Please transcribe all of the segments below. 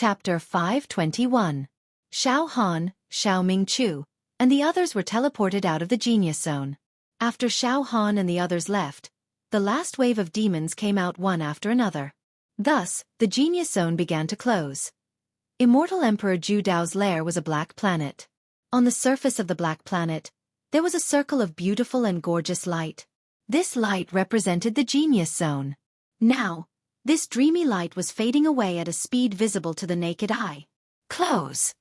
Chapter 521. Xiao Han, Xiao Mingqiu, and the others were teleported out of the genius zone. After Xiao Han and the others left, the last wave of demons came out one after another. Thus, the genius zone began to close. Immortal Emperor Zhu Dao's lair was a black planet. On the surface of the black planet, there was a circle of beautiful and gorgeous light. This light represented the genius zone. Now, this dreamy light was fading away at a speed visible to the naked eye. Close!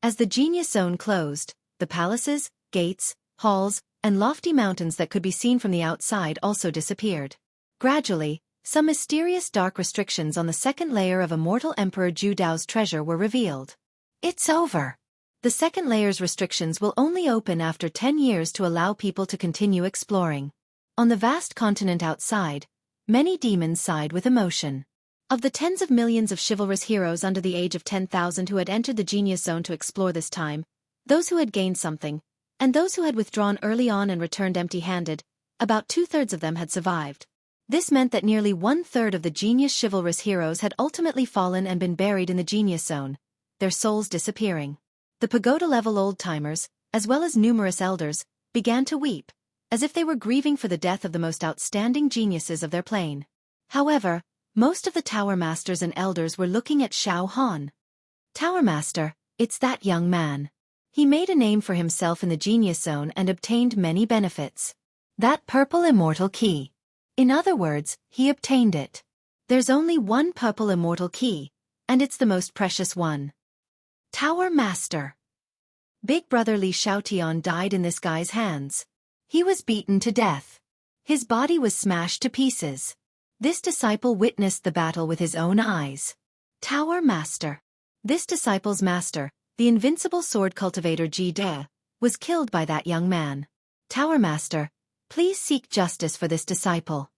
As the genius zone closed, the palaces, gates, halls, and lofty mountains that could be seen from the outside also disappeared. Gradually, some mysterious dark restrictions on the second layer of Immortal Emperor Zhu Dao's treasure were revealed. It's over. The second layer's restrictions will only open after 10 years to allow people to continue exploring. On the vast continent outside, many demons sighed with emotion. Of the tens of millions of chivalrous heroes under the age of 10,000 who had entered the genius zone to explore this time, those who had gained something, and those who had withdrawn early on and returned empty-handed, about 2/3 of them had survived. This meant that nearly 1/3 of the genius chivalrous heroes had ultimately fallen and been buried in the genius zone, their souls disappearing. The pagoda-level old-timers, as well as numerous elders, began to weep, as if they were grieving for the death of the most outstanding geniuses of their plane. However, most of the Tower Masters and elders were looking at Xiao Han. Tower Master, it's that young man. He made a name for himself in the genius zone and obtained many benefits. That purple immortal key. In other words, he obtained it. There's only one purple immortal key, and it's the most precious one. Tower Master. Big brother Li Xiaotian died in this guy's hands. He was beaten to death. His body was smashed to pieces. This disciple witnessed the battle with his own eyes. Tower Master. This disciple's master, the invincible sword cultivator Ji De, was killed by that young man. Tower Master, please seek justice for this disciple.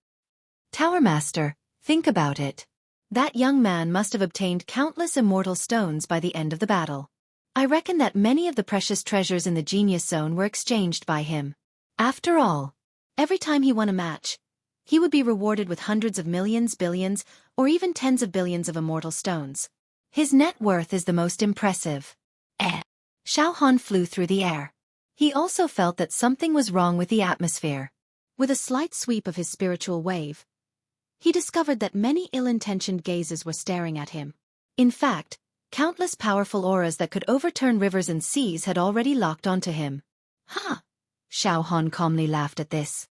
Tower Master, think about it. That young man must have obtained countless immortal stones by the end of the battle. I reckon that many of the precious treasures in the genius zone were exchanged by him. After all, every time he won a match, he would be rewarded with hundreds of millions, billions, or even tens of billions of immortal stones. His net worth is the most impressive. Xiao Han flew through the air. He also felt that something was wrong with the atmosphere. With a slight sweep of his spiritual wave, he discovered that many ill-intentioned gazes were staring at him. In fact, countless powerful auras that could overturn rivers and seas had already locked onto him. Huh! Xiao Han calmly laughed at this.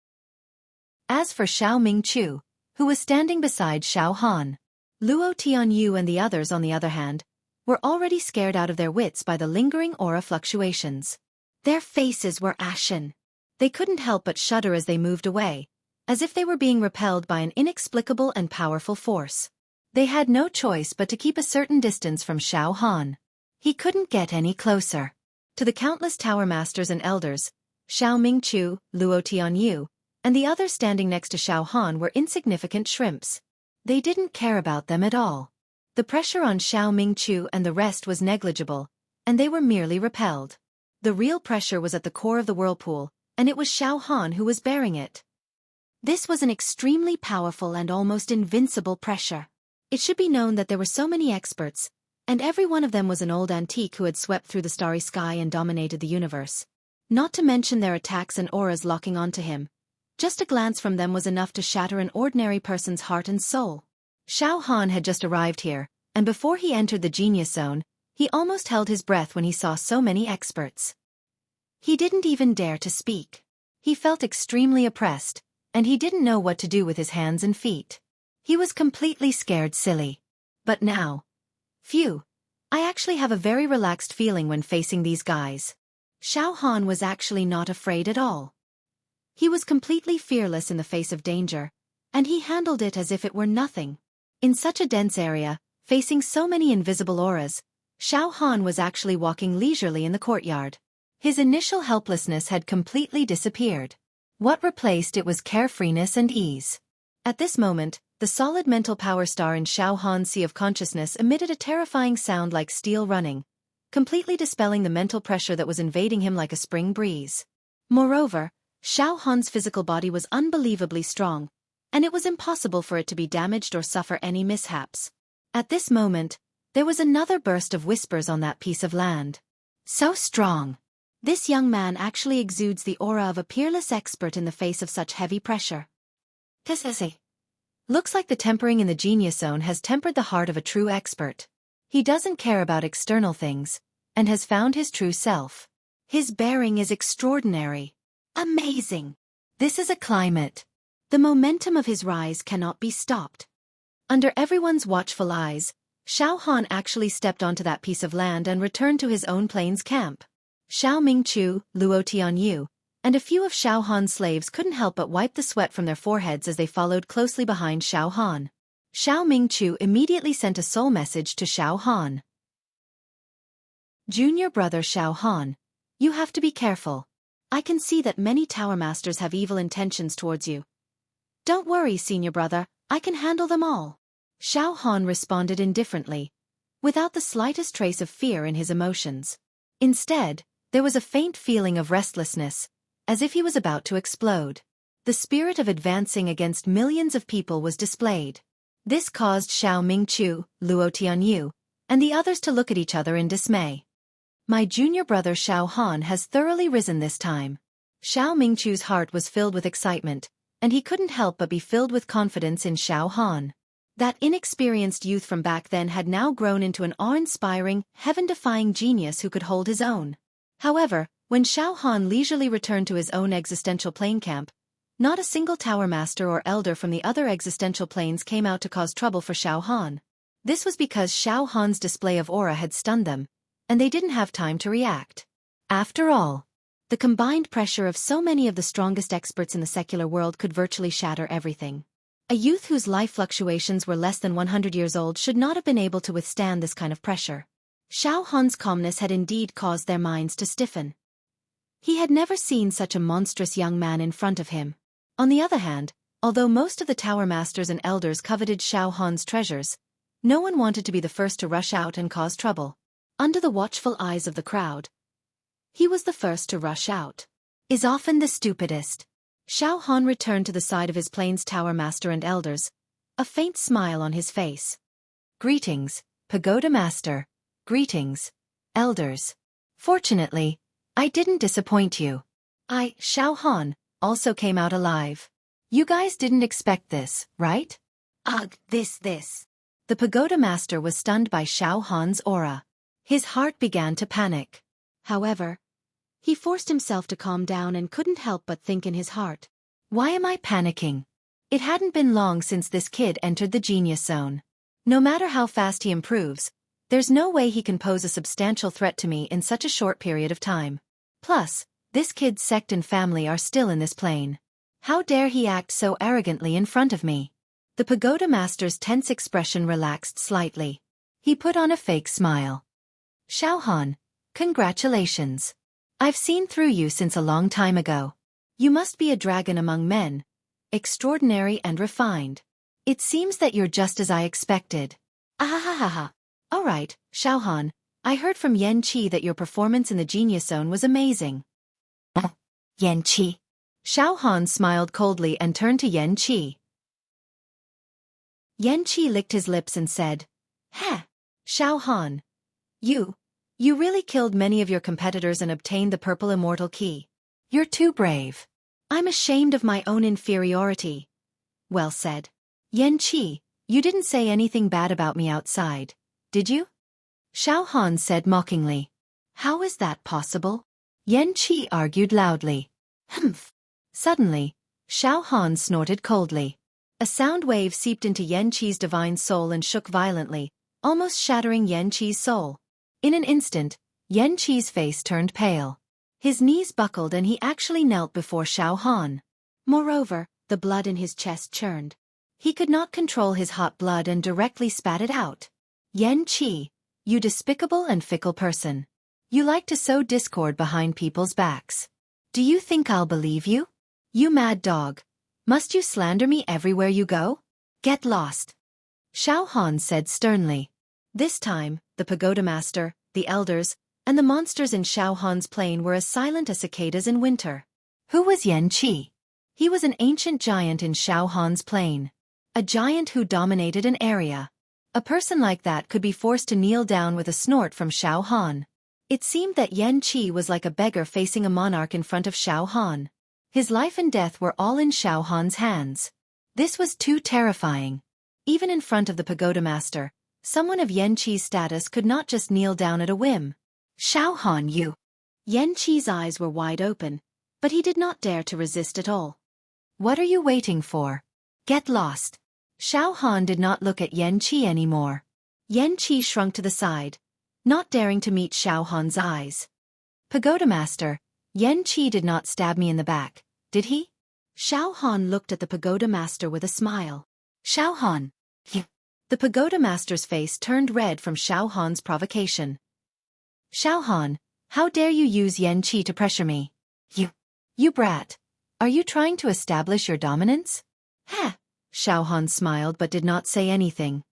As for Xiao Mingqiu, who was standing beside Xiao Han, Luo Tianyu and the others on the other hand, were already scared out of their wits by the lingering aura fluctuations. Their faces were ashen. They couldn't help but shudder as they moved away, as if they were being repelled by an inexplicable and powerful force. They had no choice but to keep a certain distance from Xiao Han. He couldn't get any closer. To the countless Tower Masters and elders, Xiao Mingqiu, Luo Tianyu, and the others standing next to Xiao Han were insignificant shrimps. They didn't care about them at all. The pressure on Xiao Mingqiu and the rest was negligible, and they were merely repelled. The real pressure was at the core of the whirlpool, and it was Xiao Han who was bearing it. This was an extremely powerful and almost invincible pressure. It should be known that there were so many experts, and every one of them was an old antique who had swept through the starry sky and dominated the universe. Not to mention their attacks and auras locking onto him. Just a glance from them was enough to shatter an ordinary person's heart and soul. Xiao Han had just arrived here, and before he entered the genius zone, he almost held his breath when he saw so many experts. He didn't even dare to speak. He felt extremely oppressed, and he didn't know what to do with his hands and feet. He was completely scared silly. But now, phew, I actually have a very relaxed feeling when facing these guys. Xiao Han was actually not afraid at all. He was completely fearless in the face of danger, and he handled it as if it were nothing. In such a dense area, facing so many invisible auras, Xiao Han was actually walking leisurely in the courtyard. His initial helplessness had completely disappeared. What replaced it was carefreeness and ease. At this moment, the solid mental power star in Xiao Han's sea of consciousness emitted a terrifying sound like steel running, completely dispelling the mental pressure that was invading him like a spring breeze. Moreover, Xiao Han's physical body was unbelievably strong, and it was impossible for it to be damaged or suffer any mishaps. At this moment, There was another burst of whispers on that piece of land. So strong. This young man actually exudes the aura of a peerless expert in the face of such heavy pressure. Tissy. Looks like the tempering in the genius zone has tempered the heart of a true expert. He doesn't care about external things, and has found his true self. His bearing is extraordinary. Amazing. This is a climate. The momentum of his rise cannot be stopped. Under everyone's watchful eyes, Xiao Han actually stepped onto that piece of land and returned to his own plains camp. Xiao Mingchu, Luo Tianyu, and a few of Xiao Han's slaves couldn't help but wipe the sweat from their foreheads as they followed closely behind Xiao Han. Xiao Mingchu immediately sent a soul message to Xiao Han. Junior brother Xiao Han, you have to be careful. I can see that many tower masters have evil intentions towards you. Don't worry, senior brother, I can handle them all. Xiao Han responded indifferently, without the slightest trace of fear in his emotions. Instead, there was a faint feeling of restlessness, as if he was about to explode. The spirit of advancing against millions of people was displayed. This caused Xiao Mingchu, Luo Tianyu, and the others to look at each other in dismay. My junior brother Xiao Han has thoroughly risen this time. Xiao Mingchu's heart was filled with excitement, and he couldn't help but be filled with confidence in Xiao Han. That inexperienced youth from back then had now grown into an awe-inspiring, heaven-defying genius who could hold his own. However, when Xiao Han leisurely returned to his own existential plane camp, not a single tower master or elder from the other existential planes came out to cause trouble for Xiao Han. This was because Xiao Han's display of aura had stunned them, and they didn't have time to react. After all, the combined pressure of so many of the strongest experts in the secular world could virtually shatter everything. A youth whose life fluctuations were less than 100 years old should not have been able to withstand this kind of pressure. Xiao Han's calmness had indeed caused their minds to stiffen. He had never seen such a monstrous young man in front of him. On the other hand, although most of the tower masters and elders coveted Xiao Han's treasures, no one wanted to be the first to rush out and cause trouble. Under the watchful eyes of the crowd, he was the first to rush out. Is often the stupidest. Xiao Han returned to the side of his plains tower master and elders, a faint smile on his face. Greetings, Pagoda Master. Greetings, elders. Fortunately, I didn't disappoint you. I, Xiao Han, also came out alive. You guys didn't expect this, right? Ugh, this. The Pagoda Master was stunned by Xiao Han's aura. His heart began to panic. However, he forced himself to calm down and couldn't help but think in his heart. Why am I panicking? It hadn't been long since this kid entered the genius zone. No matter how fast he improves, there's no way he can pose a substantial threat to me in such a short period of time. Plus, this kid's sect and family are still in this plane. How dare he act so arrogantly in front of me? The Pagoda Master's tense expression relaxed slightly. He put on a fake smile. Xiao Han, congratulations. I've seen through you since a long time ago. You must be a dragon among men, extraordinary and refined. It seems that you're just as I expected. Ahahaha. All right, Xiao Han, I heard from Xianxia that your performance in the genius zone was amazing. Xianxia. Xiao Han smiled coldly and turned to Xianxia. Xianxia licked his lips and said, Heh, Xiao Han. You really killed many of your competitors and obtained the purple immortal key. You're too brave. I'm ashamed of my own inferiority. Well said. Xianxia, you didn't say anything bad about me outside, did you? Xiao Han said mockingly. How is that possible? Xianxia argued loudly. Humph. Suddenly, Xiao Han snorted coldly. A sound wave seeped into Xianxia's divine soul and shook violently, almost shattering Xianxia's soul. In an instant, Xianxia's face turned pale. His knees buckled and he actually knelt before Xiao Han. Moreover, the blood in his chest churned. He could not control his hot blood and directly spat it out. Xianxia, you despicable and fickle person. You like to sow discord behind people's backs. Do you think I'll believe you? You mad dog. Must you slander me everywhere you go? Get lost. Xiao Han said sternly. This time, the Pagoda Master, the elders, and the monsters in Xiao Han's plane were as silent as cicadas in winter. Who was Xianxia? He was an ancient giant in Xiao Han's plane. A giant who dominated an area. A person like that could be forced to kneel down with a snort from Xiao Han. It seemed that Xianxia was like a beggar facing a monarch in front of Xiao Han. His life and death were all in Xiao Han's hands. This was too terrifying. Even in front of the pagoda master, someone of Xianxia's status could not just kneel down at a whim. Xiao Han, you! Xianxia's eyes were wide open, but he did not dare to resist at all. What are you waiting for? Get lost. Xiao Han did not look at Xianxia anymore. Xianxia shrunk to the side, not daring to meet Xiao Han's eyes. Pagoda master, Xianxia did not stab me in the back, did he? Xiao Han looked at the pagoda master with a smile. Xiao Han, you! The pagoda master's face turned red from Xiao Han's provocation. Xiao Han, how dare you use Xianxia to pressure me? You brat! Are you trying to establish your dominance? Heh! Xiao Han smiled but did not say anything.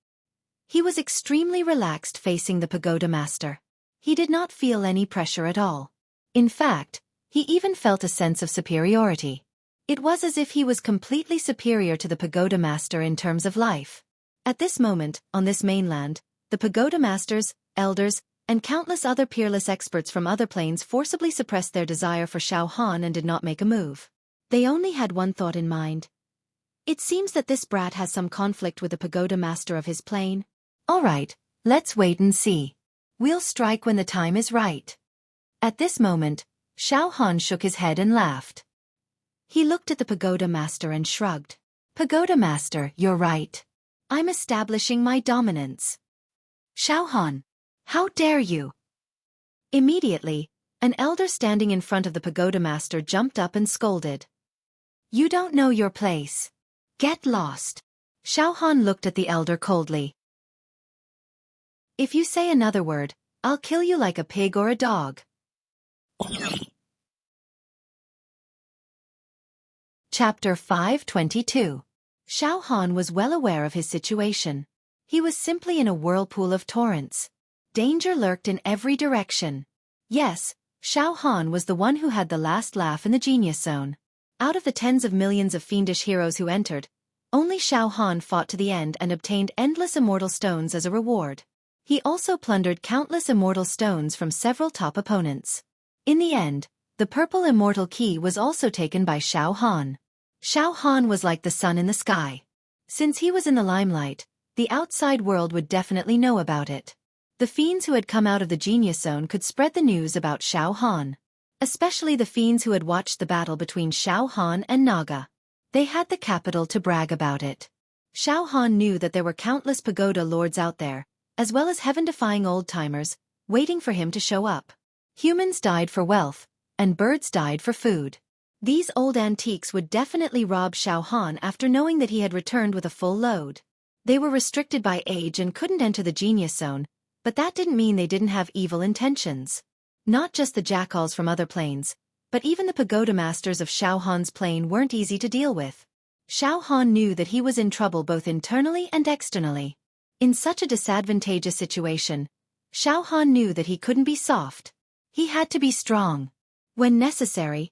He was extremely relaxed facing the pagoda master. He did not feel any pressure at all. In fact, he even felt a sense of superiority. It was as if he was completely superior to the pagoda master in terms of life. At this moment, on this mainland, the pagoda masters, elders, and countless other peerless experts from other planes forcibly suppressed their desire for Xiao Han and did not make a move. They only had one thought in mind. It seems that this brat has some conflict with the pagoda master of his plane. All right, let's wait and see. We'll strike when the time is right. At this moment, Xiao Han shook his head and laughed. He looked at the pagoda master and shrugged. Pagoda master, you're right. I'm establishing my dominance. Xiao Han, how dare you? Immediately, an elder standing in front of the pagoda master jumped up and scolded. You don't know your place. Get lost. Xiao Han looked at the elder coldly. If you say another word, I'll kill you like a pig or a dog. Chapter 522. Xiao Han was well aware of his situation. He was simply in a whirlpool of torrents. Danger lurked in every direction. Yes, Xiao Han was the one who had the last laugh in the genius zone. Out of the tens of millions of fiendish heroes who entered, only Xiao Han fought to the end and obtained endless immortal stones as a reward. He also plundered countless immortal stones from several top opponents. In the end, the purple immortal key was also taken by Xiao Han. Xiao Han was like the sun in the sky. Since he was in the limelight, the outside world would definitely know about it. The fiends who had come out of the genius zone could spread the news about Xiao Han. Especially the fiends who had watched the battle between Xiao Han and Naga. They had the capital to brag about it. Xiao Han knew that there were countless pagoda lords out there, as well as heaven-defying old-timers, waiting for him to show up. Humans died for wealth, and birds died for food. These old antiques would definitely rob Xiao Han after knowing that he had returned with a full load. They were restricted by age and couldn't enter the genius zone, but that didn't mean they didn't have evil intentions. Not just the jackals from other planes, but even the pagoda masters of Xiao Han's plane weren't easy to deal with. Xiao Han knew that he was in trouble both internally and externally. In such a disadvantageous situation, Xiao Han knew that he couldn't be soft. He had to be strong. When necessary,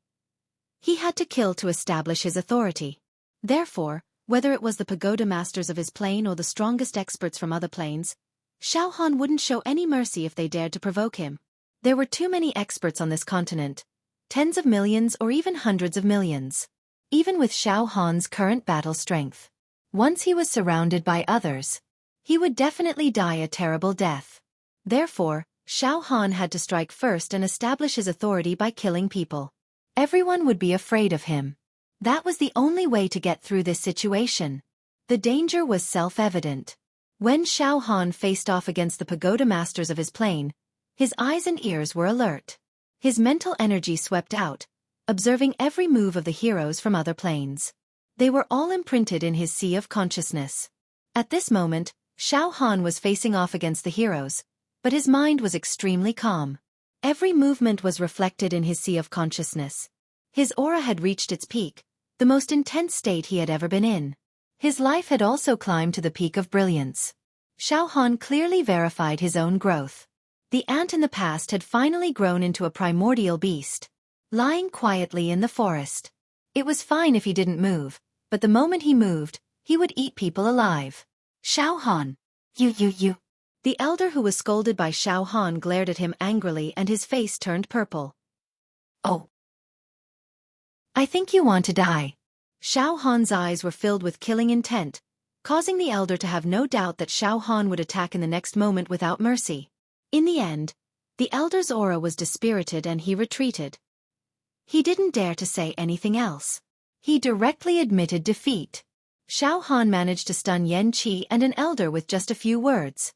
he had to kill to establish his authority. Therefore, whether it was the pagoda masters of his plane or the strongest experts from other planes, Xiao Han wouldn't show any mercy if they dared to provoke him. There were too many experts on this continent, tens of millions or even hundreds of millions. Even with Xiao Han's current battle strength, once he was surrounded by others, he would definitely die a terrible death. Therefore, Xiao Han had to strike first and establish his authority by killing people. Everyone would be afraid of him. That was the only way to get through this situation. The danger was self-evident. When Xiao Han faced off against the pagoda masters of his plane, his eyes and ears were alert. His mental energy swept out, observing every move of the heroes from other planes. They were all imprinted in his sea of consciousness. At this moment, Xiao Han was facing off against the heroes, but his mind was extremely calm. Every movement was reflected in his sea of consciousness. His aura had reached its peak, the most intense state he had ever been in. His life had also climbed to the peak of brilliance. Xiao Han clearly verified his own growth. The ant in the past had finally grown into a primordial beast, lying quietly in the forest. It was fine if he didn't move, but the moment he moved, he would eat people alive. Xiao Han, You. The elder who was scolded by Xiao Han glared at him angrily and his face turned purple. Oh. I think you want to die. Xiao Han's eyes were filled with killing intent, causing the elder to have no doubt that Xiao Han would attack in the next moment without mercy. In the end, the elder's aura was dispirited and he retreated. He didn't dare to say anything else. He directly admitted defeat. Xiao Han managed to stun Yan Qi and an elder with just a few words.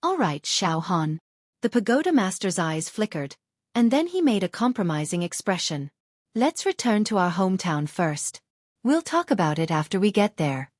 All right, Xiao Han. The pagoda master's eyes flickered, and then he made a compromising expression. Let's return to our hometown first. We'll talk about it after we get there.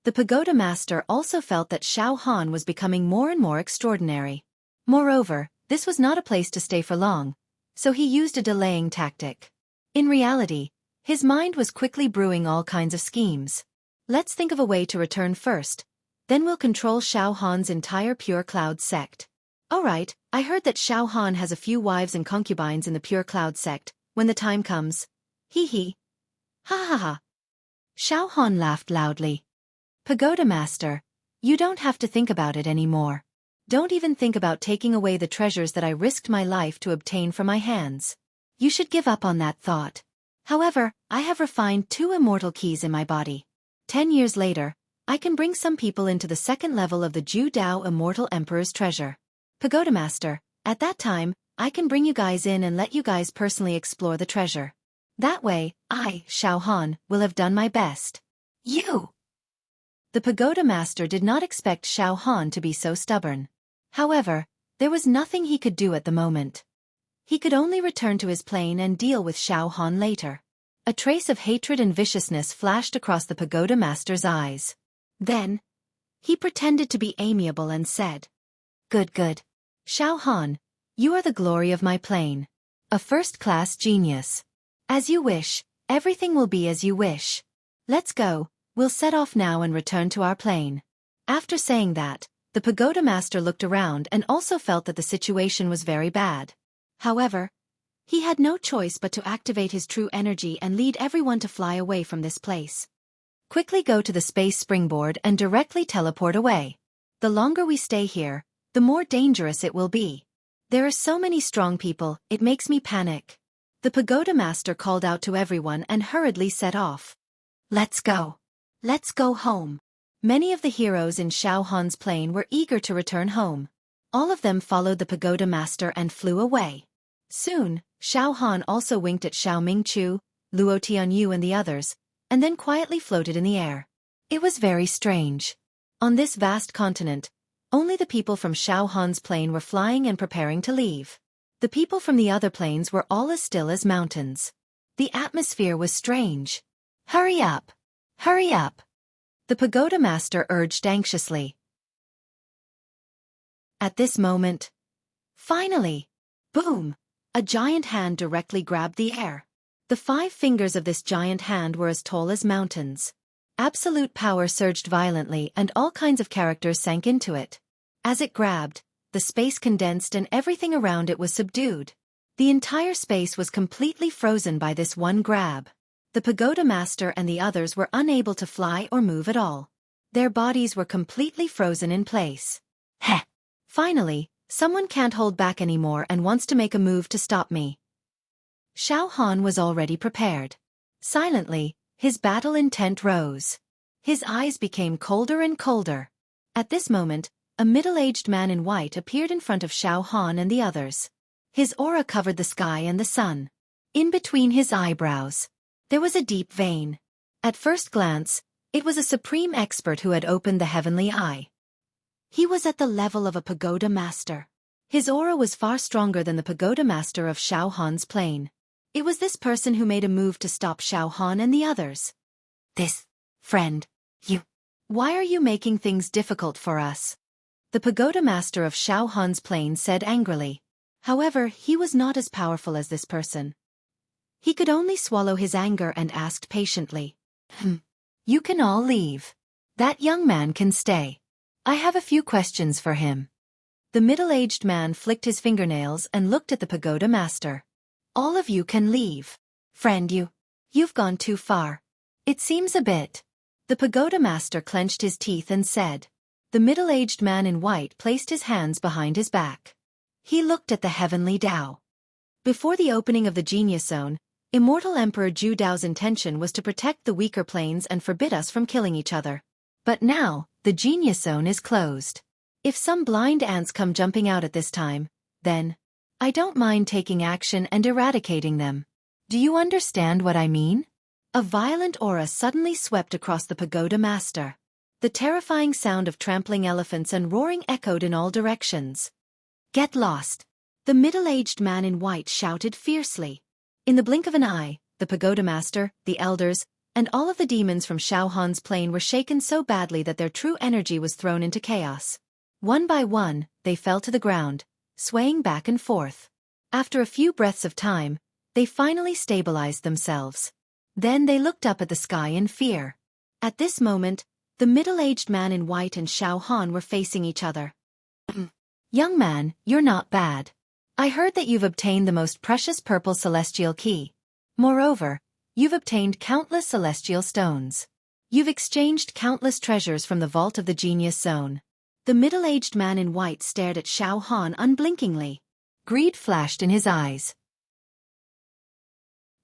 The pagoda master also felt that Xiao Han was becoming more and more extraordinary. Moreover, this was not a place to stay for long, so he used a delaying tactic. In reality, his mind was quickly brewing all kinds of schemes. Let's think of a way to return first, then we'll control Xiao Han's entire Pure Cloud sect. Alright, I heard that Xiao Han has a few wives and concubines in the Pure Cloud sect, when the time comes. Hee hee. Ha ha ha. Xiao Han laughed loudly. Pagoda Master, you don't have to think about it anymore. Don't even think about taking away the treasures that I risked my life to obtain from my hands. You should give up on that thought. However, I have refined 2 immortal keys in my body. 10 years later, I can bring some people into the second level of the Ju Dao Immortal Emperor's treasure. Pagoda Master, at that time, I can bring you guys in and let you guys personally explore the treasure. That way, I, Xiao Han, will have done my best. You! The Pagoda Master did not expect Xiao Han to be so stubborn. However, there was nothing he could do at the moment. He could only return to his plane and deal with Xiao Han later. A trace of hatred and viciousness flashed across the Pagoda Master's eyes. Then, he pretended to be amiable and said, Good. Xiao Han, you are the glory of my plane. A first-class genius. As you wish, everything will be as you wish. Let's go, we'll set off now and return to our plane. After saying that, the Pagoda Master looked around and also felt that the situation was very bad. However, he had no choice but to activate his true energy and lead everyone to fly away from this place. Quickly go to the space springboard and directly teleport away. The longer we stay here, the more dangerous it will be. There are so many strong people, it makes me panic. The Pagoda Master called out to everyone and hurriedly set off. Let's go. Let's go home. Many of the heroes in Xiao Han's plane were eager to return home. All of them followed the Pagoda Master and flew away. Soon, Xiao Han also winked at Xiao Mingchu, Luo Tianyu and the others, and then quietly floated in the air. It was very strange. On this vast continent, only the people from Xiao Han's plane were flying and preparing to leave. The people from the other planes were all as still as mountains. The atmosphere was strange. Hurry up! Hurry up! The Pagoda Master urged anxiously. At this moment, finally, boom! A giant hand directly grabbed the air. The 5 fingers of this giant hand were as tall as mountains. Absolute power surged violently and all kinds of characters sank into it. As it grabbed, the space condensed and everything around it was subdued. The entire space was completely frozen by this one grab. The Pagoda Master and the others were unable to fly or move at all. Their bodies were completely frozen in place. Heh! Finally, someone can't hold back anymore and wants to make a move to stop me. Xiao Han was already prepared. Silently, his battle intent rose. His eyes became colder and colder. At this moment, a middle-aged man in white appeared in front of Xiao Han and the others. His aura covered the sky and the sun. In between his eyebrows, there was a deep vein. At first glance, it was a supreme expert who had opened the heavenly eye. He was at the level of a Pagoda Master. His aura was far stronger than the Pagoda Master of Xiao Han's plane. It was this person who made a move to stop Xiao Han and the others. Friend, you. Why are you making things difficult for us? The Pagoda Master of Xiao Han's plane said angrily. However, he was not as powerful as this person. He could only swallow his anger and asked patiently. You can all leave. That young man can stay. I have a few questions for him. The middle-aged man flicked his fingernails and looked at the Pagoda Master. All of you can leave. Friend, you've gone too far. It seems a bit. The Pagoda Master clenched his teeth and said. The middle-aged man in white placed his hands behind his back. He looked at the heavenly Tao. Before the opening of the Genius Zone, Immortal Emperor Zhu Dao's intention was to protect the weaker planes and forbid us from killing each other. But now, the Genius Zone is closed. If some blind ants come jumping out at this time, then I don't mind taking action and eradicating them. Do you understand what I mean? A violent aura suddenly swept across the pagoda master. The terrifying sound of trampling elephants and roaring echoed in all directions. Get lost! The middle-aged man in white shouted fiercely. In the blink of an eye, the pagoda master, the elders, and all of the demons from Xiao Han's plane were shaken so badly that their true energy was thrown into chaos. One by one, they fell to the ground, swaying back and forth. After a few breaths of time, they finally stabilized themselves. Then they looked up at the sky in fear. At this moment, the middle-aged man in white and Xiao Han were facing each other. Young man, you're not bad. I heard that you've obtained the most precious purple celestial key. Moreover, you've obtained countless celestial stones. You've exchanged countless treasures from the vault of the Genius Zone. The middle-aged man in white stared at Xiao Han unblinkingly. Greed flashed in his eyes.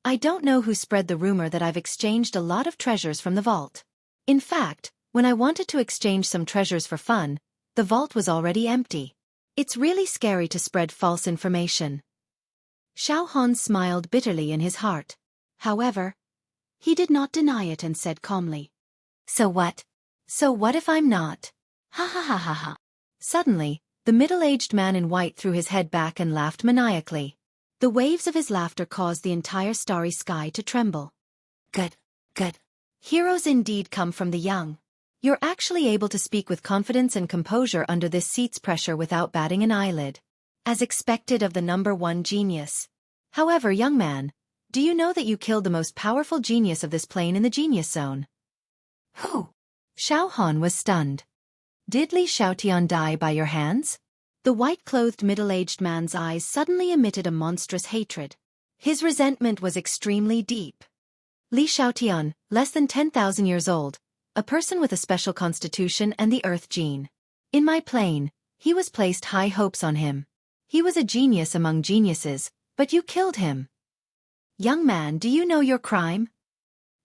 I don't know who spread the rumor that I've exchanged a lot of treasures from the vault. In fact, when I wanted to exchange some treasures for fun, the vault was already empty. It's really scary to spread false information. Xiao Han smiled bitterly in his heart. However, he did not deny it and said calmly. So what? So what if I'm not? Ha ha ha ha ha. Suddenly, the middle-aged man in white threw his head back and laughed maniacally. The waves of his laughter caused the entire starry sky to tremble. Good, good. Heroes indeed come from the young. You're actually able to speak with confidence and composure under this seat's pressure without batting an eyelid. As expected of the #1 genius. However, young man, do you know that you killed the most powerful genius of this plane in the Genius Zone? Who? Xiao Han was stunned. Did Li Xiaotian die by your hands? The white-clothed middle-aged man's eyes suddenly emitted a monstrous hatred. His resentment was extremely deep. Li Xiaotian, less than 10,000 years old, a person with a special constitution and the earth gene. In my plane, he was placed high hopes on him. He was a genius among geniuses, but you killed him. Young man, do you know your crime?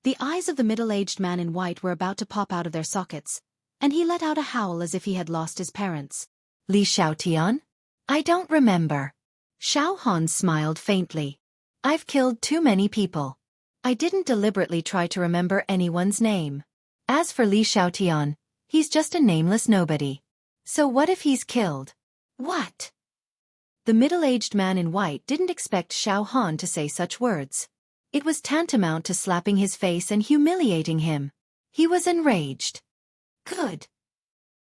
The eyes of the middle-aged man in white were about to pop out of their sockets, and he let out a howl as if he had lost his parents. Li Xiaotian? I don't remember. Xiao Han smiled faintly. I've killed too many people. I didn't deliberately try to remember anyone's name. As for Li Xiaotian, he's just a nameless nobody. So what if he's killed? What? The middle-aged man in white didn't expect Xiao Han to say such words. It was tantamount to slapping his face and humiliating him. He was enraged. Good.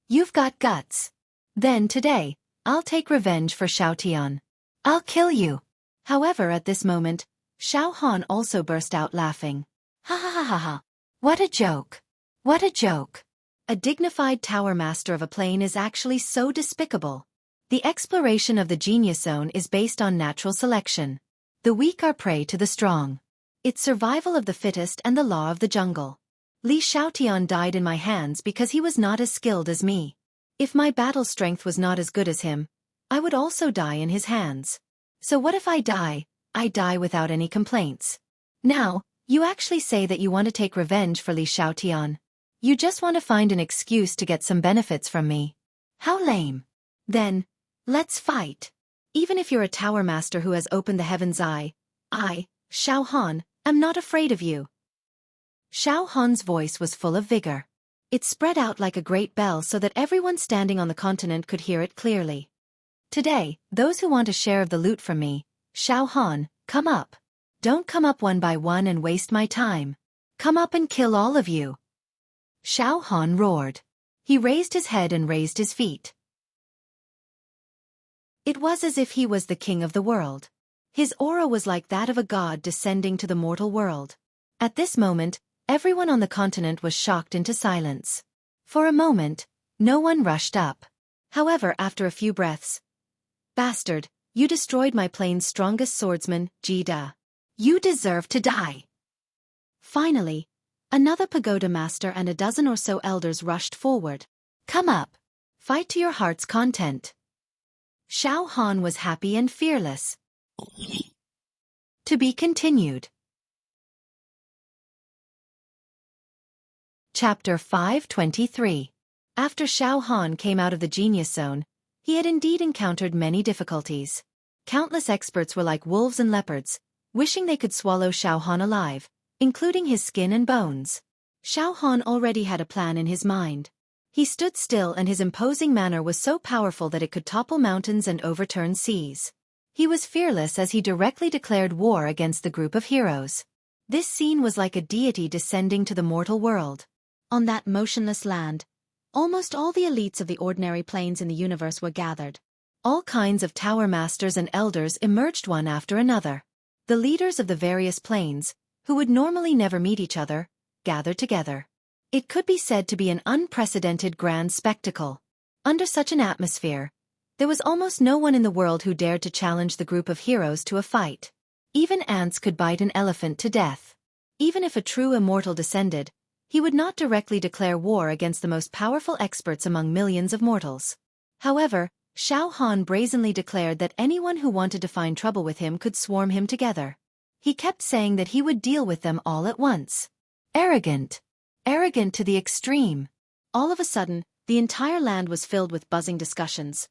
You've got guts. Then today, I'll take revenge for Xiaotian. I'll kill you. However, at this moment, Xiao Han also burst out laughing. Ha ha ha ha ha. What a joke. What a joke. A dignified tower master of a plane is actually so despicable. The exploration of the Genius Zone is based on natural selection. The weak are prey to the strong. It's survival of the fittest and the law of the jungle. Li Xiaotian died in my hands because he was not as skilled as me. If my battle strength was not as good as him, I would also die in his hands. So what if I die without any complaints. Now, you actually say that you want to take revenge for Li Xiaotian. You just want to find an excuse to get some benefits from me. How lame. Then, let's fight. Even if you're a tower master who has opened the heaven's eye, I, Xiao Han, am not afraid of you. Xiao Han's voice was full of vigor. It spread out like a great bell so that everyone standing on the continent could hear it clearly. Today, those who want a share of the loot from me, Xiao Han, come up. Don't come up one by one and waste my time. Come up and kill all of you. Xiao Han roared. He raised his head and raised his feet. It was as if he was the king of the world. His aura was like that of a god descending to the mortal world. At this moment, everyone on the continent was shocked into silence. For a moment, no one rushed up. However, after a few breaths, "Bastard, you destroyed my plane's strongest swordsman, Jida. You deserve to die." Finally, another pagoda master and a dozen or so elders rushed forward. "Come up, Fight to your heart's content. Xiao Han was happy and fearless. To be continued. Chapter 523. After Xiao Han came out of the genius zone, he had indeed encountered many difficulties. Countless experts were like wolves and leopards, wishing they could swallow Xiao Han alive, including his skin and bones. Xiao Han already had a plan in his mind. He stood still, and his imposing manner was so powerful that it could topple mountains and overturn seas. He was fearless as he directly declared war against the group of heroes. This scene was like a deity descending to the mortal world. On that motionless land, almost all the elites of the ordinary planes in the universe were gathered. All kinds of tower masters and elders emerged one after another. The leaders of the various planes, who would normally never meet each other, gathered together. It could be said to be an unprecedented grand spectacle. Under such an atmosphere, there was almost no one in the world who dared to challenge the group of heroes to a fight. Even ants could bite an elephant to death. Even if a true immortal descended, he would not directly declare war against the most powerful experts among millions of mortals. However, Xiao Han brazenly declared that anyone who wanted to find trouble with him could swarm him together. He kept saying that he would deal with them all at once. Arrogant. Arrogant to the extreme. All of a sudden, the entire land was filled with buzzing discussions.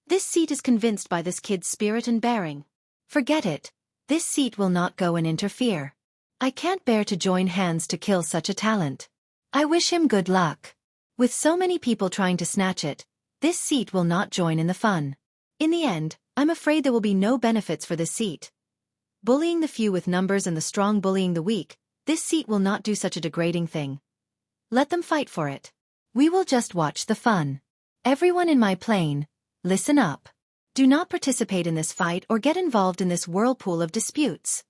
This seat is convinced by this kid's spirit and bearing. Forget it. This seat will not go and interfere. I can't bear to join hands to kill such a talent. I wish him good luck. With so many people trying to snatch it, this seat will not join in the fun. In the end, I'm afraid there will be no benefits for this seat. Bullying the few with numbers and the strong bullying the weak, this seat will not do such a degrading thing. Let them fight for it. We will just watch the fun. Everyone in my plane, listen up. Do not participate in this fight or get involved in this whirlpool of disputes.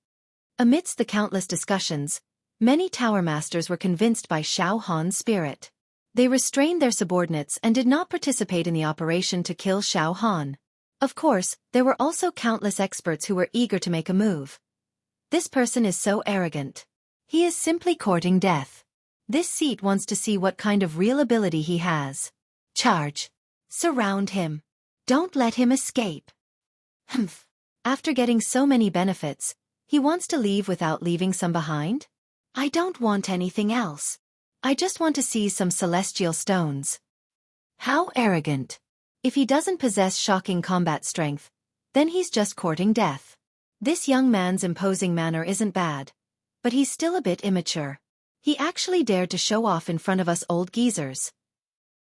Amidst the countless discussions, many tower masters were convinced by Xiao Han's spirit. They restrained their subordinates and did not participate in the operation to kill Xiao Han. Of course, there were also countless experts who were eager to make a move. This person is so arrogant. He is simply courting death. This seat wants to see what kind of real ability he has. Charge. Surround him. Don't let him escape. Humph. After getting so many benefits, he wants to leave without leaving some behind? I don't want anything else. I just want to seize some celestial stones. How arrogant. If he doesn't possess shocking combat strength, then he's just courting death. This young man's imposing manner isn't bad, but he's still a bit immature. He actually dared to show off in front of us old geezers.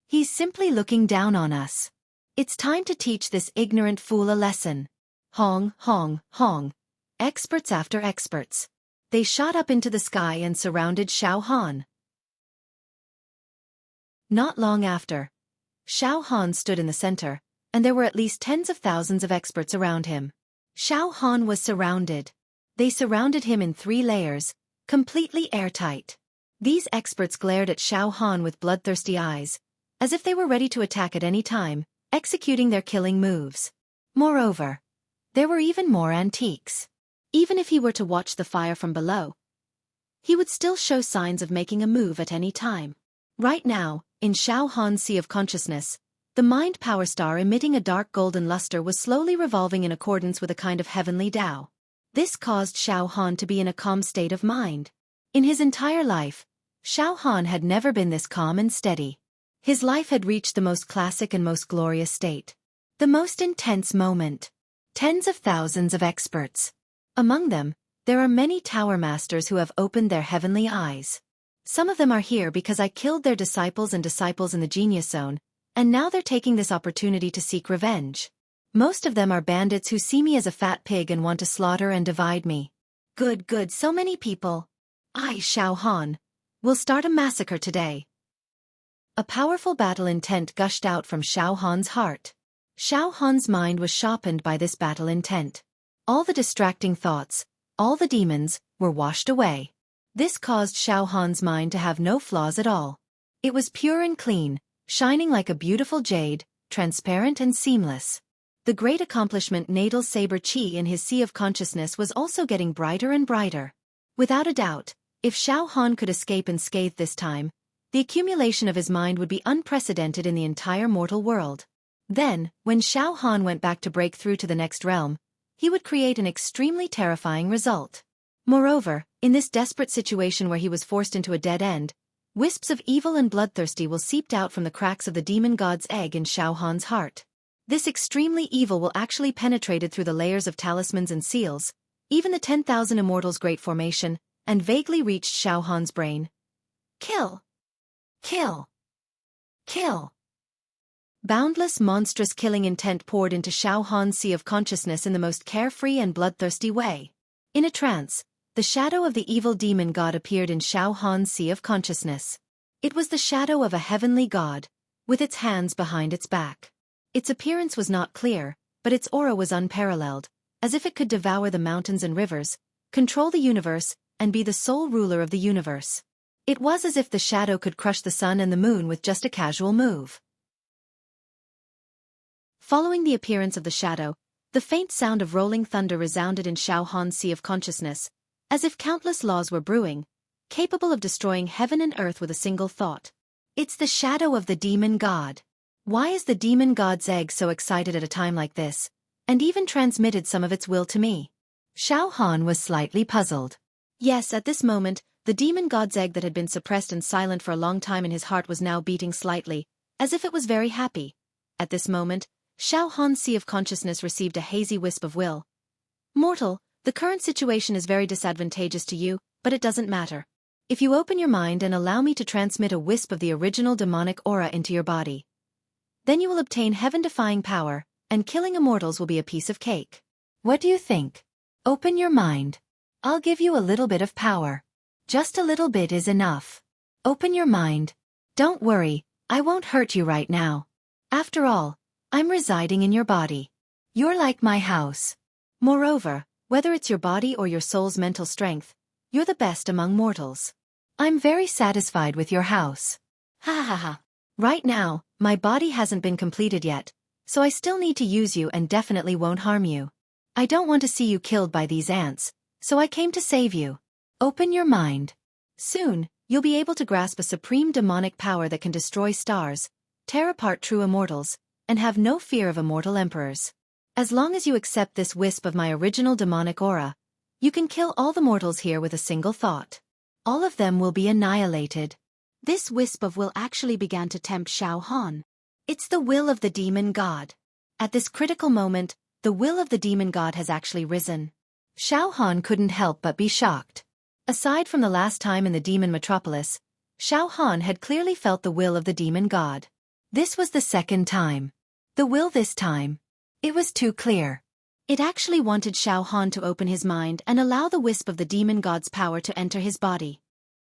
He's simply looking down on us. It's time to teach this ignorant fool a lesson. Hong, hong, hong. Experts after experts. They shot up into the sky and surrounded Xiao Han. Not long after, Xiao Han stood in the center, and there were at least tens of thousands of experts around him. Xiao Han was surrounded. They surrounded him in 3 layers, completely airtight. These experts glared at Xiao Han with bloodthirsty eyes, as if they were ready to attack at any time, executing their killing moves. Moreover, there were even more antiques. Even if he were to watch the fire from below, he would still show signs of making a move at any time. Right now, in Xiao Han's sea of consciousness, the mind power star emitting a dark golden luster was slowly revolving in accordance with a kind of heavenly Tao. This caused Xiao Han to be in a calm state of mind. In his entire life, Xiao Han had never been this calm and steady. His life had reached the most classic and most glorious state. The most intense moment. Tens of thousands of experts. Among them, there are many tower masters who have opened their heavenly eyes. Some of them are here because I killed their disciples and disciples in the genius zone, and now they're taking this opportunity to seek revenge. Most of them are bandits who see me as a fat pig and want to slaughter and divide me. Good, so many people. I, Xiao Han, will start a massacre today. A powerful battle intent gushed out from Xiao Han's heart. Xiao Han's mind was sharpened by this battle intent. All the distracting thoughts, all the demons, were washed away. This caused Xiao Han's mind to have no flaws at all. It was pure and clean, shining like a beautiful jade, transparent and seamless. The great accomplishment natal saber qi in his sea of consciousness was also getting brighter and brighter. Without a doubt, if Xiao Han could escape unscathed this time, The accumulation of his mind would be unprecedented in the entire mortal world. Then, when Xiao Han went back to break through to the next realm, he would create an extremely terrifying result. Moreover, in this desperate situation where he was forced into a dead end, wisps of evil and bloodthirsty will seep out from the cracks of the demon god's egg in Xiao Han's heart. This extremely evil will actually penetrated through the layers of talismans and seals, even the 10,000 immortals' great formation, and vaguely reached Xiao Han's brain. Kill! Kill! Kill! Boundless monstrous killing intent poured into Xiao Han's sea of consciousness in the most carefree and bloodthirsty way. In a trance, the shadow of the evil demon god appeared in Xiao Han's sea of consciousness. It was the shadow of a heavenly god, with its hands behind its back. Its appearance was not clear, but its aura was unparalleled, as if it could devour the mountains and rivers, control the universe, and be the sole ruler of the universe. It was as if the shadow could crush the sun and the moon with just a casual move. Following the appearance of the shadow, the faint sound of rolling thunder resounded in Xiao Han's sea of consciousness, as if countless laws were brewing, capable of destroying heaven and earth with a single thought. It's the shadow of the demon god. Why is the demon god's egg so excited at a time like this, and even transmitted some of its will to me? Xiao Han was slightly puzzled. Yes, at this moment, the demon god's egg that had been suppressed and silent for a long time in his heart was now beating slightly, as if it was very happy. At this moment, Xiao Han's sea of consciousness received a hazy wisp of will. Mortal, the current situation is very disadvantageous to you, but it doesn't matter. If you open your mind and allow me to transmit a wisp of the original demonic aura into your body, then you will obtain heaven-defying power, and killing immortals will be a piece of cake. What do you think? Open your mind. I'll give you a little bit of power. Just a little bit is enough. Open your mind. Don't worry, I won't hurt you right now. After all, I'm residing in your body. You're like my house. Moreover, whether it's your body or your soul's mental strength, you're the best among mortals. I'm very satisfied with your house. Ha ha ha. Right now, my body hasn't been completed yet, so I still need to use you and definitely won't harm you. I don't want to see you killed by these ants, so I came to save you. Open your mind. Soon, you'll be able to grasp a supreme demonic power that can destroy stars, tear apart true immortals, and have no fear of immortal emperors. As long as you accept this wisp of my original demonic aura, you can kill all the mortals here with a single thought. All of them will be annihilated. This wisp of will actually began to tempt Xiao Han. It's the will of the demon god. At this critical moment, the will of the demon god has actually risen. Xiao Han couldn't help but be shocked. Aside from the last time in the demon metropolis, Xiao Han had clearly felt the will of the demon god. This was the second time. The will this time. It was too clear. It actually wanted Xiao Han to open his mind and allow the wisp of the demon god's power to enter his body.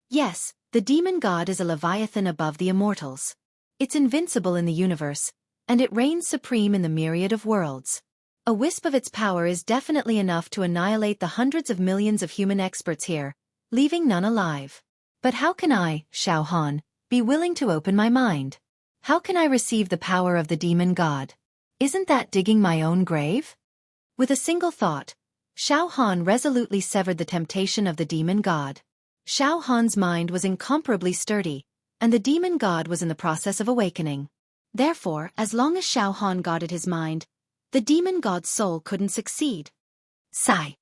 Yes, the demon god is a leviathan above the immortals. It's invincible in the universe, and it reigns supreme in the myriad of worlds. A wisp of its power is definitely enough to annihilate the hundreds of millions of human experts here, leaving none alive. But how can I, Xiao Han, be willing to open my mind? How can I receive the power of the demon god? Isn't that digging my own grave? With a single thought, Xiao Han resolutely severed the temptation of the demon god. Xiao Han's mind was incomparably sturdy, and the demon god was in the process of awakening. Therefore, as long as Xiao Han guarded his mind, the demon god's soul couldn't succeed. Sigh.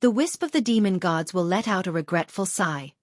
The wisp of the demon gods will let out a regretful sigh.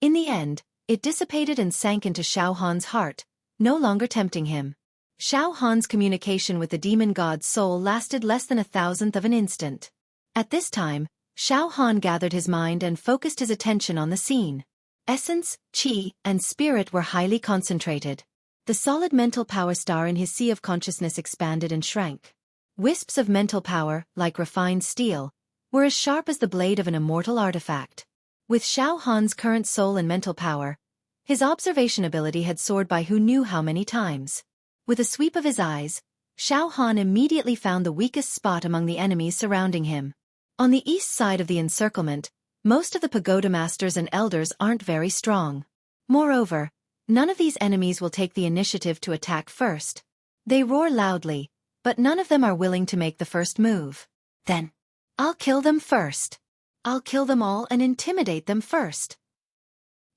In the end, it dissipated and sank into Xiao Han's heart, no longer tempting him. Xiao Han's communication with the demon god's soul lasted less than 1,000th of an instant. At this time, Xiao Han gathered his mind and focused his attention on the scene. Essence, qi, and spirit were highly concentrated. The solid mental power star in his sea of consciousness expanded and shrank. Wisps of mental power, like refined steel, were as sharp as the blade of an immortal artifact. With Xiao Han's current soul and mental power, his observation ability had soared by who knew how many times. With a sweep of his eyes, Xiao Han immediately found the weakest spot among the enemies surrounding him. On the east side of the encirclement, most of the pagoda masters and elders aren't very strong. Moreover, none of these enemies will take the initiative to attack first. They roar loudly, but none of them are willing to make the first move. Then, I'll kill them first. I'll kill them all and intimidate them first.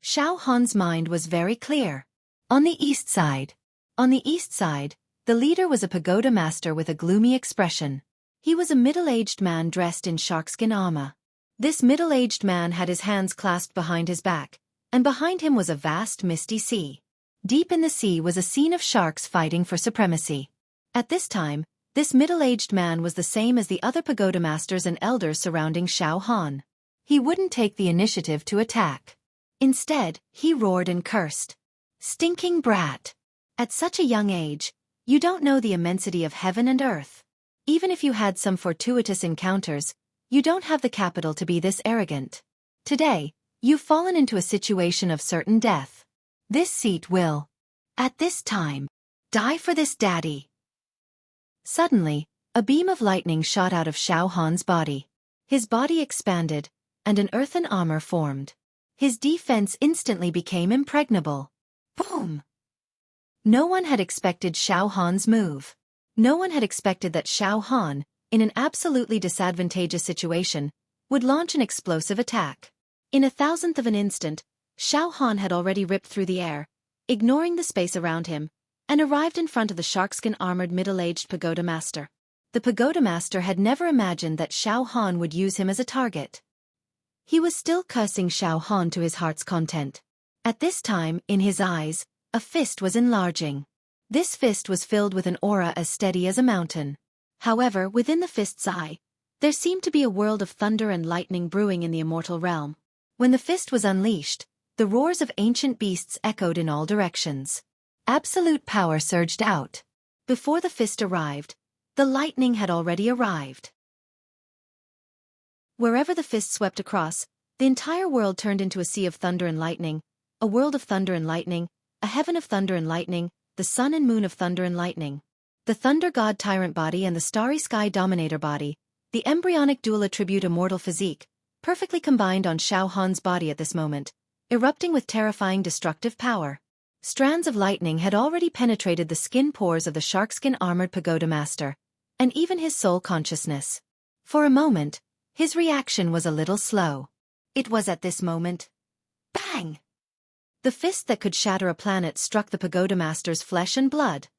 Xiao Han's mind was very clear. On the east side. On the east side, the leader was a pagoda master with a gloomy expression. He was a middle-aged man dressed in sharkskin armor. This middle-aged man had his hands clasped behind his back, and behind him was a vast misty sea. Deep in the sea was a scene of sharks fighting for supremacy. At this time, this middle-aged man was the same as the other pagoda masters and elders surrounding Xiao Han. He wouldn't take the initiative to attack. Instead, he roared and cursed. Stinking brat! At such a young age, you don't know the immensity of heaven and earth. Even if you had some fortuitous encounters, you don't have the capital to be this arrogant. Today, you've fallen into a situation of certain death. This seat will, at this time, die for this daddy. Suddenly, a beam of lightning shot out of Xiao Han's body. His body expanded, and an earthen armor formed. His defense instantly became impregnable. Boom! No one had expected Xiao Han's move. No one had expected that Xiao Han, in an absolutely disadvantageous situation, would launch an explosive attack. In a thousandth of an instant, Xiao Han had already ripped through the air, ignoring the space around him, and arrived in front of the sharkskin-armored middle-aged pagoda master. The pagoda master had never imagined that Xiao Han would use him as a target. He was still cursing Xiao Han to his heart's content. At this time, in his eyes, a fist was enlarging. This fist was filled with an aura as steady as a mountain. However, within the fist's eye, there seemed to be a world of thunder and lightning brewing in the immortal realm. When the fist was unleashed, the roars of ancient beasts echoed in all directions. Absolute power surged out. Before the fist arrived, the lightning had already arrived. Wherever the fist swept across, the entire world turned into a sea of thunder and lightning, a world of thunder and lightning, a heaven of thunder and lightning, the sun and moon of thunder and lightning. The thunder god tyrant body and the starry sky dominator body, the embryonic dual attribute immortal physique, perfectly combined on Xiao Han's body at this moment, erupting with terrifying destructive power. Strands of lightning had already penetrated the skin pores of the sharkskin-armored pagoda master, and even his soul consciousness. For a moment, his reaction was a little slow. It was at this moment. Bang! The fist that could shatter a planet struck the pagoda master's flesh and blood.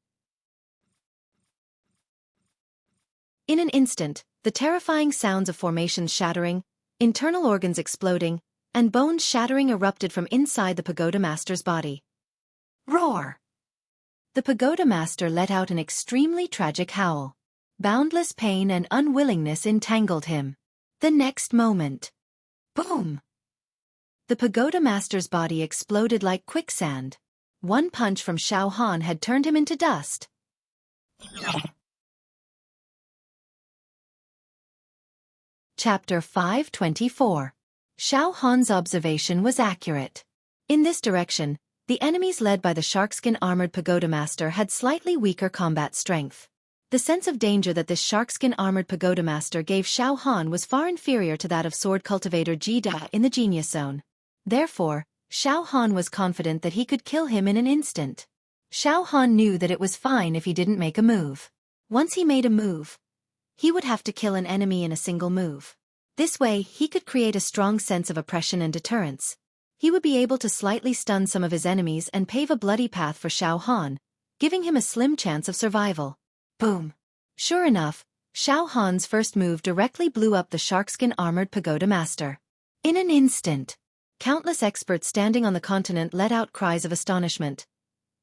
In an instant, the terrifying sounds of formations shattering, internal organs exploding, and bones shattering erupted from inside the pagoda master's body. Roar! The pagoda master let out an extremely tragic howl. Boundless pain and unwillingness entangled him. The next moment. Boom! The pagoda master's body exploded like quicksand. One punch from Xiao Han had turned him into dust. Chapter 524. Xiao Han's observation was accurate. In this direction, the enemies led by the sharkskin-armored pagoda master had slightly weaker combat strength. The sense of danger that this sharkskin-armored pagoda master gave Xiao Han was far inferior to that of sword cultivator Jida in the genius zone. Therefore, Xiao Han was confident that he could kill him in an instant. Xiao Han knew that it was fine if he didn't make a move. Once he made a move, he would have to kill an enemy in a single move. This way, he could create a strong sense of oppression and deterrence. He would be able to slightly stun some of his enemies and pave a bloody path for Xiao Han, giving him a slim chance of survival. Boom! Sure enough, Xiao Han's first move directly blew up the sharkskin-armored pagoda master. In an instant, countless experts standing on the continent let out cries of astonishment.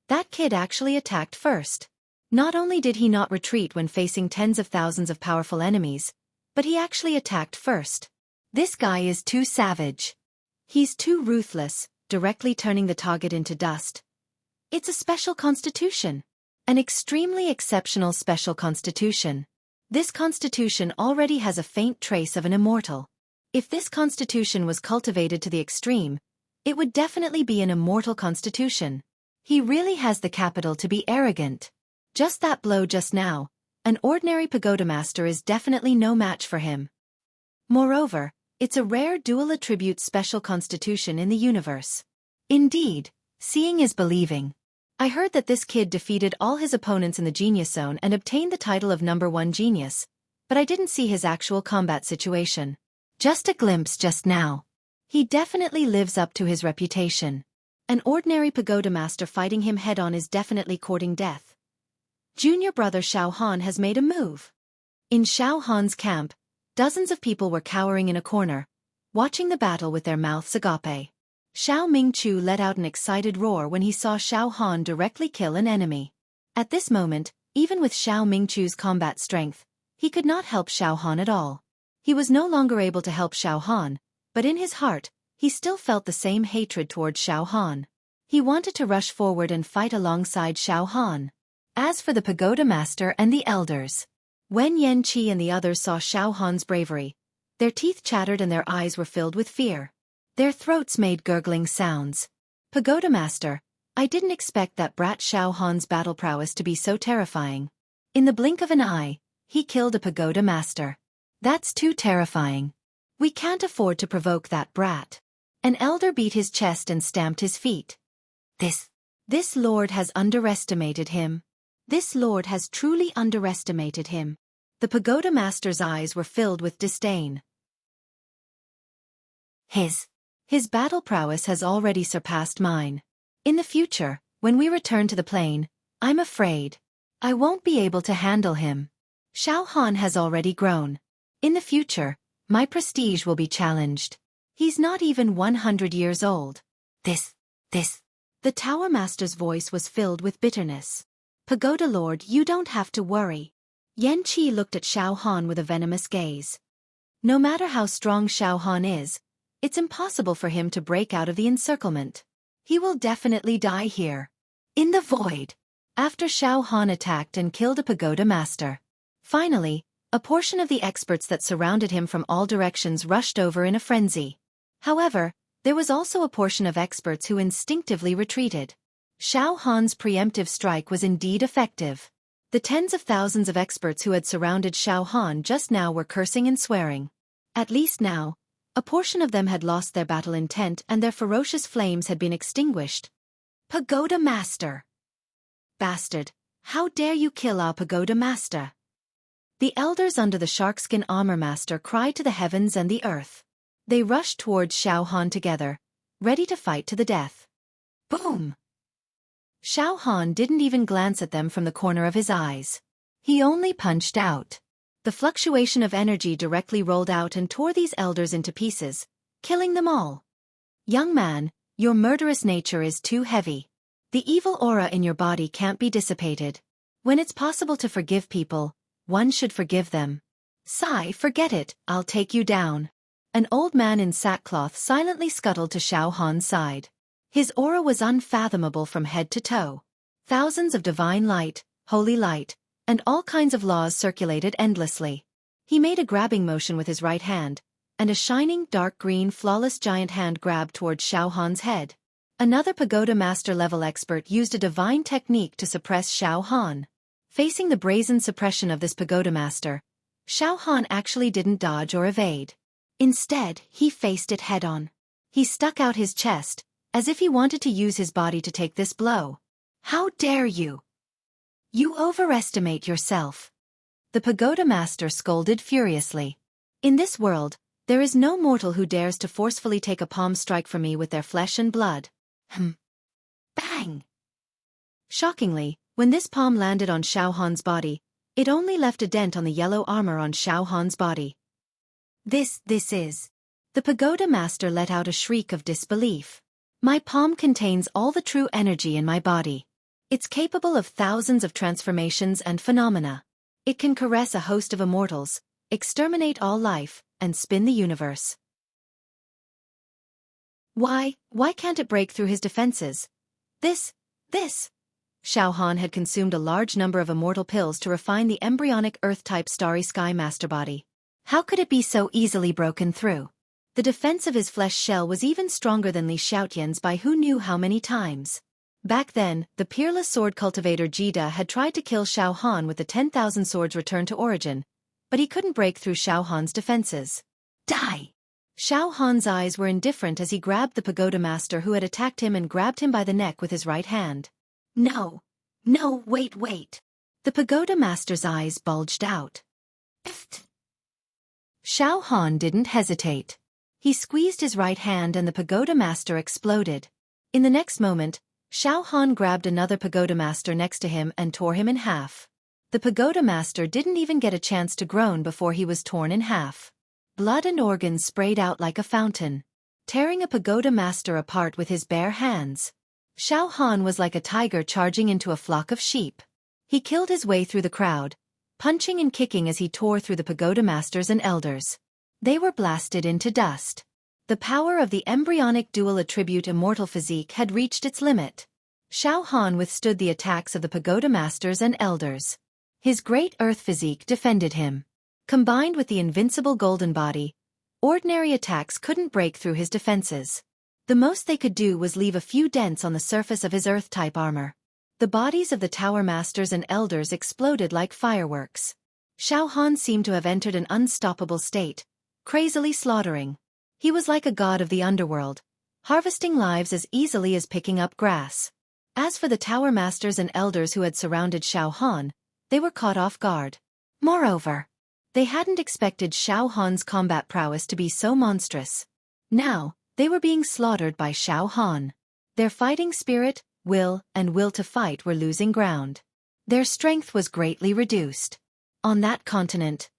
That kid actually attacked first. Not only did he not retreat when facing tens of thousands of powerful enemies, but he actually attacked first. This guy is too savage. He's too ruthless, directly turning the target into dust. It's a special constitution. An extremely exceptional special constitution. This constitution already has a faint trace of an immortal. If this constitution was cultivated to the extreme, it would definitely be an immortal constitution. He really has the capital to be arrogant. Just that blow just now, an ordinary pagoda master is definitely no match for him. Moreover, it's a rare dual attribute special constitution in the universe. Indeed, seeing is believing. I heard that this kid defeated all his opponents in the genius zone and obtained the title of #1 genius, but I didn't see his actual combat situation. Just a glimpse just now. He definitely lives up to his reputation. An ordinary pagoda master fighting him head-on is definitely courting death. Junior brother Xiao Han has made a move. In Xiao Han's camp, dozens of people were cowering in a corner, watching the battle with their mouths agape. Xiao Mingchu let out an excited roar when he saw Xiao Han directly kill an enemy. At this moment, even with Xiao Mingchu's combat strength, he could not help Xiao Han at all. He was no longer able to help Xiao Han, but in his heart, he still felt the same hatred towards Xiao Han. He wanted to rush forward and fight alongside Xiao Han. As for the pagoda master and the elders, when Yanqi and the others saw Xiao Han's bravery, their teeth chattered and their eyes were filled with fear. Their throats made gurgling sounds. Pagoda master, I didn't expect that brat Xiao Han's battle prowess to be so terrifying. In the blink of an eye, he killed a pagoda master. That's too terrifying. We can't afford to provoke that brat. An elder beat his chest and stamped his feet. This lord has underestimated him. This lord has truly underestimated him. The pagoda master's eyes were filled with disdain. His battle prowess has already surpassed mine. In the future, when we return to the plain, I'm afraid I won't be able to handle him. Xiao Han has already grown. In the future, my prestige will be challenged. He's not even 100 years old. The Tower Master's voice was filled with bitterness. Pagoda Lord, you don't have to worry. Yanqi looked at Xiao Han with a venomous gaze. No matter how strong Xiao Han is, it's impossible for him to break out of the encirclement. He will definitely die here. In the void. After Xiao Han attacked and killed a pagoda master. Finally, a portion of the experts that surrounded him from all directions rushed over in a frenzy. However, there was also a portion of experts who instinctively retreated. Xiao Han's preemptive strike was indeed effective. The tens of thousands of experts who had surrounded Xiao Han just now were cursing and swearing. At least now, a portion of them had lost their battle intent and their ferocious flames had been extinguished. Pagoda Master! Bastard, how dare you kill our Pagoda Master? The elders under the sharkskin armor master cried to the heavens and the earth. They rushed towards Xiao Han together, ready to fight to the death. Boom! Xiao Han didn't even glance at them from the corner of his eyes. He only punched out. The fluctuation of energy directly rolled out and tore these elders into pieces, killing them all. Young man, your murderous nature is too heavy. The evil aura in your body can't be dissipated. When it's possible to forgive people, one should forgive them. Sigh, forget it, I'll take you down. An old man in sackcloth silently scuttled to Xiao Han's side. His aura was unfathomable from head to toe. Thousands of divine light, holy light, and all kinds of laws circulated endlessly. He made a grabbing motion with his right hand, and a shining dark green flawless giant hand grabbed towards Xiao Han's head. Another pagoda master level expert used a divine technique to suppress Xiao Han. Facing the brazen suppression of this pagoda master, Xiao Han actually didn't dodge or evade. Instead, he faced it head-on. He stuck out his chest, as if he wanted to use his body to take this blow. How dare you! You overestimate yourself. The pagoda master scolded furiously. In this world, there is no mortal who dares to forcefully take a palm strike from me with their flesh and blood. Bang! Shockingly, when this palm landed on Xiao Han's body, it only left a dent on the yellow armor on Xiao Han's body. This is. The pagoda master let out a shriek of disbelief. My palm contains all the true energy in my body. It's capable of thousands of transformations and phenomena. It can caress a host of immortals, exterminate all life, and spin the universe. Why can't it break through his defenses? This. Xiao Han had consumed a large number of immortal pills to refine the embryonic Earth-type starry sky master body. How could it be so easily broken through? The defense of his flesh shell was even stronger than Li Xiaotian's by who knew how many times. Back then, the peerless sword cultivator Jida had tried to kill Xiao Han with the 10,000 swords returned to origin, but he couldn't break through Xiao Han's defenses. Die! Xiao Han's eyes were indifferent as he grabbed the pagoda master who had attacked him and grabbed him by the neck with his right hand. No, wait. The pagoda master's eyes bulged out. Xiao Han didn't hesitate. He squeezed his right hand and the pagoda master exploded. In the next moment, Xiao Han grabbed another pagoda master next to him and tore him in half. The pagoda master didn't even get a chance to groan before he was torn in half. Blood and organs sprayed out like a fountain, tearing a pagoda master apart with his bare hands. Xiao Han was like a tiger charging into a flock of sheep. He killed his way through the crowd, punching and kicking as he tore through the pagoda masters and elders. They were blasted into dust. The power of the embryonic dual attribute immortal physique had reached its limit. Xiao Han withstood the attacks of the pagoda masters and elders. His great earth physique defended him. Combined with the invincible golden body, ordinary attacks couldn't break through his defenses. The most they could do was leave a few dents on the surface of his earth-type armor. The bodies of the tower masters and elders exploded like fireworks. Xiao Han seemed to have entered an unstoppable state, crazily slaughtering. He was like a god of the underworld, harvesting lives as easily as picking up grass. As for the tower masters and elders who had surrounded Xiao Han, they were caught off guard. Moreover, they hadn't expected Xiao Han's combat prowess to be so monstrous. Now, they were being slaughtered by Xiao Han. Their fighting spirit, will, and will to fight were losing ground. Their strength was greatly reduced. On that continent,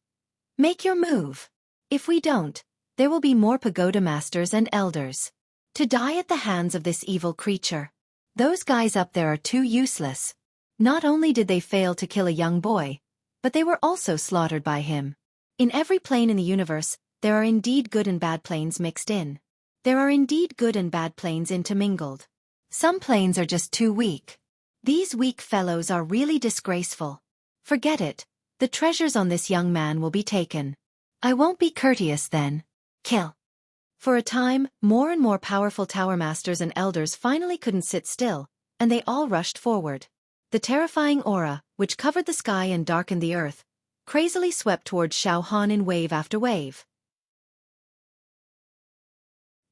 make your move. If we don't, there will be more pagoda masters and elders to die at the hands of this evil creature. Those guys up there are too useless. Not only did they fail to kill a young boy, but they were also slaughtered by him. In every plane in the universe, there are indeed good and bad planes mixed in. There are indeed good and bad planes intermingled. Some planes are just too weak. These weak fellows are really disgraceful. Forget it. The treasures on this young man will be taken. I won't be courteous then. Kill. For a time, more and more powerful tower masters and elders finally couldn't sit still, and they all rushed forward. The terrifying aura, which covered the sky and darkened the earth, crazily swept towards Xiao Han in wave after wave.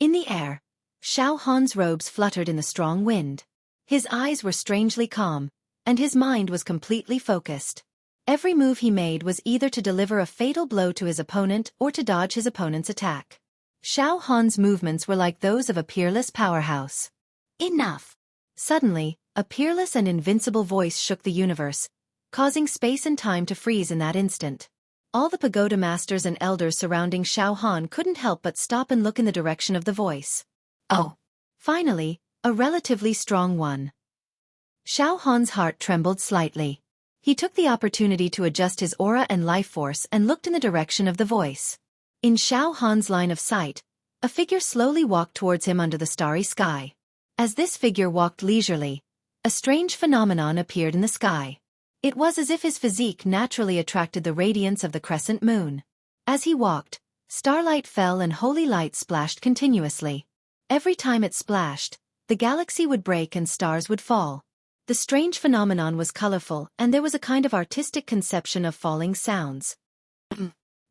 In the air, Xiao Han's robes fluttered in the strong wind. His eyes were strangely calm, and his mind was completely focused. Every move he made was either to deliver a fatal blow to his opponent or to dodge his opponent's attack. Xiao Han's movements were like those of a peerless powerhouse. Enough! Suddenly, a peerless and invincible voice shook the universe, causing space and time to freeze in that instant. All the pagoda masters and elders surrounding Xiao Han couldn't help but stop and look in the direction of the voice. Oh! Finally, a relatively strong one. Xiao Han's heart trembled slightly. He took the opportunity to adjust his aura and life force and looked in the direction of the voice. In Xiao Han's line of sight, a figure slowly walked towards him under the starry sky. As this figure walked leisurely, a strange phenomenon appeared in the sky. It was as if his physique naturally attracted the radiance of the crescent moon. As he walked, starlight fell and holy light splashed continuously. Every time it splashed, the galaxy would break and stars would fall. The strange phenomenon was colorful, and there was a kind of artistic conception of falling sounds.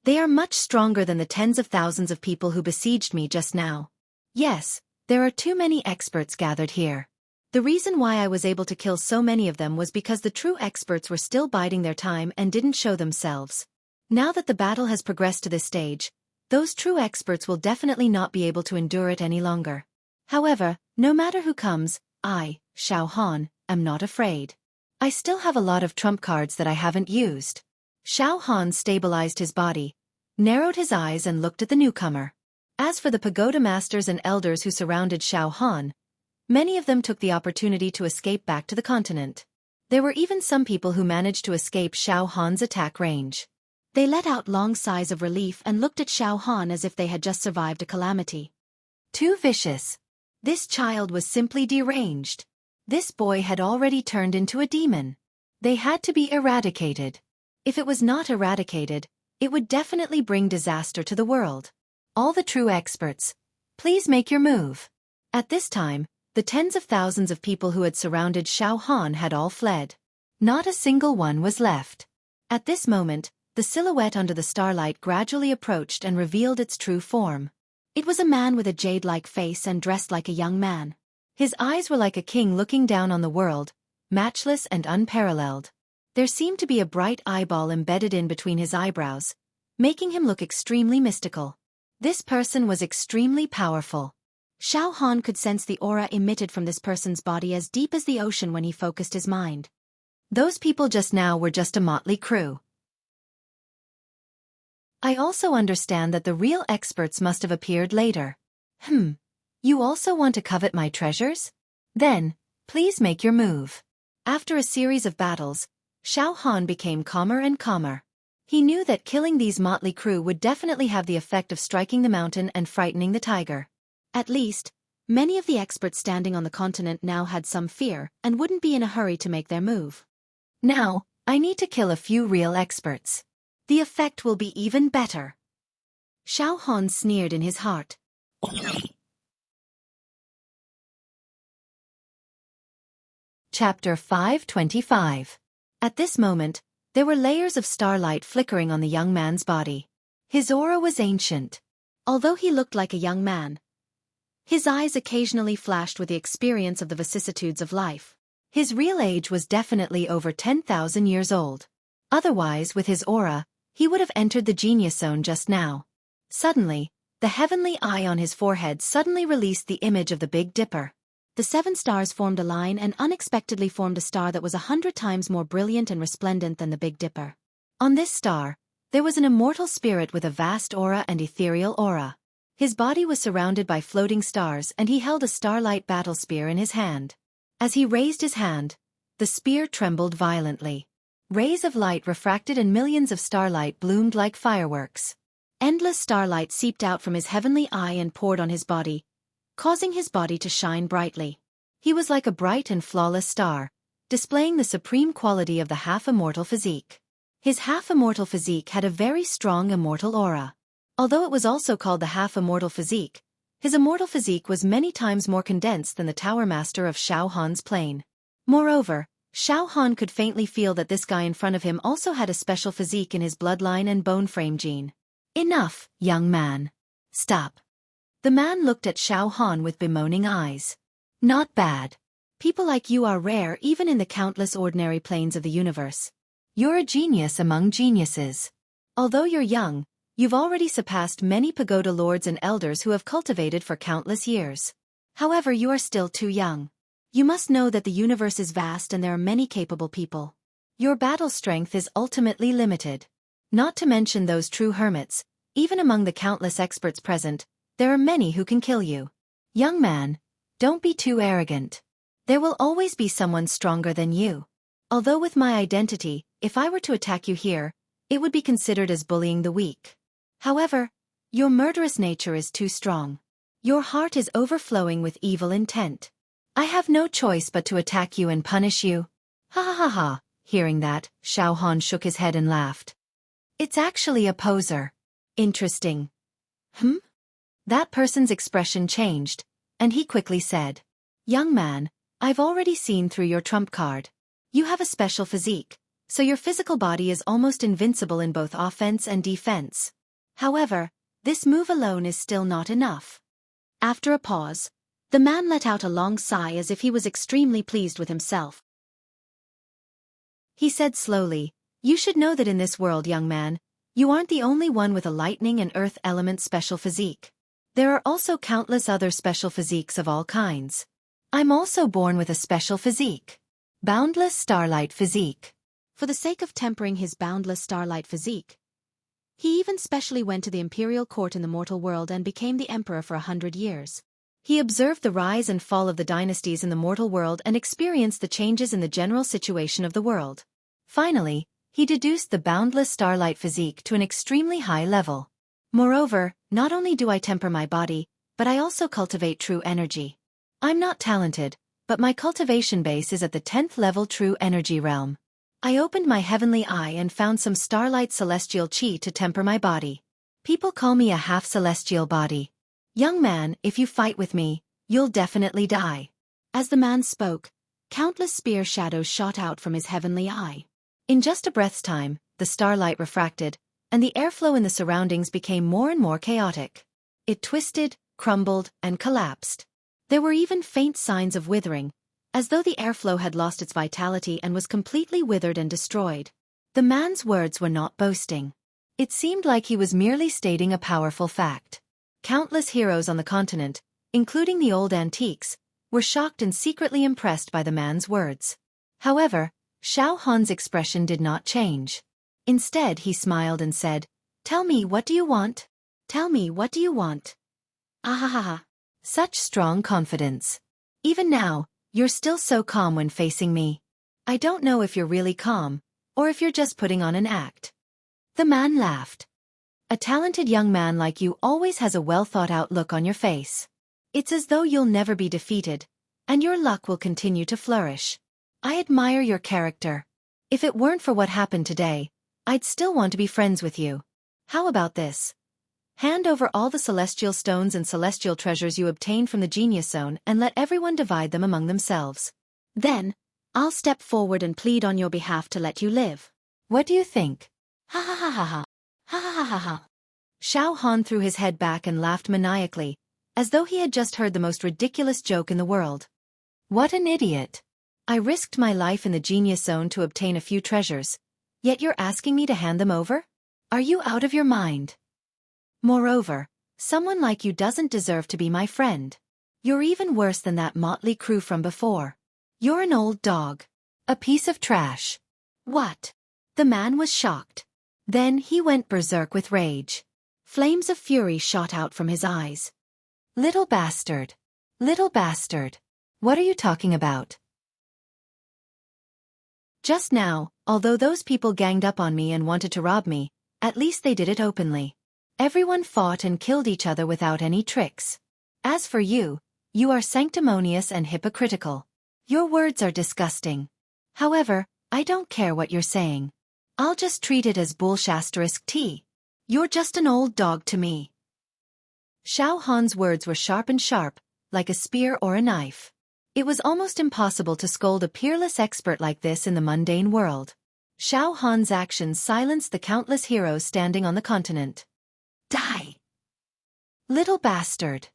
They are much stronger than the tens of thousands of people who besieged me just now. Yes, there are too many experts gathered here. The reason why I was able to kill so many of them was because the true experts were still biding their time and didn't show themselves. Now that the battle has progressed to this stage, those true experts will definitely not be able to endure it any longer. However, no matter who comes, I, Xiao Han, am not afraid. I still have a lot of trump cards that I haven't used. Xiao Han stabilized his body, narrowed his eyes and looked at the newcomer. As for the pagoda masters and elders who surrounded Xiao Han, many of them took the opportunity to escape back to the continent. There were even some people who managed to escape Xiao Han's attack range. They let out long sighs of relief and looked at Xiao Han as if they had just survived a calamity. Too vicious. This child was simply deranged. This boy had already turned into a demon. They had to be eradicated. If it was not eradicated, it would definitely bring disaster to the world. All the true experts, please make your move. At this time, the tens of thousands of people who had surrounded Xiao Han had all fled. Not a single one was left. At this moment, the silhouette under the starlight gradually approached and revealed its true form. It was a man with a jade-like face and dressed like a young man. His eyes were like a king looking down on the world, matchless and unparalleled. There seemed to be a bright eyeball embedded in between his eyebrows, making him look extremely mystical. This person was extremely powerful. Xiao Han could sense the aura emitted from this person's body as deep as the ocean when he focused his mind. Those people just now were just a motley crew. I also understand that the real experts must have appeared later. You also want to covet my treasures? Then, please make your move. After a series of battles, Xiao Han became calmer and calmer. He knew that killing these motley crew would definitely have the effect of striking the mountain and frightening the tiger. At least, many of the experts standing on the continent now had some fear and wouldn't be in a hurry to make their move. Now, I need to kill a few real experts. The effect will be even better. Xiao Han sneered in his heart. Chapter 525. At this moment, there were layers of starlight flickering on the young man's body. His aura was ancient. Although he looked like a young man, his eyes occasionally flashed with the experience of the vicissitudes of life. His real age was definitely over 10,000 years old. Otherwise, with his aura, he would have entered the genius zone just now. Suddenly, the heavenly eye on his forehead suddenly released the image of the Big Dipper. The 7 stars formed a line and unexpectedly formed a star that was 100 times more brilliant and resplendent than the Big Dipper. On this star, there was an immortal spirit with a vast aura and ethereal aura. His body was surrounded by floating stars and he held a starlight battle spear in his hand. As he raised his hand, the spear trembled violently. Rays of light refracted and millions of starlight bloomed like fireworks. Endless starlight seeped out from his heavenly eye and poured on his body, causing his body to shine brightly. He was like a bright and flawless star, displaying the supreme quality of the half-immortal physique. His half-immortal physique had a very strong immortal aura. Although it was also called the half-immortal physique, his immortal physique was many times more condensed than the Tower Master of Xiao Han's plane. Moreover, Xiao Han could faintly feel that this guy in front of him also had a special physique in his bloodline and bone frame gene. Enough, young man. Stop. The man looked at Xiao Han with bemoaning eyes. Not bad. People like you are rare even in the countless ordinary planes of the universe. You're a genius among geniuses. Although you're young, you've already surpassed many pagoda lords and elders who have cultivated for countless years. However, you are still too young. You must know that the universe is vast and there are many capable people. Your battle strength is ultimately limited. Not to mention those true hermits, even among the countless experts present, there are many who can kill you. Young man, don't be too arrogant. There will always be someone stronger than you. Although with my identity, if I were to attack you here, it would be considered as bullying the weak. However, your murderous nature is too strong. Your heart is overflowing with evil intent. I have no choice but to attack you and punish you. Ha ha ha ha. Hearing that, Xiao Han shook his head and laughed. It's actually a poser. Interesting. That person's expression changed, and he quickly said, Young man, I've already seen through your trump card. You have a special physique, so your physical body is almost invincible in both offense and defense. However, this move alone is still not enough. After a pause, the man let out a long sigh as if he was extremely pleased with himself. He said slowly, You should know that in this world, young man, you aren't the only one with a lightning and earth element special physique. There are also countless other special physiques of all kinds. I'm also born with a special physique. Boundless starlight physique. For the sake of tempering his boundless starlight physique, he even specially went to the imperial court in the mortal world and became the emperor for 100 years. He observed the rise and fall of the dynasties in the mortal world and experienced the changes in the general situation of the world. Finally, he deduced the boundless starlight physique to an extremely high level. Moreover, not only do I temper my body, but I also cultivate true energy. I'm not talented, but my cultivation base is at the 10th level true energy realm. I opened my heavenly eye and found some starlight celestial chi to temper my body. People call me a half-celestial body. Young man, if you fight with me, you'll definitely die. As the man spoke, countless spear shadows shot out from his heavenly eye. In just a breath's time, the starlight refracted, and the airflow in the surroundings became more and more chaotic. It twisted, crumbled, and collapsed. There were even faint signs of withering, as though the airflow had lost its vitality and was completely withered and destroyed. The man's words were not boasting. It seemed like he was merely stating a powerful fact. Countless heroes on the continent, including the old antiques, were shocked and secretly impressed by the man's words. However, Xiao Han's expression did not change. Instead, he smiled and said, "Tell me, what do you want? Tell me, what do you want?" Ahahaha. Such strong confidence. Even now, you're still so calm when facing me. I don't know if you're really calm, or if you're just putting on an act. The man laughed. A talented young man like you always has a well-thought-out look on your face. It's as though you'll never be defeated, and your luck will continue to flourish. I admire your character. If it weren't for what happened today, I'd still want to be friends with you. How about this? Hand over all the celestial stones and celestial treasures you obtained from the Genius Zone and let everyone divide them among themselves. Then, I'll step forward and plead on your behalf to let you live. What do you think? Ha ha ha ha ha. Ha ha ha ha ha. Xiao Han threw his head back and laughed maniacally, as though he had just heard the most ridiculous joke in the world. What an idiot. I risked my life in the Genius Zone to obtain a few treasures, yet you're asking me to hand them over? Are you out of your mind? Moreover, someone like you doesn't deserve to be my friend. You're even worse than that motley crew from before. You're an old dog. A piece of trash. What? The man was shocked. Then he went berserk with rage. Flames of fury shot out from his eyes. Little bastard. Little bastard. What are you talking about? Just now, although those people ganged up on me and wanted to rob me, at least they did it openly. Everyone fought and killed each other without any tricks. As for you, you are sanctimonious and hypocritical. Your words are disgusting. However, I don't care what you're saying. I'll just treat it as bullshit. You're just an old dog to me. Xiao Han's words were sharp and sharp, like a spear or a knife. It was almost impossible to scold a peerless expert like this in the mundane world. Xiao Han's actions silenced the countless heroes standing on the continent. Die! Little bastard!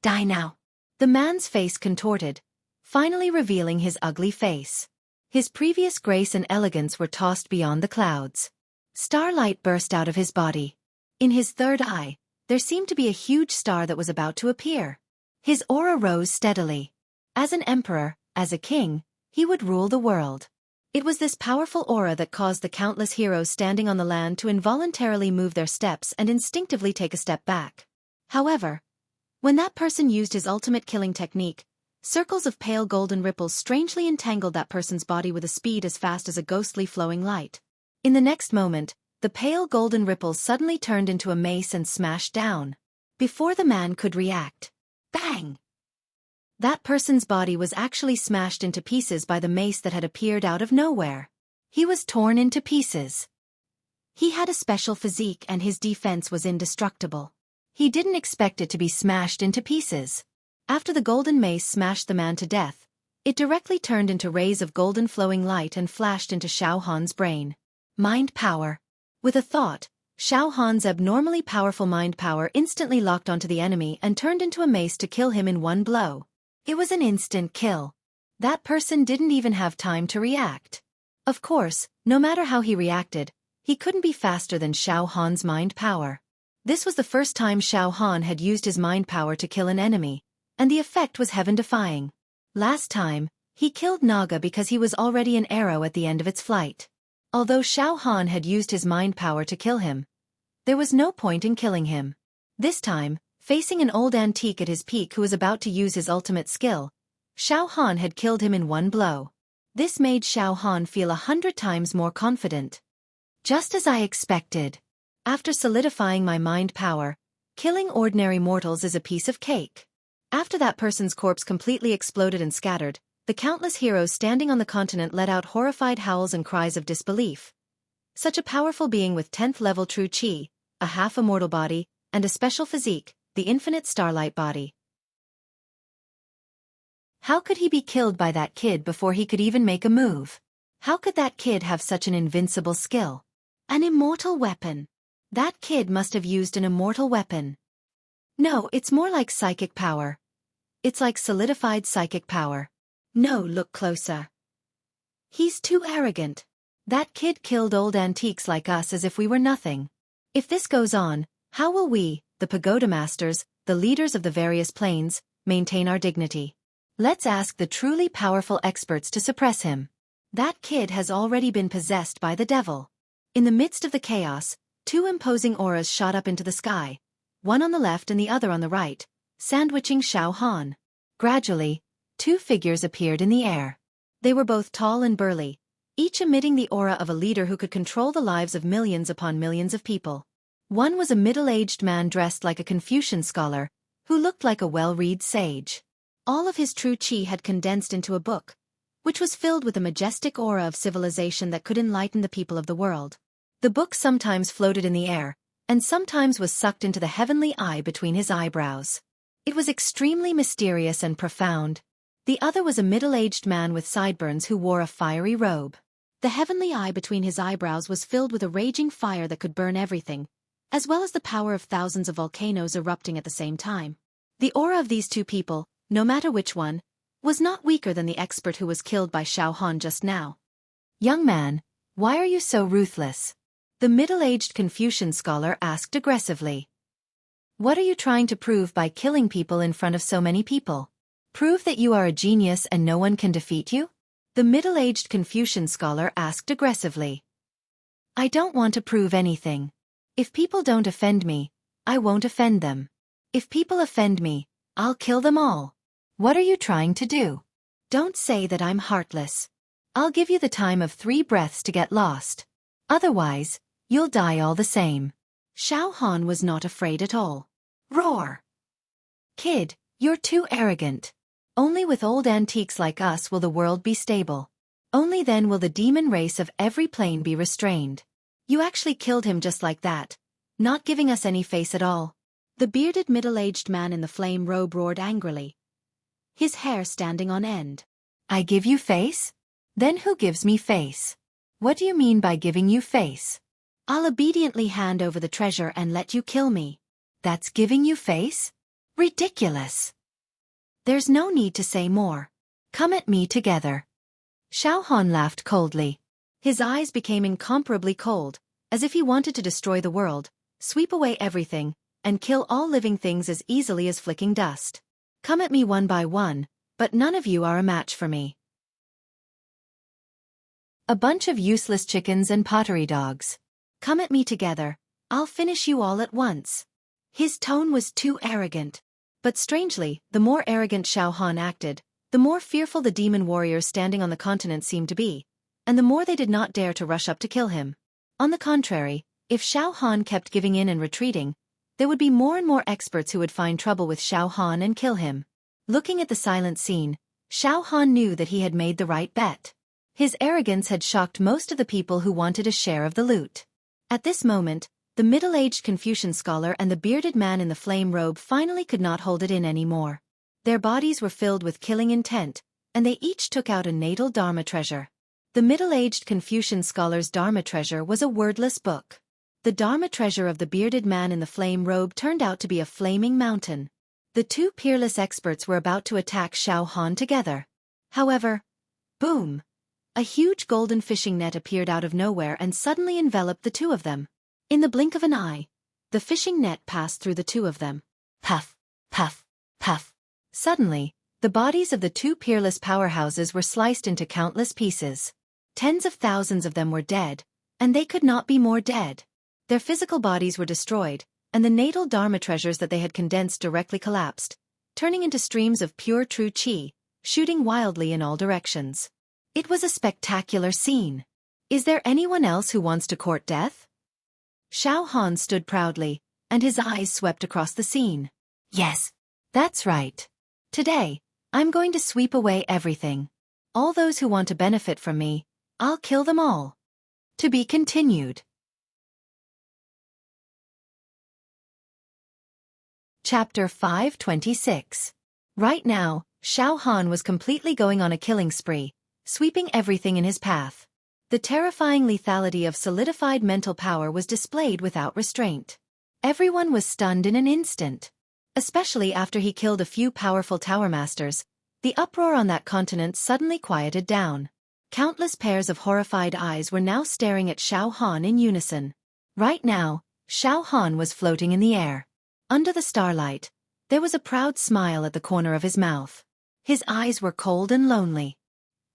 Die now! The man's face contorted, finally revealing his ugly face. His previous grace and elegance were tossed beyond the clouds. Starlight burst out of his body. In his third eye, there seemed to be a huge star that was about to appear. His aura rose steadily. As an emperor, as a king, he would rule the world. It was this powerful aura that caused the countless heroes standing on the land to involuntarily move their steps and instinctively take a step back. However, when that person used his ultimate killing technique, circles of pale golden ripples strangely entangled that person's body with a speed as fast as a ghostly flowing light. In the next moment, the pale golden ripples suddenly turned into a mace and smashed down. Before the man could react, bang! That person's body was actually smashed into pieces by the mace that had appeared out of nowhere. He was torn into pieces. He had a special physique and his defense was indestructible. He didn't expect it to be smashed into pieces. After the golden mace smashed the man to death, it directly turned into rays of golden flowing light and flashed into Xiao Han's brain. Mind power. With a thought, Xiao Han's abnormally powerful mind power instantly locked onto the enemy and turned into a mace to kill him in one blow. It was an instant kill. That person didn't even have time to react. Of course, no matter how he reacted, he couldn't be faster than Xiao Han's mind power. This was the first time Xiao Han had used his mind power to kill an enemy, and the effect was heaven-defying. Last time, he killed Naga because he was already an arrow at the end of its flight. Although Xiao Han had used his mind power to kill him, there was no point in killing him. This time, facing an old antique at his peak who was about to use his ultimate skill, Xiao Han had killed him in one blow. This made Xiao Han feel 100 times more confident. Just as I expected. After solidifying my mind power, killing ordinary mortals is a piece of cake. After that person's corpse completely exploded and scattered, the countless heroes standing on the continent let out horrified howls and cries of disbelief. Such a powerful being with 10th level true chi, a half-immortal body, and a special physique, the infinite starlight body. How could he be killed by that kid before he could even make a move? How could that kid have such an invincible skill? An immortal weapon. That kid must have used an immortal weapon. No, it's more like psychic power. It's like solidified psychic power. No, look closer. He's too arrogant. That kid killed old antiques like us as if we were nothing. If this goes on, how will we, the pagoda masters, the leaders of the various planes, maintain our dignity. Let's ask the truly powerful experts to suppress him. That kid has already been possessed by the devil. In the midst of the chaos, two imposing auras shot up into the sky, one on the left and the other on the right, sandwiching Xiao Han. Gradually, two figures appeared in the air. They were both tall and burly, each emitting the aura of a leader who could control the lives of millions upon millions of people. One was a middle-aged man dressed like a Confucian scholar, who looked like a well-read sage. All of his true qi had condensed into a book, which was filled with a majestic aura of civilization that could enlighten the people of the world. The book sometimes floated in the air, and sometimes was sucked into the heavenly eye between his eyebrows. It was extremely mysterious and profound. The other was a middle-aged man with sideburns who wore a fiery robe. The heavenly eye between his eyebrows was filled with a raging fire that could burn everything, as well as the power of thousands of volcanoes erupting at the same time. The aura of these two people, no matter which one, was not weaker than the expert who was killed by Xiao Han just now. "Young man, why are you so ruthless?" the middle-aged Confucian scholar asked aggressively. "What are you trying to prove by killing people in front of so many people? Prove that you are a genius and no one can defeat you?" the middle-aged Confucian scholar asked aggressively. "I don't want to prove anything. If people don't offend me, I won't offend them. If people offend me, I'll kill them all. What are you trying to do? Don't say that I'm heartless. I'll give you the time of 3 breaths to get lost. Otherwise, you'll die all the same." Xiao Han was not afraid at all. "Roar! Kid, you're too arrogant. Only with old antiques like us will the world be stable. Only then will the demon race of every plane be restrained. You actually killed him just like that, not giving us any face at all." The bearded middle-aged man in the flame robe roared angrily, his hair standing on end. "I give you face? Then who gives me face? What do you mean by giving you face? I'll obediently hand over the treasure and let you kill me. That's giving you face? Ridiculous. There's no need to say more. Come at me together." Xiao Han laughed coldly. His eyes became incomparably cold, as if he wanted to destroy the world, sweep away everything, and kill all living things as easily as flicking dust. "Come at me one by one, but none of you are a match for me. A bunch of useless chickens and pottery dogs. Come at me together, I'll finish you all at once." His tone was too arrogant. But strangely, the more arrogant Xiao Han acted, the more fearful the demon warriors standing on the continent seemed to be, and the more they did not dare to rush up to kill him. On the contrary, if Xiao Han kept giving in and retreating, there would be more and more experts who would find trouble with Xiao Han and kill him. Looking at the silent scene, Xiao Han knew that he had made the right bet. His arrogance had shocked most of the people who wanted a share of the loot. At this moment, the middle-aged Confucian scholar and the bearded man in the flame robe finally could not hold it in anymore. Their bodies were filled with killing intent, and they each took out a natal Dharma treasure. The middle-aged Confucian scholar's Dharma treasure was a wordless book. The Dharma treasure of the bearded man in the flame robe turned out to be a flaming mountain. The two peerless experts were about to attack Xiao Han together. However, boom! A huge golden fishing net appeared out of nowhere and suddenly enveloped the two of them. In the blink of an eye, the fishing net passed through the two of them. Puff, puff, puff. Suddenly, the bodies of the two peerless powerhouses were sliced into countless pieces. Tens of thousands of them were dead, and they could not be more dead. Their physical bodies were destroyed, and the natal Dharma treasures that they had condensed directly collapsed, turning into streams of pure true qi, shooting wildly in all directions. It was a spectacular scene. Is there anyone else who wants to court death? Xiao Han stood proudly, and his eyes swept across the scene. Yes, that's right. Today, I'm going to sweep away everything. All those who want to benefit from me, I'll kill them all. To be continued. Chapter 526. Right now, Xiao Han was completely going on a killing spree, sweeping everything in his path. The terrifying lethality of solidified mental power was displayed without restraint. Everyone was stunned in an instant. Especially after he killed a few powerful tower masters, the uproar on that continent suddenly quieted down. Countless pairs of horrified eyes were now staring at Xiao Han in unison. Right now, Xiao Han was floating in the air. Under the starlight, there was a proud smile at the corner of his mouth. His eyes were cold and lonely.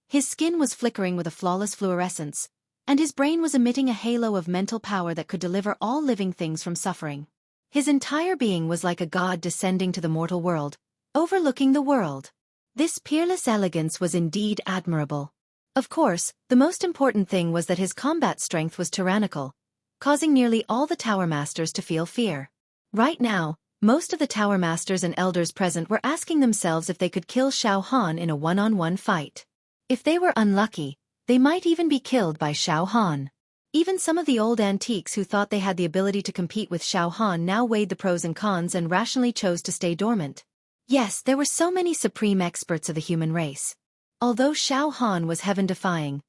His skin was flickering with a flawless fluorescence, and his brain was emitting a halo of mental power that could deliver all living things from suffering. His entire being was like a god descending to the mortal world, overlooking the world. This peerless elegance was indeed admirable. Of course, the most important thing was that his combat strength was tyrannical, causing nearly all the Tower Masters to feel fear. Right now, most of the Tower Masters and Elders present were asking themselves if they could kill Xiao Han in a one-on-one fight. If they were unlucky, they might even be killed by Xiao Han. Even some of the old antiques who thought they had the ability to compete with Xiao Han now weighed the pros and cons and rationally chose to stay dormant. Yes, there were so many supreme experts of the human race. Although Xiao Han was heaven-defying,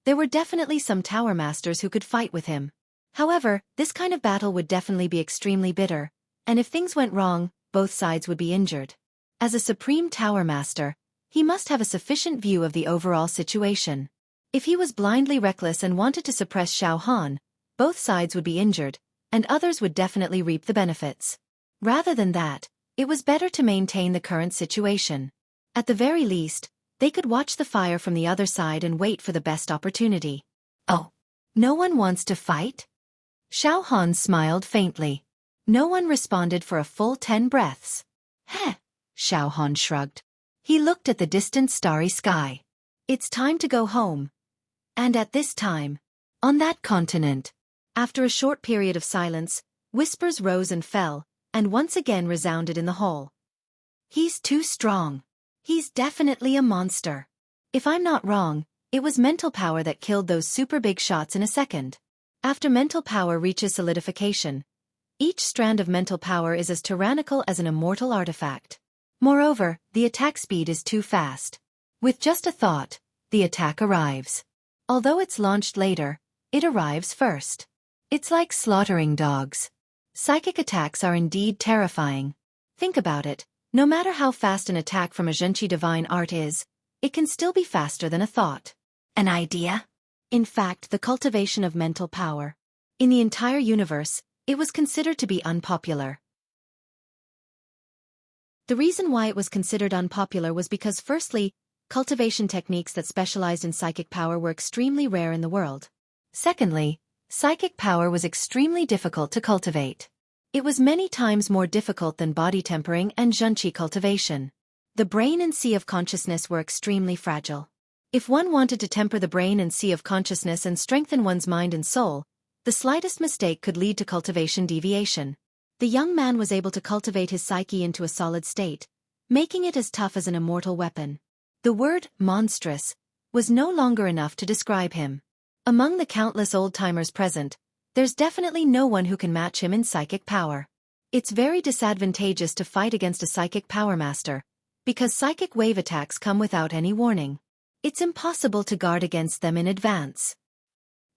there were definitely some Tower Masters who could fight with him. However, this kind of battle would definitely be extremely bitter, and if things went wrong, both sides would be injured. As a supreme Tower Master, he must have a sufficient view of the overall situation. If he was blindly reckless and wanted to suppress Xiao Han, both sides would be injured, and others would definitely reap the benefits. Rather than that, it was better to maintain the current situation. At the very least, they could watch the fire from the other side and wait for the best opportunity. Oh, no one wants to fight? Xiao Han smiled faintly. No one responded for a full 10 breaths. Heh, Xiao Han shrugged. He looked at the distant starry sky. It's time to go home. And at this time, on that continent, after a short period of silence, whispers rose and fell, and once again resounded in the hall. He's too strong. He's definitely a monster. If I'm not wrong, it was mental power that killed those super big shots in a second. After mental power reaches solidification, each strand of mental power is as tyrannical as an immortal artifact. Moreover, the attack speed is too fast. With just a thought, the attack arrives. Although it's launched later, it arrives first. It's like slaughtering dogs. Psychic attacks are indeed terrifying. Think about it, no matter how fast an attack from a Xianxia divine art is, it can still be faster than a thought. An idea? In fact, the cultivation of mental power. In the entire universe, it was considered to be unpopular. The reason why it was considered unpopular was because firstly, cultivation techniques that specialized in psychic power were extremely rare in the world. Secondly, psychic power was extremely difficult to cultivate. It was many times more difficult than body tempering and Xianxia cultivation. The brain and sea of consciousness were extremely fragile. If one wanted to temper the brain and sea of consciousness and strengthen one's mind and soul, the slightest mistake could lead to cultivation deviation. The young man was able to cultivate his psyche into a solid state, making it as tough as an immortal weapon. The word monstrous was no longer enough to describe him. Among the countless old-timers present, there's definitely no one who can match him in psychic power. It's very disadvantageous to fight against a psychic power master, because psychic wave attacks come without any warning. It's impossible to guard against them in advance.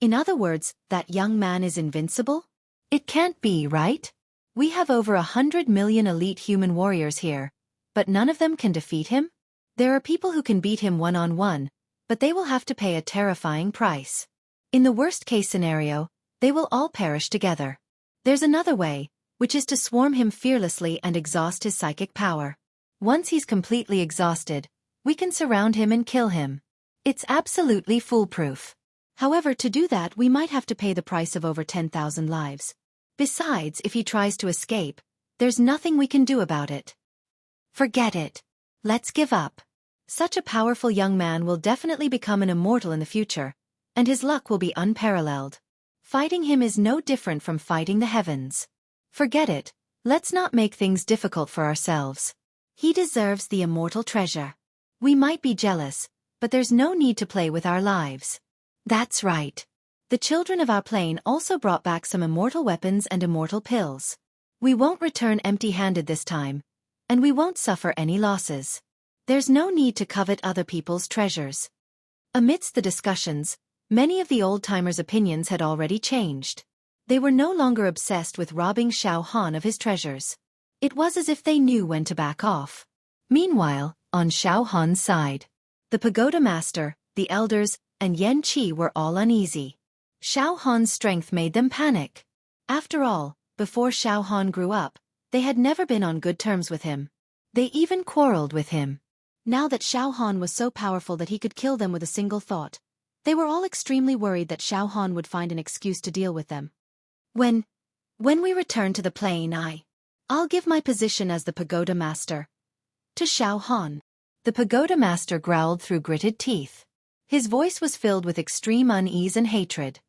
In other words, that young man is invincible? It can't be, right? We have over 100 million elite human warriors here, but none of them can defeat him? There are people who can beat him one-on-one, but they will have to pay a terrifying price. In the worst-case scenario, they will all perish together. There's another way, which is to swarm him fearlessly and exhaust his psychic power. Once he's completely exhausted, we can surround him and kill him. It's absolutely foolproof. However, to do that we might have to pay the price of over 10,000 lives. Besides, if he tries to escape, there's nothing we can do about it. Forget it. Let's give up. Such a powerful young man will definitely become an immortal in the future, and his luck will be unparalleled. Fighting him is no different from fighting the heavens. Forget it, let's not make things difficult for ourselves. He deserves the immortal treasure. We might be jealous, but there's no need to play with our lives. That's right. The children of our plane also brought back some immortal weapons and immortal pills. We won't return empty-handed this time, and we won't suffer any losses. There's no need to covet other people's treasures. Amidst the discussions, many of the old-timers' opinions had already changed. They were no longer obsessed with robbing Xiao Han of his treasures. It was as if they knew when to back off. Meanwhile, on Xiao Han's side, the pagoda master, the elders, and Yan Qi were all uneasy. Xiao Han's strength made them panic. After all, before Xiao Han grew up, They had never been on good terms with him. They even quarreled with him. Now that Xiao Han was so powerful that he could kill them with a single thought, they were all extremely worried that Xiao Han would find an excuse to deal with them. When we return to the plain, I'll give my position as the pagoda master to Xiao Han. The pagoda master growled through gritted teeth. His voice was filled with extreme unease and hatred.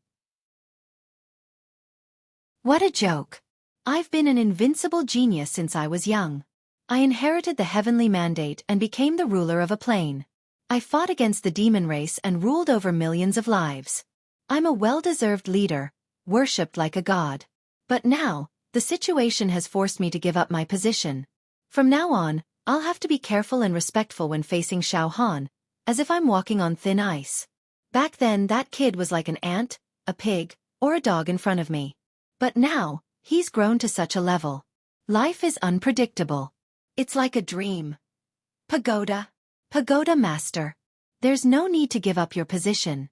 What a joke. I've been an invincible genius since I was young. I inherited the heavenly mandate and became the ruler of a plain. I fought against the demon race and ruled over millions of lives. I'm a well-deserved leader, worshipped like a god. But now, the situation has forced me to give up my position. From now on, I'll have to be careful and respectful when facing Xiao Han, as if I'm walking on thin ice. Back then that kid was like an ant, a pig, or a dog in front of me. But now, he's grown to such a level. Life is unpredictable. It's like a dream. Pagoda master. There's no need to give up your position.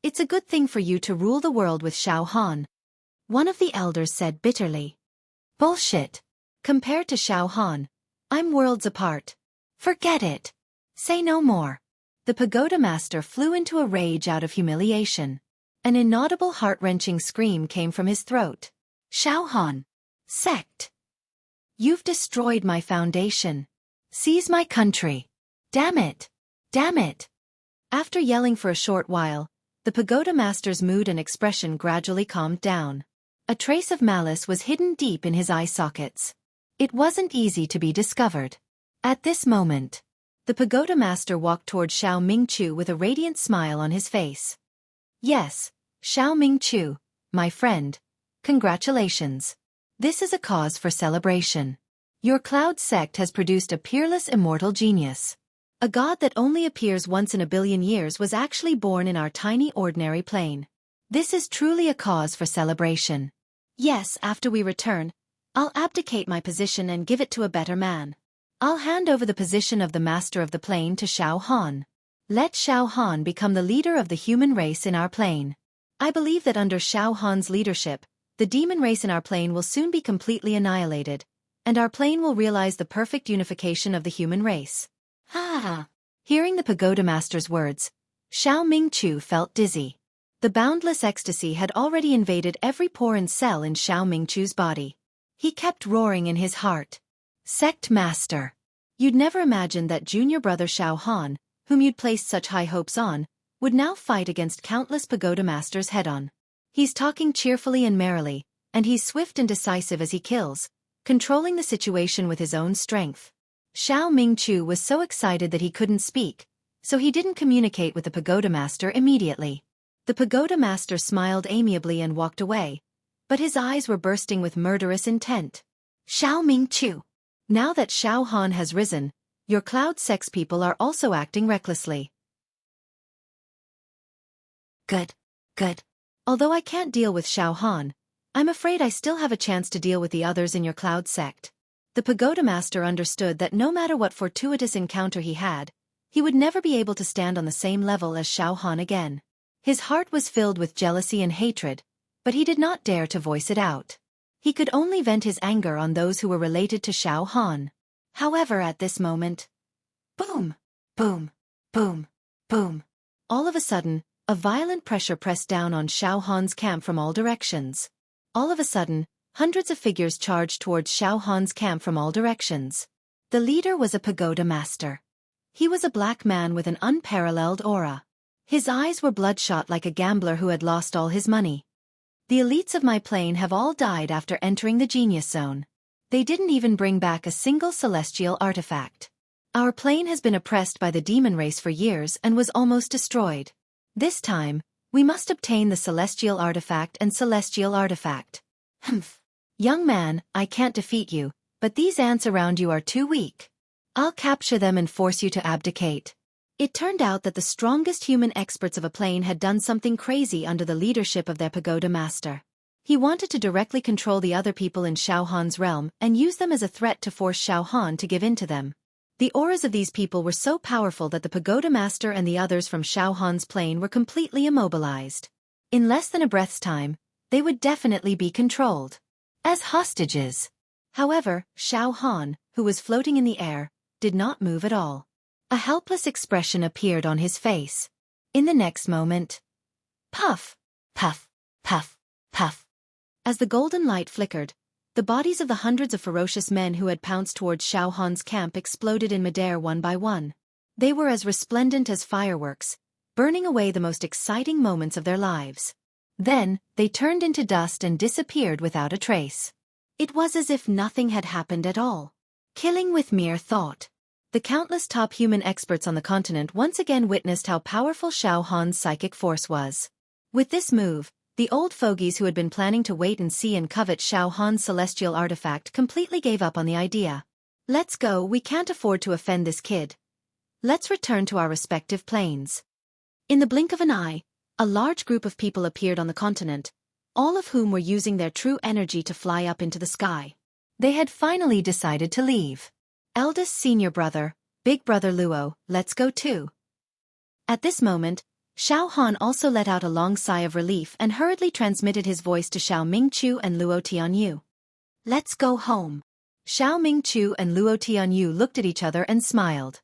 It's a good thing for you to rule the world with Xiao Han. One of the elders said bitterly. Bullshit. Compared to Xiao Han, I'm worlds apart. Forget it. Say no more. The pagoda master flew into a rage out of humiliation. An inaudible heart-wrenching scream came from his throat. Xiao Han. Sect. You've destroyed my foundation. Seize my country. Damn it. Damn it. After yelling for a short while, the pagoda master's mood and expression gradually calmed down. A trace of malice was hidden deep in his eye sockets. It wasn't easy to be discovered. At this moment, the pagoda master walked toward Xiao Mingchu with a radiant smile on his face. Yes, Xiao Mingchu, my friend. Congratulations. This is a cause for celebration. Your Cloud sect has produced a peerless immortal genius. A god that only appears once in a billion years was actually born in our tiny ordinary plane. This is truly a cause for celebration. Yes, after we return, I'll abdicate my position and give it to a better man. I'll hand over the position of the master of the plane to Xiao Han. Let Xiao Han become the leader of the human race in our plane. I believe that under Xiao Han's leadership, the demon race in our plane will soon be completely annihilated, and our plane will realize the perfect unification of the human race. Hearing the pagoda master's words, Xiao Mingchu felt dizzy. The boundless ecstasy had already invaded every pore and cell in Xiao Mingchu's body. He kept roaring in his heart. Sect master. You'd never imagined that junior brother Xiao Han, whom you'd placed such high hopes on, would now fight against countless pagoda masters head-on. He's talking cheerfully and merrily, and he's swift and decisive as he kills, controlling the situation with his own strength. Xiao Mingchu was so excited that he couldn't speak, so he didn't communicate with the pagoda master immediately. The pagoda master smiled amiably and walked away, but his eyes were bursting with murderous intent. Xiao Mingchu. Now that Xiao Han has risen, your Cloud Sect's people are also acting recklessly. Good. Although I can't deal with Xiao Han, I'm afraid I still have a chance to deal with the others in your Cloud Sect. The pagoda master understood that no matter what fortuitous encounter he had, he would never be able to stand on the same level as Xiao Han again. His heart was filled with jealousy and hatred, but he did not dare to voice it out. He could only vent his anger on those who were related to Xiao Han. However, at this moment, boom, boom, boom, boom. All of a sudden, a violent pressure pressed down on Xiao Han's camp from all directions. All of a sudden, hundreds of figures charged towards Xiao Han's camp from all directions. The leader was a pagoda master. He was a black man with an unparalleled aura. His eyes were bloodshot like a gambler who had lost all his money. The elites of my plane have all died after entering the Genius Zone. They didn't even bring back a single celestial artifact. Our plane has been oppressed by the demon race for years and was almost destroyed. This time, we must obtain the celestial artifact and celestial artifact. Young man, I can't defeat you, but these ants around you are too weak. I'll capture them and force you to abdicate. It turned out that the strongest human experts of a plane had done something crazy under the leadership of their pagoda master. He wanted to directly control the other people in Xiao Han's realm and use them as a threat to force Xiao Han to give in to them. The auras of these people were so powerful that the pagoda master and the others from Xiao Han's plane were completely immobilized. In less than a breath's time, they would definitely be controlled as hostages. However, Xiao Han, who was floating in the air, did not move at all. A helpless expression appeared on his face. In the next moment, puff, puff, puff, puff. As the golden light flickered, the bodies of the hundreds of ferocious men who had pounced towards Xiao Han's camp exploded in midair one by one. They were as resplendent as fireworks, burning away the most exciting moments of their lives. Then, they turned into dust and disappeared without a trace. It was as if nothing had happened at all. Killing with mere thought. The countless top human experts on the continent once again witnessed how powerful Xiao Han's psychic force was. With this move, the old fogies who had been planning to wait and see and covet Xiao Han's celestial artifact completely gave up on the idea. Let's go, we can't afford to offend this kid. Let's return to our respective planes. In the blink of an eye, a large group of people appeared on the continent, all of whom were using their true energy to fly up into the sky. They had finally decided to leave. Eldest senior brother, big brother Luo, let's go too. At this moment, Xiao Han also let out a long sigh of relief and hurriedly transmitted his voice to Xiao Mingqiu and Luo Tianyu. Let's go home. Xiao Mingqiu and Luo Tianyu looked at each other and smiled.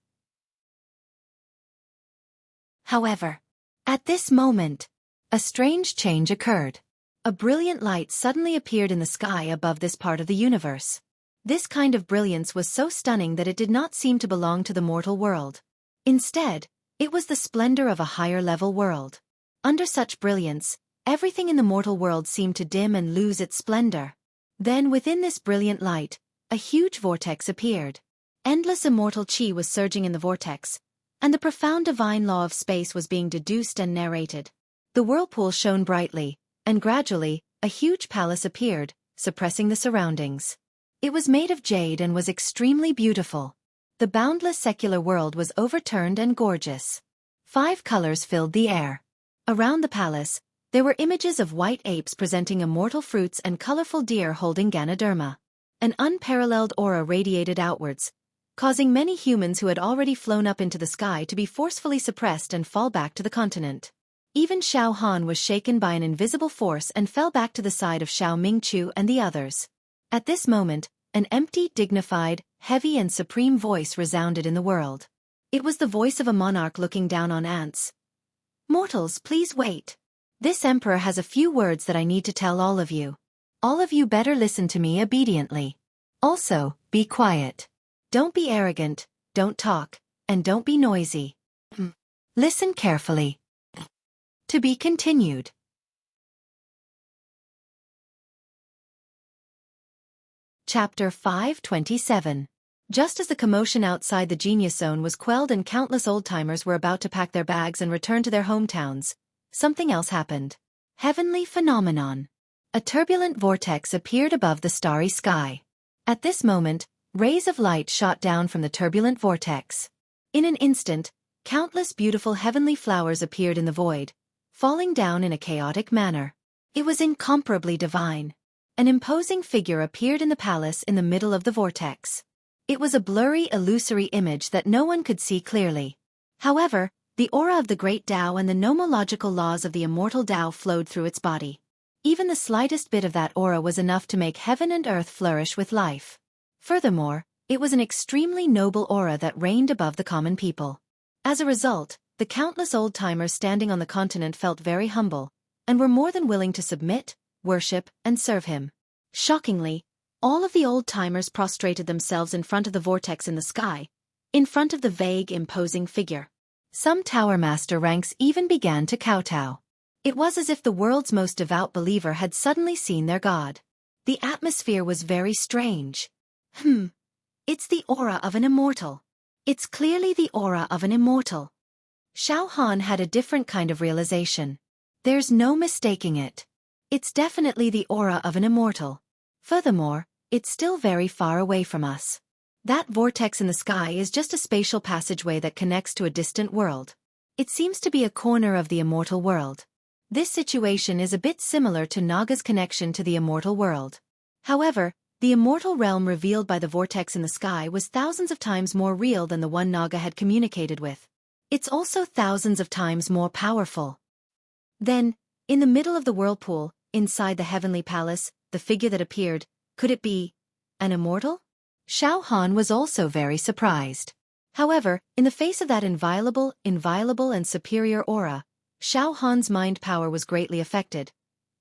However, at this moment, a strange change occurred. A brilliant light suddenly appeared in the sky above this part of the universe. This kind of brilliance was so stunning that it did not seem to belong to the mortal world. Instead, it was the splendor of a higher-level world. Under such brilliance, everything in the mortal world seemed to dim and lose its splendor. Then within this brilliant light, a huge vortex appeared. Endless immortal chi was surging in the vortex, and the profound divine law of space was being deduced and narrated. The whirlpool shone brightly, and gradually, a huge palace appeared, suppressing the surroundings. It was made of jade and was extremely beautiful. The boundless secular world was overturned and gorgeous. 5 colors filled the air. Around the palace, there were images of white apes presenting immortal fruits and colorful deer holding Ganoderma. An unparalleled aura radiated outwards, causing many humans who had already flown up into the sky to be forcefully suppressed and fall back to the continent. Even Xiao Han was shaken by an invisible force and fell back to the side of Xiao Mingqiu and the others. At this moment, an empty, dignified, heavy and supreme voice resounded in the world. It was the voice of a monarch looking down on ants. Mortals, please wait. This emperor has a few words that I need to tell all of you. All of you better listen to me obediently. Also, be quiet. Don't be arrogant, don't talk, and don't be noisy. Listen carefully. To be continued. Chapter 527. Just as the commotion outside the Genius Zone was quelled and countless old-timers were about to pack their bags and return to their hometowns, something else happened. Heavenly phenomenon. A turbulent vortex appeared above the starry sky. At this moment, rays of light shot down from the turbulent vortex. In an instant, countless beautiful heavenly flowers appeared in the void, falling down in a chaotic manner. It was incomparably divine. An imposing figure appeared in the palace in the middle of the vortex. It was a blurry, illusory image that no one could see clearly. However, the aura of the great Tao and the nomological laws of the immortal Tao flowed through its body. Even the slightest bit of that aura was enough to make heaven and earth flourish with life. Furthermore, it was an extremely noble aura that reigned above the common people. As a result, the countless old-timers standing on the continent felt very humble, and were more than willing to submit, worship, and serve him. Shockingly, all of the old-timers prostrated themselves in front of the vortex in the sky, in front of the vague, imposing figure. Some Tower Master ranks even began to kowtow. It was as if the world's most devout believer had suddenly seen their god. The atmosphere was very strange. It's the aura of an immortal. It's clearly the aura of an immortal. Xiao Han had a different kind of realization. There's no mistaking it. It's definitely the aura of an immortal. Furthermore, it's still very far away from us. That vortex in the sky is just a spatial passageway that connects to a distant world. It seems to be a corner of the immortal world. This situation is a bit similar to Naga's connection to the immortal world. However, the immortal realm revealed by the vortex in the sky was thousands of times more real than the one Naga had communicated with. It's also thousands of times more powerful. Then, in the middle of the whirlpool, inside the heavenly palace, the figure that appeared, could it be An immortal? Xiao Han was also very surprised. However, in the face of that inviolable and superior aura, Xiao Han's mind power was greatly affected,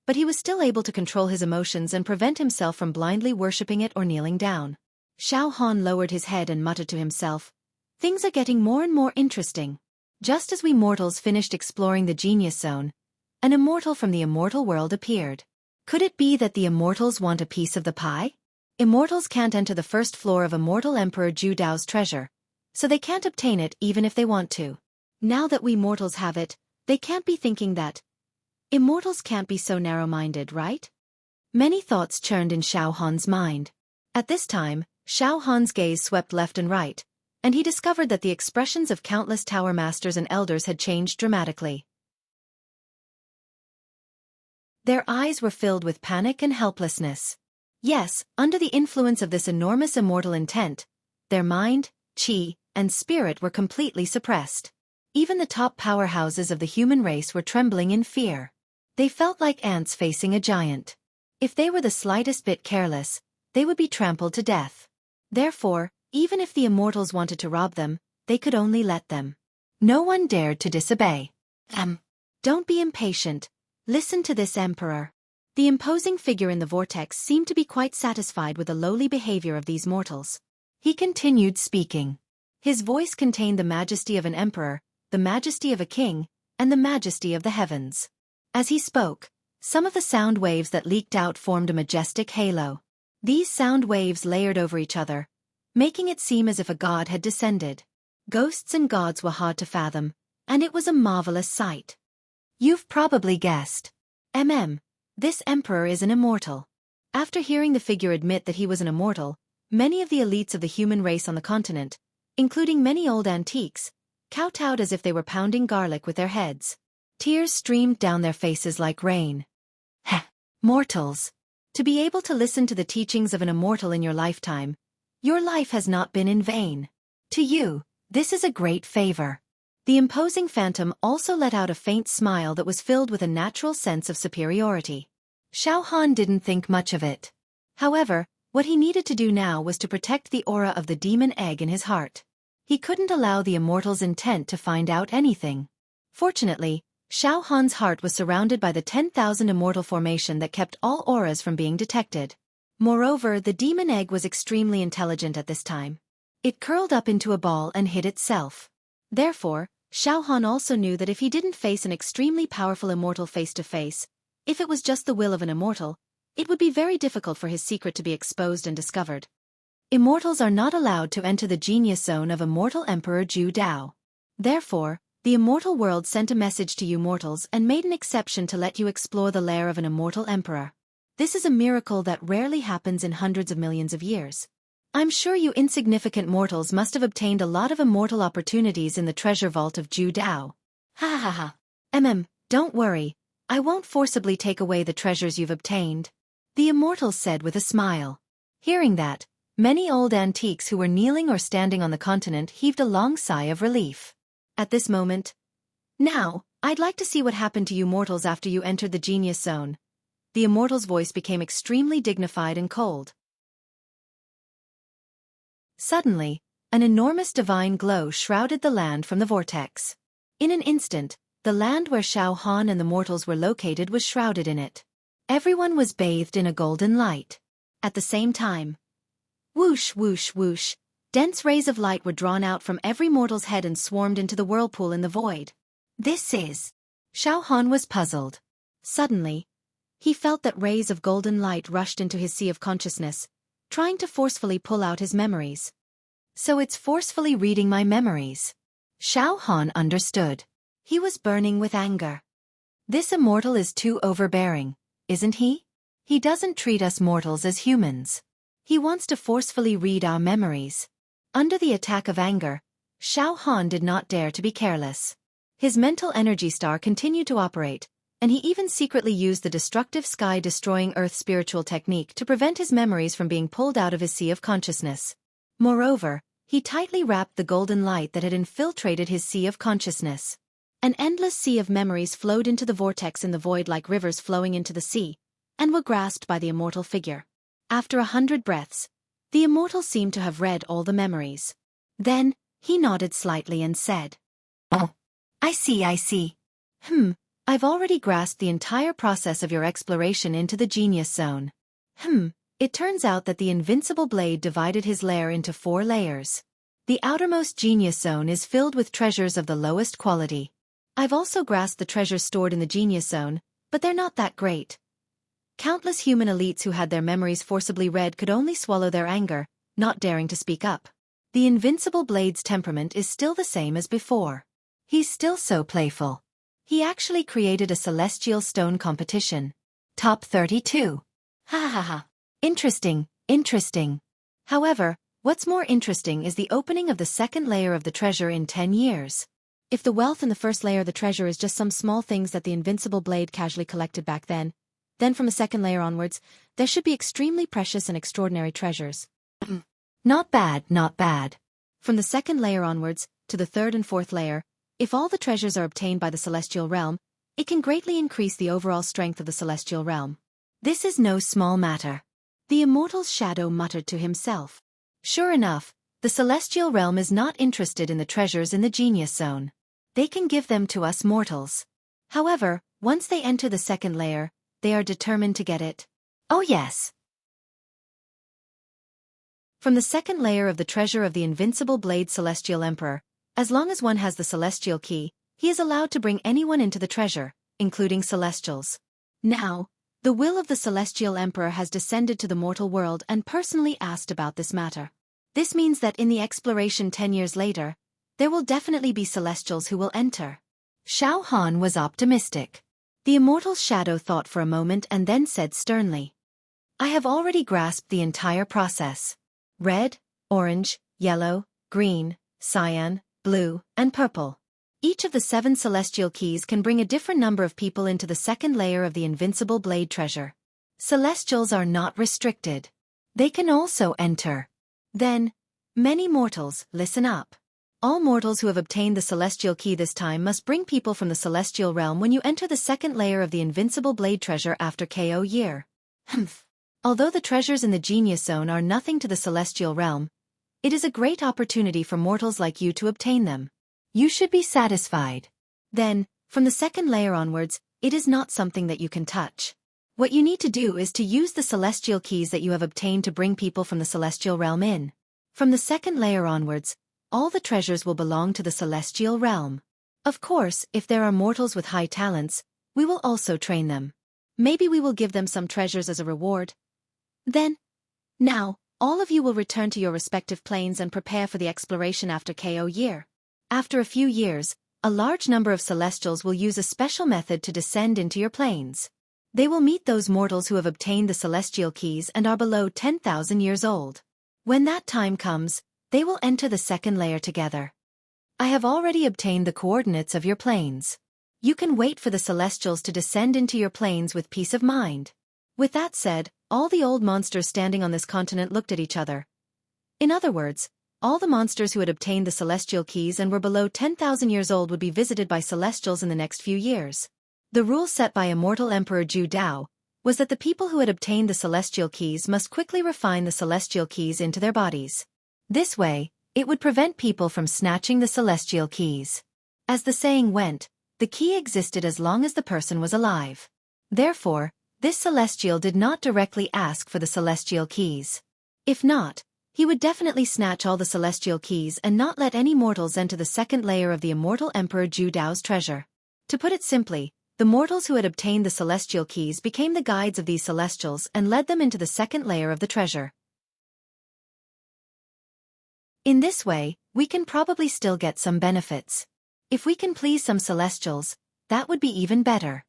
but he was still able to control his emotions and prevent himself from blindly worshipping it or kneeling down. Xiao Han lowered his head and muttered to himself, "Things are getting more and more interesting." Just as we mortals finished exploring the genius zone, an immortal from the immortal world appeared. Could it be that the immortals want a piece of the pie? Immortals can't enter the first floor of Immortal Emperor Zhu Dao's treasure, so they can't obtain it even if they want to. Now that we mortals have it, they can't be thinking that. Immortals can't be so narrow-minded, right? Many thoughts churned in Xiao Han's mind. At this time, Xiao Han's gaze swept left and right, and he discovered that the expressions of countless tower masters and elders had changed dramatically. Their eyes were filled with panic and helplessness. Yes, under the influence of this enormous immortal intent, their mind, qi, and spirit were completely suppressed. Even the top powerhouses of the human race were trembling in fear. They felt like ants facing a giant. If they were the slightest bit careless, they would be trampled to death. Therefore, even if the immortals wanted to rob them, they could only let them. No one dared to disobey. Don't be impatient. Listen to this emperor. The imposing figure in the vortex seemed to be quite satisfied with the lowly behavior of these mortals. He continued speaking. His voice contained the majesty of an emperor, the majesty of a king, and the majesty of the heavens. As he spoke, some of the sound waves that leaked out formed a majestic halo. These sound waves layered over each other, making it seem as if a god had descended. Ghosts and gods were hard to fathom, and it was a marvelous sight. You've probably guessed. This emperor is an immortal. After hearing the figure admit that he was an immortal, many of the elites of the human race on the continent, including many old antiques, kowtowed as if they were pounding garlic with their heads. Tears streamed down their faces like rain. Heh, mortals. To be able to listen to the teachings of an immortal in your lifetime, your life has not been in vain. To you, this is a great favor. The imposing phantom also let out a faint smile that was filled with a natural sense of superiority. Xiao Han didn't think much of it. However, what he needed to do now was to protect the aura of the demon egg in his heart. He couldn't allow the immortal's intent to find out anything. Fortunately, Xiao Han's heart was surrounded by the 10,000 immortal formation that kept all auras from being detected. Moreover, the demon egg was extremely intelligent at this time. It curled up into a ball and hid itself. Therefore, Xiao Han also knew that if he didn't face an extremely powerful immortal face-to-face, if it was just the will of an immortal, it would be very difficult for his secret to be exposed and discovered. Immortals are not allowed to enter the genius zone of Immortal Emperor Zhu Dao. Therefore, the immortal world sent a message to you mortals and made an exception to let you explore the lair of an immortal emperor. This is a miracle that rarely happens in hundreds of millions of years. I'm sure you insignificant mortals must have obtained a lot of immortal opportunities in the treasure vault of Zhu Dao. Ha ha ha. Don't worry. I won't forcibly take away the treasures you've obtained, the immortals said with a smile. Hearing that, many old antiques who were kneeling or standing on the continent heaved a long sigh of relief. At this moment, "Now, I'd like to see what happened to you mortals after you entered the genius zone." The immortal's voice became extremely dignified and cold. Suddenly, an enormous divine glow shrouded the land from the vortex. In an instant, the land where Xiao Han and the mortals were located was shrouded in it. Everyone was bathed in a golden light. At the same time, whoosh whoosh whoosh, dense rays of light were drawn out from every mortal's head and swarmed into the whirlpool in the void. This is... Xiao Han was puzzled. Suddenly, he felt that rays of golden light rushed into his sea of consciousness, trying to forcefully pull out his memories. So it's forcefully reading my memories. Xiao Han understood. He was burning with anger. This immortal is too overbearing, isn't he? He doesn't treat us mortals as humans. He wants to forcefully read our memories. Under the attack of anger, Xiao Han did not dare to be careless. His mental energy star continued to operate, and he even secretly used the destructive sky-destroying earth spiritual technique to prevent his memories from being pulled out of his sea of consciousness. Moreover, he tightly wrapped the golden light that had infiltrated his sea of consciousness. An endless sea of memories flowed into the vortex in the void like rivers flowing into the sea, and were grasped by the immortal figure. After 100 breaths, The immortal seemed to have read all the memories. Then, he nodded slightly and said, "Oh, I see. I've already grasped the entire process of your exploration into the genius zone. It turns out that the invincible blade divided his lair into 4 layers. The outermost genius zone is filled with treasures of the lowest quality. I've also grasped the treasures stored in the genius zone, but they're not that great. Countless human elites who had their memories forcibly read could only swallow their anger, not daring to speak up. The invincible blade's temperament is still the same as before. He's still so playful. He actually created a celestial stone competition. Top 32. Ha ha ha. Interesting. However, what's more interesting is the opening of the second layer of the treasure in 10 years. If the wealth in the first layer of the treasure is just some small things that the invincible blade casually collected back then from the second layer onwards, there should be extremely precious and extraordinary treasures. Not bad. From the second layer onwards, to the third and fourth layer, if all the treasures are obtained by the celestial realm, it can greatly increase the overall strength of the celestial realm. This is no small matter. The immortal's shadow muttered to himself. Sure enough, the celestial realm is not interested in the treasures in the genius zone. They can give them to us mortals. However, once they enter the second layer, they are determined to get it. Oh yes. From the second layer of the treasure of the invincible blade celestial emperor, as long as one has the celestial key, he is allowed to bring anyone into the treasure, including celestials. Now, the will of the celestial emperor has descended to the mortal world and personally asked about this matter. This means that in the exploration 10 years later, there will definitely be celestials who will enter. Xiao Han was optimistic. The immortal's shadow thought for a moment and then said sternly, "I have already grasped the entire process. Red, orange, yellow, green, cyan, blue, and purple. Each of the 7 celestial keys can bring a different number of people into the second layer of the invincible blade treasure. Celestials are not restricted. They can also enter. Then, many mortals, listen up. All mortals who have obtained the celestial key this time must bring people from the celestial realm when you enter the second layer of the invincible blade treasure after KO year. Although the treasures in the genius zone are nothing to the celestial realm, it is a great opportunity for mortals like you to obtain them. You should be satisfied. Then, from the second layer onwards, it is not something that you can touch. What you need to do is to use the celestial keys that you have obtained to bring people from the celestial realm in. From the second layer onwards, all the treasures will belong to the celestial realm. Of course, if there are mortals with high talents, we will also train them. Maybe we will give them some treasures as a reward. Now, all of you will return to your respective planes and prepare for the exploration after KO year. After a few years, a large number of celestials will use a special method to descend into your planes. They will meet those mortals who have obtained the celestial keys and are below 10,000 years old. When that time comes, they will enter the second layer together. I have already obtained the coordinates of your planes. You can wait for the celestials to descend into your planes with peace of mind." With that said, all the old monsters standing on this continent looked at each other. In other words, all the monsters who had obtained the celestial keys and were below 10,000 years old would be visited by celestials in the next few years. The rule set by immortal Emperor Zhu Dao was that the people who had obtained the celestial keys must quickly refine the celestial keys into their bodies. This way, it would prevent people from snatching the celestial keys. As the saying went, the key existed as long as the person was alive. Therefore, this celestial did not directly ask for the celestial keys. If not, he would definitely snatch all the celestial keys and not let any mortals enter the second layer of the immortal Emperor Zhu Dao's treasure. To put it simply, the mortals who had obtained the celestial keys became the guides of these celestials and led them into the second layer of the treasure. In this way, we can probably still get some benefits. If we can please some celestials, that would be even better.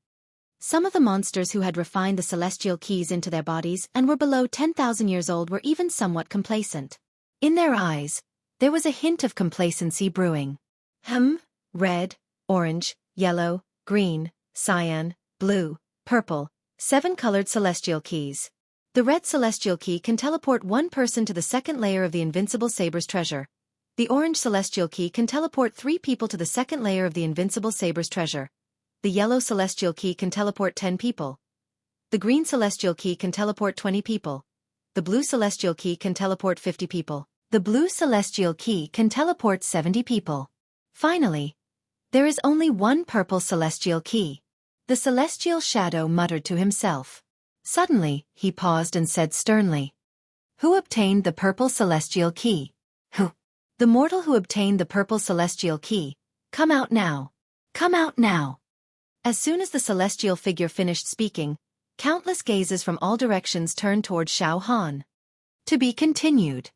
Some of the monsters who had refined the celestial keys into their bodies and were below 10,000 years old were even somewhat complacent. In their eyes, there was a hint of complacency brewing. Red, orange, yellow, green, cyan, blue, purple, 7 colored celestial keys. The red celestial key can teleport one person to the second layer of the invincible saber's treasure. The orange celestial key can teleport 3 people to the second layer of the invincible saber's treasure. The yellow celestial key can teleport 10 people. The green celestial key can teleport 20 people. the blue celestial key can teleport 50 people. The blue celestial key can teleport 70 people. Finally, there is only one purple celestial key. The celestial shadow muttered to himself. Suddenly, he paused and said sternly, "Who obtained the purple celestial key?" "Who?" "The mortal who obtained the purple celestial key. Come out now. Come out now." As soon as the celestial figure finished speaking, countless gazes from all directions turned toward Xiao Han. To be continued.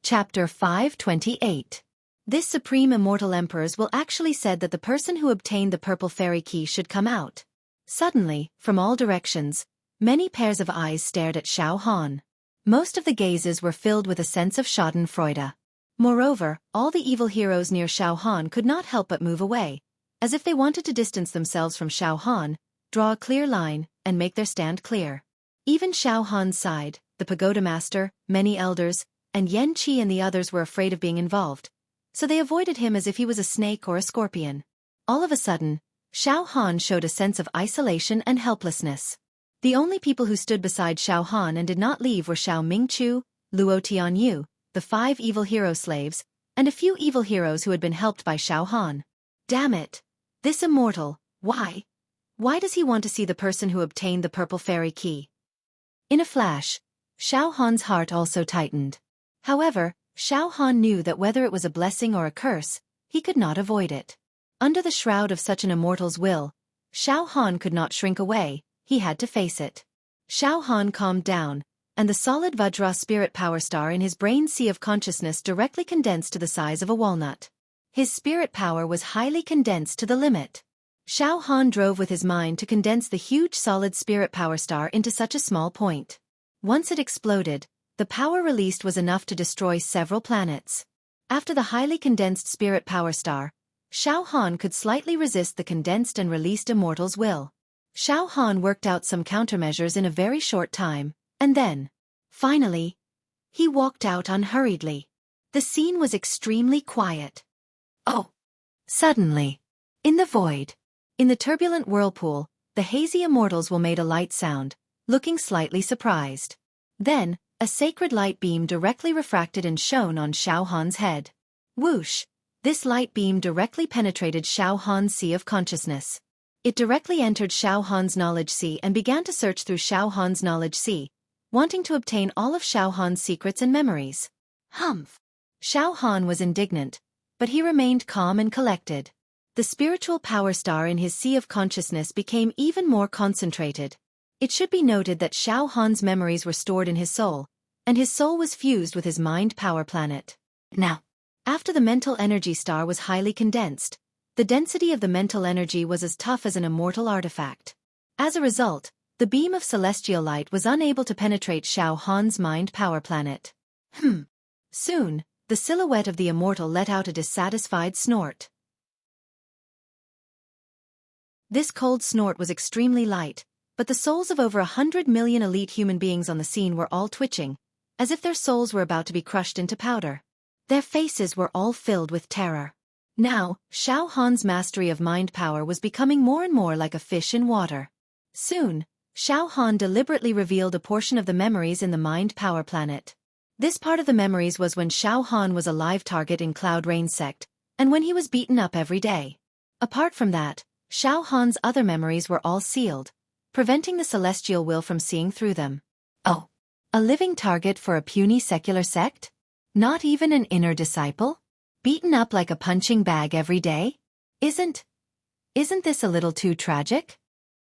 Chapter 528. This supreme immortal emperors will actually said that the person who obtained the purple fairy key should come out. Suddenly, from all directions, many pairs of eyes stared at Xiao Han. Most of the gazes were filled with a sense of schadenfreude. Moreover, all the evil heroes near Xiao Han could not help but move away, as if they wanted to distance themselves from Xiao Han, draw a clear line, and make their stand clear. Even Xiao Han's side, the pagoda master, many elders, and Yan Qi and the others were afraid of being involved, so they avoided him as if he was a snake or a scorpion. All of a sudden, Xiao Han showed a sense of isolation and helplessness. The only people who stood beside Xiao Han and did not leave were Xiao Mingchu, Luo Tianyu, the 5 evil hero slaves, and a few evil heroes who had been helped by Xiao Han. Damn it! This immortal, why? Why does he want to see the person who obtained the purple fairy key? In a flash, Xiao Han's heart also tightened. However, Xiao Han knew that whether it was a blessing or a curse, he could not avoid it. Under the shroud of such an immortal's will, Xiao Han could not shrink away, he had to face it. Xiao Han calmed down, and the solid Vajra spirit power star in his brain sea of consciousness directly condensed to the size of a walnut. His spirit power was highly condensed to the limit. Xiao Han drove with his mind to condense the huge solid spirit power star into such a small point. Once it exploded, the power released was enough to destroy several planets. After the highly condensed spirit power star, Xiao Han could slightly resist the condensed and released immortal's will. Xiao Han worked out some countermeasures in a very short time, and then, finally, he walked out unhurriedly. The scene was extremely quiet. Oh! Suddenly, in the void, in the turbulent whirlpool, the hazy immortals will made a light sound, looking slightly surprised. Then, a sacred light beam directly refracted and shone on Xiao Han's head. Whoosh! This light beam directly penetrated Xiao Han's sea of consciousness. It directly entered Xiao Han's knowledge sea and began to search through Xiao Han's knowledge sea, wanting to obtain all of Xiao Han's secrets and memories. Humph! Xiao Han was indignant, but he remained calm and collected. The spiritual power star in his sea of consciousness became even more concentrated. It should be noted that Xiao Han's memories were stored in his soul, and his soul was fused with his mind power planet. Now, after the mental energy star was highly condensed, the density of the mental energy was as tough as an immortal artifact. As a result, the beam of celestial light was unable to penetrate Xiao Han's mind power planet. Soon, the silhouette of the immortal let out a dissatisfied snort. This cold snort was extremely light, but the souls of over 100 million elite human beings on the scene were all twitching, as if their souls were about to be crushed into powder. Their faces were all filled with terror. Now, Xiao Han's mastery of mind power was becoming more and more like a fish in water. Soon, Xiao Han deliberately revealed a portion of the memories in the mind power planet. This part of the memories was when Xiao Han was a live target in Cloud Rain sect, and when he was beaten up every day. Apart from that, Xiao Han's other memories were all sealed, preventing the celestial will from seeing through them. Oh, a living target for a puny secular sect? Not even an inner disciple? Beaten up like a punching bag every day? Isn't this a little too tragic?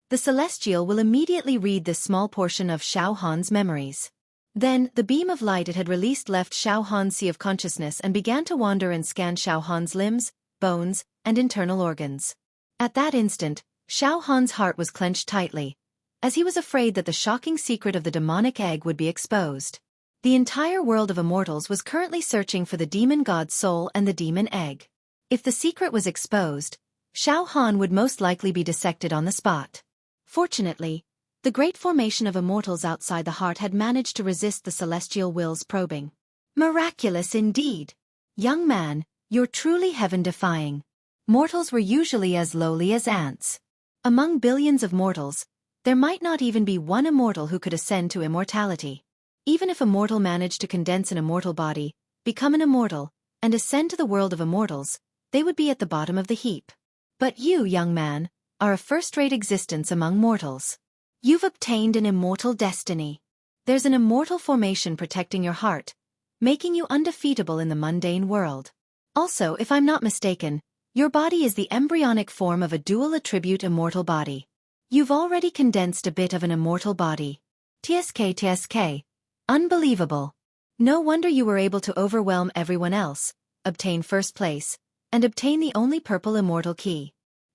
The celestial will immediately read this small portion of Xiao Han's memories. Then, the beam of light it had released left Xiao Han's sea of consciousness and began to wander and scan Xiao Han's limbs, bones, and internal organs. At that instant, Xiao Han's heart was clenched tightly, as he was afraid that the shocking secret of the demonic egg would be exposed. The entire world of immortals was currently searching for the demon god's soul and the demon egg. If the secret was exposed, Xiao Han would most likely be dissected on the spot. Fortunately, the great formation of immortals outside the heart had managed to resist the celestial will's probing. Miraculous indeed! Young man, you're truly heaven-defying. Mortals were usually as lowly as ants. Among billions of mortals, there might not even be one immortal who could ascend to immortality. Even if a mortal managed to condense an immortal body, become an immortal, and ascend to the world of immortals, they would be at the bottom of the heap. But you, young man, are a first-rate existence among mortals. You've obtained an immortal destiny. There's an immortal formation protecting your heart, making you undefeatable in the mundane world. Also, if I'm not mistaken, your body is the embryonic form of a dual-attribute immortal body. You've already condensed a bit of an immortal body. TSK. Unbelievable. No wonder you were able to overwhelm everyone else, obtain first place, and obtain the only purple immortal key.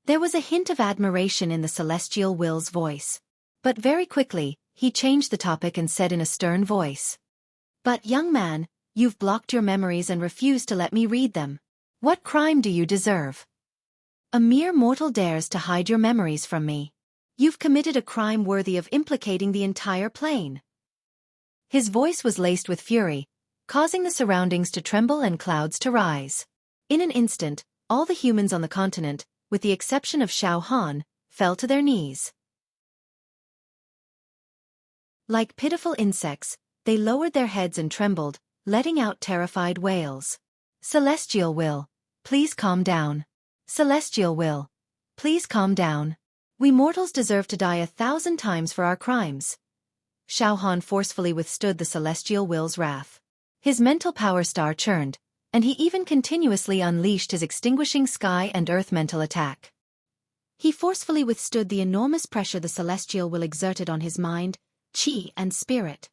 There was a hint of admiration in the celestial Will's voice. But very quickly, he changed the topic and said in a stern voice. But young man, you've blocked your memories and refused to let me read them. What crime do you deserve? A mere mortal dares to hide your memories from me. You've committed a crime worthy of implicating the entire plane. His voice was laced with fury, causing the surroundings to tremble and clouds to rise. In an instant, all the humans on the continent, with the exception of Xiao Han, fell to their knees. Like pitiful insects, they lowered their heads and trembled, letting out terrified wails. Celestial Will, please calm down. Celestial Will, please calm down. We mortals deserve to die 1,000 times for our crimes. Xiao Han forcefully withstood the Celestial Will's wrath. His mental power star churned, and he even continuously unleashed his extinguishing sky and earth mental attack. He forcefully withstood the enormous pressure the Celestial Will exerted on his mind, chi, and spirit.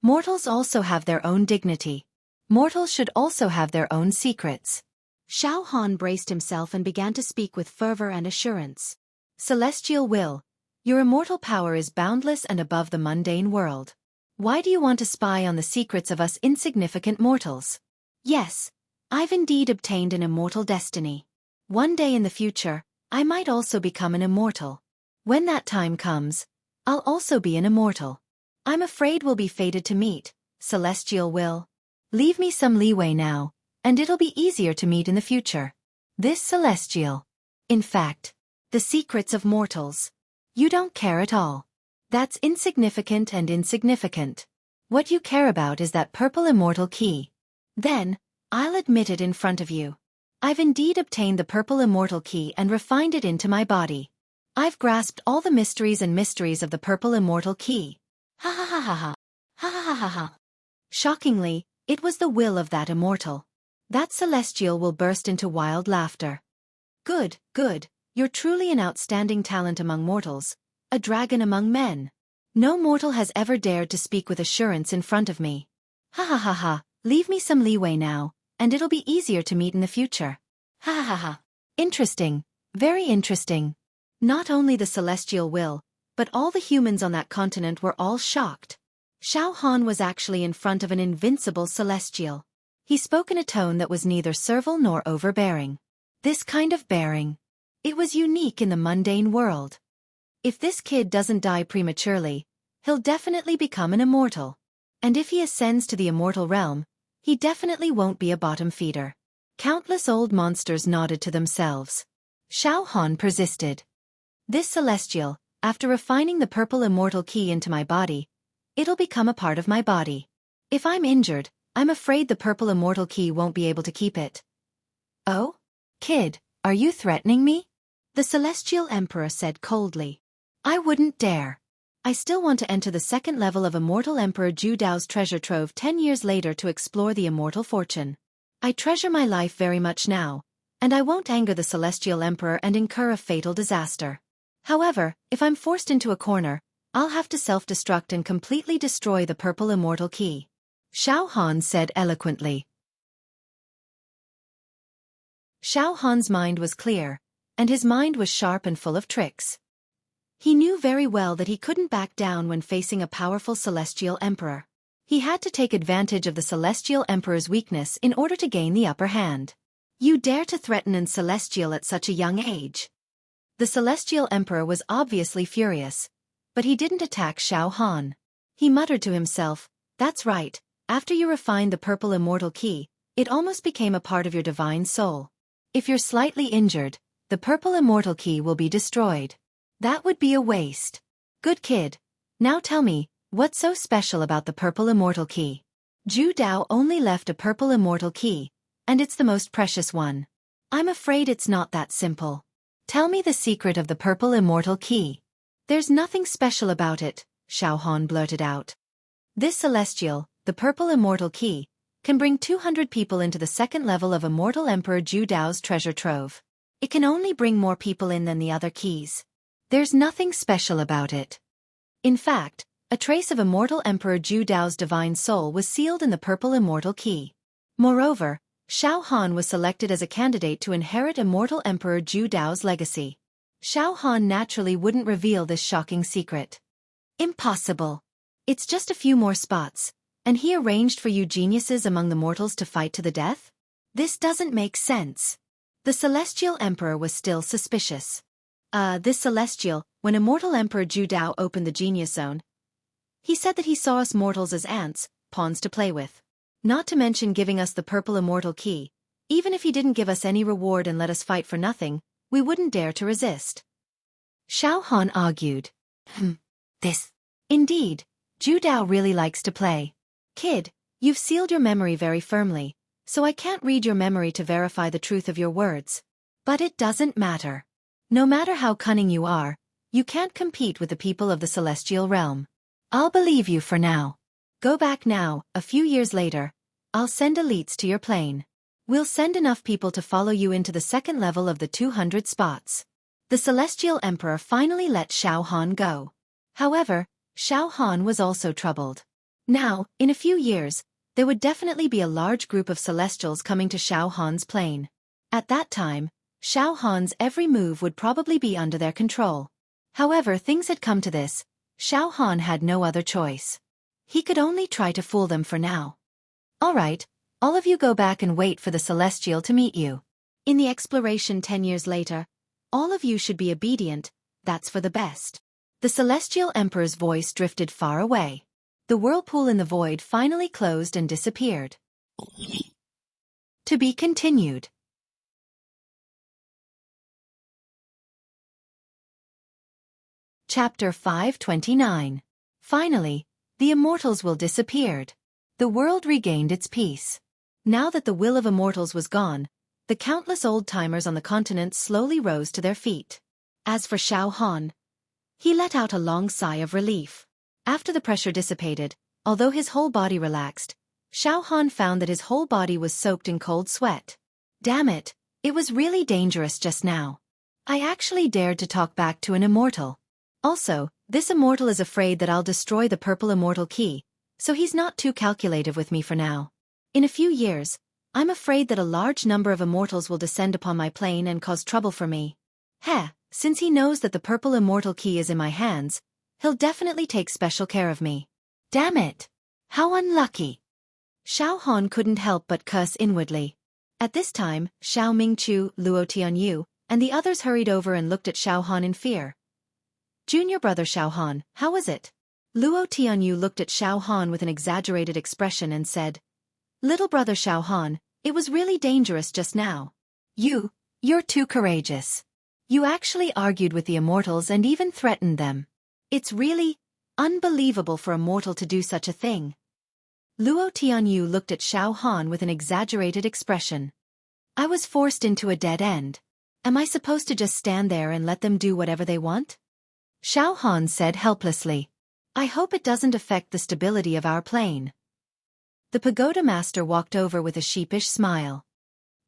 Mortals also have their own dignity. Mortals should also have their own secrets. Xiao Han braced himself and began to speak with fervor and assurance. Celestial Will, your immortal power is boundless and above the mundane world. Why do you want to spy on the secrets of us insignificant mortals? Yes, I've indeed obtained an immortal destiny. One day in the future, I might also become an immortal. When that time comes, I'll also be an immortal. I'm afraid we'll be fated to meet, Celestial Will. Leave me some leeway now, and it'll be easier to meet in the future. This Celestial. In fact, the secrets of mortals. You don't care at all. That's insignificant and insignificant. What you care about is that purple immortal key. Then, I'll admit it in front of you. I've indeed obtained the purple immortal key and refined it into my body. I've grasped all the mysteries of the purple immortal key. Ha ha ha ha ha. Ha ha ha ha ha. Shockingly, it was the will of that immortal. That Celestial will burst into wild laughter. Good, good, you're truly an outstanding talent among mortals, a dragon among men. No mortal has ever dared to speak with assurance in front of me. Ha ha ha ha, leave me some leeway now, and it'll be easier to meet in the future. Ha ha ha ha. Interesting, very interesting. Not only the Celestial Will, but all the humans on that continent were all shocked. Xiao Han was actually in front of an invincible Celestial. He spoke in a tone that was neither servile nor overbearing. This kind of bearing. It was unique in the mundane world. If this kid doesn't die prematurely, he'll definitely become an immortal. And if he ascends to the immortal realm, he definitely won't be a bottom feeder. Countless old monsters nodded to themselves. Xiao Han persisted. This Celestial, after refining the purple immortal key into my body, it'll become a part of my body. If I'm injured, I'm afraid the purple immortal key won't be able to keep it. Oh? Kid, are you threatening me? The Celestial Emperor said coldly. I wouldn't dare. I still want to enter the second level of Immortal Emperor Ju Dao's treasure trove 10 years later to explore the immortal fortune. I treasure my life very much now, and I won't anger the Celestial Emperor and incur a fatal disaster. However, if I'm forced into a corner, I'll have to self-destruct and completely destroy the purple immortal key. Xiao Han said eloquently. Xiao Han's mind was clear, and his mind was sharp and full of tricks. He knew very well that he couldn't back down when facing a powerful Celestial Emperor. He had to take advantage of the Celestial Emperor's weakness in order to gain the upper hand. You dare to threaten an Celestial at such a young age? The Celestial Emperor was obviously furious, but he didn't attack Xiao Han. He muttered to himself, that's right, after you refined the purple immortal key, it almost became a part of your divine soul. If you're slightly injured, the purple immortal key will be destroyed. That would be a waste. Good kid. Now tell me, what's so special about the purple immortal key? Zhu Dao only left a purple immortal key, and it's the most precious one. I'm afraid it's not that simple. Tell me the secret of the purple immortal key. There's nothing special about it, Xiao Han blurted out. This celestial, the purple immortal key, can bring 200 people into the second level of Immortal Emperor Zhu Dao's treasure trove. It can only bring more people in than the other keys. There's nothing special about it. In fact, a trace of Immortal Emperor Zhu Dao's divine soul was sealed in the purple immortal key. Moreover, Xiao Han was selected as a candidate to inherit Immortal Emperor Zhu Dao's legacy. Xiao Han naturally wouldn't reveal this shocking secret. Impossible. It's just a few more spots, and he arranged for you geniuses among the mortals to fight to the death? This doesn't make sense. The Celestial Emperor was still suspicious. This Celestial, when Immortal Emperor Zhu Dao opened the Genius Zone, he said that he saw us mortals as ants, pawns to play with. Not to mention giving us the purple immortal key. Even if he didn't give us any reward and let us fight for nothing, we wouldn't dare to resist. Xiao Han argued. This. Indeed, Zhu Dao really likes to play. Kid, you've sealed your memory very firmly, so I can't read your memory to verify the truth of your words. But it doesn't matter. No matter how cunning you are, you can't compete with the people of the celestial realm. I'll believe you for now. Go back now. A few years later, I'll send elites to your plane. We'll send enough people to follow you into the second level of the 200 spots. The Celestial Emperor finally let Xiao Han go. However, Xiao Han was also troubled. Now, in a few years, there would definitely be a large group of Celestials coming to Xiao Han's plane. At that time, Xiao Han's every move would probably be under their control. However, things had come to this. Xiao Han had no other choice. He could only try to fool them for now. All right, all of you go back and wait for the Celestial to meet you. In the exploration 10 years later, all of you should be obedient, that's for the best. The Celestial Emperor's voice drifted far away. The whirlpool in the void finally closed and disappeared. To be continued. Chapter 529. Finally, the immortals will disappeared. The world regained its peace. Now that the will of immortals was gone, the countless old-timers on the continent slowly rose to their feet. As for Xiao Han, he let out a long sigh of relief. After the pressure dissipated, although his whole body relaxed, Xiao Han found that his whole body was soaked in cold sweat. Damn it, it was really dangerous just now. I actually dared to talk back to an immortal. Also, this immortal is afraid that I'll destroy the purple immortal key, so he's not too calculative with me for now. In a few years, I'm afraid that a large number of immortals will descend upon my plane and cause trouble for me. Since he knows that the purple immortal key is in my hands, he'll definitely take special care of me. Damn it! How unlucky! Xiao Han couldn't help but curse inwardly. At this time, Xiao Mingqiu, Luo Tianyu, and the others hurried over and looked at Xiao Han in fear. Junior brother Xiao Han, how was it? Luo Tianyu looked at Xiao Han with an exaggerated expression and said, Little brother Xiao Han, it was really dangerous just now. You're too courageous. You actually argued with the immortals and even threatened them. It's really unbelievable for a mortal to do such a thing. Luo Tianyu looked at Xiao Han with an exaggerated expression. I was forced into a dead end. Am I supposed to just stand there and let them do whatever they want? Xiao Han said helplessly. I hope it doesn't affect the stability of our plane. The pagoda master walked over with a sheepish smile.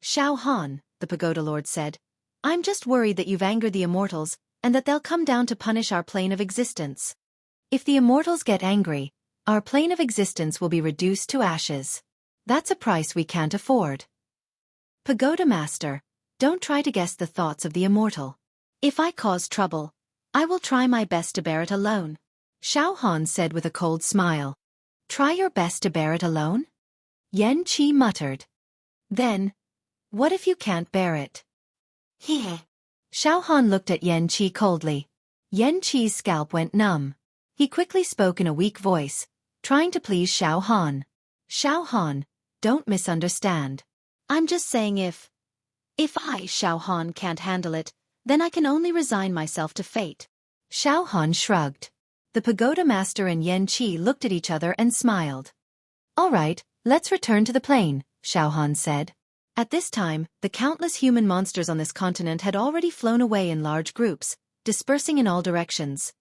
Xiao Han, the pagoda lord said, I'm just worried that you've angered the immortals, and that they'll come down to punish our plane of existence. If the immortals get angry, our plane of existence will be reduced to ashes. That's a price we can't afford. Pagoda master, don't try to guess the thoughts of the immortal. If I cause trouble, I will try my best to bear it alone. Xiao Han said with a cold smile. Try your best to bear it alone? Yan Qi muttered. Then, what if you can't bear it? Xiao Han looked at Yan Qi coldly. Yan Qi's scalp went numb. He quickly spoke in a weak voice, trying to please Xiao Han. Xiao Han, don't misunderstand. I'm just saying if I, Xiao Han, can't handle it, then I can only resign myself to fate. Xiao Han shrugged. The pagoda master and Yan Qi looked at each other and smiled. All right, let's return to the plain, Xiao Han said. At this time, the countless human monsters on this continent had already flown away in large groups, dispersing in all directions.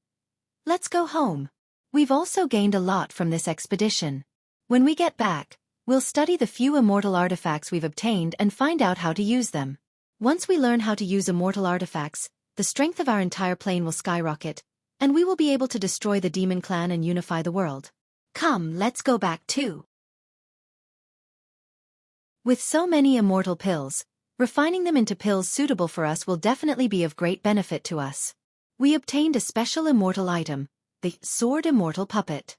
Let's go home. We've also gained a lot from this expedition. When we get back, we'll study the few immortal artifacts we've obtained and find out how to use them. Once we learn how to use immortal artifacts, the strength of our entire plane will skyrocket, and we will be able to destroy the demon clan and unify the world. Come, let's go back too. With so many immortal pills, refining them into pills suitable for us will definitely be of great benefit to us. We obtained a special immortal item, the Sword Immortal Puppet.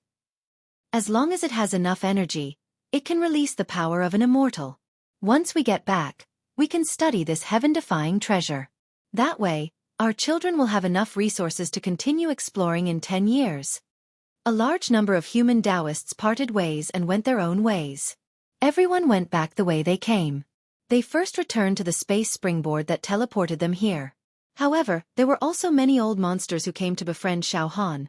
As long as it has enough energy, it can release the power of an immortal. Once we get back, we can study this heaven-defying treasure. That way, our children will have enough resources to continue exploring in 10 years. A large number of human Taoists parted ways and went their own ways. Everyone went back the way they came. They first returned to the space springboard that teleported them here. However, there were also many old monsters who came to befriend Xiao Han.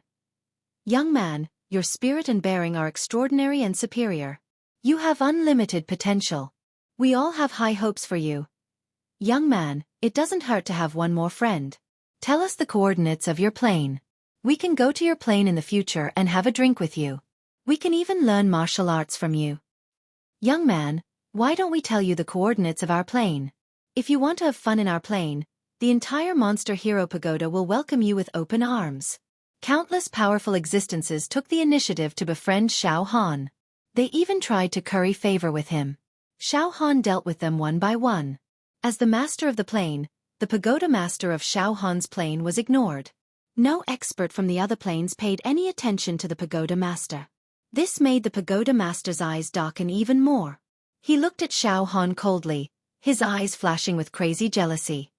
Young man, your spirit and bearing are extraordinary and superior. You have unlimited potential. We all have high hopes for you. Young man, it doesn't hurt to have one more friend. Tell us the coordinates of your plane. We can go to your plane in the future and have a drink with you. We can even learn martial arts from you. Young man, why don't we tell you the coordinates of our plane? If you want to have fun in our plane, the entire Monster Hero Pagoda will welcome you with open arms. Countless powerful existences took the initiative to befriend Xiao Han. They even tried to curry favor with him. Xiao Han dealt with them one by one. As the master of the plane, the pagoda master of Xiao Han's plane was ignored. No expert from the other planes paid any attention to the pagoda master. This made the pagoda master's eyes darken even more. He looked at Xiao Han coldly, his eyes flashing with crazy jealousy.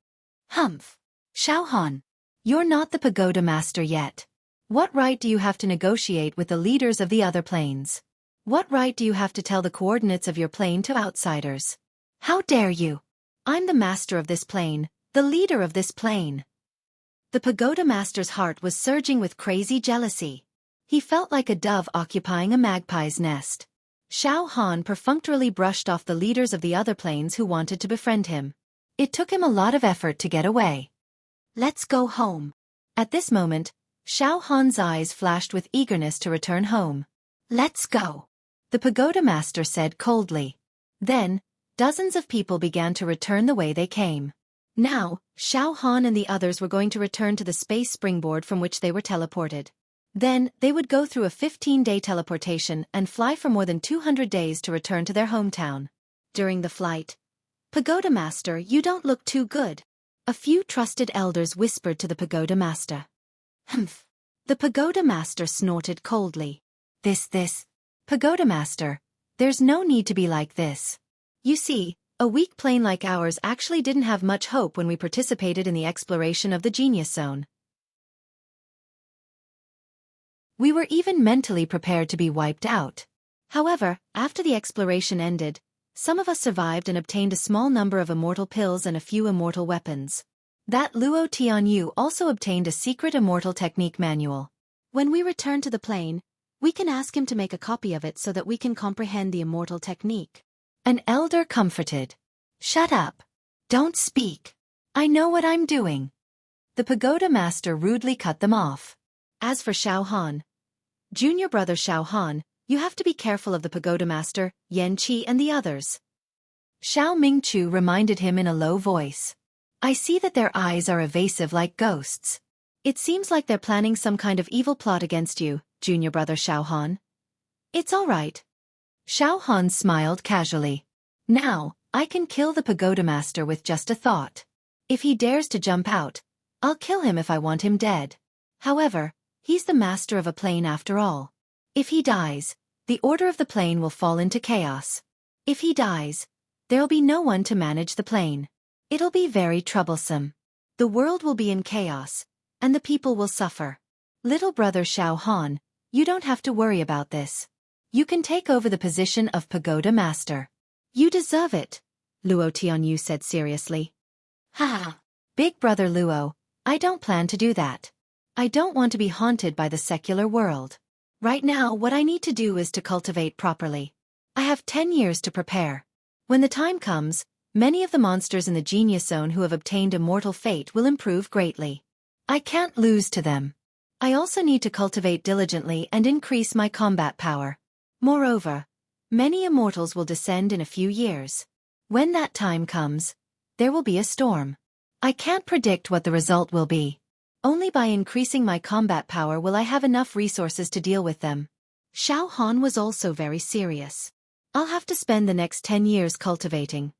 Humph! Xiao Han, you're not the pagoda master yet. What right do you have to negotiate with the leaders of the other planes? What right do you have to tell the coordinates of your plane to outsiders? How dare you? I'm the master of this plane, the leader of this plane. The pagoda master's heart was surging with crazy jealousy. He felt like a dove occupying a magpie's nest. Xiao Han perfunctorily brushed off the leaders of the other planes who wanted to befriend him. It took him a lot of effort to get away. Let's go home. At this moment, Xiao Han's eyes flashed with eagerness to return home. Let's go, the pagoda master said coldly. Then, dozens of people began to return the way they came. Now, Xiao Han and the others were going to return to the space springboard from which they were teleported. Then, they would go through a 15-day teleportation and fly for more than 200 days to return to their hometown. During the flight, Pagoda Master, you don't look too good. A few trusted elders whispered to the Pagoda Master. Humph. The Pagoda Master snorted coldly. This. Pagoda Master, there's no need to be like this. You see, a weak plane like ours actually didn't have much hope when we participated in the exploration of the Genius Zone. We were even mentally prepared to be wiped out. However, after the exploration ended, some of us survived and obtained a small number of immortal pills and a few immortal weapons. That Luo Tianyu also obtained a secret immortal technique manual. When we return to the plane, we can ask him to make a copy of it so that we can comprehend the immortal technique. An elder comforted. Shut up. Don't speak. I know what I'm doing. The Pagoda Master rudely cut them off. As for Xiao Han, junior brother Xiao Han, you have to be careful of the Pagoda Master, Yan Qi and the others. Xiao Mingchu reminded him in a low voice. I see that their eyes are evasive like ghosts. It seems like they're planning some kind of evil plot against you, junior brother Xiao Han. It's all right. Xiao Han smiled casually. Now, I can kill the Pagoda Master with just a thought. If he dares to jump out, I'll kill him if I want him dead. However, he's the master of a plane after all. If he dies, the order of the plane will fall into chaos. If he dies, there'll be no one to manage the plane. It'll be very troublesome. The world will be in chaos, and the people will suffer. Little brother Xiao Han, you don't have to worry about this. You can take over the position of Pagoda Master. You deserve it, Luo Tianyu said seriously. Ha! Big brother Luo, I don't plan to do that. I don't want to be haunted by the secular world. Right now, what I need to do is to cultivate properly. I have 10 years to prepare. When the time comes, many of the monsters in the Genius Zone who have obtained immortal fate will improve greatly. I can't lose to them. I also need to cultivate diligently and increase my combat power. Moreover, many immortals will descend in a few years. When that time comes, there will be a storm. I can't predict what the result will be. Only by increasing my combat power will I have enough resources to deal with them. Xiao Han was also very serious. I'll have to spend the next 10 years cultivating.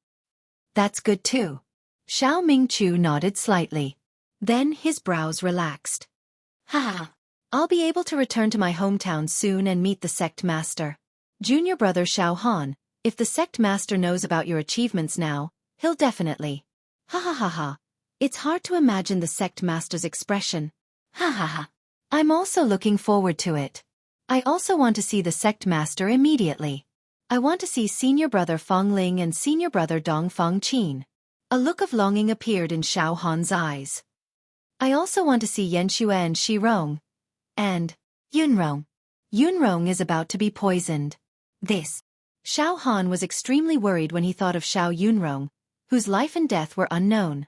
That's good too. Xiao Mingqiu nodded slightly. Then his brows relaxed. Ha! I'll be able to return to my hometown soon and meet the sect master. Junior brother Xiao Han, if the sect master knows about your achievements now, he'll definitely. Ha ha ha ha. It's hard to imagine the sect master's expression. Ha ha ha. I'm also looking forward to it. I also want to see the sect master immediately. I want to see senior brother Feng Ling and senior brother Dong Feng Qin. A look of longing appeared in Xiao Han's eyes. I also want to see Yanxue and Shirong. And Yunrong. Yunrong is about to be poisoned. This. Xiao Han was extremely worried when he thought of Xiao Yunrong, whose life and death were unknown.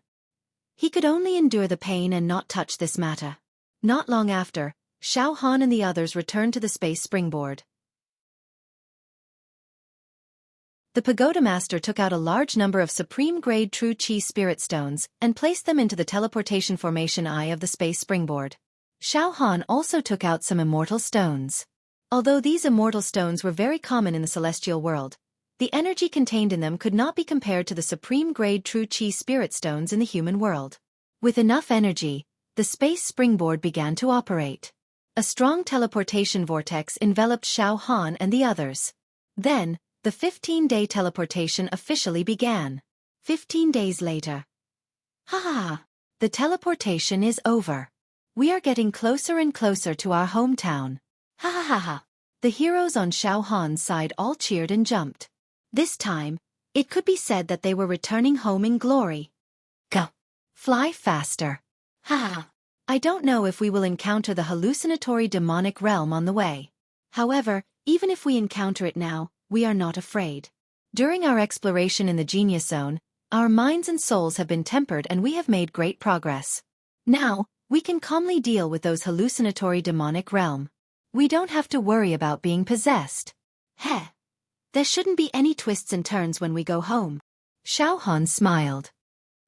He could only endure the pain and not touch this matter. Not long after, Xiao Han and the others returned to the space springboard. The pagoda master took out a large number of supreme-grade true chi spirit stones and placed them into the teleportation formation eye of the space springboard. Xiao Han also took out some immortal stones. Although these immortal stones were very common in the celestial world, the energy contained in them could not be compared to the supreme-grade true chi spirit stones in the human world. With enough energy, the space springboard began to operate. A strong teleportation vortex enveloped Xiao Han and the others. Then, the 15-day teleportation officially began. 15 days later. Ha ha ha! The teleportation is over. We are getting closer and closer to our hometown. Ha ha ha ha! The heroes on Xiao Han's side all cheered and jumped. This time, it could be said that they were returning home in glory. Go! Fly faster! Ha ha! I don't know if we will encounter the hallucinatory demonic realm on the way. However, even if we encounter it now, we are not afraid. During our exploration in the Genius Zone, our minds and souls have been tempered and we have made great progress. Now, we can calmly deal with those hallucinatory demonic realm. We don't have to worry about being possessed. Heh! There shouldn't be any twists and turns when we go home. Xiao Han smiled.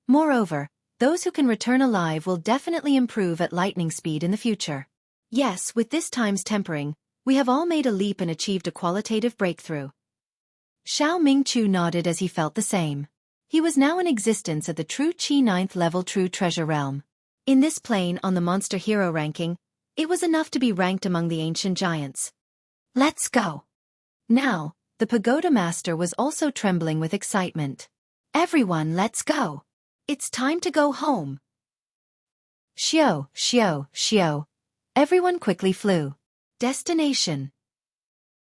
Moreover, those who can return alive will definitely improve at lightning speed in the future. Yes, with this time's tempering, we have all made a leap and achieved a qualitative breakthrough. Xiao Mingqiu nodded as he felt the same. He was now in existence at the True Chi 9th level True Treasure Realm. In this plane on the Monster Hero ranking, it was enough to be ranked among the ancient giants. Let's go! Now, the Pagoda Master was also trembling with excitement. Everyone, let's go! It's time to go home! Xiao, Xiao, Xiao. Everyone quickly flew. Destination.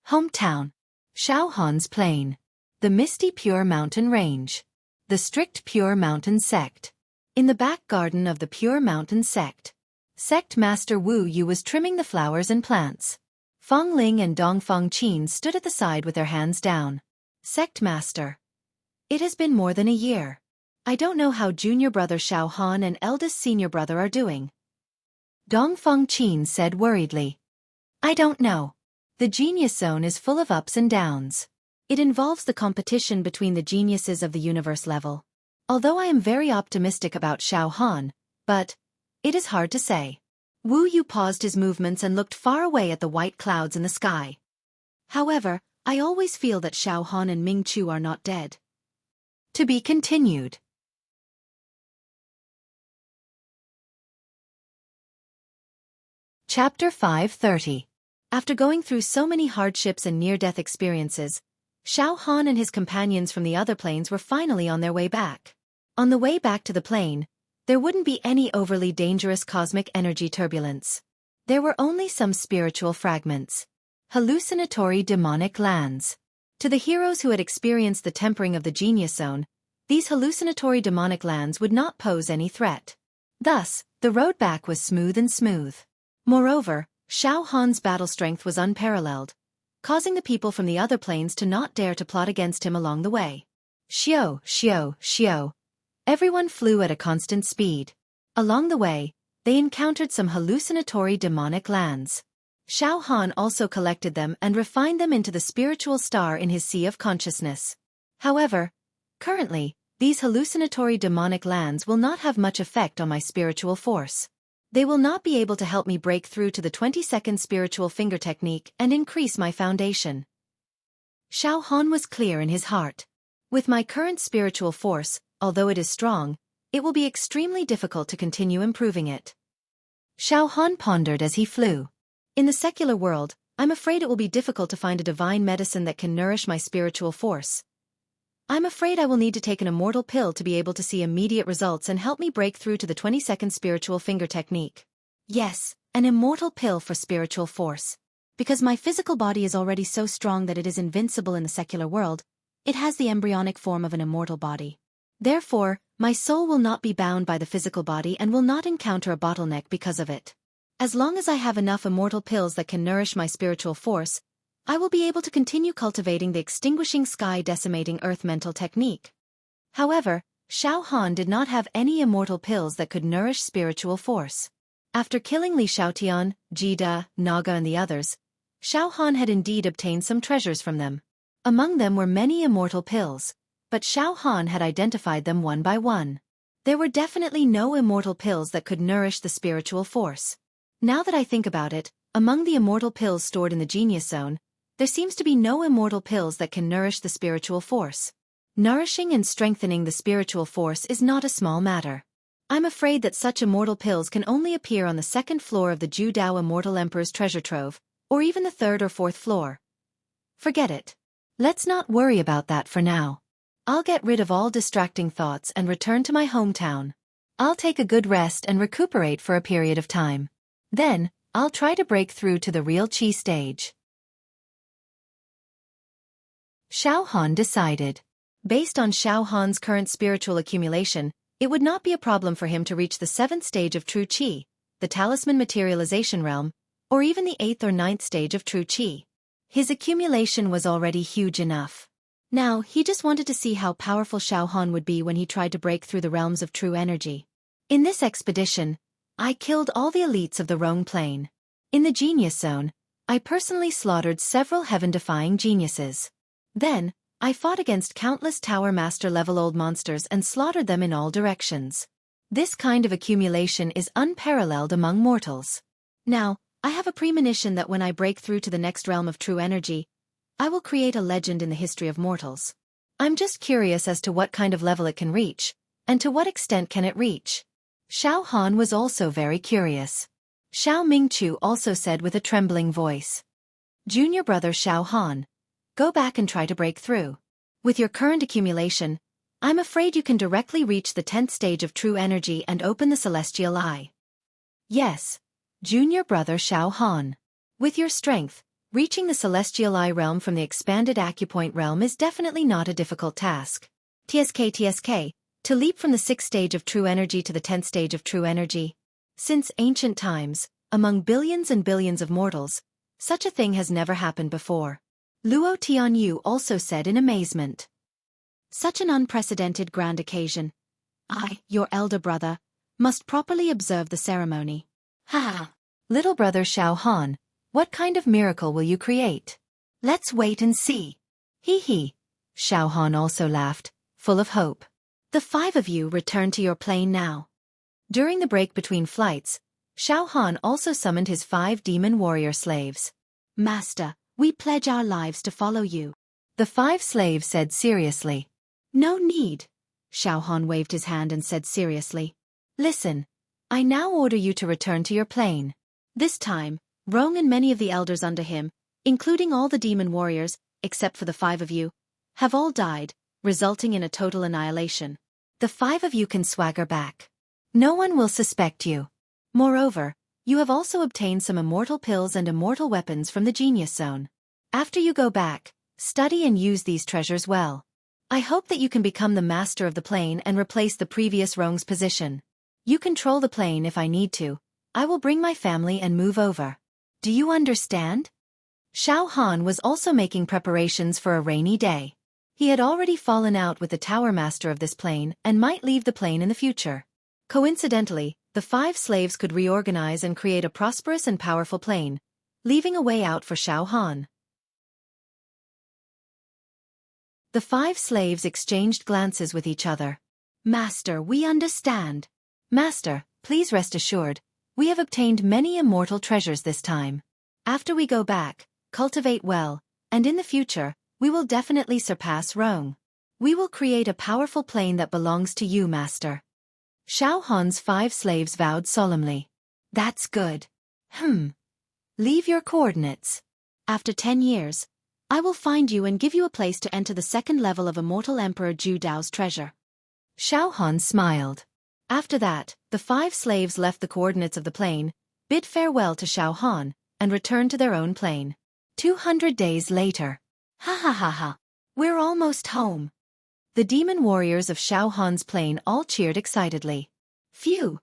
Hometown. Xiao Han's Plain. The misty Pure Mountain Range. The strict Pure Mountain Sect. In the back garden of the Pure Mountain Sect, Sect Master Wu Yu was trimming the flowers and plants. Feng Ling and Dong Feng Qin stood at the side with their hands down. Sect Master. It has been more than a year. I don't know how junior brother Xiao Han and eldest senior brother are doing. Dong Feng Qin said worriedly. I don't know. The Genius Zone is full of ups and downs. It involves the competition between the geniuses of the universe level. Although I am very optimistic about Xiao Han, but it is hard to say. Wu Yu paused his movements and looked far away at the white clouds in the sky. However, I always feel that Xiao Han and Ming Chu are not dead. To be continued. Chapter 530. After going through so many hardships and near-death experiences, Xiao Han and his companions from the other planes were finally on their way back. On the way back to the plane, there wouldn't be any overly dangerous cosmic energy turbulence. There were only some spiritual fragments. Hallucinatory demonic lands. To the heroes who had experienced the tempering of the Genius Zone, these hallucinatory demonic lands would not pose any threat. Thus, the road back was smooth and smooth. Moreover, Xiao Han's battle strength was unparalleled, causing the people from the other plains to not dare to plot against him along the way. Xiao, xiao, xiao. Everyone flew at a constant speed. Along the way, they encountered some hallucinatory demonic lands. Xiao Han also collected them and refined them into the spiritual star in his sea of consciousness. However, currently, these hallucinatory demonic lands will not have much effect on my spiritual force. They will not be able to help me break through to the 20-second spiritual finger technique and increase my foundation. Xiao Han was clear in his heart. With my current spiritual force, although it is strong, it will be extremely difficult to continue improving it. Xiao Han pondered as he flew. In the secular world, I'm afraid it will be difficult to find a divine medicine that can nourish my spiritual force. I'm afraid I will need to take an immortal pill to be able to see immediate results and help me break through to the 20-second spiritual finger technique. Yes, an immortal pill for spiritual force. Because my physical body is already so strong that it is invincible in the secular world, it has the embryonic form of an immortal body. Therefore, my soul will not be bound by the physical body and will not encounter a bottleneck because of it. As long as I have enough immortal pills that can nourish my spiritual force, I will be able to continue cultivating the extinguishing sky decimating earth mental technique. However, Xiao Han did not have any immortal pills that could nourish spiritual force. After killing Li Xiaotian, Jida, Naga and the others, Xiao Han had indeed obtained some treasures from them. Among them were many immortal pills, but Xiao Han had identified them one by one. There were definitely no immortal pills that could nourish the spiritual force. Now that I think about it, among the immortal pills stored in the Genius Zone, there seems to be no immortal pills that can nourish the spiritual force. Nourishing and strengthening the spiritual force is not a small matter. I'm afraid that such immortal pills can only appear on the second floor of the Ju Dao Immortal Emperor's treasure trove, or even the third or fourth floor. Forget it. Let's not worry about that for now. I'll get rid of all distracting thoughts and return to my hometown. I'll take a good rest and recuperate for a period of time. Then, I'll try to break through to the real Qi stage. Xiao Han decided. Based on Xiao Han's current spiritual accumulation, it would not be a problem for him to reach the 7th stage of True Qi, the Talisman Materialization Realm, or even the 8th or 9th stage of True Qi. His accumulation was already huge enough. Now, he just wanted to see how powerful Xiao Han would be when he tried to break through the realms of true energy. In this expedition, I killed all the elites of the Rong Plane. In the Genius Zone, I personally slaughtered several heaven-defying geniuses. Then, I fought against countless Tower Master-level old monsters and slaughtered them in all directions. This kind of accumulation is unparalleled among mortals. Now, I have a premonition that when I break through to the next realm of true energy, I will create a legend in the history of mortals. I'm just curious as to what kind of level it can reach, and to what extent can it reach. Xiao Han was also very curious. Xiao Mingchu also said with a trembling voice. Junior brother Xiao Han, go back and try to break through. With your current accumulation, I'm afraid you can directly reach the 10th stage of true energy and open the celestial eye. Yes, junior brother Xiao Han. With your strength, reaching the celestial eye realm from the expanded acupoint realm is definitely not a difficult task. TSK, to leap from the 6th stage of true energy to the 10th stage of true energy. Since ancient times, among billions and billions of mortals, such a thing has never happened before. Luo Tianyu also said in amazement. Such an unprecedented grand occasion. I, your elder brother, must properly observe the ceremony. Ha! Little brother Xiao Han, what kind of miracle will you create? Let's wait and see. Hee hee. Xiao Han also laughed, full of hope. The 5 of you return to your plane now. During the break between flights, Xiao Han also summoned his 5 demon warrior slaves. Master, we pledge our lives to follow you. The 5 slaves said seriously. No need. Xiao Han waved his hand and said seriously. Listen, I now order you to return to your plane. This time, Rong and many of the elders under him, including all the demon warriors, except for the 5 of you, have all died, resulting in a total annihilation. The 5 of you can swagger back. No one will suspect you. Moreover, you have also obtained some immortal pills and immortal weapons from the Genius Zone. After you go back, study and use these treasures well. I hope that you can become the master of the plane and replace the previous Rong's position. You control the plane if I need to. I will bring my family and move over. Do you understand? Xiao Han was also making preparations for a rainy day. He had already fallen out with the tower master of this plane and might leave the plane in the future. Coincidentally, the 5 slaves could reorganize and create a prosperous and powerful plane, leaving a way out for Xiao Han. The 5 slaves exchanged glances with each other. Master, we understand. Master, please rest assured, we have obtained many immortal treasures this time. After we go back, cultivate well, and in the future, we will definitely surpass Rome. We will create a powerful plane that belongs to you, Master. Xiao Han's 5 slaves vowed solemnly. That's good. Leave your coordinates. After 10 years, I will find you and give you a place to enter the 2nd level of Immortal Emperor Zhu Dao's treasure. Xiao Han smiled. After that, the 5 slaves left the coordinates of the plane, bid farewell to Xiao Han, and returned to their own plane. 200 days later. Ha ha ha ha. We're almost home. The demon warriors of Xiao Han's plane all cheered excitedly. Phew!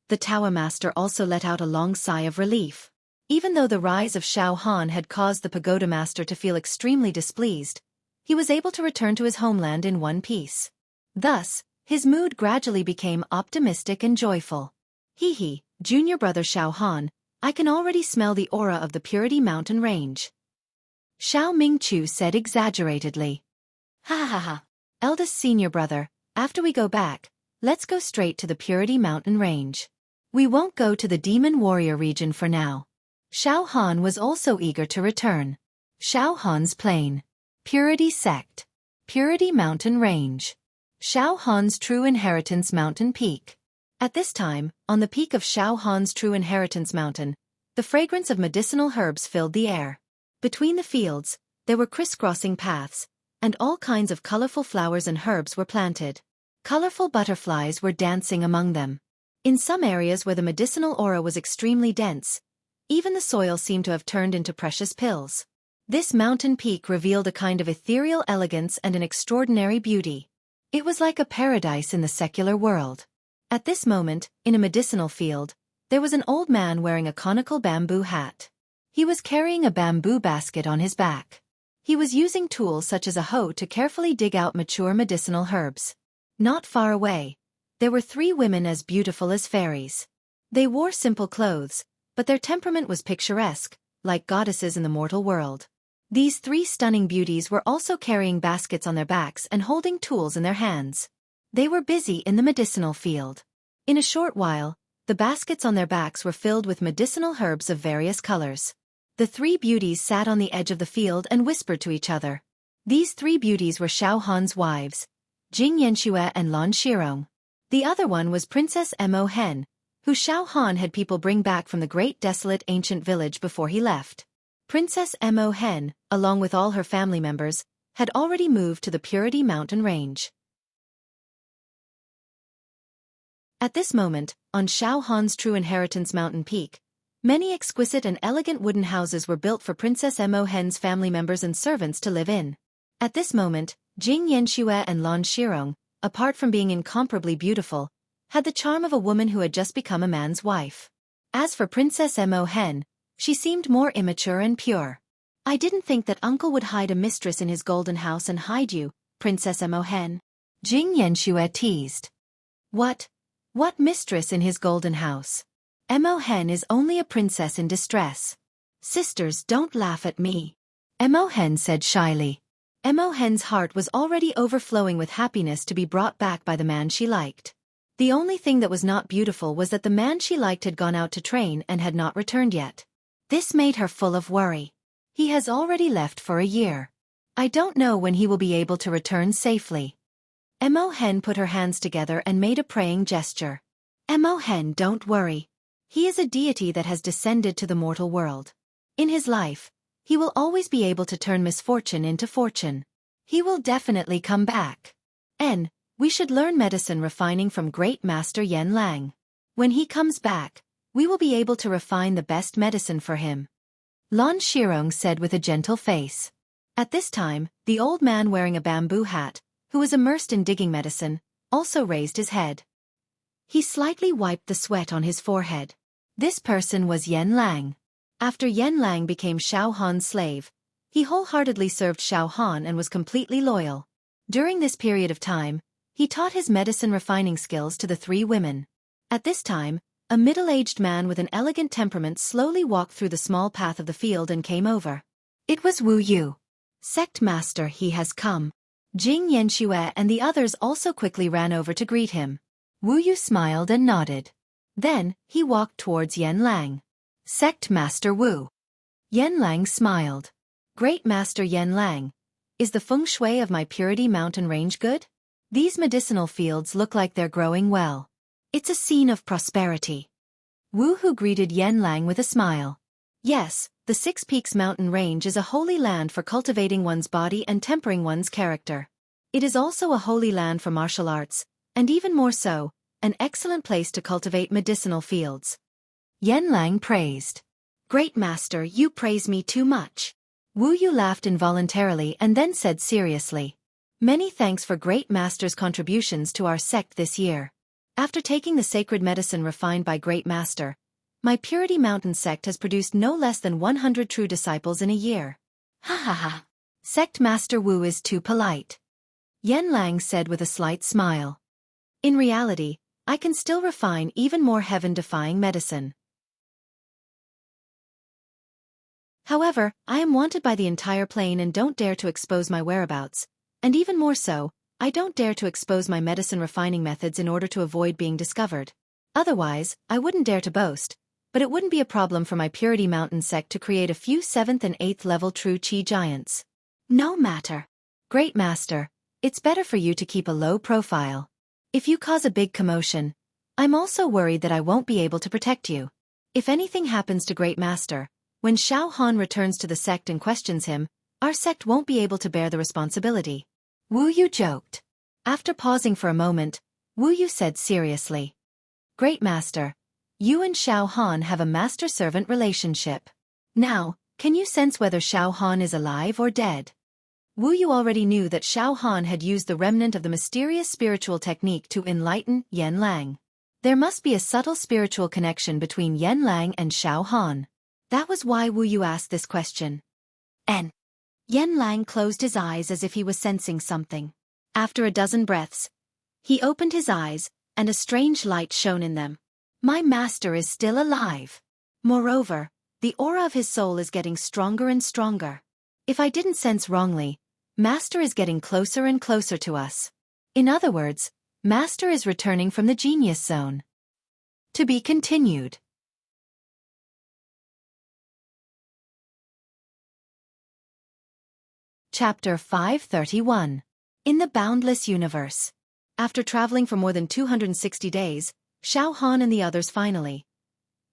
The Tower Master also let out a long sigh of relief. Even though the rise of Xiao Han had caused the Pagoda Master to feel extremely displeased, he was able to return to his homeland in one piece. Thus, his mood gradually became optimistic and joyful. Hee, junior brother Xiao Han, I can already smell the aura of the Purity Mountain Range. Xiao Mingchu said exaggeratedly. Ha ha ha. Eldest senior brother, after we go back, let's go straight to the Purity Mountain Range. We won't go to the Demon Warrior region for now. Xiao Han was also eager to return. Xiao Han's Plain. Purity Sect. Purity Mountain Range. Xiao Han's True Inheritance Mountain Peak. At this time, on the peak of Xiao Han's True Inheritance Mountain, the fragrance of medicinal herbs filled the air. Between the fields, there were crisscrossing paths, and all kinds of colorful flowers and herbs were planted. Colorful butterflies were dancing among them. In some areas where the medicinal aura was extremely dense, even the soil seemed to have turned into precious pills. This mountain peak revealed a kind of ethereal elegance and an extraordinary beauty. It was like a paradise in the secular world. At this moment, in a medicinal field, there was an old man wearing a conical bamboo hat. He was carrying a bamboo basket on his back. He was using tools such as a hoe to carefully dig out mature medicinal herbs. Not far away, there were 3 women as beautiful as fairies. They wore simple clothes, but their temperament was picturesque, like goddesses in the mortal world. These 3 stunning beauties were also carrying baskets on their backs and holding tools in their hands. They were busy in the medicinal field. In a short while, the baskets on their backs were filled with medicinal herbs of various colors. The 3 beauties sat on the edge of the field and whispered to each other. These 3 beauties were Xiao Han's wives, Xianxia and Lan Shirong. The other one was Princess Mo Hen, who Xiao Han had people bring back from the great desolate ancient village before he left. Princess Mo Hen, along with all her family members, had already moved to the Purity Mountain Range. At this moment, on Xiao Han's True Inheritance Mountain Peak, many exquisite and elegant wooden houses were built for Princess Mo Hen's family members and servants to live in. At this moment, Xianxia and Lan Shirong, apart from being incomparably beautiful, had the charm of a woman who had just become a man's wife. As for Princess Mo Hen, she seemed more immature and pure. I didn't think that uncle would hide a mistress in his golden house and hide you, Princess Mo Hen. Xianxia teased. What mistress in his golden house? Mo Hen is only a princess in distress. Sisters, don't laugh at me. Mo Hen said shyly. Mo Hen's heart was already overflowing with happiness to be brought back by the man she liked. The only thing that was not beautiful was that the man she liked had gone out to train and had not returned yet. This made her full of worry. He has already left for a year. I don't know when he will be able to return safely. Mo Hen put her hands together and made a praying gesture. Mo Hen, don't worry. He is a deity that has descended to the mortal world. In his life, he will always be able to turn misfortune into fortune. He will definitely come back. We should learn medicine refining from great master Yen Lang. When he comes back, we will be able to refine the best medicine for him. Lan Shirong said with a gentle face. At this time, the old man wearing a bamboo hat, who was immersed in digging medicine, also raised his head. He slightly wiped the sweat on his forehead. This person was Yen Lang. After Yen Lang became Xiao Han's slave, he wholeheartedly served Xiao Han and was completely loyal. During this period of time, he taught his medicine refining skills to the three women. At this time, a middle-aged man with an elegant temperament slowly walked through the small path of the field and came over. It was Wu Yu. Sect Master, he has come. Jing Yanxue and the others also quickly ran over to greet him. Wu Yu smiled and nodded. Then, he walked towards Yen Lang. Sect Master Wu. Yen Lang smiled. Great Master Yen Lang, is the feng shui of my Purity Mountain range good? These medicinal fields look like they're growing well. It's a scene of prosperity. Wu Hu greeted Yen Lang with a smile. Yes, the Six Peaks mountain range is a holy land for cultivating one's body and tempering one's character. It is also a holy land for martial arts, and even more so, an excellent place to cultivate medicinal fields. Yen Lang praised. Great Master, you praise me too much. Wu Yu laughed involuntarily and then said seriously. Many thanks for Great Master's contributions to our sect this year. After taking the sacred medicine refined by Great Master, my Purity Mountain sect has produced no less than 100 true disciples in a year. Ha ha ha. Sect Master Wu is too polite. Yen Lang said with a slight smile. In reality, I can still refine even more heaven-defying medicine. However, I am wanted by the entire plain and don't dare to expose my whereabouts, and even more so, I don't dare to expose my medicine refining methods in order to avoid being discovered. Otherwise, I wouldn't dare to boast, but it wouldn't be a problem for my Purity Mountain sect to create a few 7th and 8th level true Qi giants. No matter. Great Master, it's better for you to keep a low profile. If you cause a big commotion, I'm also worried that I won't be able to protect you. If anything happens to Great Master, when Xiao Han returns to the sect and questions him, our sect won't be able to bear the responsibility. Wu Yu joked. After pausing for a moment, Wu Yu said seriously. Great Master, you and Xiao Han have a master-servant relationship. Now, can you sense whether Xiao Han is alive or dead? Wu Yu already knew that Xiao Han had used the remnant of the mysterious spiritual technique to enlighten Yen Lang. There must be a subtle spiritual connection between Yen Lang and Xiao Han. That was why Wu Yu asked this question. Yen Lang closed his eyes as if he was sensing something. After a dozen breaths, he opened his eyes, and a strange light shone in them. My master is still alive. Moreover, the aura of his soul is getting stronger and stronger. If I didn't sense wrongly, Master is getting closer and closer to us. In other words, Master is returning from the genius zone. To be continued. Chapter 531. In the Boundless Universe. After traveling for more than 260 days, Xiao Han and the others finally.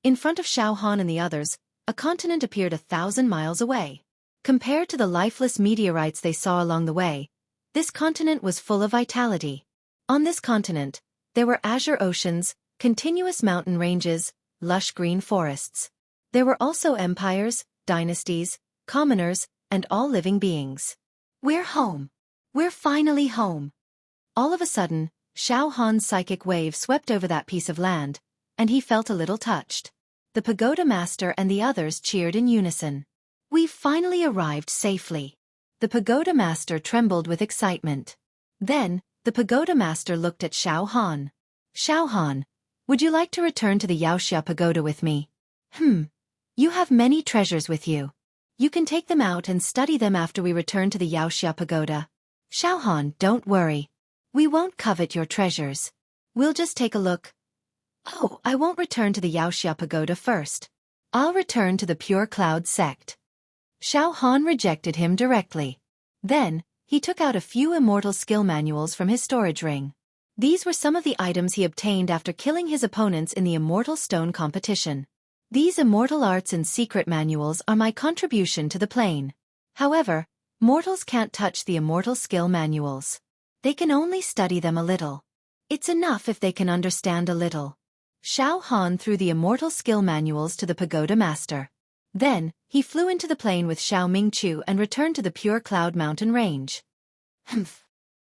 In front of Xiao Han and the others, a continent appeared 1,000 miles away. Compared to the lifeless meteorites they saw along the way, this continent was full of vitality. On this continent, there were azure oceans, continuous mountain ranges, lush green forests. There were also empires, dynasties, commoners, and all living beings. We're home. We're finally home. All of a sudden, Xiao Han's psychic wave swept over that piece of land, and he felt a little touched. The pagoda master and the others cheered in unison. We've finally arrived safely. The pagoda master trembled with excitement. Then, the pagoda master looked at Xiao Han. Xiao Han, would you like to return to the Xianxia pagoda with me? You have many treasures with you. You can take them out and study them after we return to the Xianxia pagoda. Xiao Han, don't worry. We won't covet your treasures. We'll just take a look. Oh, I won't return to the Xianxia pagoda first. I'll return to the Pure Cloud sect. Xiao Han rejected him directly. Then, he took out a few immortal skill manuals from his storage ring. These were some of the items he obtained after killing his opponents in the Immortal Stone competition. These immortal arts and secret manuals are my contribution to the plane. However, mortals can't touch the immortal skill manuals. They can only study them a little. It's enough if they can understand a little. Xiao Han threw the immortal skill manuals to the pagoda master. Then, he flew into the plane with Xiao Mingqiu and returned to the Pure Cloud mountain range.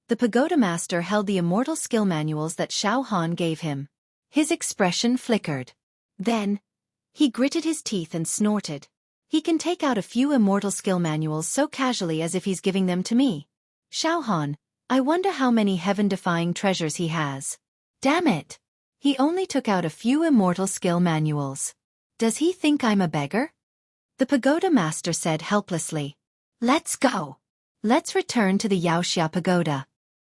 The pagoda master held the immortal skill manuals that Xiao Han gave him. His expression flickered. Then, he gritted his teeth and snorted. He can take out a few immortal skill manuals so casually as if he's giving them to me. Xiaohan, I wonder how many heaven-defying treasures he has. Damn it! He only took out a few immortal skill manuals. Does he think I'm a beggar? The pagoda master said helplessly. Let's go. Let's return to the Xianxia pagoda.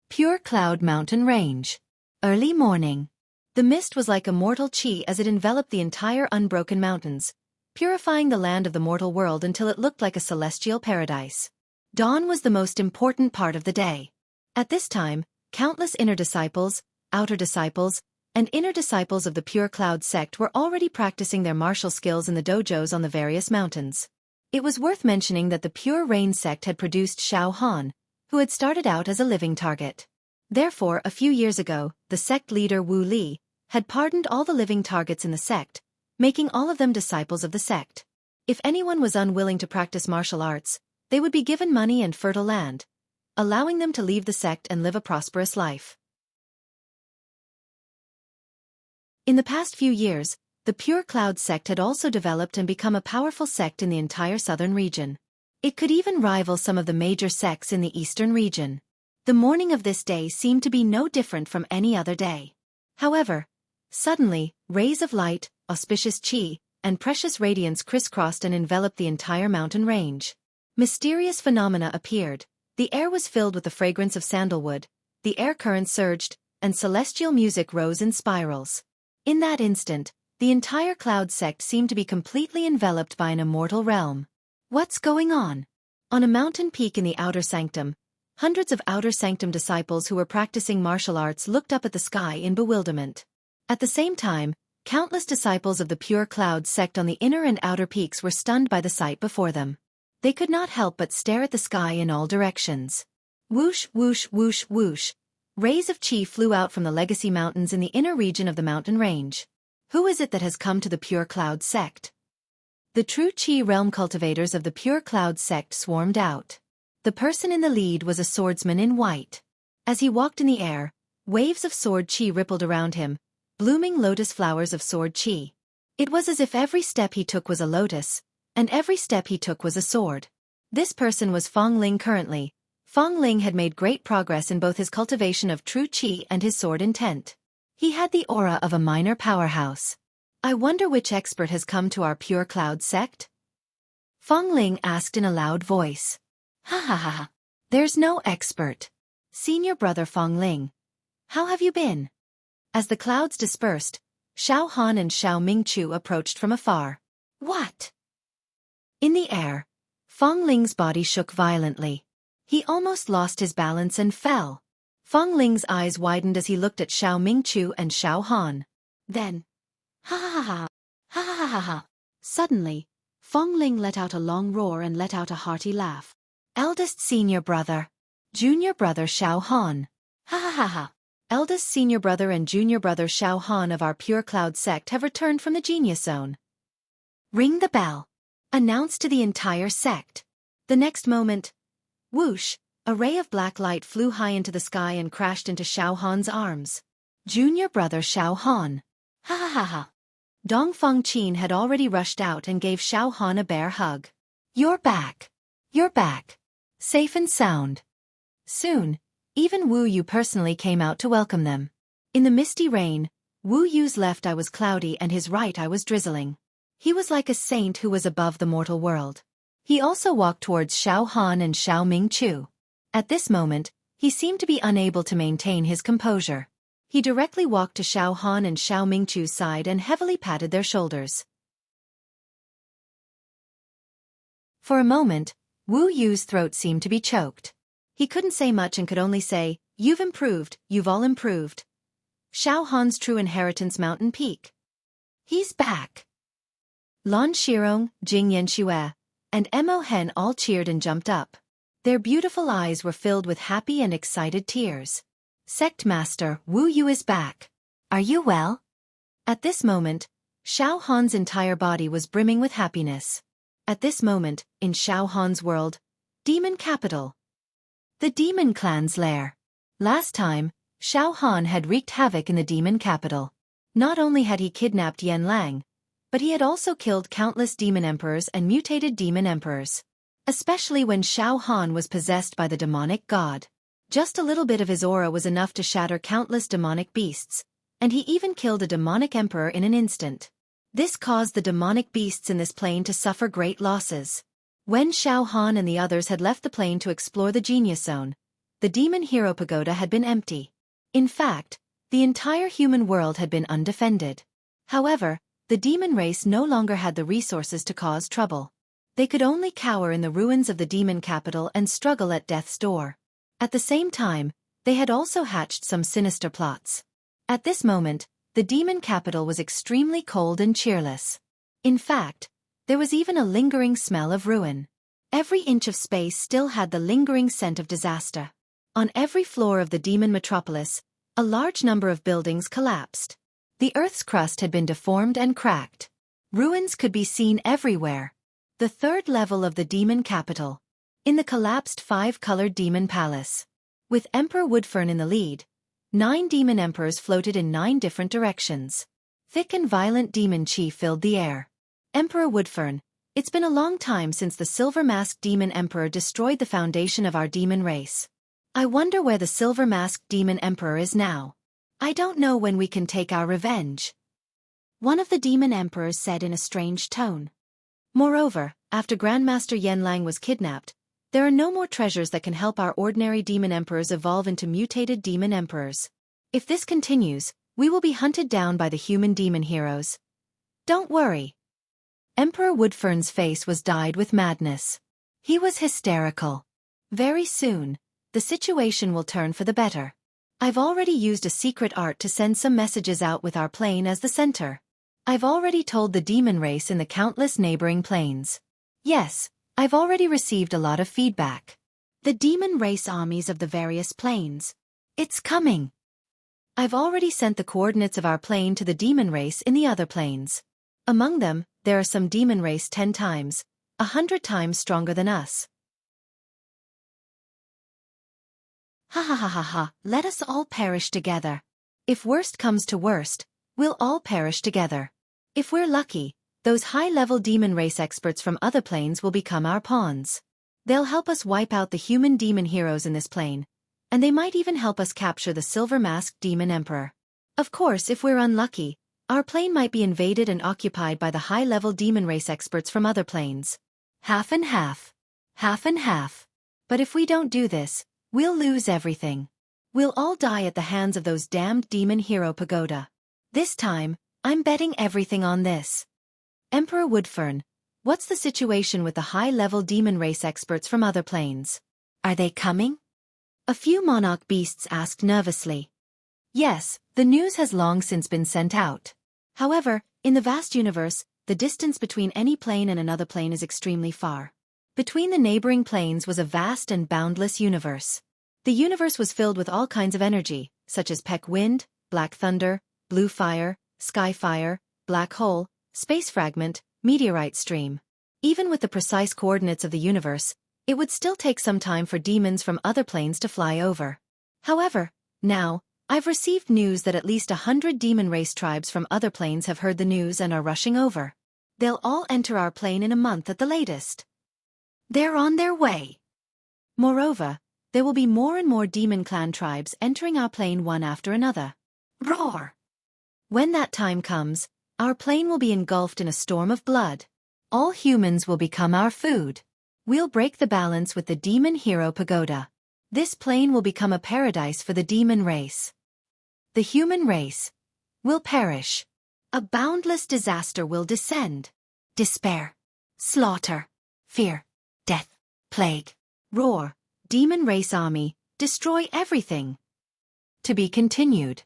Pure Cloud Mountain Range. Early morning. The mist was like immortal qi as it enveloped the entire unbroken mountains, purifying the land of the mortal world until it looked like a celestial paradise. Dawn was the most important part of the day. At this time, countless inner disciples, outer disciples, and inner disciples of the Pure Cloud sect were already practicing their martial skills in the dojos on the various mountains. It was worth mentioning that the Pure Rain sect had produced Xiao Han, who had started out as a living target. Therefore, a few years ago, the sect leader Wu Li had pardoned all the living targets in the sect, making all of them disciples of the sect. If anyone was unwilling to practice martial arts, they would be given money and fertile land, allowing them to leave the sect and live a prosperous life. In the past few years, the Pure Cloud sect had also developed and become a powerful sect in the entire southern region. It could even rival some of the major sects in the eastern region. The morning of this day seemed to be no different from any other day. However, suddenly, rays of light, auspicious qi, and precious radiance crisscrossed and enveloped the entire mountain range. Mysterious phenomena appeared. The air was filled with the fragrance of sandalwood, the air current surged, and celestial music rose in spirals. In that instant, the entire cloud sect seemed to be completely enveloped by an immortal realm. What's going on? On a mountain peak in the outer sanctum, hundreds of outer sanctum disciples who were practicing martial arts looked up at the sky in bewilderment. At the same time, countless disciples of the Pure Cloud sect on the inner and outer peaks were stunned by the sight before them. They could not help but stare at the sky in all directions. Whoosh, whoosh, whoosh, whoosh. Rays of qi flew out from the legacy mountains in the inner region of the mountain range. Who is it that has come to the Pure Cloud sect? The true qi realm cultivators of the Pure Cloud sect swarmed out. The person in the lead was a swordsman in white. As he walked in the air, waves of sword qi rippled around him, blooming lotus flowers of sword qi. It was as if every step he took was a lotus, and every step he took was a sword. This person was Fong Ling currently. Fong Ling had made great progress in both his cultivation of true qi and his sword intent. He had the aura of a minor powerhouse. I wonder which expert has come to our Pure Cloud sect? Fong Ling asked in a loud voice. Ha ha ha ha. There's no expert. Senior brother Fong Ling. How have you been? As the clouds dispersed, Xiao Han and Xiao Mingchu approached from afar. What? In the air, Fong Ling's body shook violently. He almost lost his balance and fell. Fong Ling's eyes widened as he looked at Xiao Mingchu and Xiao Han. Then, ha ha ha ha, ha ha ha ha. Suddenly, Fong Ling let out a long roar and let out a hearty laugh. Eldest senior brother. Junior brother Xiao Han. Ha ha ha ha. Eldest senior brother and junior brother Xiao Han of our Pure Cloud sect have returned from the Genius Zone. Ring the bell. Announced to the entire sect. The next moment, whoosh, a ray of black light flew high into the sky and crashed into Xiao Han's arms. Junior brother Xiao Han. Ha ha ha ha. Dong Feng Qin had already rushed out and gave Xiao Han a bear hug. You're back. You're back. Safe and sound. Soon, even Wu Yu personally came out to welcome them. In the misty rain, Wu Yu's left eye was cloudy and his right eye was drizzling. He was like a saint who was above the mortal world. He also walked towards Xiao Han and Xiao Mingchu. At this moment, he seemed to be unable to maintain his composure. He directly walked to Xiao Han and Xiao Mingchu's side and heavily patted their shoulders. For a moment, Wu Yu's throat seemed to be choked. He couldn't say much and could only say, "You've improved, you've all improved." Xiao Han's true inheritance mountain peak. He's back. Lan Shirong, Jing Yanxue, and Mo Hen all cheered and jumped up. Their beautiful eyes were filled with happy and excited tears. Sect Master Wu Yu is back. Are you well? At this moment, Xiao Han's entire body was brimming with happiness. At this moment, in Xiao Han's world, Demon Capital. The Demon Clan's lair. Last time, Xiao Han had wreaked havoc in the Demon Capital. Not only had he kidnapped Yen Lang, but he had also killed countless demon emperors and mutated demon emperors. Especially when Xiao Han was possessed by the demonic god. Just a little bit of his aura was enough to shatter countless demonic beasts, and he even killed a demonic emperor in an instant. This caused the demonic beasts in this plane to suffer great losses. When Xiao Han and the others had left the plane to explore the Genius Zone, the Demon Hero Pagoda had been empty. In fact, the entire human world had been undefended. However, the demon race no longer had the resources to cause trouble. They could only cower in the ruins of the demon capital and struggle at death's door. At the same time, they had also hatched some sinister plots. At this moment, the demon capital was extremely cold and cheerless. In fact, there was even a lingering smell of ruin. Every inch of space still had the lingering scent of disaster. On every floor of the demon metropolis, a large number of buildings collapsed. The Earth's crust had been deformed and cracked. Ruins could be seen everywhere. The third level of the demon capital. In the collapsed 5-colored demon palace. With Emperor Woodfern in the lead, 9 demon emperors floated in 9 different directions. Thick and violent demon chi filled the air. Emperor Woodfern, it's been a long time since the silver-masked demon emperor destroyed the foundation of our demon race. I wonder where the silver-masked demon emperor is now. I don't know when we can take our revenge. One of the demon emperors said in a strange tone. Moreover, after Grandmaster Yen Lang was kidnapped, there are no more treasures that can help our ordinary demon emperors evolve into mutated demon emperors. If this continues, we will be hunted down by the human demon heroes. Don't worry. Emperor Woodfern's face was dyed with madness. He was hysterical. Very soon, the situation will turn for the better. I've already used a secret art to send some messages out with our plane as the center. I've already told the demon race in the countless neighboring planes. Yes, I've already received a lot of feedback. The demon race armies of the various planes. It's coming. I've already sent the coordinates of our plane to the demon race in the other planes. Among them, there are some demon race 10 times, 100 times stronger than us. Ha ha ha ha ha, let us all perish together. If worst comes to worst, we'll all perish together. If we're lucky, those high-level demon race experts from other planes will become our pawns. They'll help us wipe out the human demon heroes in this plane, and they might even help us capture the silver-masked demon emperor. Of course, if we're unlucky, our plane might be invaded and occupied by the high-level demon race experts from other planes. Half and half. Half and half. But if we don't do this, we'll lose everything. We'll all die at the hands of those damned demon hero pagoda. This time, I'm betting everything on this. Emperor Woodfern, what's the situation with the high-level demon race experts from other planes? Are they coming? A few monarch beasts asked nervously. Yes, the news has long since been sent out. However, in the vast universe, the distance between any plane and another plane is extremely far. Between the neighboring planes was a vast and boundless universe. The universe was filled with all kinds of energy, such as peck wind, black thunder, blue fire, sky fire, black hole, space fragment, meteorite stream. Even with the precise coordinates of the universe, it would still take some time for demons from other planes to fly over. However, now, I've received news that at least 100 demon race tribes from other planes have heard the news and are rushing over. They'll all enter our plane in a month at the latest. They're on their way. Moreover, there will be more and more demon clan tribes entering our plane one after another. Roar! When that time comes, our plane will be engulfed in a storm of blood. All humans will become our food. We'll break the balance with the demon hero pagoda. This plane will become a paradise for the demon race. The human race will perish. A boundless disaster will descend. Despair, slaughter, fear, death, plague, roar, demon race army, destroy everything. To be continued.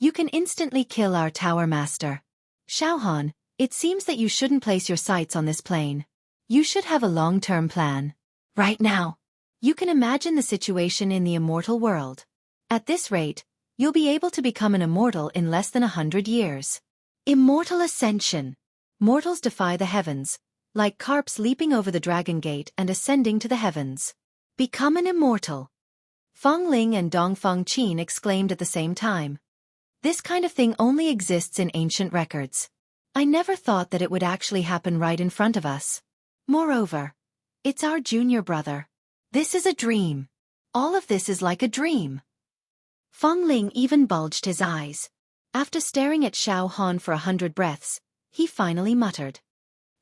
You can instantly kill our tower master. Xiaohan, it seems that you shouldn't place your sights on this plane. You should have a long-term plan. Right now. You can imagine the situation in the immortal world. At this rate, you'll be able to become an immortal in less than 100 years. Immortal Ascension. Mortals defy the heavens, like carps leaping over the dragon gate and ascending to the heavens. Become an immortal. Feng Ling and Dongfeng Qin exclaimed at the same time. This kind of thing only exists in ancient records. I never thought that it would actually happen right in front of us. Moreover, it's our junior brother. This is a dream. All of this is like a dream. Feng Ling even bulged his eyes. After staring at Xiao Han for 100 breaths, he finally muttered.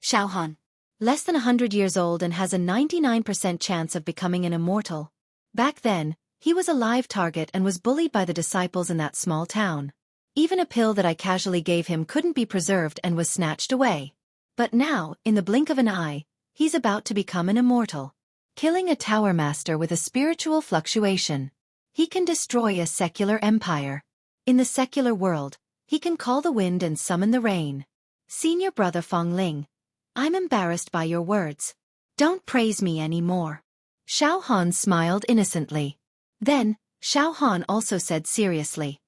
Xiao Han. Less than 100 years old and has a 99% chance of becoming an immortal. Back then, he was a live target and was bullied by the disciples in that small town. Even a pill that I casually gave him couldn't be preserved and was snatched away. But now, in the blink of an eye, he's about to become an immortal. Killing a tower master with a spiritual fluctuation. He can destroy a secular empire. In the secular world, he can call the wind and summon the rain. Senior brother Feng Ling, I'm embarrassed by your words. Don't praise me anymore. Xiao Han smiled innocently. Then, Xiao Han also said seriously.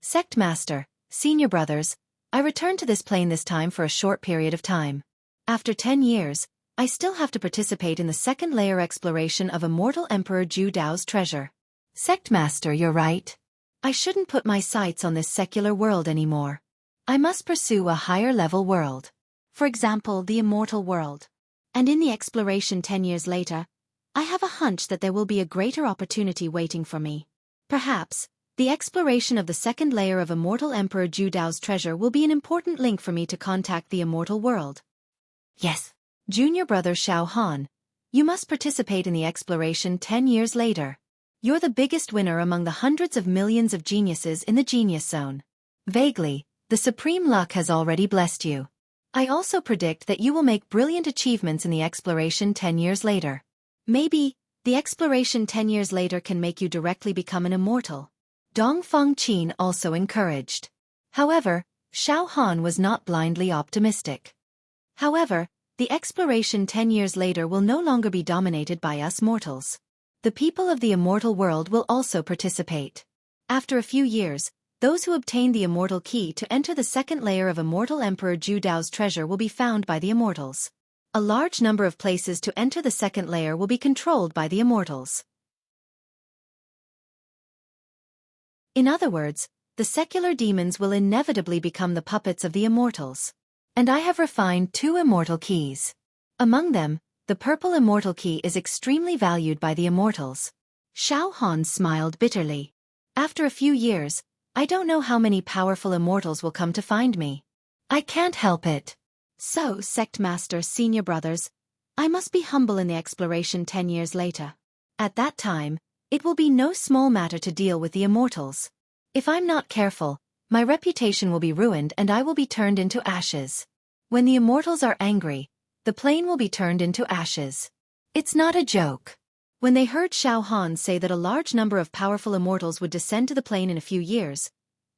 Sect Master, Senior Brothers, I returned to this plane this time for a short period of time. After 10 years, I still have to participate in the second layer exploration of Immortal Emperor Zhu Dao's treasure. Sect Master, you're right. I shouldn't put my sights on this secular world anymore. I must pursue a higher level world. For example, the immortal world. And in the exploration 10 years later, I have a hunch that there will be a greater opportunity waiting for me. Perhaps, the exploration of the second layer of Immortal Emperor Zhu Dao's treasure will be an important link for me to contact the immortal world. Yes. Junior brother Xiao Han, you must participate in the exploration 10 years later. You're the biggest winner among the hundreds of millions of geniuses in the Genius Zone. Vaguely, the supreme luck has already blessed you. I also predict that you will make brilliant achievements in the exploration 10 years later. Maybe, the exploration 10 years later can make you directly become an immortal. Dongfeng Qin also encouraged. However, Xiao Han was not blindly optimistic. However, the exploration 10 years later will no longer be dominated by us mortals. The people of the immortal world will also participate. After a few years, those who obtain the immortal key to enter the second layer of Immortal Emperor Zhu Dao's treasure will be found by the immortals. A large number of places to enter the second layer will be controlled by the immortals. In other words, the secular demons will inevitably become the puppets of the immortals. And I have refined 2 immortal keys. Among them, the purple immortal key is extremely valued by the immortals. Xiao Han smiled bitterly. After a few years, I don't know how many powerful immortals will come to find me. I can't help it. So, Sect Master, Senior Brothers, I must be humble in the exploration 10 years later. At that time, it will be no small matter to deal with the immortals. If I'm not careful, my reputation will be ruined and I will be turned into ashes. When the immortals are angry, the plane will be turned into ashes. It's not a joke. When they heard Xiao Han say that a large number of powerful immortals would descend to the plane in a few years,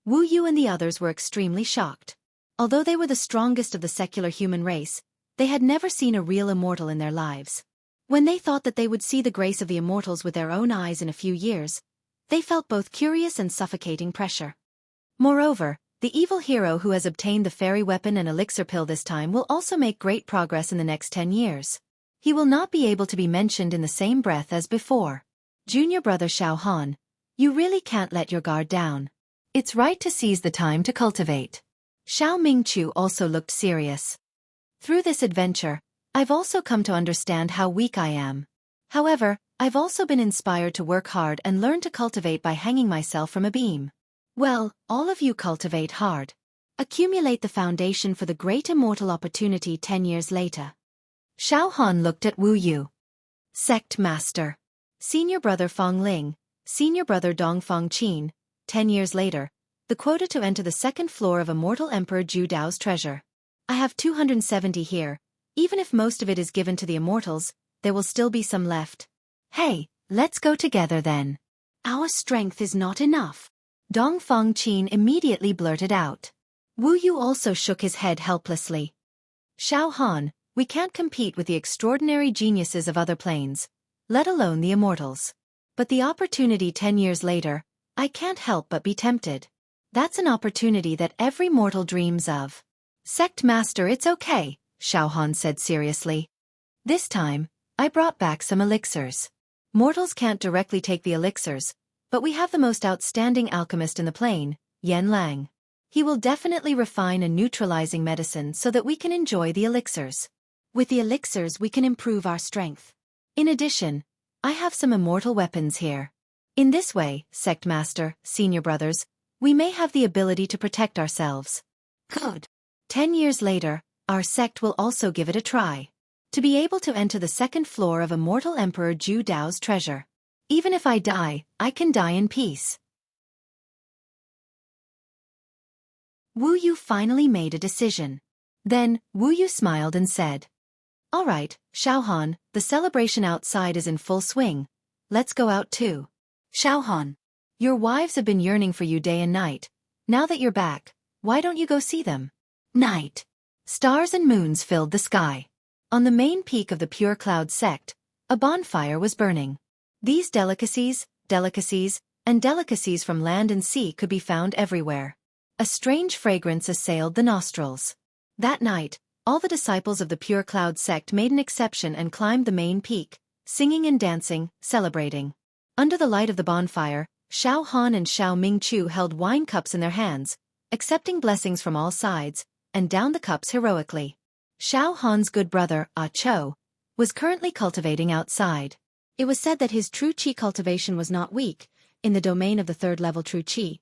Wu Yu and the others were extremely shocked. Although they were the strongest of the secular human race, they had never seen a real immortal in their lives. When they thought that they would see the grace of the immortals with their own eyes in a few years, they felt both curious and suffocating pressure. Moreover, the evil hero who has obtained the fairy weapon and elixir pill this time will also make great progress in the next 10 years. He will not be able to be mentioned in the same breath as before. Junior brother Xiao Han, you really can't let your guard down. It's right to seize the time to cultivate. Xiao Mingqiu also looked serious. Through this adventure, I've also come to understand how weak I am. However, I've also been inspired to work hard and learn to cultivate by hanging myself from a beam. Well, all of you cultivate hard. Accumulate the foundation for the great immortal opportunity 10 years later. Xiao Han looked at Wu Yu. Sect Master. Senior brother Feng Ling, Senior brother Dongfeng Qin, 10 years later, the quota to enter the second floor of Immortal Emperor Zhu Dao's treasure. I have 270 here. Even if most of it is given to the immortals, there will still be some left. Hey, let's go together then. Our strength is not enough. Dongfeng Qin immediately blurted out. Wu Yu also shook his head helplessly. Xiao Han, we can't compete with the extraordinary geniuses of other planes, let alone the immortals. But the opportunity 10 years later, I can't help but be tempted. That's an opportunity that every mortal dreams of. Sect Master, it's okay, Xiaohan said seriously. This time, I brought back some elixirs. Mortals can't directly take the elixirs, but we have the most outstanding alchemist in the plane, Yan Lang. He will definitely refine a neutralizing medicine so that we can enjoy the elixirs. With the elixirs we can improve our strength. In addition, I have some immortal weapons here. In this way, Sect Master, Senior Brothers, we may have the ability to protect ourselves. Good. 10 years later, our sect will also give it a try. To be able to enter the second floor of Immortal Emperor Zhu Dao's treasure. Even if I die, I can die in peace. Wu Yu finally made a decision. Then, Wu Yu smiled and said, "All right, Xiaohan, the celebration outside is in full swing. Let's go out too. Xiaohan, your wives have been yearning for you day and night. Now that you're back, why don't you go see them?" Night. Stars and moons filled the sky. On the main peak of the Pure Cloud sect, a bonfire was burning. These delicacies from land and sea could be found everywhere. A strange fragrance assailed the nostrils. That night, all the disciples of the Pure Cloud sect made an exception and climbed the main peak, singing and dancing, celebrating. Under the light of the bonfire, Xiao Han and Xiao Mingqiu held wine cups in their hands, accepting blessings from all sides, and downed the cups heroically. Xiao Han's good brother, Ah Cho, was currently cultivating outside. It was said that his true qi cultivation was not weak. In the domain of the third-level true qi,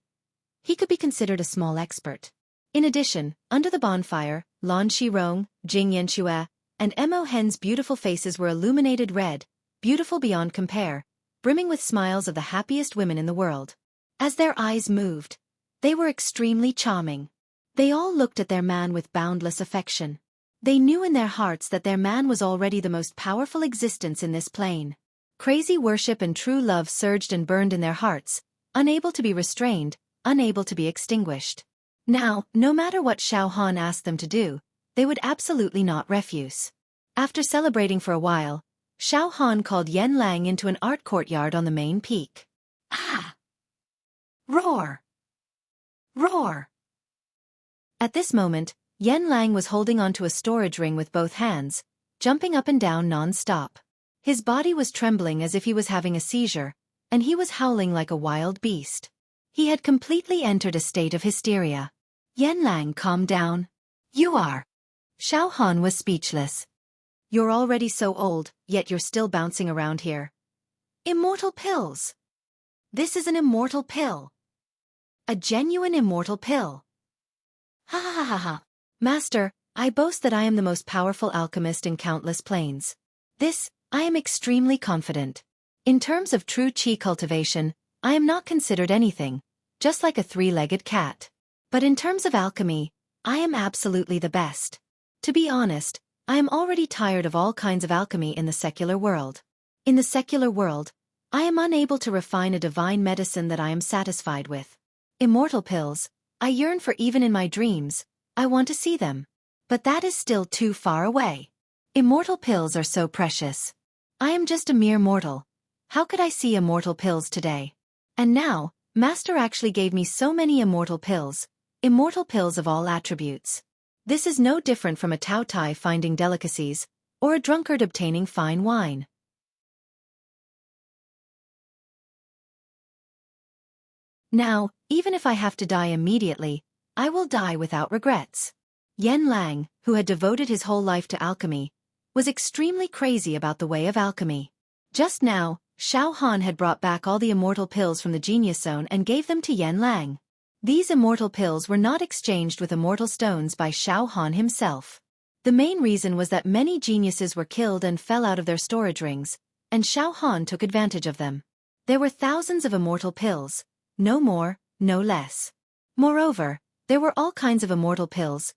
he could be considered a small expert. In addition, under the bonfire, Lan Shirong, Jing Yanxue, and Mo Hen's beautiful faces were illuminated red, beautiful beyond compare, brimming with smiles of the happiest women in the world. As their eyes moved, they were extremely charming. They all looked at their man with boundless affection. They knew in their hearts that their man was already the most powerful existence in this plane. Crazy worship and true love surged and burned in their hearts, unable to be restrained, unable to be extinguished. Now, no matter what Xiao Han asked them to do, they would absolutely not refuse. After celebrating for a while, Xiao Han called Yan Lang into an art courtyard on the main peak. Ah! Roar! Roar! At this moment, Yan Lang was holding onto a storage ring with both hands, jumping up and down non-stop. His body was trembling as if he was having a seizure, and he was howling like a wild beast. He had completely entered a state of hysteria. Yan Lang, calm down. You are. Xiao Han was speechless. You're already so old, yet you're still bouncing around here. Immortal pills. This is an immortal pill. A genuine immortal pill. Ha ha ha ha ha. Master, I boast that I am the most powerful alchemist in countless planes. I am extremely confident. In terms of true qi cultivation, I am not considered anything, just like a three-legged cat. But in terms of alchemy, I am absolutely the best. To be honest, I am already tired of all kinds of alchemy in the secular world. In the secular world, I am unable to refine a divine medicine that I am satisfied with. Immortal pills, I yearn for even in my dreams, I want to see them. But that is still too far away. Immortal pills are so precious. I am just a mere mortal. How could I see immortal pills today? And now, Master actually gave me so many immortal pills of all attributes. This is no different from a Tao Tai finding delicacies, or a drunkard obtaining fine wine. Now, even if I have to die immediately, I will die without regrets. Yan Lang, who had devoted his whole life to alchemy, was extremely crazy about the way of alchemy. Just now, Xiao Han had brought back all the immortal pills from the Genius Zone and gave them to Yan Lang. These immortal pills were not exchanged with immortal stones by Xiao Han himself. The main reason was that many geniuses were killed and fell out of their storage rings, and Xiao Han took advantage of them. There were thousands of immortal pills, no more, no less. Moreover, there were all kinds of immortal pills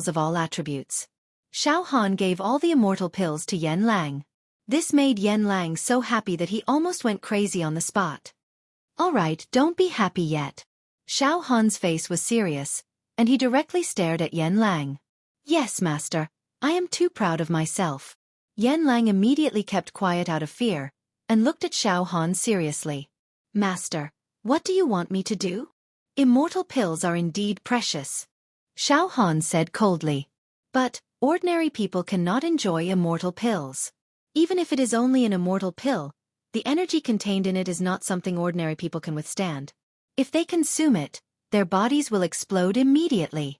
of all attributes. Xiao Han gave all the immortal pills to Yan Lang. This made Yan Lang so happy that he almost went crazy on the spot. All right, don't be happy yet. Xiao Han's face was serious, and he directly stared at Yan Lang. Yes, master, I am too proud of myself. Yan Lang immediately kept quiet out of fear, and looked at Xiao Han seriously. Master, what do you want me to do? Immortal pills are indeed precious, Xiao Han said coldly. But, ordinary people cannot enjoy immortal pills. Even if it is only an immortal pill, the energy contained in it is not something ordinary people can withstand. If they consume it, their bodies will explode immediately.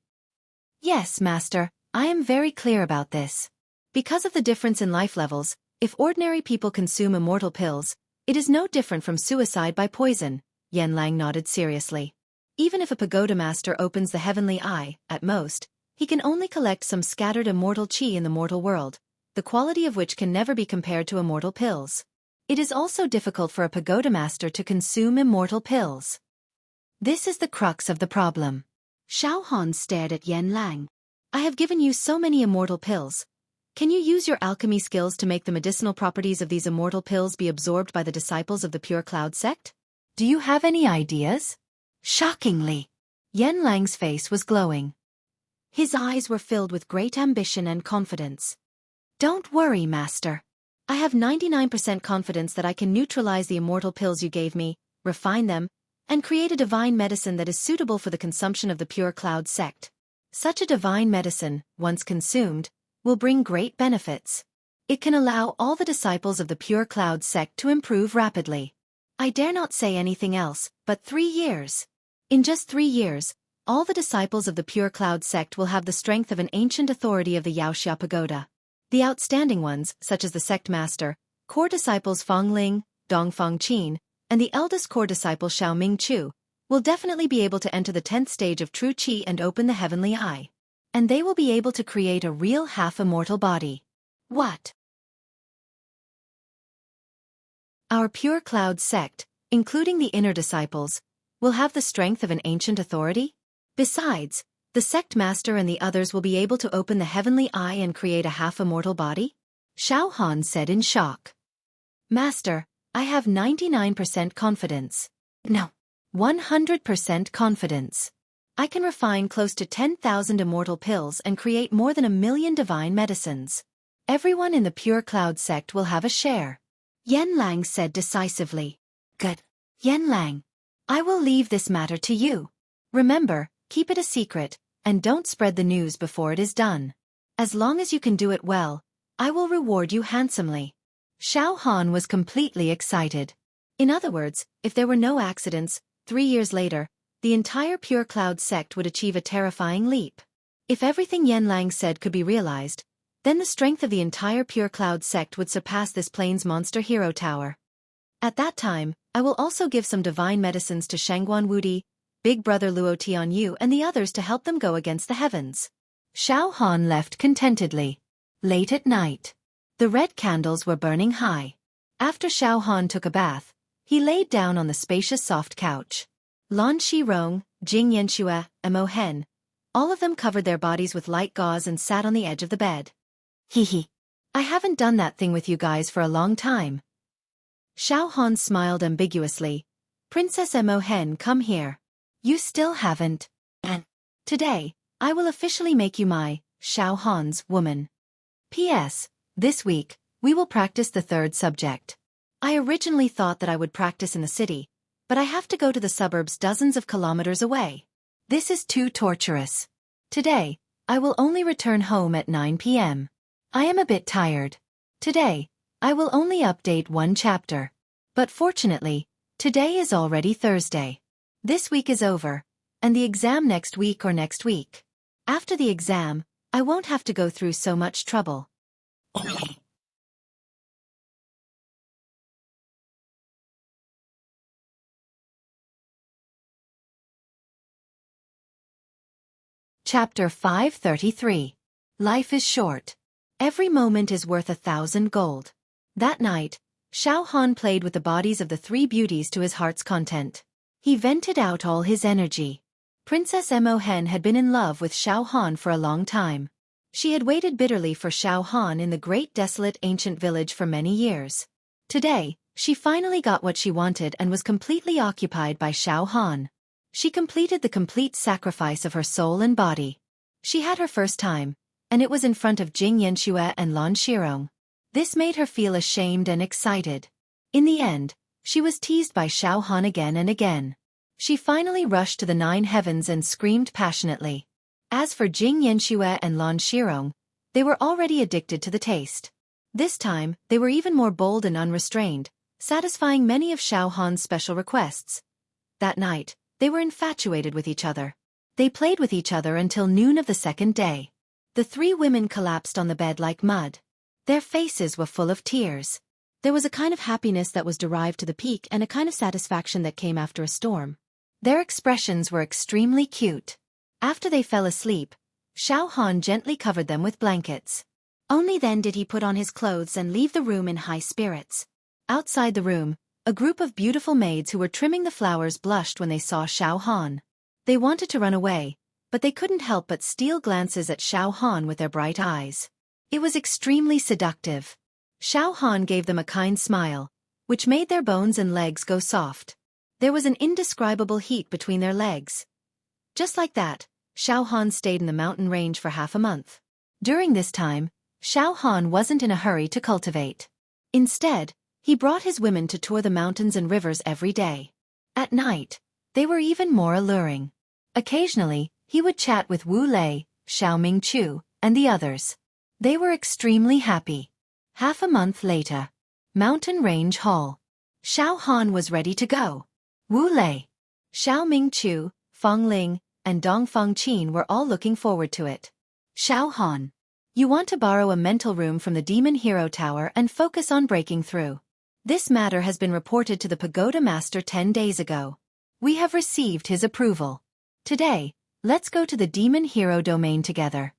Yes, Master, I am very clear about this. Because of the difference in life levels, if ordinary people consume immortal pills, it is no different from suicide by poison, Yanlang nodded seriously. Even if a pagoda master opens the heavenly eye, at most, he can only collect some scattered immortal qi in the mortal world, the quality of which can never be compared to immortal pills. It is also difficult for a pagoda master to consume immortal pills. This is the crux of the problem. Xiao Han stared at Yanlang. I have given you so many immortal pills. Can you use your alchemy skills to make the medicinal properties of these immortal pills be absorbed by the disciples of the Pure Cloud sect? Do you have any ideas? Shockingly, Yanlang's face was glowing. His eyes were filled with great ambition and confidence. Don't worry, Master. I have 99% confidence that I can neutralize the immortal pills you gave me, refine them, and create a divine medicine that is suitable for the consumption of the Pure Cloud sect. Such a divine medicine, once consumed, will bring great benefits. It can allow all the disciples of the Pure Cloud sect to improve rapidly. I dare not say anything else, but 3 years. In just 3 years, all the disciples of the Pure Cloud sect will have the strength of an ancient authority of the Xianxia pagoda. The outstanding ones, such as the sect master, core disciples Fang Ling, Dongfang Qin, and the eldest core disciple Xiaoming Chu, will definitely be able to enter the 10th stage of true qi and open the heavenly eye. And they will be able to create a real half-immortal body. What? Our Pure Cloud sect, including the inner disciples, will have the strength of an ancient authority? Besides, the sect master and the others will be able to open the heavenly eye and create a half-immortal body? Xiao Han said in shock. Master, I have 99% confidence. No, 100% confidence. I can refine close to 10,000 immortal pills and create more than 1,000,000 divine medicines. Everyone in the Pure Cloud sect will have a share. Yanlang said decisively. Good. Yanlang, I will leave this matter to you. Remember, keep it a secret, and don't spread the news before it is done. As long as you can do it well, I will reward you handsomely. Xiao Han was completely excited. In other words, if there were no accidents, 3 years later, the entire Pure Cloud sect would achieve a terrifying leap. If everything Yanlang said could be realized, then the strength of the entire Pure Cloud sect would surpass this plane's monster hero tower. At that time, I will also give some divine medicines to Shangguan Wudi, Big Brother Luo Tianyu and the others to help them go against the heavens. Xiao Han left contentedly. Late at night, the red candles were burning high. After Xiao Han took a bath, he laid down on the spacious soft couch. Lan Shirong, Jing Yanxue, and Mo Hen, all of them covered their bodies with light gauze and sat on the edge of the bed. Hee. I haven't done that thing with you guys for a long time. Xiao Han smiled ambiguously. Princess Mo Hen, come here. You still haven't. And today, I will officially make you my, Xiao Han's, woman. P.S. This week, we will practice the third subject. I originally thought that I would practice in the city, but I have to go to the suburbs dozens of kilometers away. This is too torturous. Today, I will only return home at 9 p.m. I am a bit tired. Today, I will only update 1 chapter. But fortunately, today is already Thursday. This week is over, and the exam next week or next week. After the exam, I won't have to go through so much trouble. Chapter 533. Life is short. Every moment is worth 1,000 gold. That night, Xiao Han played with the bodies of the 3 beauties to his heart's content. He vented out all his energy. Princess Mo Hen had been in love with Xiao Han for a long time. She had waited bitterly for Xiao Han in the great desolate ancient village for many years. Today, she finally got what she wanted and was completely occupied by Xiao Han. She completed the complete sacrifice of her soul and body. She had her first time, and it was in front of Jing Yanxue and Lan Shirong. This made her feel ashamed and excited. In the end, she was teased by Xiao Han again and again. She finally rushed to the 9 heavens and screamed passionately. As for Xianxia and Lan Shirong, they were already addicted to the taste. This time, they were even more bold and unrestrained, satisfying many of Xiao Han's special requests. That night, they were infatuated with each other. They played with each other until noon of the second day. The 3 women collapsed on the bed like mud. Their faces were full of tears. There was a kind of happiness that was derived to the peak and a kind of satisfaction that came after a storm. Their expressions were extremely cute. After they fell asleep, Xiao Han gently covered them with blankets. Only then did he put on his clothes and leave the room in high spirits. Outside the room, a group of beautiful maids who were trimming the flowers blushed when they saw Xiao Han. They wanted to run away, but they couldn't help but steal glances at Xiao Han with their bright eyes. It was extremely seductive. Xiao Han gave them a kind smile, which made their bones and legs go soft. There was an indescribable heat between their legs. Just like that, Xiao Han stayed in the mountain range for half a month. During this time, Xiao Han wasn't in a hurry to cultivate. Instead, he brought his women to tour the mountains and rivers every day. At night, they were even more alluring. Occasionally, he would chat with Wu Lei, Xiao Mingqiu, and the others. They were extremely happy. Half a month later, Mountain Range Hall. Xiao Han was ready to go. Wu Lei, Xiao Mingqiu, Feng Ling, and Dong Fengqin were all looking forward to it. Xiao Han, you want to borrow a mental room from the Demon Hero Tower and focus on breaking through. This matter has been reported to the Pagoda Master 10 days ago. We have received his approval. Today, let's go to the Demon Hero domain together.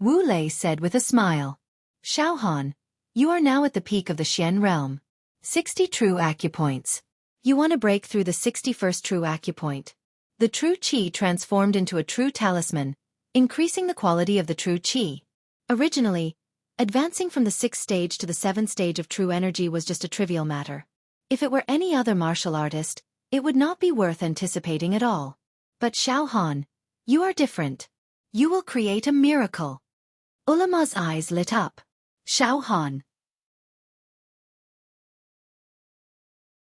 Wu Lei said with a smile. Xiao Han, you are now at the peak of the Xian realm. 60 true acupoints. You want to break through the 61st true acupoint. The true qi transformed into a true talisman, increasing the quality of the true qi. Originally, advancing from the 6th stage to the 7th stage of true energy was just a trivial matter. If it were any other martial artist, it would not be worth anticipating at all. But Xiao Han, you are different. You will create a miracle. Ulama's eyes lit up. Xiao Han.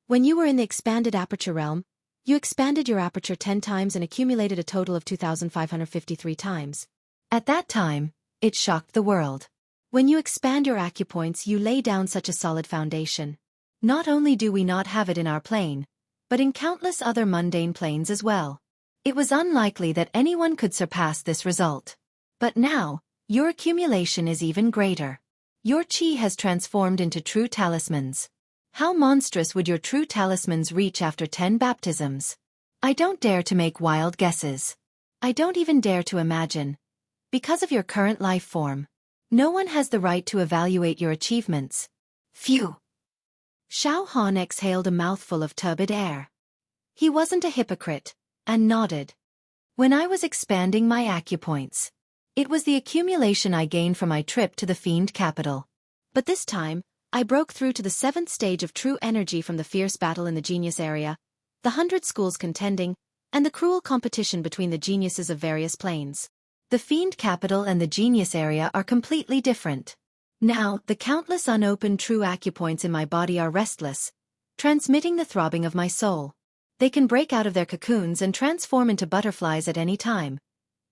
When you were in the expanded aperture realm, you expanded your aperture 10 times and accumulated a total of 2,553 times. At that time, it shocked the world. When you expand your acupoints, you lay down such a solid foundation. Not only do we not have it in our plane, but in countless other mundane planes as well. It was unlikely that anyone could surpass this result. But now, your accumulation is even greater. Your qi has transformed into true talismans. How monstrous would your true talismans reach after 10 baptisms? I don't dare to make wild guesses. I don't even dare to imagine. Because of your current life form, no one has the right to evaluate your achievements. Phew! Xiao Han exhaled a mouthful of turbid air. He wasn't a hypocrite, and nodded. When I was expanding my acupoints, it was the accumulation I gained from my trip to the Fiend capital. But this time, I broke through to the 7th stage of true energy from the fierce battle in the genius area, the 100 schools contending, and the cruel competition between the geniuses of various planes. The Fiend capital and the genius area are completely different. Now, the countless unopened true acupoints in my body are restless, transmitting the throbbing of my soul. They can break out of their cocoons and transform into butterflies at any time,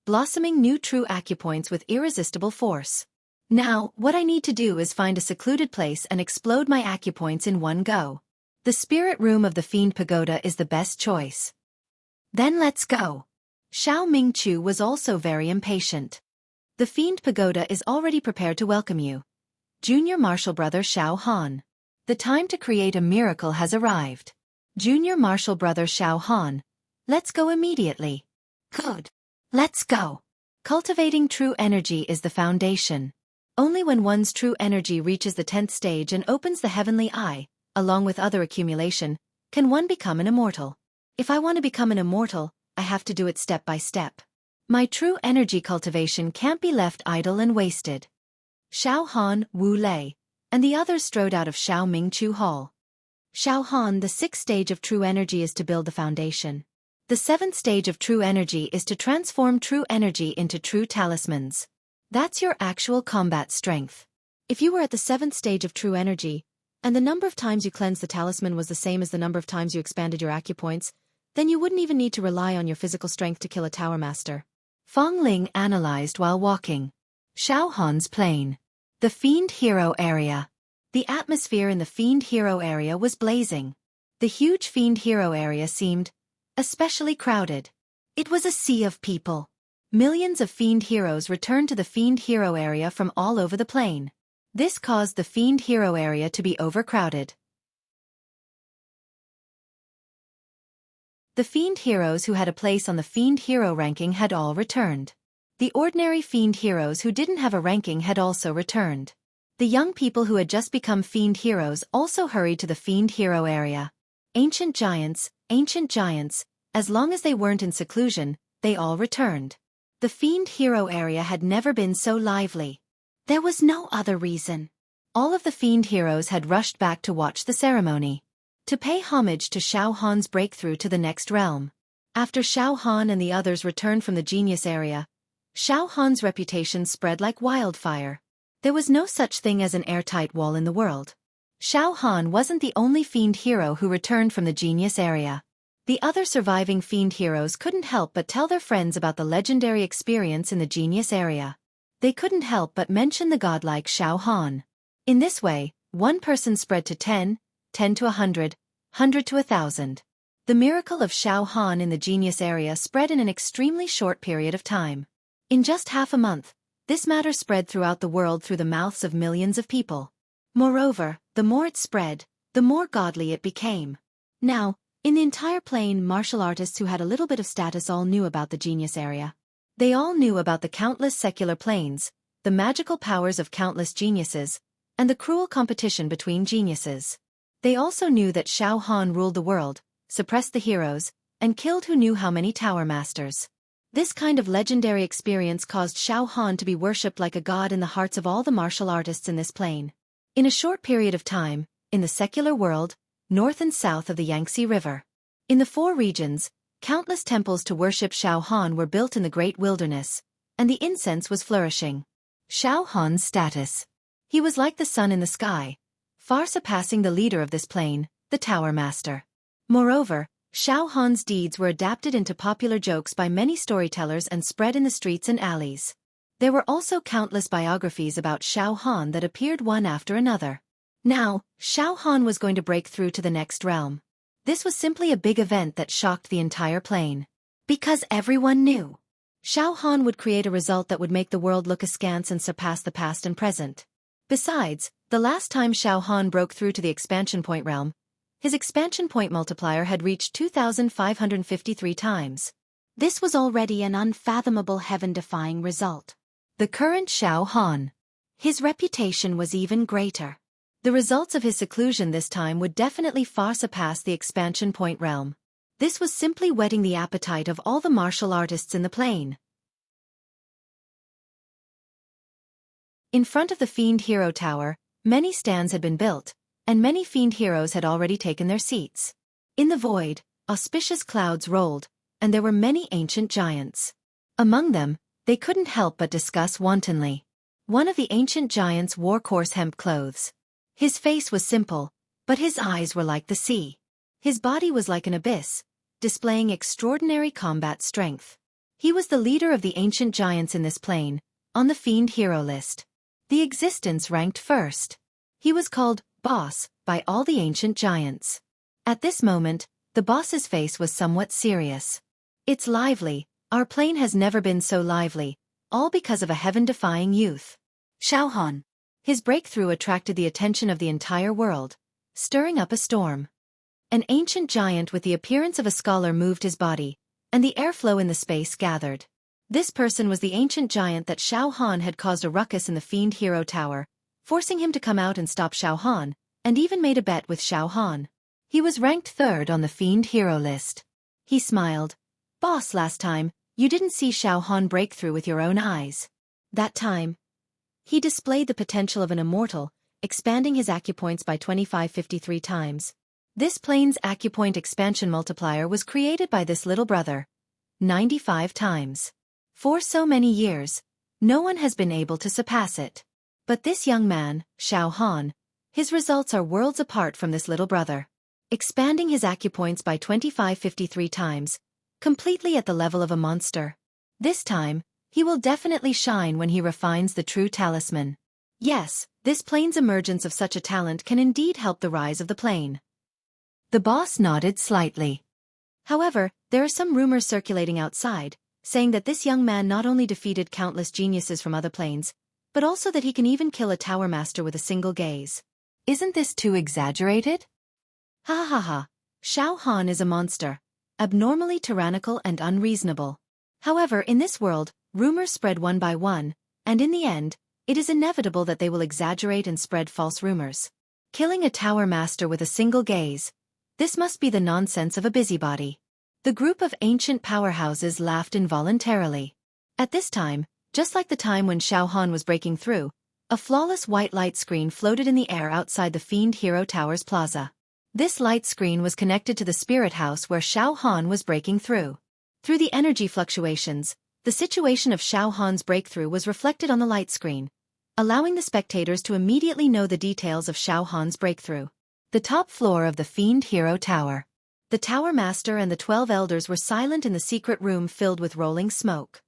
blossoming new true acupoints with irresistible force. Now, what I need to do is find a secluded place and explode my acupoints in one go. The spirit room of the Fiend Pagoda is the best choice. Then let's go. Xiao Mingqiu was also very impatient. The Fiend Pagoda is already prepared to welcome you. Junior Martial Brother Xiao Han. The time to create a miracle has arrived. Junior Martial Brother Xiao Han. Let's go immediately. Good. Let's go. Cultivating true energy is the foundation. Only when one's true energy reaches the 10th stage and opens the heavenly eye, along with other accumulation, can one become an immortal. If I want to become an immortal, I have to do it step by step. My true energy cultivation can't be left idle and wasted. Xiao Han, Wu Lei, and the others strode out of Xiao Mingqiu Hall. Xiao Han, the 6th stage of true energy is to build the foundation. The 7th stage of true energy is to transform true energy into true talismans. That's your actual combat strength. If you were at the 7th stage of true energy, and the number of times you cleansed the talisman was the same as the number of times you expanded your acupoints, Then you wouldn't even need to rely on your physical strength to kill a tower master. Fong Ling analyzed while walking. Xiao Han's plane. The Fiend Hero area. The atmosphere in the Fiend Hero area was blazing. The huge Fiend Hero area seemed especially crowded. It was a sea of people. Millions of Fiend Heroes returned to the Fiend Hero area from all over the plane. This caused the Fiend Hero area to be overcrowded. The Fiend Heroes who had a place on the Fiend Hero ranking had all returned. The ordinary Fiend Heroes who didn't have a ranking had also returned. The young people who had just become Fiend Heroes also hurried to the Fiend Hero area. Ancient giants, as long as they weren't in seclusion, they all returned. The Fiend Hero area had never been so lively. There was no other reason. All of the Fiend Heroes had rushed back to watch the ceremony. To pay homage to Xiao Han's breakthrough to the next realm. After Xiao Han and the others returned from the genius area, Xiao Han's reputation spread like wildfire. There was no such thing as an airtight wall in the world. Xiao Han wasn't the only Fiend Hero who returned from the genius area. The other surviving Fiend Heroes couldn't help but tell their friends about the legendary experience in the genius area. They couldn't help but mention the godlike Xiao Han. In this way, one person spread to 10 to 100 to 1,000. The miracle of Xiao Han in the genius area spread in an extremely short period of time. In just half a month, this matter spread throughout the world through the mouths of millions of people. Moreover, the more it spread, the more godly it became. Now, in the entire plane, martial artists who had a little bit of status all knew about the genius area. They all knew about the countless secular planes, the magical powers of countless geniuses, and the cruel competition between geniuses. They also knew that Xiao Han ruled the world, suppressed the heroes, and killed who knew how many tower masters. This kind of legendary experience caused Xiao Han to be worshipped like a god in the hearts of all the martial artists in this plane. In a short period of time, in the secular world, north and south of the Yangtze River. In the 4 regions, countless temples to worship Xiao Han were built in the great wilderness, and the incense was flourishing. Xiao Han's status. He was like the sun in the sky, far surpassing the leader of this plane, the Tower Master. Moreover, Xiao Han's deeds were adapted into popular jokes by many storytellers and spread in the streets and alleys. There were also countless biographies about Xiao Han that appeared one after another. Now, Xiao Han was going to break through to the next realm. This was simply a big event that shocked the entire plane. Because everyone knew. Xiao Han would create a result that would make the world look askance and surpass the past and present. Besides, the last time Xiao Han broke through to the expansion point realm, his expansion point multiplier had reached 2,553 times. This was already an unfathomable heaven-defying result. The current Xiao Han. His reputation was even greater. The results of his seclusion this time would definitely far surpass the expansion point realm. This was simply whetting the appetite of all the martial artists in the plane. In front of the Fiend Hero Tower, many stands had been built, and many Fiend Heroes had already taken their seats. In the void, auspicious clouds rolled, and there were many ancient giants. Among them, they couldn't help but discuss wantonly. One of the ancient giants wore coarse hemp clothes. His face was simple, but his eyes were like the sea. His body was like an abyss, displaying extraordinary combat strength. He was the leader of the ancient giants in this plane, on the Fiend Hero list. The existence ranked first. He was called Boss by all the ancient giants. At this moment, the boss's face was somewhat serious. It's lively, our plane has never been so lively, all because of a heaven-defying youth. Xiao Han. His breakthrough attracted the attention of the entire world, stirring up a storm. An ancient giant with the appearance of a scholar moved his body, and the airflow in the space gathered. This person was the ancient giant that Xiao Han had caused a ruckus in the Fiend Hero Tower, forcing him to come out and stop Xiao Han, and even made a bet with Xiao Han. He was ranked 3rd on the Fiend Hero list. He smiled. Boss, last time, you didn't see Xiao Han break through with your own eyes. That time, he displayed the potential of an immortal, expanding his acupoints by 2553 times. This plane's acupoint expansion multiplier was created by this little brother. 95 times. For so many years, no one has been able to surpass it. But this young man, Xiao Han, his results are worlds apart from this little brother. expanding his acupoints by 25-53 times, completely at the level of a monster. This time, he will definitely shine when he refines the true talisman. Yes, this plane's emergence of such a talent can indeed help the rise of the plane. The boss nodded slightly. However, there are some rumors circulating outside, saying that this young man not only defeated countless geniuses from other planes, but also that he can even kill a tower master with a single gaze. Isn't this too exaggerated? Ha ha ha. Xiao Han is a monster, abnormally tyrannical and unreasonable. However, in this world, rumors spread one by one, and in the end, it is inevitable that they will exaggerate and spread false rumors. Killing a tower master with a single gaze. This must be the nonsense of a busybody. The group of ancient powerhouses laughed involuntarily. At this time, just like the time when Xiao Han was breaking through, a flawless white light screen floated in the air outside the Fiend Hero Tower's plaza. This light screen was connected to the spirit house where Xiao Han was breaking through. Through the energy fluctuations, the situation of Xiao Han's breakthrough was reflected on the light screen, allowing the spectators to immediately know the details of Xiao Han's breakthrough. The top floor of the Fiend Hero Tower. The Tower Master and the 12 elders were silent in the secret room filled with rolling smoke.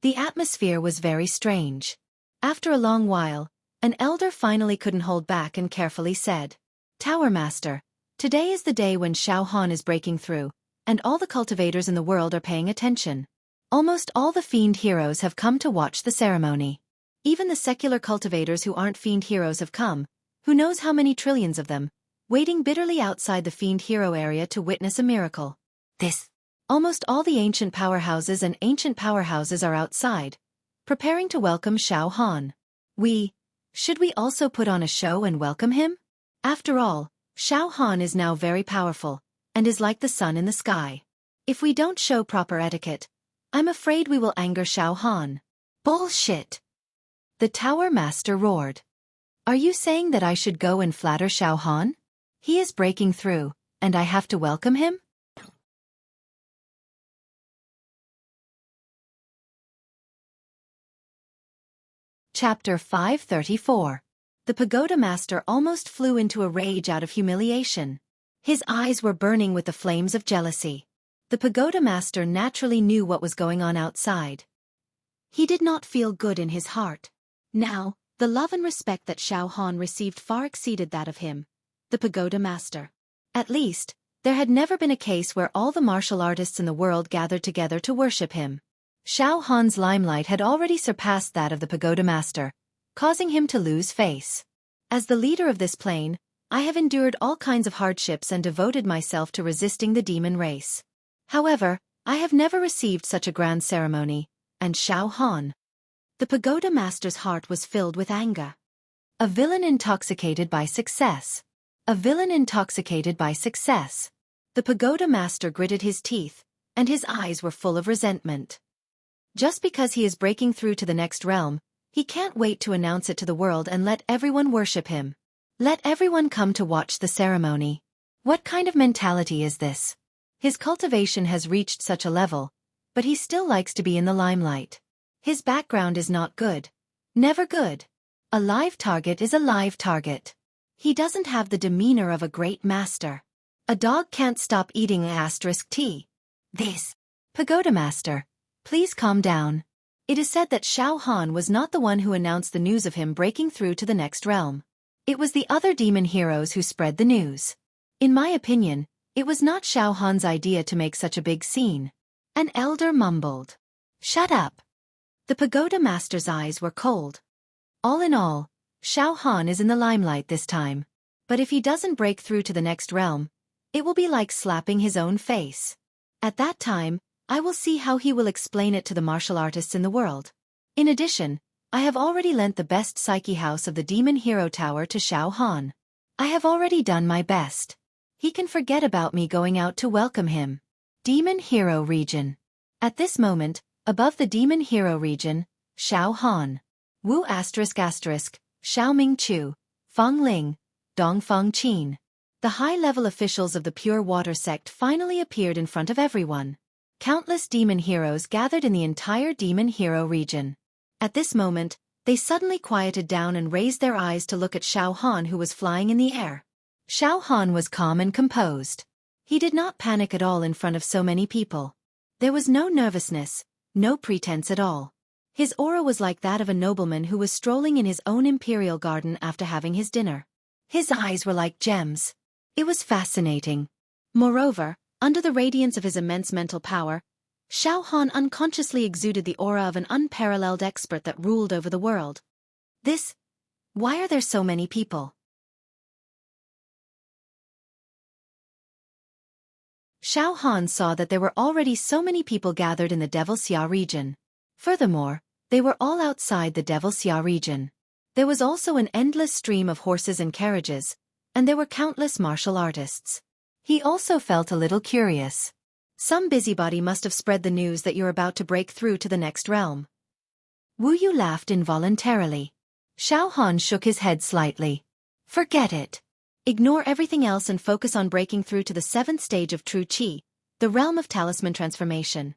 The atmosphere was very strange. After a long while, an elder finally couldn't hold back and carefully said, "Tower Master, today is the day when Xiao Han is breaking through, and all the cultivators in the world are paying attention. Almost all the fiend heroes have come to watch the ceremony. Even the secular cultivators who aren't fiend heroes have come, who knows how many trillions of them, waiting bitterly outside the fiend hero area to witness a miracle. Almost all the ancient powerhouses are outside, preparing to welcome Xiao Han. Should we also put on a show and welcome him? After all, Xiao Han is now very powerful, and is like the sun in the sky. If we don't show proper etiquette, I'm afraid we will anger Xiao Han." "Bullshit!" the Tower Master roared. "Are you saying that I should go and flatter Xiao Han? He is breaking through, and I have to welcome him?" Chapter 534. The Pagoda Master almost flew into a rage out of humiliation. His eyes were burning with the flames of jealousy. The Pagoda Master naturally knew what was going on outside. He did not feel good in his heart. Now, the love and respect that Xiao Han received far exceeded that of him, the Pagoda Master. At least, there had never been a case where all the martial artists in the world gathered together to worship him. Xiao Han's limelight had already surpassed that of the Pagoda Master, causing him to lose face. As the leader of this plane, I have endured all kinds of hardships and devoted myself to resisting the demon race. However, I have never received such a grand ceremony, and Xiao Han. The Pagoda Master's heart was filled with anger. A villain intoxicated by success. A villain intoxicated by success. The Pagoda Master gritted his teeth, and his eyes were full of resentment. Just because he is breaking through to the next realm, he can't wait to announce it to the world and let everyone worship him. Let everyone come to watch the ceremony. What kind of mentality is this? His cultivation has reached such a level, but he still likes to be in the limelight. His background is not good. Never good. A live target is a live target. He doesn't have the demeanor of a great master. A dog can't stop eating *T. This. Pagoda Master, please calm down. It is said that Xiao Han was not the one who announced the news of him breaking through to the next realm. It was the other demon heroes who spread the news. In my opinion, it was not Xiao Han's idea to make such a big scene. An elder mumbled. "Shut up." The Pagoda Master's eyes were cold. All in all, Xiao Han is in the limelight this time. But if he doesn't break through to the next realm, it will be like slapping his own face. At that time, I will see how he will explain it to the martial artists in the world. In addition, I have already lent the best psyche house of the Demon Hero Tower to Xiao Han. I have already done my best. He can forget about me going out to welcome him. Demon Hero Region. At this moment, above the Demon Hero Region, Xiao Han, Wu ***, Xiao Ming Chu, Feng Ling, Dong Feng Qin. The high-level officials of the Pure Water sect finally appeared in front of everyone. Countless demon heroes gathered in the entire Demon Hero region. At this moment, they suddenly quieted down and raised their eyes to look at Xiao Han, who was flying in the air. Xiao Han was calm and composed. He did not panic at all in front of so many people. There was no nervousness, no pretense at all. His aura was like that of a nobleman who was strolling in his own imperial garden after having his dinner. His eyes were like gems. It was fascinating. Moreover, under the radiance of his immense mental power, Xiao Han unconsciously exuded the aura of an unparalleled expert that ruled over the world. Why are there so many people? Xiao Han saw that there were already so many people gathered in the Xia region. Furthermore, they were all outside the Xia region. There was also an endless stream of horses and carriages, and there were countless martial artists. He also felt a little curious. Some busybody must have spread the news that you're about to break through to the next realm. Wu Yu laughed involuntarily. Xiao Han shook his head slightly. Forget it. Ignore everything else and focus on breaking through to the 7th stage of True Qi, the realm of talisman transformation.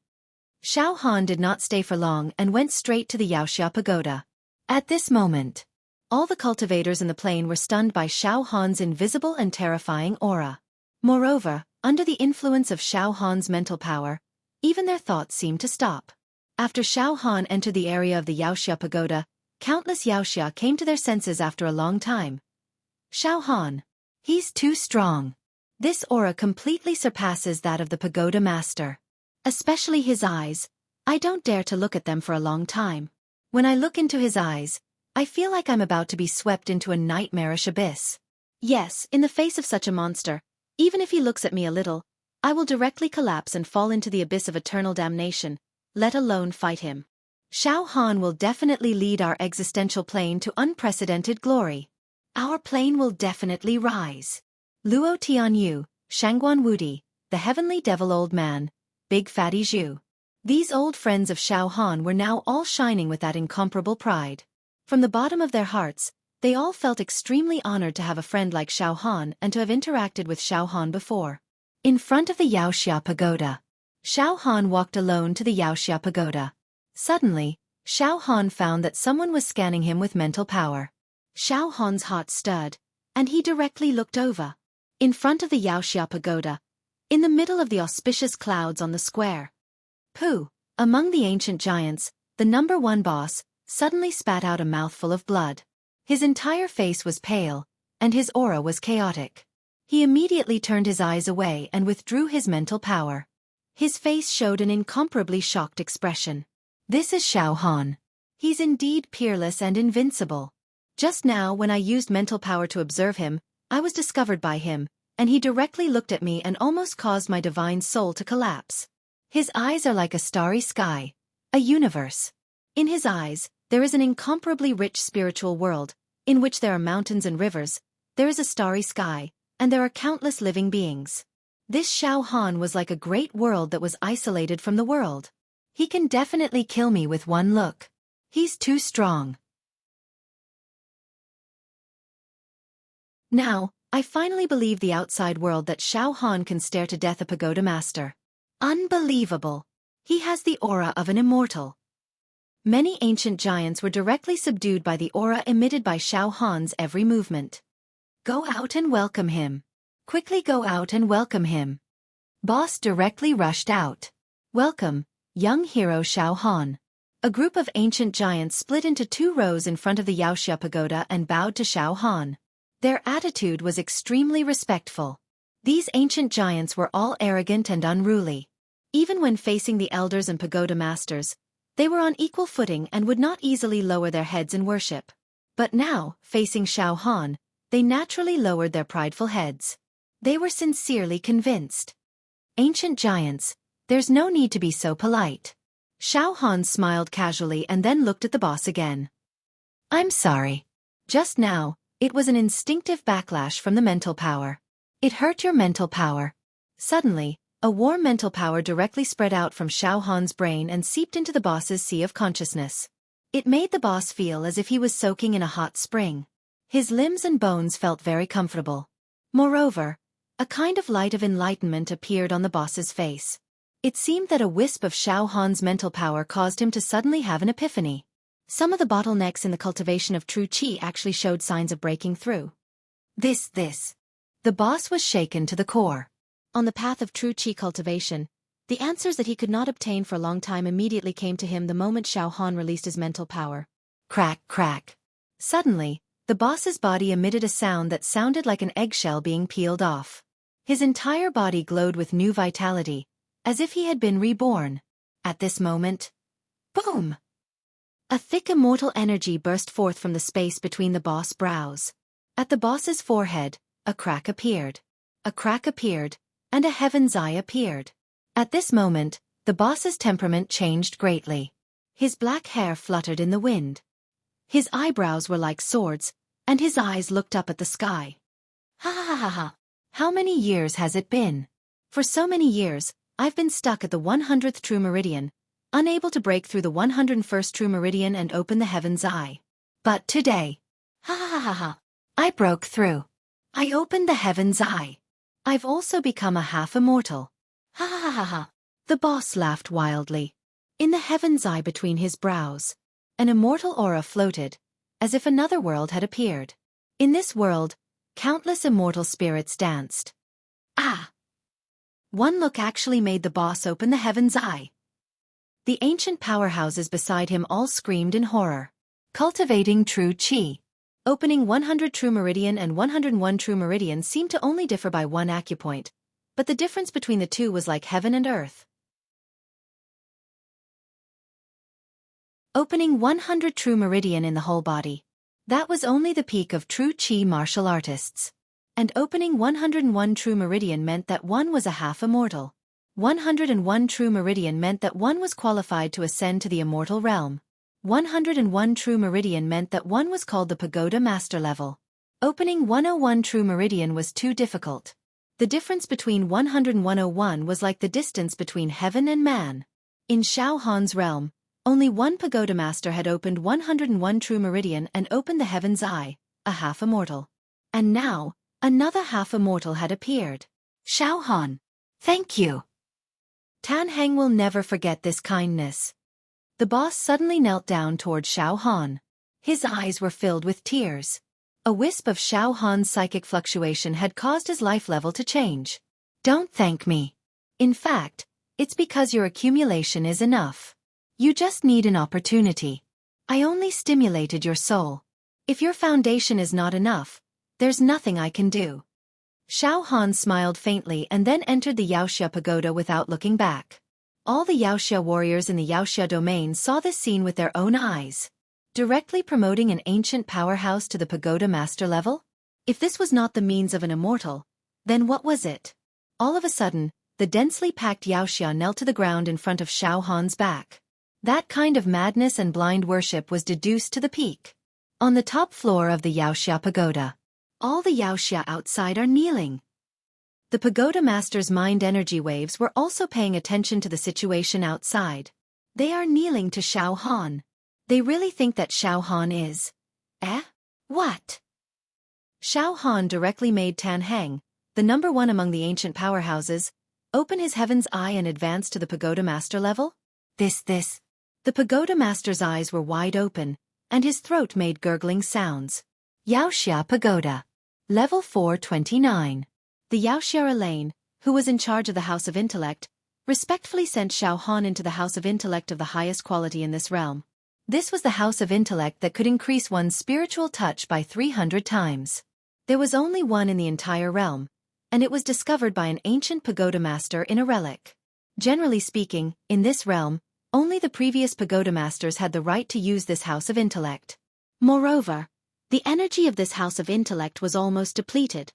Xiao Han did not stay for long and went straight to the Xianxia pagoda. At this moment, all the cultivators in the plain were stunned by Xiao Han's invisible and terrifying aura. Moreover, under the influence of Xiao Han's mental power, even their thoughts seemed to stop. After Xiao Han entered the area of the Xianxia pagoda, countless Xianxia came to their senses after a long time. Xiao Han. He's too strong. This aura completely surpasses that of the pagoda master. Especially his eyes. I don't dare to look at them for a long time. When I look into his eyes, I feel like I'm about to be swept into a nightmarish abyss. Yes, in the face of such a monster, even if he looks at me a little, I will directly collapse and fall into the abyss of eternal damnation, let alone fight him. Xiao Han will definitely lead our existential plane to unprecedented glory. Our plane will definitely rise. Luo Tianyu, Shangguan Wudi, the heavenly devil old man, Big Fatty Zhu. These old friends of Xiao Han were now all shining with that incomparable pride. From the bottom of their hearts, they all felt extremely honored to have a friend like Xiao Han and to have interacted with Xiao Han before. In front of the Xianxia pagoda, Xiao Han walked alone to the Xianxia pagoda. Suddenly, Xiao Han found that someone was scanning him with mental power. Xiao Han's heart stirred, and he directly looked over. In front of the Xianxia pagoda, in the middle of the auspicious clouds on the square, Pu, among the ancient giants, the #1 boss, suddenly spat out a mouthful of blood. His entire face was pale, and his aura was chaotic. He immediately turned his eyes away and withdrew his mental power. His face showed an incomparably shocked expression. This is Xiao Han. He's indeed peerless and invincible. Just now when I used mental power to observe him, I was discovered by him, and he directly looked at me and almost caused my divine soul to collapse. His eyes are like a starry sky, a universe. In his eyes, there is an incomparably rich spiritual world, in which there are mountains and rivers, there is a starry sky, and there are countless living beings. This Xiao Han was like a great world that was isolated from the world. He can definitely kill me with one look. He's too strong. Now, I finally believe the outside world that Xiao Han can stare to death a pagoda master. Unbelievable. He has the aura of an immortal. Many ancient giants were directly subdued by the aura emitted by Xiao Han's every movement. Go out and welcome him. Quickly go out and welcome him. Boss directly rushed out. Welcome, young hero Xiao Han. A group of ancient giants split into 2 rows in front of the Xianxia pagoda and bowed to Xiao Han. Their attitude was extremely respectful. These ancient giants were all arrogant and unruly. Even when facing the elders and pagoda masters, they were on equal footing and would not easily lower their heads in worship. But now, facing Xiao Han, they naturally lowered their prideful heads. They were sincerely convinced. Ancient giants, there's no need to be so polite. Xiao Han smiled casually and then looked at the boss again. I'm sorry. Just now, it was an instinctive backlash from the mental power. It hurt your mental power. Suddenly, a warm mental power directly spread out from Xiao Han's brain and seeped into the boss's sea of consciousness. It made the boss feel as if he was soaking in a hot spring. His limbs and bones felt very comfortable. Moreover, a kind of light of enlightenment appeared on the boss's face. It seemed that a wisp of Xiao Han's mental power caused him to suddenly have an epiphany. Some of the bottlenecks in the cultivation of true qi actually showed signs of breaking through. This. The boss was shaken to the core. On the path of true qi cultivation, the answers that he could not obtain for a long time immediately came to him the moment Xiao Han released his mental power. Crack, crack. Suddenly, the boss's body emitted a sound that sounded like an eggshell being peeled off. His entire body glowed with new vitality, as if he had been reborn. At this moment, boom! A thick immortal energy burst forth from the space between the boss brows. At the boss's forehead, a crack appeared. A crack appeared, and a heaven's eye appeared. At this moment, the boss's temperament changed greatly. His black hair fluttered in the wind. His eyebrows were like swords, and his eyes looked up at the sky. Ha ha ha ha. How many years has it been? For so many years, I've been stuck at the 100th true meridian, unable to break through the 101st true meridian and open the heaven's eye. But today, ha ha ha ha, I broke through. I opened the heaven's eye. I've also become a half-immortal. Ha ha ha ha. The boss laughed wildly. In the heaven's eye between his brows, an immortal aura floated, as if another world had appeared. In this world, countless immortal spirits danced. Ah! One look actually made the boss open the heaven's eye. The ancient powerhouses beside him all screamed in horror. Cultivating true qi. Opening 100 true meridian and 101 true meridian seemed to only differ by one acupoint, but the difference between the two was like heaven and earth. Opening 100 true meridian in the whole body. That was only the peak of true qi martial artists. And opening 101 true meridian meant that one was a half-immortal. 101 true meridian meant that one was qualified to ascend to the immortal realm. 101 true meridian meant that one was called the pagoda master level. Opening 101 true meridian was too difficult. The difference between 100 and 101 was like the distance between heaven and man. In Xiao Han's realm, only one pagoda master had opened 101 true meridian and opened the heaven's eye, a half-immortal. And now, another half-immortal had appeared. Xiao Han. Thank you. Tan Heng will never forget this kindness. The boss suddenly knelt down toward Xiao Han. His eyes were filled with tears. A wisp of Xiao Han's psychic fluctuation had caused his life level to change. Don't thank me. In fact, it's because your accumulation is enough. You just need an opportunity. I only stimulated your soul. If your foundation is not enough, there's nothing I can do. Xiao Han smiled faintly and then entered the Xianxia pagoda without looking back. All the Xianxia warriors in the Xianxia domain saw this scene with their own eyes. Directly promoting an ancient powerhouse to the pagoda master level? If this was not the means of an immortal, then what was it? All of a sudden, the densely packed Xianxia knelt to the ground in front of Xiao Han's back. That kind of madness and blind worship was deduced to the peak. On the top floor of the Xianxia pagoda, all the Xianxia outside are kneeling. The pagoda master's mind energy waves were also paying attention to the situation outside. They are kneeling to Xiao Han. They really think that Xiao Han is... What? Xiao Han directly made Tan Heng, the number one among the ancient powerhouses, open his heaven's eye and advance to the pagoda master level? This. The pagoda master's eyes were wide open, and his throat made gurgling sounds. Xianxia Pagoda. Level 429. The Xianxia Elaine, who was in charge of the House of Intellect, respectfully sent Xiao Han into the House of Intellect of the highest quality in this realm. This was the House of Intellect that could increase one's spiritual touch by 300 times. There was only one in the entire realm, and it was discovered by an ancient pagoda master in a relic. Generally speaking, in this realm, only the previous pagoda masters had the right to use this House of Intellect. Moreover, the energy of this House of Intellect was almost depleted.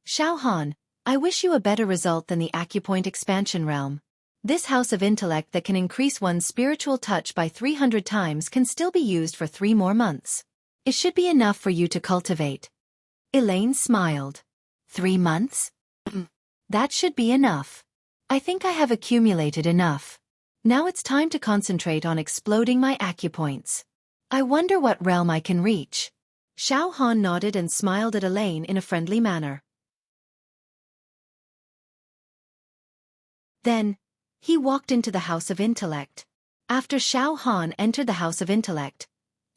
Xiao Han, I wish you a better result than the Acupoint Expansion realm. This House of Intellect that can increase one's spiritual touch by 300 times can still be used for 3 more months. It should be enough for you to cultivate. Elaine smiled. 3 months? That should be enough. I think I have accumulated enough. Now it's time to concentrate on exploding my acupoints. I wonder what realm I can reach. Xiao Han nodded and smiled at Elaine in a friendly manner. Then, he walked into the House of Intellect. After Xiao Han entered the House of Intellect,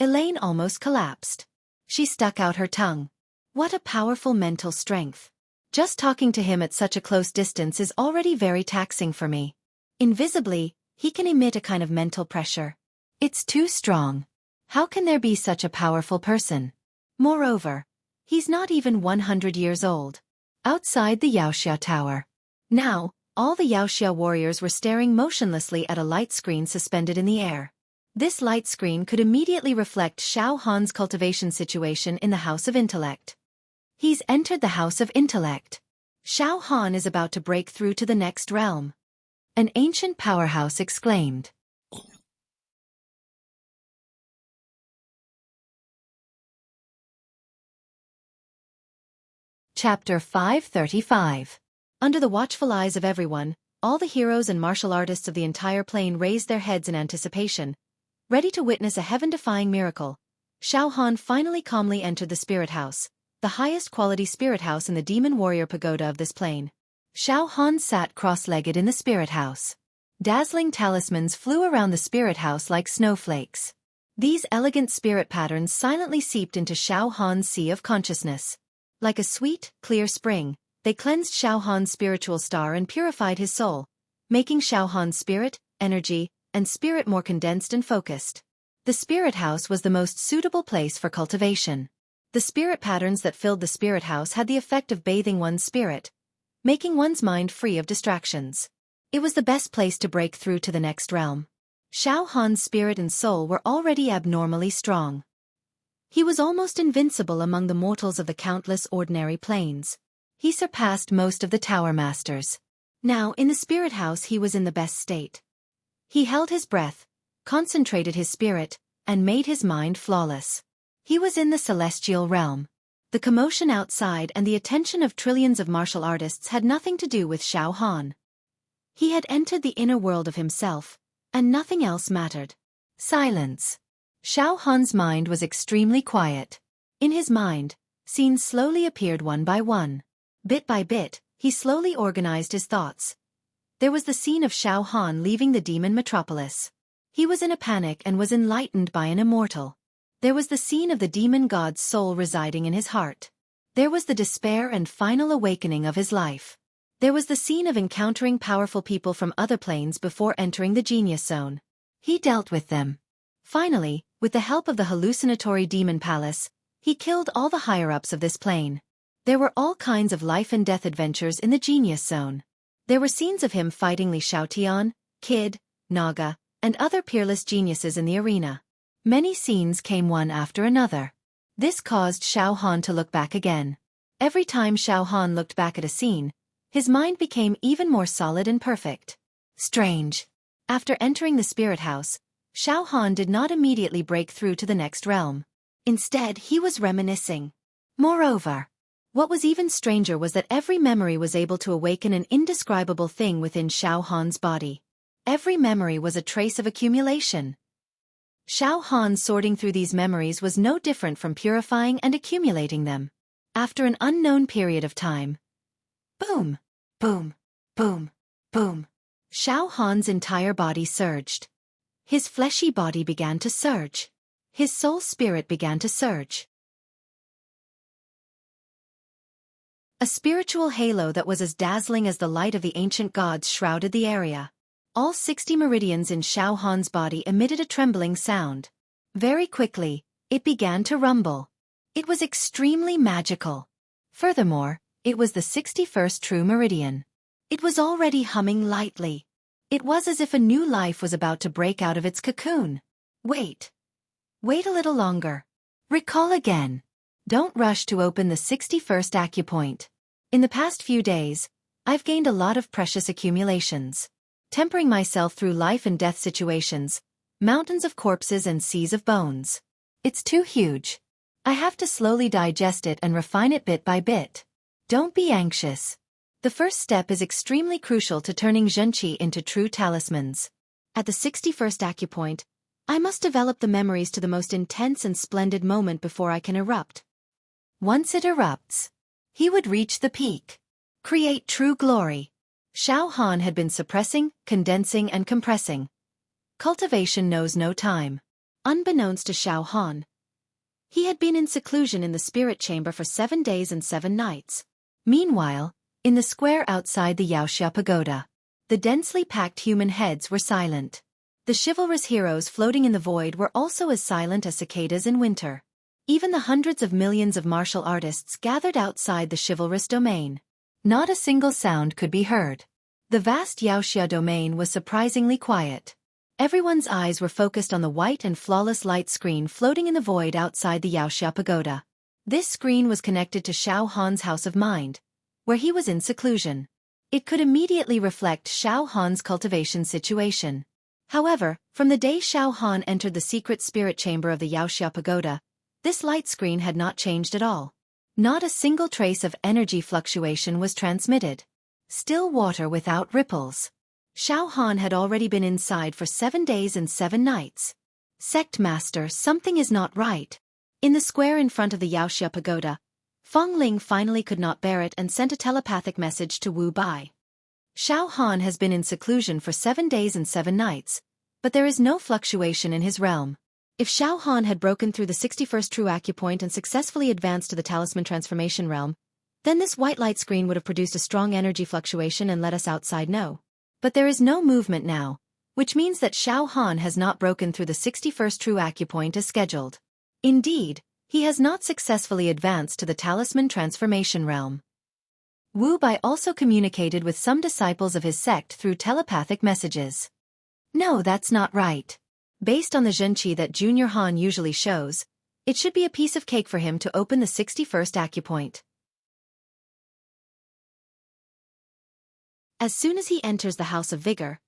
Elaine almost collapsed. She stuck out her tongue. What a powerful mental strength. Just talking to him at such a close distance is already very taxing for me. Invisibly, he can emit a kind of mental pressure. It's too strong. How can there be such a powerful person? Moreover, he's not even 100 years old. Outside the Xianxia tower. Now, all the Xianxia warriors were staring motionlessly at a light screen suspended in the air. This light screen could immediately reflect Xiao Han's cultivation situation in the House of Intellect. He's entered the House of Intellect. Xiao Han is about to break through to the next realm. An ancient powerhouse exclaimed. Chapter 535. Under the watchful eyes of everyone, all the heroes and martial artists of the entire plane raised their heads in anticipation, ready to witness a heaven-defying miracle. Xiao Han finally calmly entered the spirit house, the highest quality spirit house in the demon warrior pagoda of this plane. Xiao Han sat cross-legged in the spirit house. Dazzling talismans flew around the spirit house like snowflakes. These elegant spirit patterns silently seeped into Xiao Han's sea of consciousness. Like a sweet, clear spring, they cleansed Xiao Han's spiritual star and purified his soul, making Xiao Han's spirit, energy, and spirit more condensed and focused. The spirit house was the most suitable place for cultivation. The spirit patterns that filled the spirit house had the effect of bathing one's spirit, making one's mind free of distractions. It was the best place to break through to the next realm. Xiao Han's spirit and soul were already abnormally strong. He was almost invincible among the mortals of the countless ordinary planes. He surpassed most of the tower masters. Now, in the spirit house he was in the best state. He held his breath, concentrated his spirit, and made his mind flawless. He was in the celestial realm. The commotion outside and the attention of trillions of martial artists had nothing to do with Xiao Han. He had entered the inner world of himself, and nothing else mattered. Silence. Xiao Han's mind was extremely quiet. In his mind, scenes slowly appeared one by one. Bit by bit, he slowly organized his thoughts. There was the scene of Xiao Han leaving the demon metropolis. He was in a panic and was enlightened by an immortal. There was the scene of the demon god's soul residing in his heart. There was the despair and final awakening of his life. There was the scene of encountering powerful people from other planes before entering the genius zone. He dealt with them. Finally, with the help of the hallucinatory demon palace, he killed all the higher-ups of this plane. There were all kinds of life and death adventures in the genius zone. There were scenes of him fighting Li Xiaotian, Kid, Naga, and other peerless geniuses in the arena. Many scenes came one after another. This caused Xiao Han to look back again. Every time Xiao Han looked back at a scene, his mind became even more solid and perfect. Strange. After entering the spirit house, Xiao Han did not immediately break through to the next realm. Instead, he was reminiscing. Moreover, what was even stranger was that every memory was able to awaken an indescribable thing within Xiao Han's body. Every memory was a trace of accumulation. Xiao Han sorting through these memories was no different from purifying and accumulating them. After an unknown period of time. Boom! Boom! Boom! Boom! Xiao Han's entire body surged. His fleshy body began to surge. His soul spirit began to surge. A spiritual halo that was as dazzling as the light of the ancient gods shrouded the area. All 60 meridians in Xiao Han's body emitted a trembling sound. Very quickly, it began to rumble. It was extremely magical. Furthermore, it was the 61st true meridian. It was already humming lightly. It was as if a new life was about to break out of its cocoon. Wait. Wait a little longer. Recall again. Don't rush to open the 61st acupoint. In the past few days, I've gained a lot of precious accumulations. Tempering myself through life and death situations, mountains of corpses and seas of bones. It's too huge. I have to slowly digest it and refine it bit by bit. Don't be anxious. The first step is extremely crucial to turning Zhenqi into true talismans. At the 61st acupoint, I must develop the memories to the most intense and splendid moment before I can erupt. Once it erupts, he would reach the peak. Create true glory. Xiao Han had been suppressing, condensing and compressing. Cultivation knows no time. Unbeknownst to Xiao Han, he had been in seclusion in the spirit chamber for 7 days and 7 nights. Meanwhile, in the square outside the Xianxia pagoda, the densely packed human heads were silent. The chivalrous heroes floating in the void were also as silent as cicadas in winter. Even the hundreds of millions of martial artists gathered outside the chivalrous domain. Not a single sound could be heard. The vast Xianxia domain was surprisingly quiet. Everyone's eyes were focused on the white and flawless light screen floating in the void outside the Xianxia pagoda. This screen was connected to Xiao Han's house of mind, where he was in seclusion. It could immediately reflect Xiao Han's cultivation situation. However, from the day Xiao Han entered the secret spirit chamber of the Xianxia pagoda, this light screen had not changed at all. Not a single trace of energy fluctuation was transmitted. Still water without ripples. Xiao Han had already been inside for 7 days and 7 nights. Sect Master, something is not right. In the square in front of the Xianxia pagoda, Feng Ling finally could not bear it and sent a telepathic message to Wu Bai. Xiao Han has been in seclusion for 7 days and 7 nights, but there is no fluctuation in his realm. If Xiao Han had broken through the 61st true acupoint and successfully advanced to the talisman transformation realm, then this white light screen would have produced a strong energy fluctuation and let us outside know. But there is no movement now, which means that Xiao Han has not broken through the 61st true acupoint as scheduled. Indeed, he has not successfully advanced to the talisman transformation realm. Wu Bai also communicated with some disciples of his sect through telepathic messages. No, that's not right. Based on the zhenqi that Junior Han usually shows, it should be a piece of cake for him to open the 61st acupoint. As soon as he enters the House of Vigor,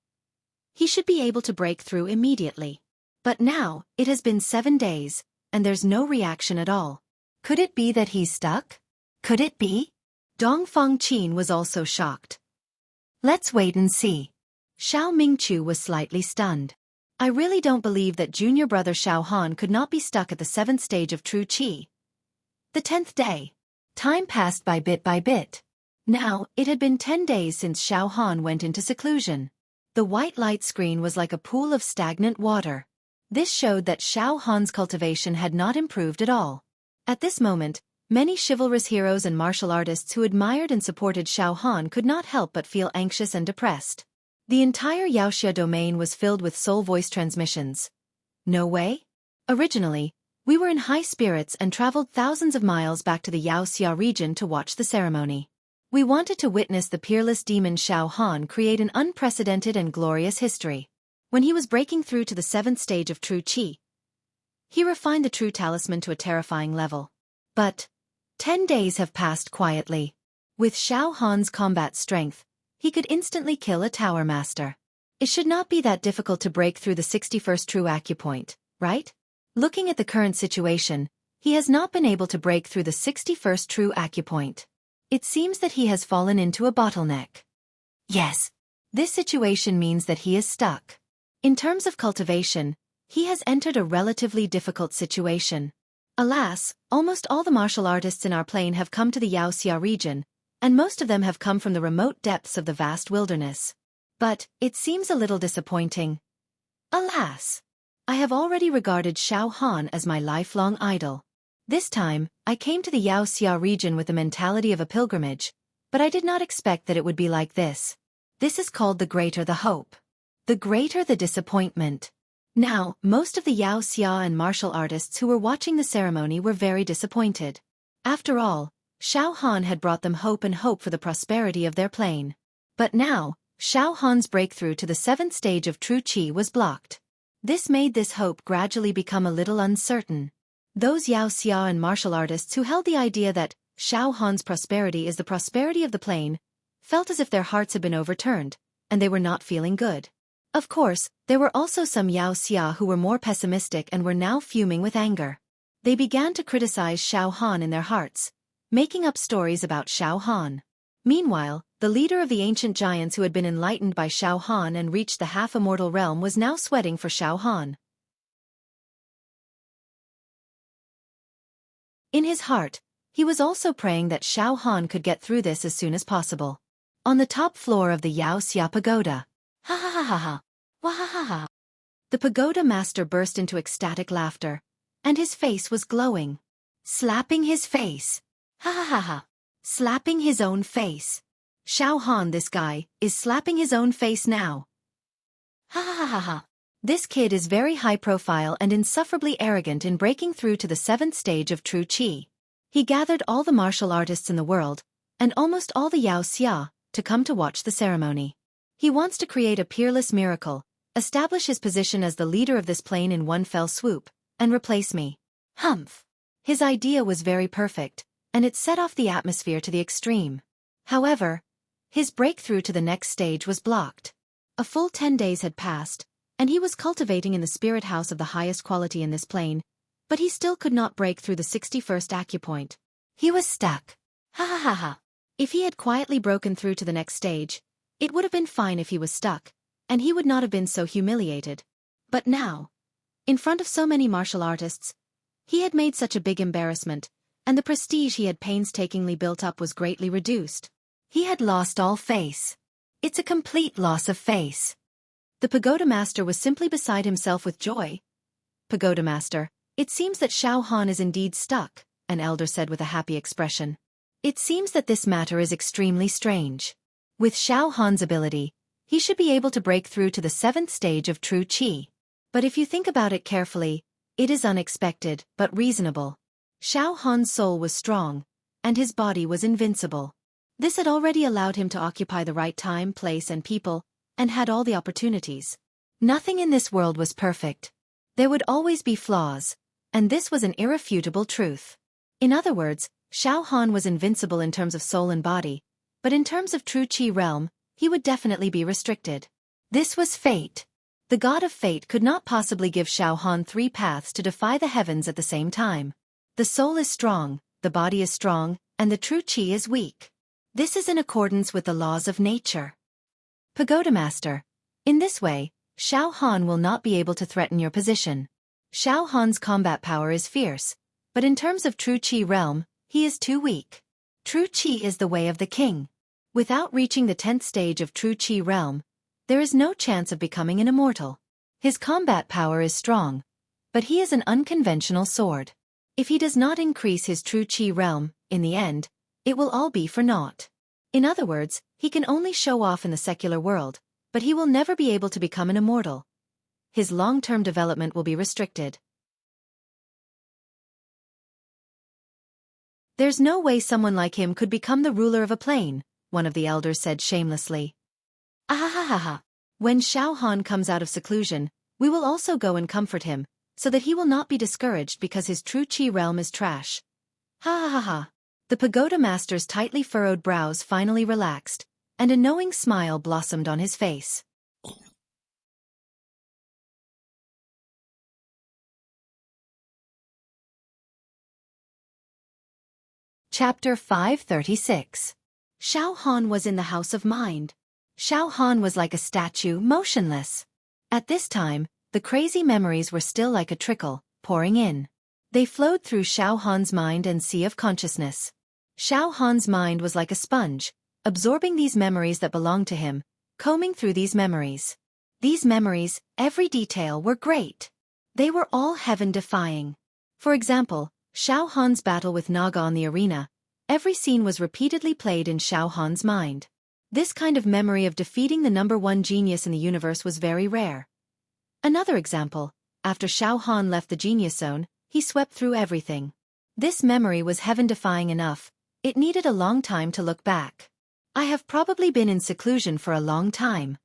he should be able to break through immediately. But now, it has been 7 days, and there's no reaction at all. Could it be that he's stuck? Could it be? Dong Fangqin was also shocked. Let's wait and see. Xiao Mingchu was slightly stunned. I really don't believe that junior brother Xiao Han could not be stuck at the 7th stage of true qi. The 10th day. Time passed by bit. Now, it had been 10 days since Xiao Han went into seclusion. The white light screen was like a pool of stagnant water. This showed that Xiao Han's cultivation had not improved at all. At this moment, many chivalrous heroes and martial artists who admired and supported Xiao Han could not help but feel anxious and depressed. The entire Xianxia domain was filled with soul voice transmissions. No way? Originally, we were in high spirits and traveled thousands of miles back to the Xianxia region to watch the ceremony. We wanted to witness the peerless demon Xiao Han create an unprecedented and glorious history. When he was breaking through to the 7th stage of true qi, he refined the true talisman to a terrifying level. But 10 days have passed quietly. With Xiao Han's combat strength, he could instantly kill a tower master. It should not be that difficult to break through the 61st true acupoint, right? Looking at the current situation, he has not been able to break through the 61st true acupoint. It seems that he has fallen into a bottleneck. Yes. This situation means that he is stuck. In terms of cultivation, he has entered a relatively difficult situation. Alas, almost all the martial artists in our plane have come to the Xianxia region, and most of them have come from the remote depths of the vast wilderness. But, it seems a little disappointing. Alas! I have already regarded Xiao Han as my lifelong idol. This time, I came to the Xianxia region with the mentality of a pilgrimage, but I did not expect that it would be like this. This is called the greater the hope. The greater the disappointment. Now, most of the Xianxia and martial artists who were watching the ceremony were very disappointed. After all, Xiao Han had brought them hope and hope for the prosperity of their plane. But now, Xiao Han's breakthrough to the 7th stage of true qi was blocked. This made this hope gradually become a little uncertain. Those Xianxia and martial artists who held the idea that Xiao Han's prosperity is the prosperity of the plane felt as if their hearts had been overturned, and they were not feeling good. Of course, there were also some Xianxia who were more pessimistic and were now fuming with anger. They began to criticize Xiao Han in their hearts, making up stories about Xiao Han. Meanwhile, the leader of the ancient giants who had been enlightened by Xiao Han and reached the half-immortal realm was now sweating for Xiao Han. In his heart, he was also praying that Xiao Han could get through this as soon as possible. On the top floor of the Xianxia pagoda. Ha ha ha ha ha. Wah ha ha ha. The pagoda master burst into ecstatic laughter, and his face was glowing. Slapping his face. Ha ha ha ha. Slapping his own face. Xiao Han, this guy, is slapping his own face now. Ha ha ha ha ha. This kid is very high profile and insufferably arrogant in breaking through to the 7th stage of true qi. He gathered all the martial artists in the world, and almost all the Xianxia, to come to watch the ceremony. He wants to create a peerless miracle, establish his position as the leader of this plane in one fell swoop, and replace me. Humph. His idea was very perfect, and it set off the atmosphere to the extreme. However, his breakthrough to the next stage was blocked. A full 10 days had passed, and he was cultivating in the spirit house of the highest quality in this plane, but he still could not break through the 61st acupoint. He was stuck. Ha ha ha ha. If he had quietly broken through to the next stage, it would have been fine if he was stuck, and he would not have been so humiliated. But now, in front of so many martial artists, he had made such a big embarrassment, and the prestige he had painstakingly built up was greatly reduced. He had lost all face. It's a complete loss of face. The pagoda master was simply beside himself with joy. Pagoda master, it seems that Xiao Han is indeed stuck, an elder said with a happy expression. It seems that this matter is extremely strange. With Xiao Han's ability, he should be able to break through to the 7th stage of true qi. But if you think about it carefully, it is unexpected, but reasonable. Xiao Han's soul was strong, and his body was invincible. This had already allowed him to occupy the right time, place and people, and had all the opportunities. Nothing in this world was perfect. There would always be flaws, and this was an irrefutable truth. In other words, Xiao Han was invincible in terms of soul and body, but in terms of true qi realm, he would definitely be restricted. This was fate. The god of fate could not possibly give Xiao Han 3 paths to defy the heavens at the same time. The soul is strong, the body is strong, and the true qi is weak. This is in accordance with the laws of nature. Pagoda master, in this way, Xiao Han will not be able to threaten your position. Xiao Han's combat power is fierce, but in terms of true qi realm, he is too weak. True qi is the way of the king. Without reaching the 10th stage of true qi realm, there is no chance of becoming an immortal. His combat power is strong, but he is an unconventional sword. If he does not increase his true qi realm, in the end, it will all be for naught. In other words, he can only show off in the secular world, but he will never be able to become an immortal. His long-term development will be restricted. There's no way someone like him could become the ruler of a plane, one of the elders said shamelessly. Ahahaha. When Xiao Han comes out of seclusion, we will also go and comfort him, so that he will not be discouraged because his true qi realm is trash. Ha ha ha ha. The pagoda master's tightly furrowed brows finally relaxed, and a knowing smile blossomed on his face. Chapter 536. Xiao Han was in the house of mind. Xiao Han was like a statue, motionless. At this time, the crazy memories were still like a trickle, pouring in. They flowed through Xiao Han's mind and sea of consciousness. Xiao Han's mind was like a sponge, absorbing these memories that belonged to him, combing through these memories. These memories, every detail, were great. They were all heaven-defying. For example, Xiao Han's battle with Naga on the arena. Every scene was repeatedly played in Xiao Han's mind. This kind of memory of defeating the #1 genius in the universe was very rare. Another example, after Xiao Han left the genius zone, he swept through everything. This memory was heaven-defying enough. It needed a long time to look back. I have probably been in seclusion for a long time.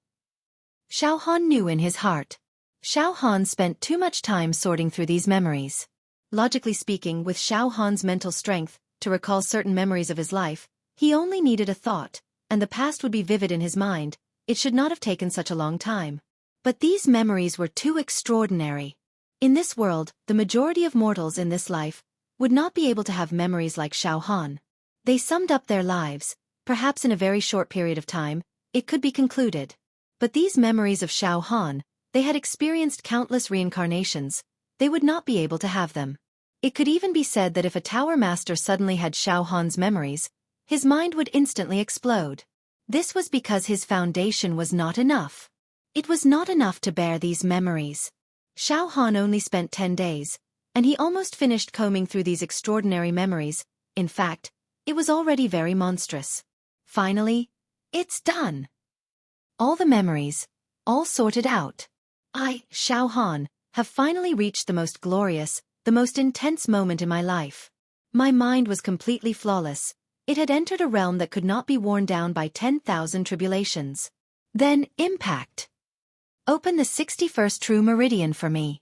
Xiao Han knew in his heart. Xiao Han spent too much time sorting through these memories. Logically speaking, with Xiao Han's mental strength, to recall certain memories of his life, he only needed a thought, and the past would be vivid in his mind. It should not have taken such a long time. But these memories were too extraordinary. In this world, the majority of mortals in this life would not be able to have memories like Xiao Han. They summed up their lives, perhaps in a very short period of time, it could be concluded. But these memories of Xiao Han, they had experienced countless reincarnations, they would not be able to have them. It could even be said that if a tower master suddenly had Xiao Han's memories, his mind would instantly explode. This was because his foundation was not enough. It was not enough to bear these memories. Xiao Han only spent 10 days, and he almost finished combing through these extraordinary memories. In fact, it was already very monstrous. Finally, it's done. All the memories, all sorted out. I, Xiao Han, have finally reached the most glorious, the most intense moment in my life. My mind was completely flawless. It had entered a realm that could not be worn down by 10,000 tribulations. Then, impact. Open the 61st true meridian for me.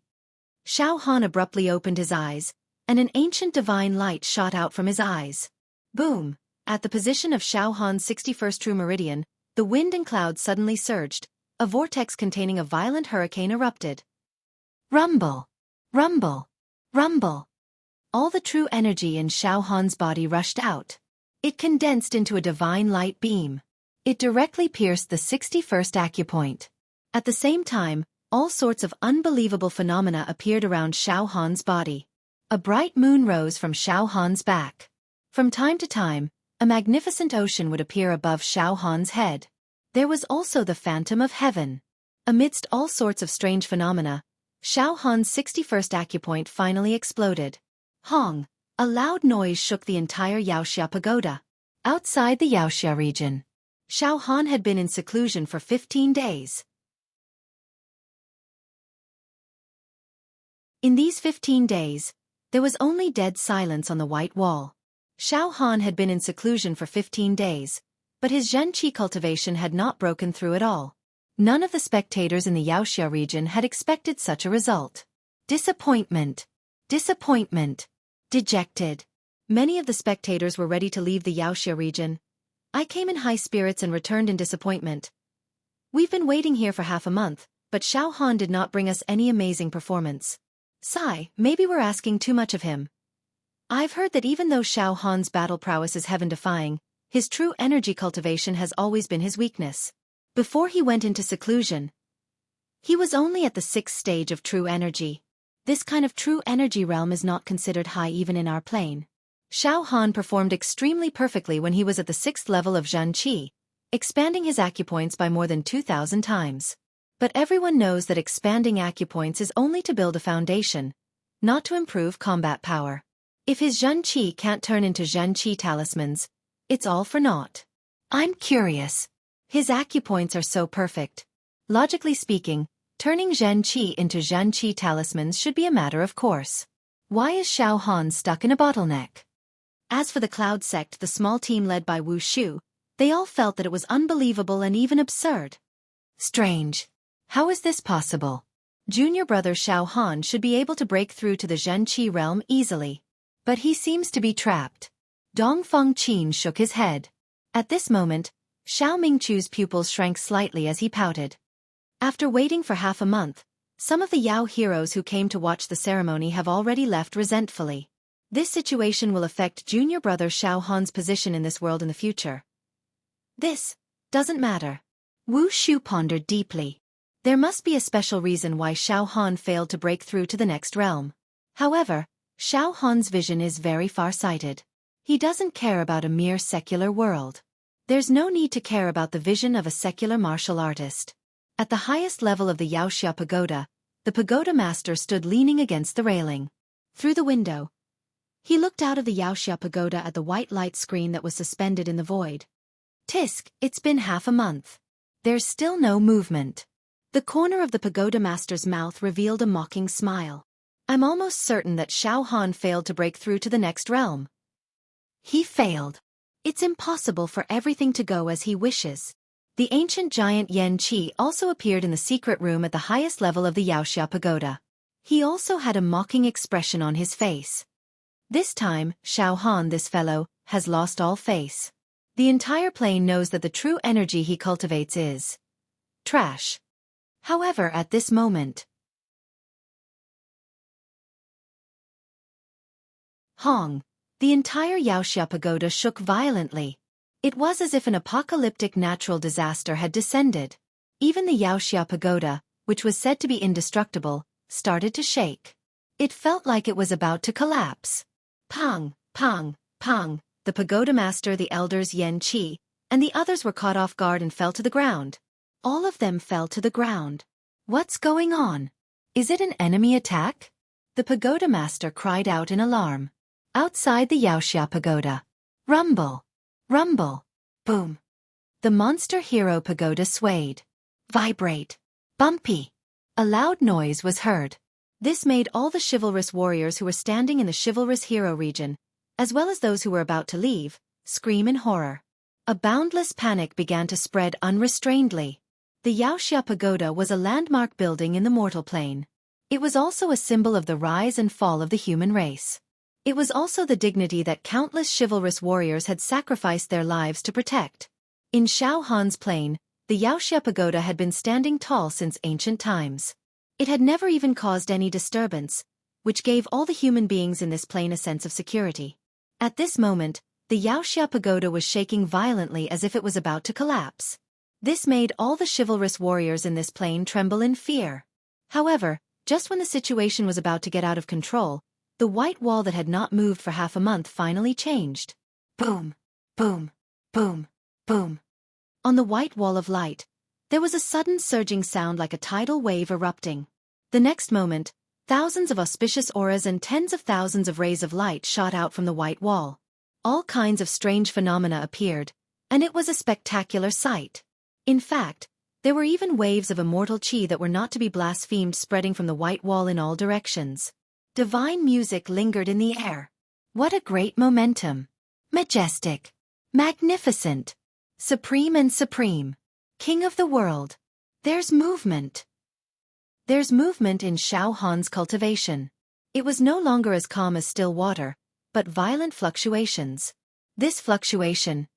Xiao Han abruptly opened his eyes, and an ancient divine light shot out from his eyes. Boom! At the position of Xiao Han's 61st true meridian, the wind and clouds suddenly surged. A vortex containing a violent hurricane erupted. Rumble! Rumble! Rumble! All the true energy in Xiao Han's body rushed out. It condensed into a divine light beam. It directly pierced the 61st acupoint. At the same time, all sorts of unbelievable phenomena appeared around Xiao Han's body. A bright moon rose from Xiao Han's back. From time to time, a magnificent ocean would appear above Xiao Han's head. There was also the phantom of heaven. Amidst all sorts of strange phenomena, Xiao Han's 61st acupoint finally exploded. Hong! A loud noise shook the entire Xianxia pagoda. Outside the Xianxia region, Xiao Han had been in seclusion for 15 days. In these 15 days, there was only dead silence on the white wall. Xiao Han had been in seclusion for 15 days, but his Zhenqi cultivation had not broken through at all. None of the spectators in the Xianxia region had expected such a result. Disappointment. Disappointment. Dejected. Many of the spectators were ready to leave the Xianxia region. I came in high spirits and returned in disappointment. We've been waiting here for half a month, but Xiao Han did not bring us any amazing performance. Sigh, maybe we're asking too much of him. I've heard that even though Xiao Han's battle prowess is heaven-defying, his true energy cultivation has always been his weakness. Before he went into seclusion, he was only at the 6th stage of true energy. This kind of true energy realm is not considered high even in our plane. Xiao Han performed extremely perfectly when he was at the 6th level of Zhenqi, expanding his acupoints by more than 2,000 times. But everyone knows that expanding acupoints is only to build a foundation, not to improve combat power. If his Zhenqi can't turn into Zhenqi talismans, it's all for naught. I'm curious. His acupoints are so perfect. Logically speaking, turning Zhenqi into Zhenqi talismans should be a matter of course. Why is Xiao Han stuck in a bottleneck? As for the Cloud sect, the small team led by Wuxia, they all felt that it was unbelievable and even absurd. Strange. How is this possible? Junior brother Xiao Han should be able to break through to the Zhenqi realm easily. But he seems to be trapped. Dongfeng Qin shook his head. At this moment, Xiao Mingchu's pupils shrank slightly as he pouted. After waiting for half a month, some of the Yao heroes who came to watch the ceremony have already left resentfully. This situation will affect junior brother Xiao Han's position in this world in the future. This doesn't matter. Wu Shu pondered deeply. There must be a special reason why Xiao Han failed to break through to the next realm. However, Xiao Han's vision is very far-sighted. He doesn't care about a mere secular world. There's no need to care about the vision of a secular martial artist. At the highest level of the Xianxia pagoda, the pagoda master stood leaning against the railing. Through the window, he looked out of the Xianxia pagoda at the white light screen that was suspended in the void. Tisk, it's been half a month. There's still no movement. The corner of the pagoda master's mouth revealed a mocking smile. I'm almost certain that Xiao Han failed to break through to the next realm. He failed. It's impossible for everything to go as he wishes. The ancient giant Yan Qi also appeared in the secret room at the highest level of the Xianxia pagoda. He also had a mocking expression on his face. This time, Xiao Han, this fellow, has lost all face. The entire plane knows that the true energy he cultivates is trash. However, at this moment, Hong, the entire Xianxia pagoda shook violently. It was as if an apocalyptic natural disaster had descended. Even the Xianxia pagoda, which was said to be indestructible, started to shake. It felt like it was about to collapse. Pang, pang, pang, the pagoda master, the elders Yan Qi, and the others were caught off guard and fell to the ground. All of them fell to the ground. What's going on? Is it an enemy attack? The pagoda master cried out in alarm. Outside the Xianxia pagoda. Rumble. Rumble. Boom. The monster hero pagoda swayed. Vibrate. Bumpy. A loud noise was heard. This made all the chivalrous warriors who were standing in the chivalrous hero region, as well as those who were about to leave, scream in horror. A boundless panic began to spread unrestrainedly. The Xianxia pagoda was a landmark building in the mortal plane. It was also a symbol of the rise and fall of the human race. It was also the dignity that countless chivalrous warriors had sacrificed their lives to protect. In Xiao Han's plain, the Xianxia pagoda had been standing tall since ancient times. It had never even caused any disturbance, which gave all the human beings in this plain a sense of security. At this moment, the Xianxia pagoda was shaking violently as if it was about to collapse. This made all the chivalrous warriors in this plain tremble in fear. However, just when the situation was about to get out of control, the white wall that had not moved for half a month finally changed. Boom, boom, boom, boom. On the white wall of light, there was a sudden surging sound like a tidal wave erupting. The next moment, thousands of auspicious auras and tens of thousands of rays of light shot out from the white wall. All kinds of strange phenomena appeared, and it was a spectacular sight. In fact, there were even waves of immortal chi that were not to be blasphemed spreading from the white wall in all directions. Divine music lingered in the air. What a great momentum! Majestic! Magnificent! Supreme and supreme! King of the world! There's movement! There's movement in Xiao Han's cultivation. It was no longer as calm as still water, but violent fluctuations. This fluctuation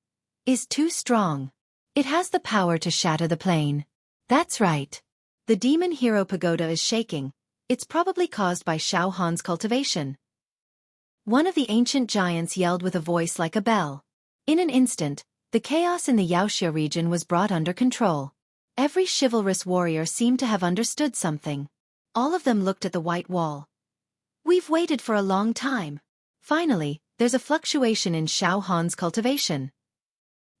is too strong. It has the power to shatter the plane. That's right. The demon hero pagoda is shaking. It's probably caused by Xiao Han's cultivation. One of the ancient giants yelled with a voice like a bell. In an instant, the chaos in the Xianxia region was brought under control. Every chivalrous warrior seemed to have understood something. All of them looked at the white wall. We've waited for a long time. Finally, there's a fluctuation in Xiao Han's cultivation.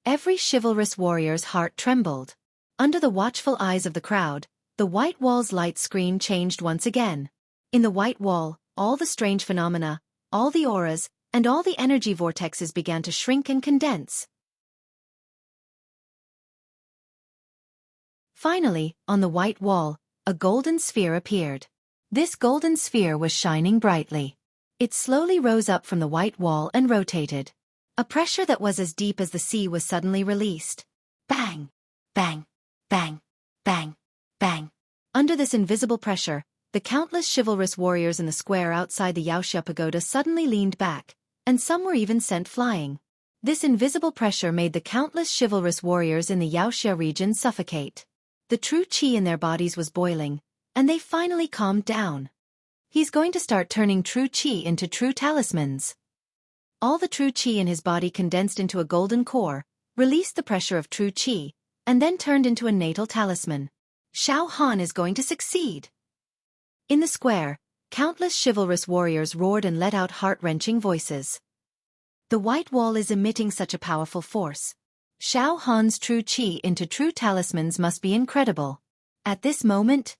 Every chivalrous warrior's heart trembled. Under the watchful eyes of the crowd, the white wall's light screen changed once again. In the white wall, all the strange phenomena, all the auras, and all the energy vortexes began to shrink and condense. Finally, on the white wall, a golden sphere appeared. This golden sphere was shining brightly. It slowly rose up from the white wall and rotated. A pressure that was as deep as the sea was suddenly released. Bang! Bang! Bang! Bang! Bang! Under this invisible pressure, the countless chivalrous warriors in the square outside the Xianxia pagoda suddenly leaned back, and some were even sent flying. This invisible pressure made the countless chivalrous warriors in the Xianxia region suffocate. The true chi in their bodies was boiling, and they finally calmed down. He's going to start turning true chi into true talismans. All the true chi in his body condensed into a golden core, released the pressure of true chi, and then turned into a natal talisman. Xiao Han is going to succeed. In the square, countless chivalrous warriors roared and let out heart-wrenching voices. The white wall is emitting such a powerful force. Xiao Han's true chi into true talismans must be incredible. At this moment,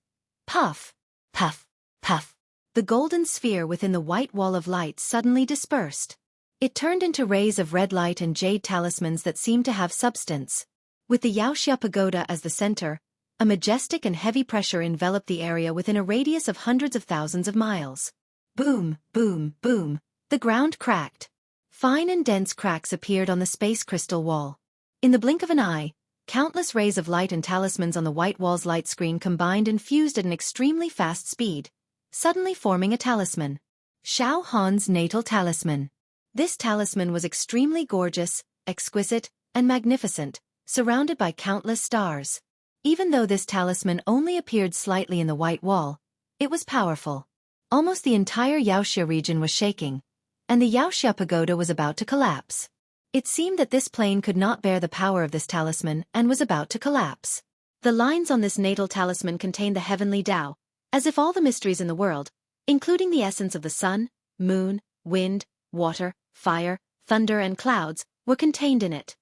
puff, puff, puff. The golden sphere within the white wall of light suddenly dispersed. It turned into rays of red light and jade talismans that seemed to have substance. With the Xianxia pagoda as the center, a majestic and heavy pressure enveloped the area within a radius of hundreds of thousands of miles. Boom, boom, boom. The ground cracked. Fine and dense cracks appeared on the space crystal wall. In the blink of an eye, countless rays of light and talismans on the white wall's light screen combined and fused at an extremely fast speed, suddenly forming a talisman. Xiao Han's natal talisman. This talisman was extremely gorgeous, exquisite, and magnificent, surrounded by countless stars. Even though this talisman only appeared slightly in the white wall, it was powerful. Almost the entire Xianxia region was shaking, and the Xianxia pagoda was about to collapse. It seemed that this plane could not bear the power of this talisman and was about to collapse. The lines on this natal talisman contained the heavenly Tao, as if all the mysteries in the world, including the essence of the sun, moon, wind, water, fire, thunder and clouds, were contained in it.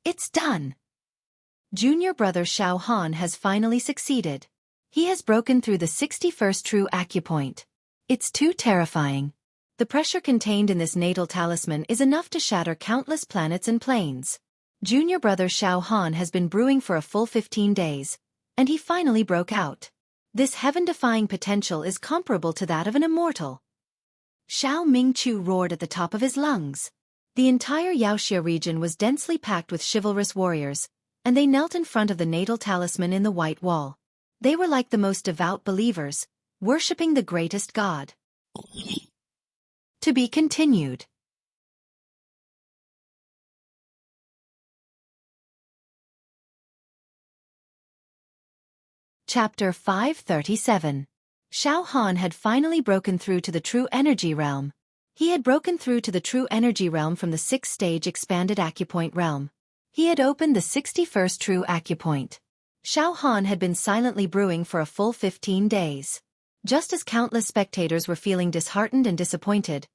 It's done! Junior brother Xiao Han has finally succeeded. He has broken through the 61st true acupoint. It's too terrifying. The pressure contained in this natal talisman is enough to shatter countless planets and planes. Junior brother Xiao Han has been brewing for a full 15 days, and he finally broke out. This heaven-defying potential is comparable to that of an immortal. Xiao Mingqiu roared at the top of his lungs. The entire Xianxia region was densely packed with chivalrous warriors, and they knelt in front of the natal talisman in the white wall. They were like the most devout believers, worshipping the greatest god. To be continued. Chapter 537. Xiao Han had finally broken through to the true energy realm. He had broken through to the true energy realm from the 6th stage expanded acupoint realm. He had opened the 61st true acupoint. Xiao Han had been silently brewing for a full 15 days. Just as countless spectators were feeling disheartened and disappointed,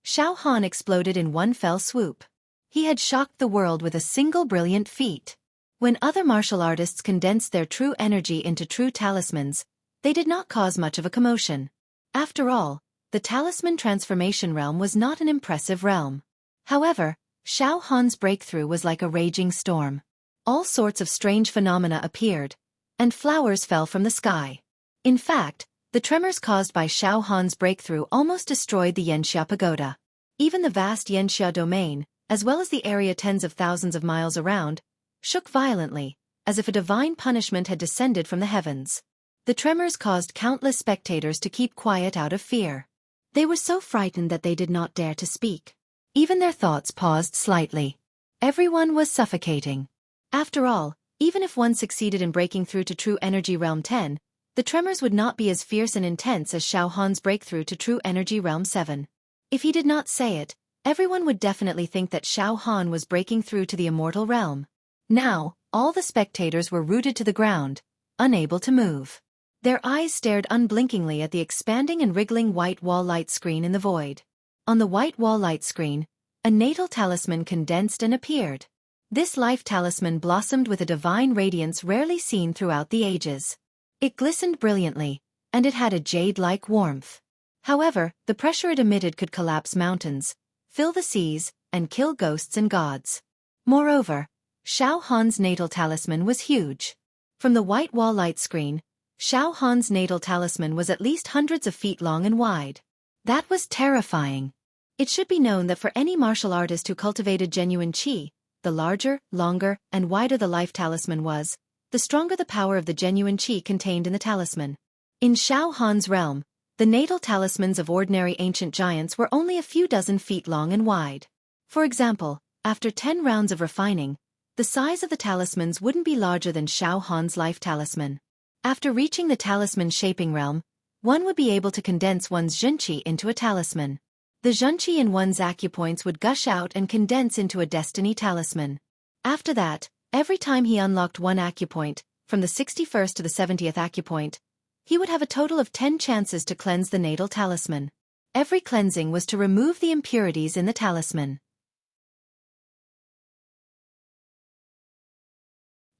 Xiao Han exploded in one fell swoop. He had shocked the world with a single brilliant feat. When other martial artists condensed their true energy into true talismans, they did not cause much of a commotion. After all, the talisman transformation realm was not an impressive realm. However, Xiao Han's breakthrough was like a raging storm. All sorts of strange phenomena appeared, and flowers fell from the sky. In fact, the tremors caused by Xiao Han's breakthrough almost destroyed the Xianxia pagoda. Even the vast Xianxia domain, as well as the area tens of thousands of miles around, shook violently, as if a divine punishment had descended from the heavens. The tremors caused countless spectators to keep quiet out of fear. They were so frightened that they did not dare to speak. Even their thoughts paused slightly. Everyone was suffocating. After all, even if one succeeded in breaking through to True Energy Realm 10, the tremors would not be as fierce and intense as Xiao Han's breakthrough to True Energy Realm 7. If he did not say it, everyone would definitely think that Xiao Han was breaking through to the immortal realm. Now, all the spectators were rooted to the ground, unable to move. Their eyes stared unblinkingly at the expanding and wriggling white wall light screen in the void. On the white wall light screen, a natal talisman condensed and appeared. This life talisman blossomed with a divine radiance rarely seen throughout the ages. It glistened brilliantly, and it had a jade-like warmth. However, the pressure it emitted could collapse mountains, fill the seas, and kill ghosts and gods. Moreover, Xiao Han's natal talisman was huge. From the white wall light screen, Xiao Han's natal talisman was at least hundreds of feet long and wide. That was terrifying. It should be known that for any martial artist who cultivated genuine qi, the larger, longer, and wider the life talisman was, the stronger the power of the genuine qi contained in the talisman. In Xiao Han's realm, the natal talismans of ordinary ancient giants were only a few dozen feet long and wide. For example, after 10 rounds of refining, the size of the talismans wouldn't be larger than Xiao Han's life talisman. After reaching the talisman shaping realm, one would be able to condense one's zhenqi into a talisman. The zhenqi in one's acupoints would gush out and condense into a destiny talisman. After that, every time he unlocked one acupoint, from the 61st to the 70th acupoint, he would have a total of 10 chances to cleanse the natal talisman. Every cleansing was to remove the impurities in the talisman.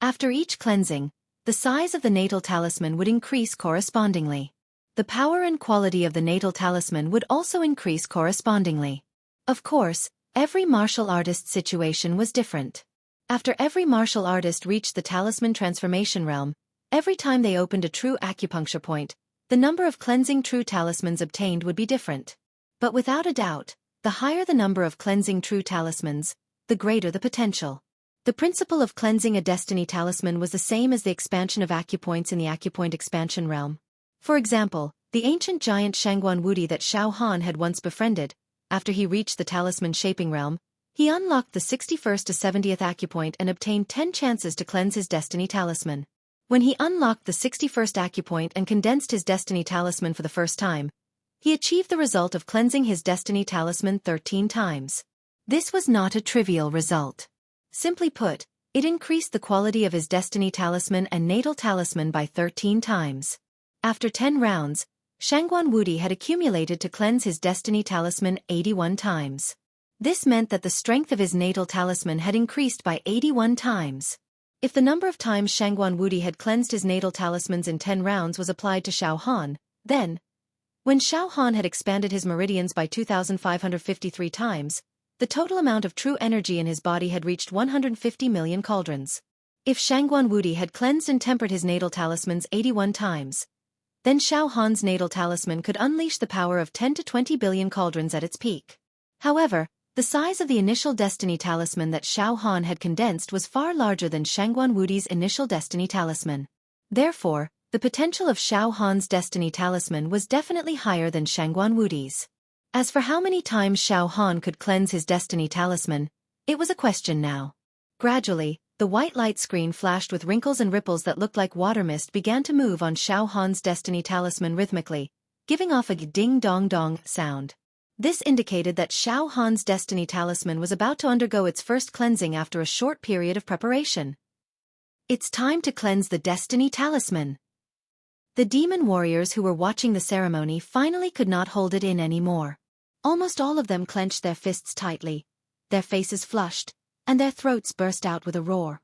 After each cleansing, the size of the natal talisman would increase correspondingly. The power and quality of the natal talisman would also increase correspondingly. Of course, every martial artist's situation was different. After every martial artist reached the talisman transformation realm, every time they opened a true acupuncture point, the number of cleansing true talismans obtained would be different. But without a doubt, the higher the number of cleansing true talismans, the greater the potential. The principle of cleansing a destiny talisman was the same as the expansion of acupoints in the acupoint expansion realm. For example, the ancient giant Shangguan Wudi that Xiao Han had once befriended, after he reached the talisman shaping realm, he unlocked the 61st to 70th acupoint and obtained 10 chances to cleanse his destiny talisman. When he unlocked the 61st acupoint and condensed his destiny talisman for the first time, he achieved the result of cleansing his destiny talisman 13 times. This was not a trivial result. Simply put, it increased the quality of his destiny talisman and natal talisman by 13 times. After 10 rounds, Shangguan Wudi had accumulated to cleanse his destiny talisman 81 times. This meant that the strength of his natal talisman had increased by 81 times. If the number of times Shangguan Wudi had cleansed his natal talismans in 10 rounds was applied to Xiao Han, then, when Xiao Han had expanded his meridians by 2,553 times, the total amount of true energy in his body had reached 150 million cauldrons. If Shangguan Wudi had cleansed and tempered his natal talismans 81 times, then Xiao Han's natal talisman could unleash the power of 10 to 20 billion cauldrons at its peak. However, the size of the initial destiny talisman that Xiao Han had condensed was far larger than Shangguan Wudi's initial destiny talisman. Therefore, the potential of Xiao Han's destiny talisman was definitely higher than Shangguan Wudi's. As for how many times Xiao Han could cleanse his destiny talisman, it was a question now. Gradually, the white light screen flashed with wrinkles and ripples that looked like water mist began to move on Xiao Han's destiny talisman rhythmically, giving off a ding-dong-dong sound. This indicated that Xiao Han's destiny talisman was about to undergo its first cleansing after a short period of preparation. It's time to cleanse the destiny talisman. The demon warriors who were watching the ceremony finally could not hold it in anymore. Almost all of them clenched their fists tightly, their faces flushed, and their throats burst out with a roar.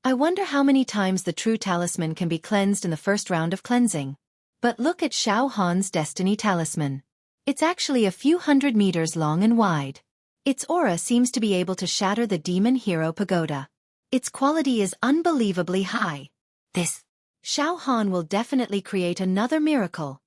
I wonder how many times the true talisman can be cleansed in the first round of cleansing. But look at Xiao Han's destiny talisman. It's actually a few hundred meters long and wide. Its aura seems to be able to shatter the demon hero pagoda. Its quality is unbelievably high. This Xiao Han will definitely create another miracle.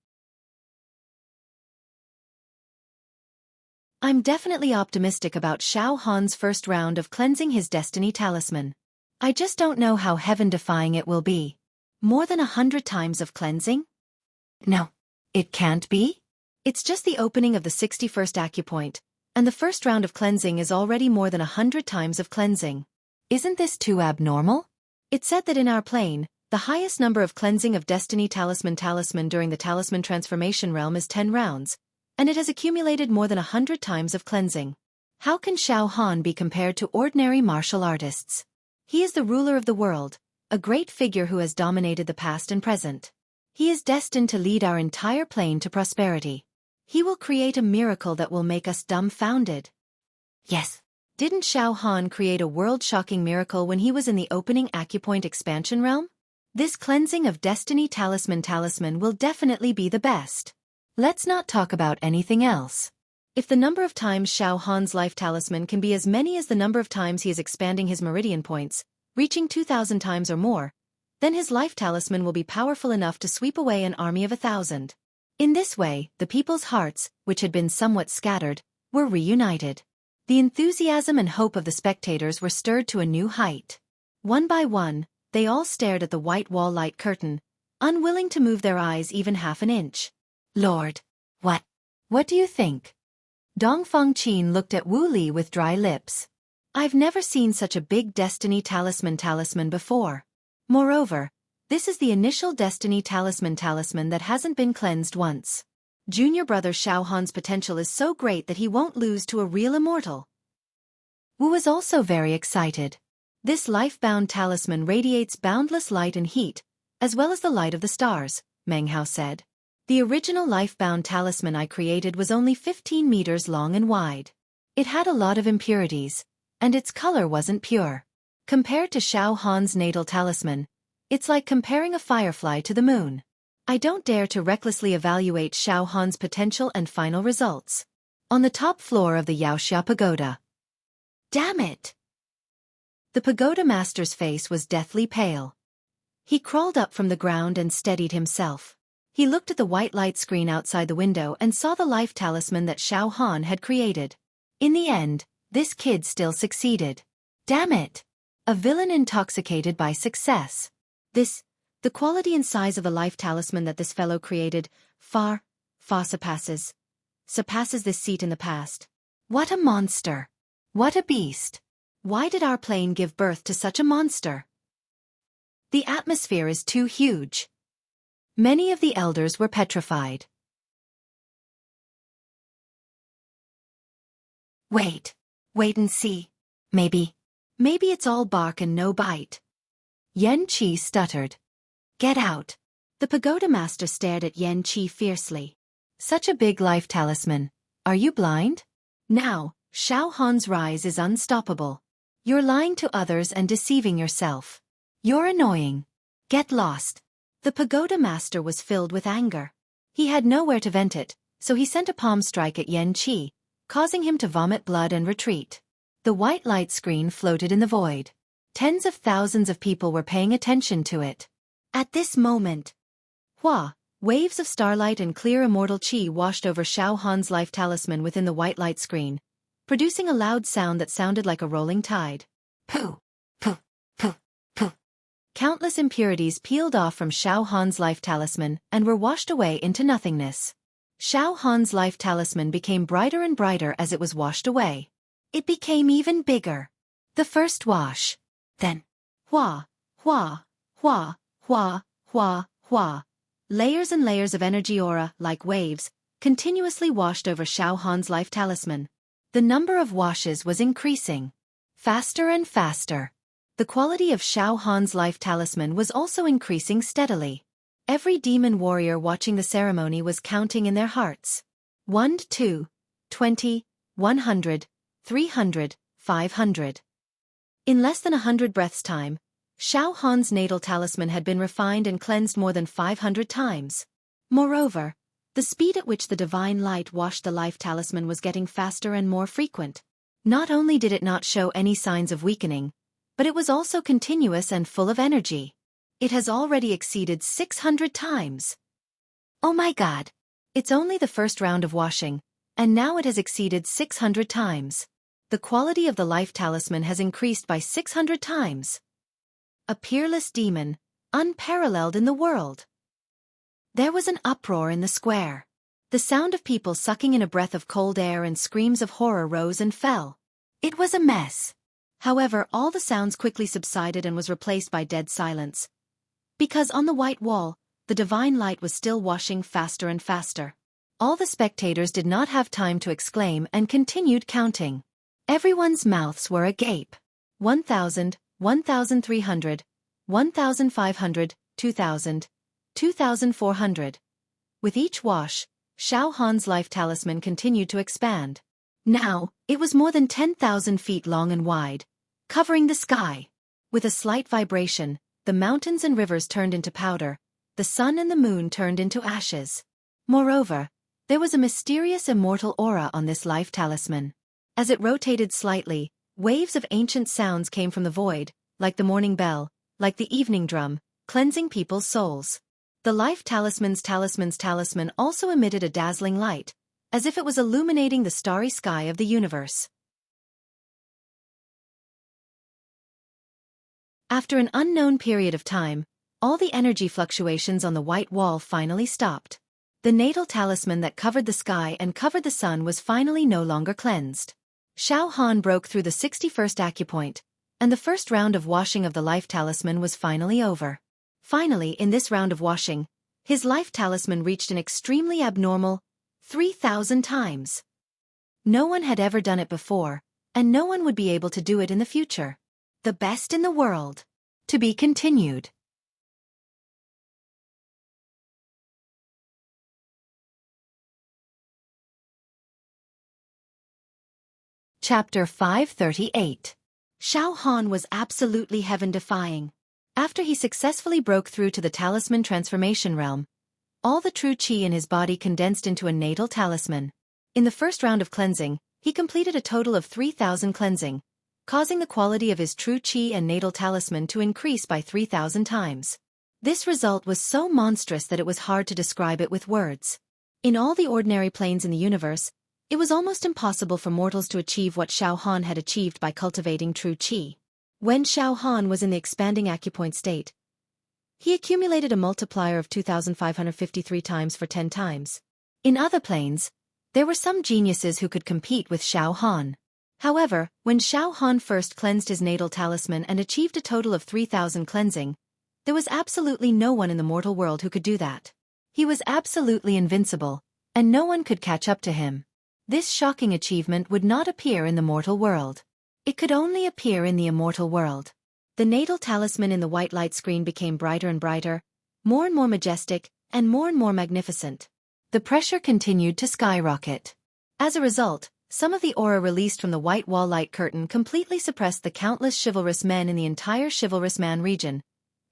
I'm definitely optimistic about Xiao Han's first round of cleansing his destiny talisman. I just don't know how heaven-defying it will be. More than 100 times of cleansing? No, it can't be. It's just the opening of the 61st acupoint, and the first round of cleansing is already more than 100 times of cleansing. Isn't this too abnormal? It said that in our plane, the highest number of cleansing of destiny talisman during the talisman transformation realm is 10 rounds, and it has accumulated more than 100 times of cleansing. How can Xiao Han be compared to ordinary martial artists? He is the ruler of the world, a great figure who has dominated the past and present. He is destined to lead our entire plane to prosperity. He will create a miracle that will make us dumbfounded. Yes. Didn't Xiao Han create a world-shocking miracle when he was in the opening acupoint expansion realm? This cleansing of destiny talisman will definitely be the best. Let's not talk about anything else. If the number of times Xiao Han's life talisman can be as many as the number of times he is expanding his meridian points, reaching 2,000 times or more, then his life talisman will be powerful enough to sweep away an army of 1,000. In this way, the people's hearts, which had been somewhat scattered, were reunited. The enthusiasm and hope of the spectators were stirred to a new height. One by one, they all stared at the white wall light curtain, unwilling to move their eyes even half an inch. Lord, what do you think? Dongfeng Qin looked at Wu Li with dry lips. I've never seen such a big destiny talisman before. Moreover, this is the initial destiny talisman that hasn't been cleansed once. Junior brother Xiao Han's potential is so great that he won't lose to a real immortal. Wu was also very excited. This life-bound talisman radiates boundless light and heat, as well as the light of the stars, Meng Hao said. The original life-bound talisman I created was only 15 meters long and wide. It had a lot of impurities, and its color wasn't pure. Compared to Xiao Han's natal talisman, it's like comparing a firefly to the moon. I don't dare to recklessly evaluate Xiao Han's potential and final results. On the top floor of the Yaoxia Pagoda. Damn it! The pagoda master's face was deathly pale. He crawled up from the ground and steadied himself. He looked at the white light screen outside the window and saw the life talisman that Xiao Han had created. In the end, this kid still succeeded. Damn it! A villain intoxicated by success. The quality and size of the life talisman that this fellow created, far surpasses this seat in the past. What a monster! What a beast! Why did our plane give birth to such a monster? The atmosphere is too huge. Many of the elders were petrified. Wait and see. Maybe it's all bark and no bite. Yan Qi stuttered. Get out. The pagoda master stared at Yan Qi fiercely. Such a big life talisman. Are you blind? Now, Xiao Han's rise is unstoppable. You're lying to others and deceiving yourself. You're annoying. Get lost. The pagoda master was filled with anger. He had nowhere to vent it, so he sent a palm strike at Yen Qi, causing him to vomit blood and retreat. The white light screen floated in the void. Tens of thousands of people were paying attention to it. At this moment, waves of starlight and clear immortal qi washed over Xiao Han's life talisman within the white light screen, producing a loud sound that sounded like a rolling tide. Pooh, pooh, pooh, pooh. Countless impurities peeled off from Xiao Han's life talisman and were washed away into nothingness. Xiao Han's life talisman became brighter and brighter as it was washed away. It became even bigger. The first wash. Then, hua, hua, hua, hua, hua, hua. Layers and layers of energy aura, like waves, continuously washed over Xiao Han's life talisman. The number of washes was increasing. Faster and faster. The quality of Xiao Han's life talisman was also increasing steadily. Every demon warrior watching the ceremony was counting in their hearts. 1, 2, 20, 100, 300, 500. In less than 100 breaths' time, Xiao Han's natal talisman had been refined and cleansed more than 500 times. Moreover, the speed at which the divine light washed the life talisman was getting faster and more frequent. Not only did it not show any signs of weakening, but it was also continuous and full of energy. It has already exceeded 600 times. Oh my God! It's only the first round of washing, and now it has exceeded 600 times. The quality of the life talisman has increased by 600 times. A peerless demon, unparalleled in the world. There was an uproar in the square. The sound of people sucking in a breath of cold air and screams of horror rose and fell. It was a mess. However, all the sounds quickly subsided and was replaced by dead silence. Because on the white wall, the divine light was still washing faster and faster. All the spectators did not have time to exclaim and continued counting. Everyone's mouths were agape. 1,000, 1,300, 1,500, 2,000, 2,400. With each wash, Xiao Han's life talisman continued to expand. Now, it was more than 10,000 feet long and wide, covering the sky. With a slight vibration, the mountains and rivers turned into powder, the sun and the moon turned into ashes. Moreover, there was a mysterious immortal aura on this life talisman. As it rotated slightly, waves of ancient sounds came from the void, like the morning bell, like the evening drum, cleansing people's souls. The life talisman's talisman also emitted a dazzling light, as if it was illuminating the starry sky of the universe. After an unknown period of time, all the energy fluctuations on the white wall finally stopped. The natal talisman that covered the sky and covered the sun was finally no longer cleansed. Xiao Han broke through the 61st acupoint, and the first round of washing of the life talisman was finally over. Finally, in this round of washing, his life talisman reached an extremely abnormal 3,000 times. No one had ever done it before, and no one would be able to do it in the future. The best in the world. To be continued. Chapter 538. Xiao Han was absolutely heaven-defying. After he successfully broke through to the talisman transformation realm, all the true qi in his body condensed into a natal talisman. In the first round of cleansing, he completed a total of 3,000 cleansing, causing the quality of his true qi and natal talisman to increase by 3,000 times. This result was so monstrous that it was hard to describe it with words. In all the ordinary planes in the universe, it was almost impossible for mortals to achieve what Xiao Han had achieved by cultivating true qi. When Xiao Han was in the expanding acupoint state, he accumulated a multiplier of 2,553 times for 10 times. In other planes, there were some geniuses who could compete with Xiao Han. However, when Xiao Han first cleansed his natal talisman and achieved a total of 3,000 cleansing, there was absolutely no one in the mortal world who could do that. He was absolutely invincible, and no one could catch up to him. This shocking achievement would not appear in the mortal world. It could only appear in the immortal world. The natal talisman in the white light screen became brighter and brighter, more and more majestic, and more magnificent. The pressure continued to skyrocket. As a result, some of the aura released from the white wall light curtain completely suppressed the countless chivalrous men in the entire chivalrous man region,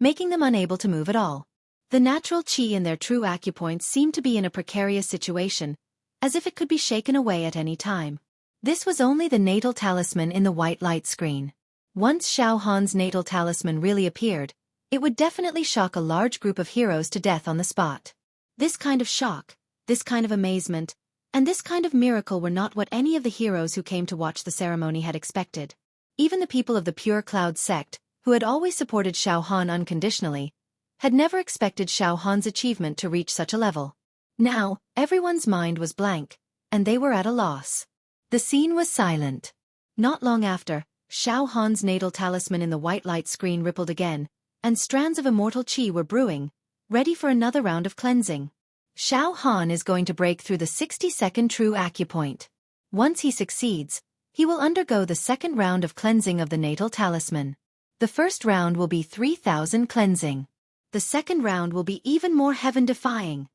making them unable to move at all. The natural chi in their true acupoints seemed to be in a precarious situation, as if it could be shaken away at any time. This was only the natal talisman in the white light screen. Once Xiao Han's natal talisman really appeared, it would definitely shock a large group of heroes to death on the spot. This kind of shock, this kind of amazement, and this kind of miracle were not what any of the heroes who came to watch the ceremony had expected. Even the people of the Pure Cloud sect, who had always supported Xiao Han unconditionally, had never expected Xiao Han's achievement to reach such a level. Now, everyone's mind was blank, and they were at a loss. The scene was silent. Not long after, Xiao Han's natal talisman in the white light screen rippled again, and strands of immortal chi were brewing, ready for another round of cleansing. Xiao Han is going to break through the 60-second true acupoint. Once he succeeds, he will undergo the second round of cleansing of the natal talisman. The first round will be 3,000 cleansing. The second round will be even more heaven-defying.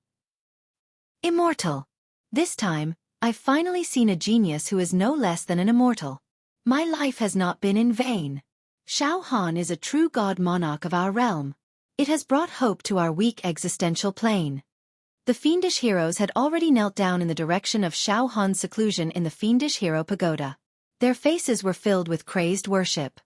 Immortal. This time, I've finally seen a genius who is no less than an immortal. My life has not been in vain. Xiao Han is a true god monarch of our realm. It has brought hope to our weak existential plane. The fiendish heroes had already knelt down in the direction of Xiao Han's seclusion in the fiendish hero pagoda. Their faces were filled with crazed worship.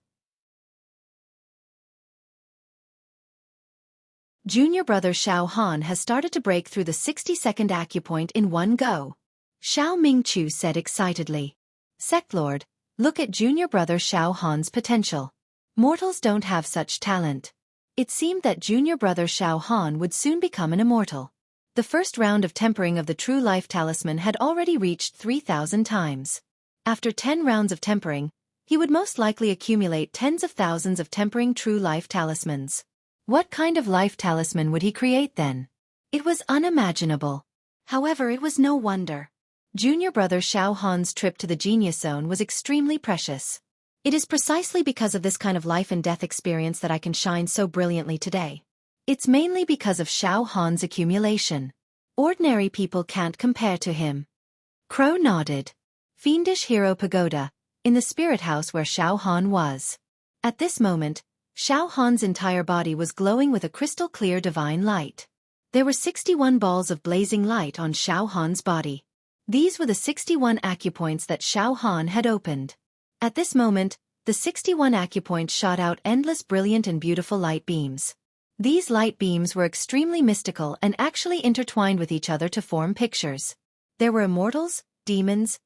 Junior brother Xiao Han has started to break through the 60-second acupoint in one go. Xiao Mingchu said excitedly. Sect Lord, look at junior brother Xiao Han's potential. Mortals don't have such talent. It seemed that junior brother Xiao Han would soon become an immortal. The first round of tempering of the true life talisman had already reached 3,000 times. After 10 rounds of tempering, he would most likely accumulate tens of thousands of tempering true life talismans. What kind of life talisman would he create then? It was unimaginable. However, it was no wonder. Junior brother Xiao Han's trip to the Genius Zone was extremely precious. It is precisely because of this kind of life and death experience that I can shine so brilliantly today. It's mainly because of Xiao Han's accumulation. Ordinary people can't compare to him. Crow nodded. Fiendish Hero Pagoda, in the spirit house where Xiao Han was. At this moment, Xiao Han's entire body was glowing with a crystal-clear divine light. There were 61 balls of blazing light on Xiao Han's body. These were the 61 acupoints that Xiao Han had opened. At this moment, the 61 acupoints shot out endless brilliant and beautiful light beams. These light beams were extremely mystical and actually intertwined with each other to form pictures. There were immortals, demons,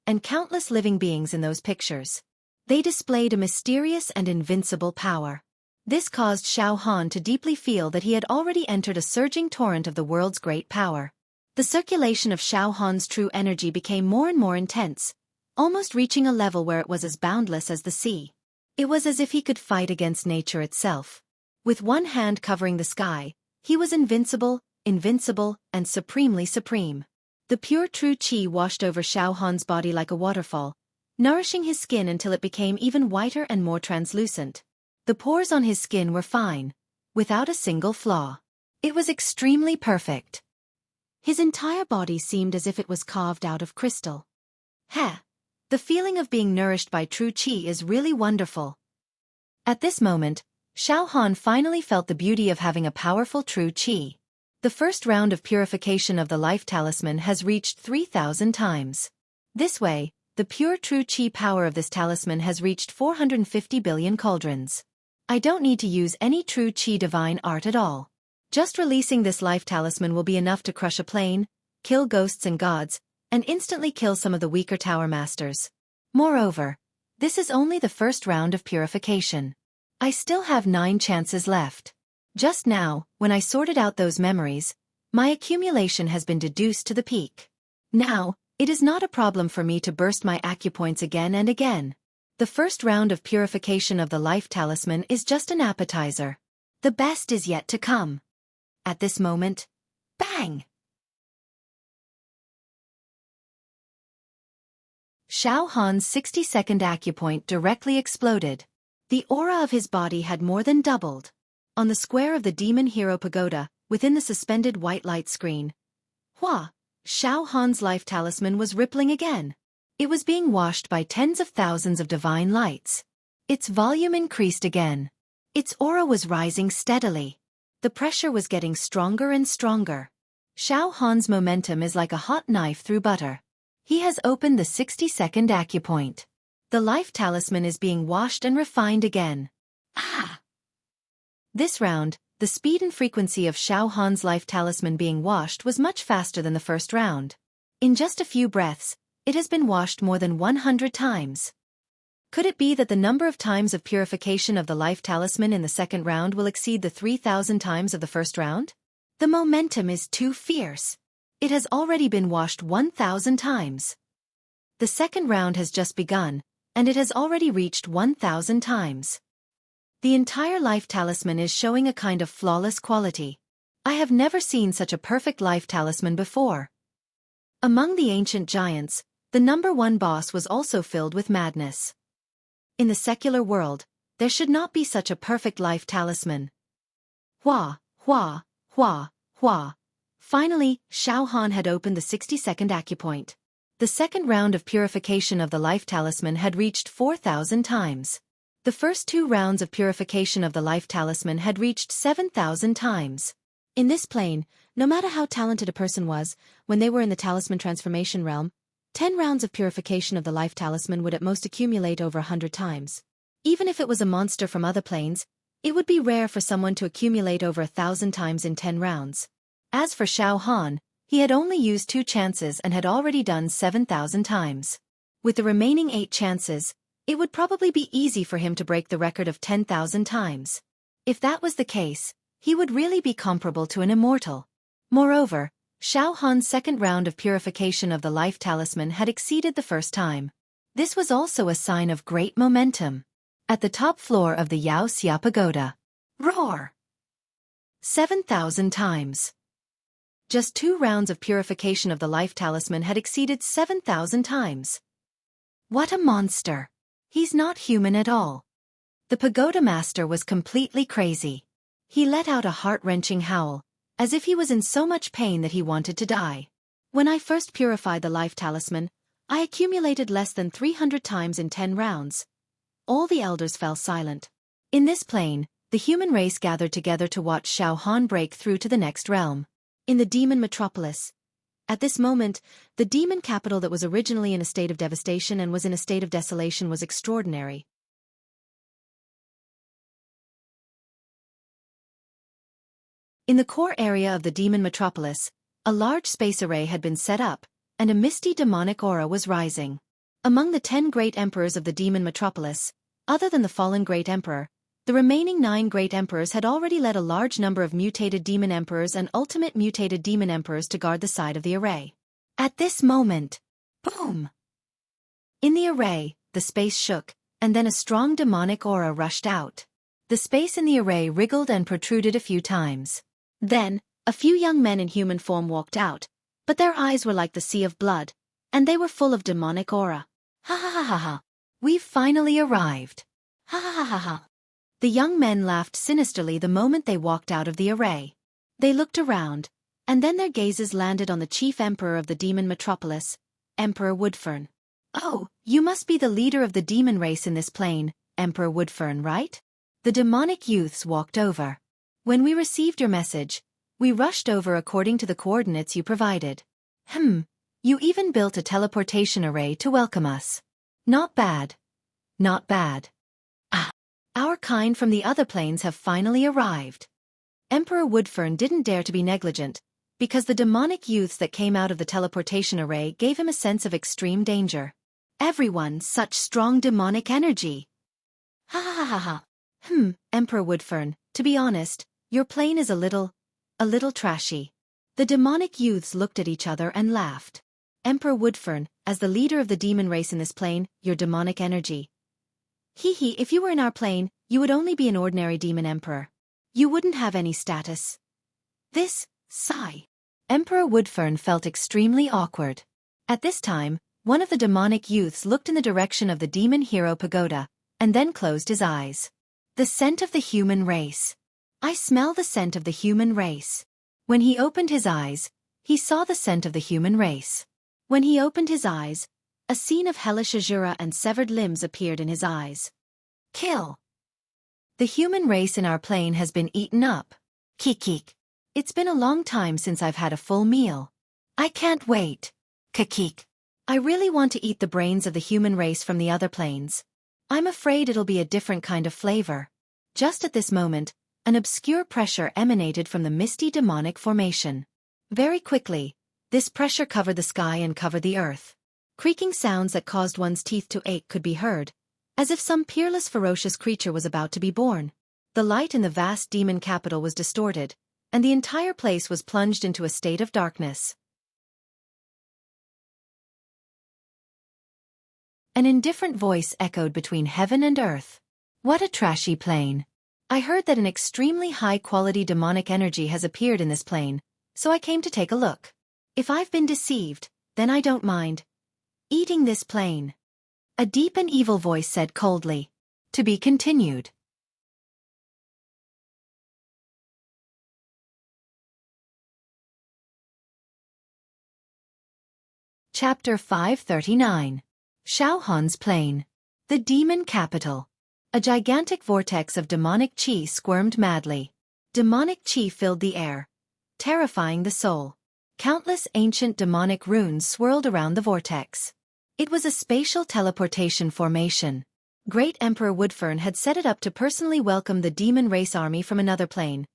and countless living beings in those pictures. They displayed a mysterious and invincible power. This caused Xiao Han to deeply feel that he had already entered a surging torrent of the world's great power. The circulation of Xiao Han's true energy became more and more intense, almost reaching a level where it was as boundless as the sea. It was as if he could fight against nature itself. With one hand covering the sky, he was invincible, and supremely supreme. The pure true chi washed over Xiao Han's body like a waterfall, nourishing his skin until it became even whiter and more translucent. The pores on his skin were fine, without a single flaw. It was extremely perfect. His entire body seemed as if it was carved out of crystal. The feeling of being nourished by true chi is really wonderful. At this moment, Xiao Han finally felt the beauty of having a powerful true chi. The first round of purification of the life talisman has reached 3,000 times. This way, the pure true chi power of this talisman has reached 450 billion cauldrons. I don't need to use any true chi divine art at all. Just releasing this life talisman will be enough to crush a plane, kill ghosts and gods, and instantly kill some of the weaker tower masters. Moreover, this is only the first round of purification. I still have 9 chances left. Just now, when I sorted out those memories, my accumulation has been deduced to the peak. Now, it is not a problem for me to burst my acupoints again and again. The first round of purification of the life talisman is just an appetizer. The best is yet to come. At this moment, bang! Xiao Han's 60-second acupoint directly exploded. The aura of his body had more than doubled. On the square of the Demon Hero Pagoda, within the suspended white light screen, Xiao Han's life talisman was rippling again. It was being washed by tens of thousands of divine lights. Its volume increased again. Its aura was rising steadily. The pressure was getting stronger and stronger. Xiao Han's momentum is like a hot knife through butter. He has opened the 60-second acupoint. The life talisman is being washed and refined again. This round, the speed and frequency of Xiao Han's life talisman being washed was much faster than the first round. In just a few breaths, it has been washed more than 100 times. Could it be that the number of times of purification of the life talisman in the second round will exceed the 3,000 times of the first round? The momentum is too fierce. It has already been washed 1,000 times. The second round has just begun, and it has already reached 1,000 times. The entire life talisman is showing a kind of flawless quality. I have never seen such a perfect life talisman before. Among the ancient giants, the number one boss was also filled with madness. In the secular world, there should not be such a perfect life talisman. Hua, hua, hua, hua. Finally, Xiao Han had opened the 60-second acupoint. The second round of purification of the life talisman had reached 4,000 times. The first two rounds of purification of the life talisman had reached 7,000 times. In this plane, no matter how talented a person was, when they were in the talisman transformation realm, 10 rounds of purification of the life talisman would at most accumulate over 100 times. Even if it was a monster from other planes, it would be rare for someone to accumulate over 1,000 times in 10 rounds. As for Xiao Han, he had only used 2 chances and had already done 7,000 times. With the remaining 8 chances, it would probably be easy for him to break the record of 10,000 times. If that was the case, he would really be comparable to an immortal. Moreover, Xiao Han's second round of purification of the life talisman had exceeded the first time. This was also a sign of great momentum. At the top floor of the Xianxia pagoda. Roar! 7,000 times. Just 2 rounds of purification of the life talisman had exceeded 7,000 times. What a monster! He's not human at all. The pagoda master was completely crazy. He let out a heart-wrenching howl, as if he was in so much pain that he wanted to die. When I first purified the life talisman, I accumulated less than 300 times in 10 rounds. All the elders fell silent. In this plane, the human race gathered together to watch Xiao Han break through to the next realm. In the demon metropolis. At this moment, the demon capital that was originally in a state of devastation and was in a state of desolation was extraordinary. In the core area of the demon metropolis, a large space array had been set up, and a misty demonic aura was rising. Among the 10 great emperors of the demon metropolis, other than the fallen great emperor, the remaining 9 great emperors had already led a large number of mutated demon emperors and ultimate mutated demon emperors to guard the side of the array. At this moment, boom! In the array, the space shook, and then a strong demonic aura rushed out. The space in the array wriggled and protruded a few times. Then, a few young men in human form walked out, but their eyes were like the sea of blood, and they were full of demonic aura. Ha ha ha ha ha! We've finally arrived! Ha ha ha ha ha! The young men laughed sinisterly the moment they walked out of the array. They looked around, and then their gazes landed on the chief emperor of the demon metropolis, Emperor Woodfern. Oh, you must be the leader of the demon race in this plane, Emperor Woodfern, right? The demonic youths walked over. When we received your message, we rushed over according to the coordinates you provided. You even built a teleportation array to welcome us. Not bad. Not bad. Our kind from the other planes have finally arrived. Emperor Woodfern didn't dare to be negligent, because the demonic youths that came out of the teleportation array gave him a sense of extreme danger. Everyone, such strong demonic energy. Ha ha ha ha. Emperor Woodfern, to be honest, your plane is a little trashy. The demonic youths looked at each other and laughed. Emperor Woodfern, as the leader of the demon race in this plane, your demonic energy. If you were in our plane, you would only be an ordinary demon emperor. You wouldn't have any status. Sigh. Emperor Woodfern felt extremely awkward. At this time, one of the demonic youths looked in the direction of the demon hero pagoda, and then closed his eyes. The scent of the human race. I smell the scent of the human race. When he opened his eyes, he saw the scent of the human race. When he opened his eyes, a scene of hellish azura and severed limbs appeared in his eyes. Kill! The human race in our plane has been eaten up. Kikik. It's been a long time since I've had a full meal. I can't wait. Kikik. I really want to eat the brains of the human race from the other planes. I'm afraid it'll be a different kind of flavor. Just at this moment, an obscure pressure emanated from the misty demonic formation. Very quickly, this pressure covered the sky and covered the earth. Creaking sounds that caused one's teeth to ache could be heard, as if some peerless ferocious creature was about to be born. The light in the vast demon capital was distorted, and the entire place was plunged into a state of darkness. An indifferent voice echoed between heaven and earth. What a trashy plane. I heard that an extremely high-quality demonic energy has appeared in this plane, so I came to take a look. If I've been deceived, then I don't mind eating this plane. A deep and evil voice said coldly. To be continued. Chapter 539. Xiaohan's Plane. The Demon Capital. A gigantic vortex of demonic qi squirmed madly. Demonic qi filled the air, terrifying the soul. Countless ancient demonic runes swirled around the vortex. It was a spatial teleportation formation. Great Emperor Woodfern had set it up to personally welcome the demon race army from another plane,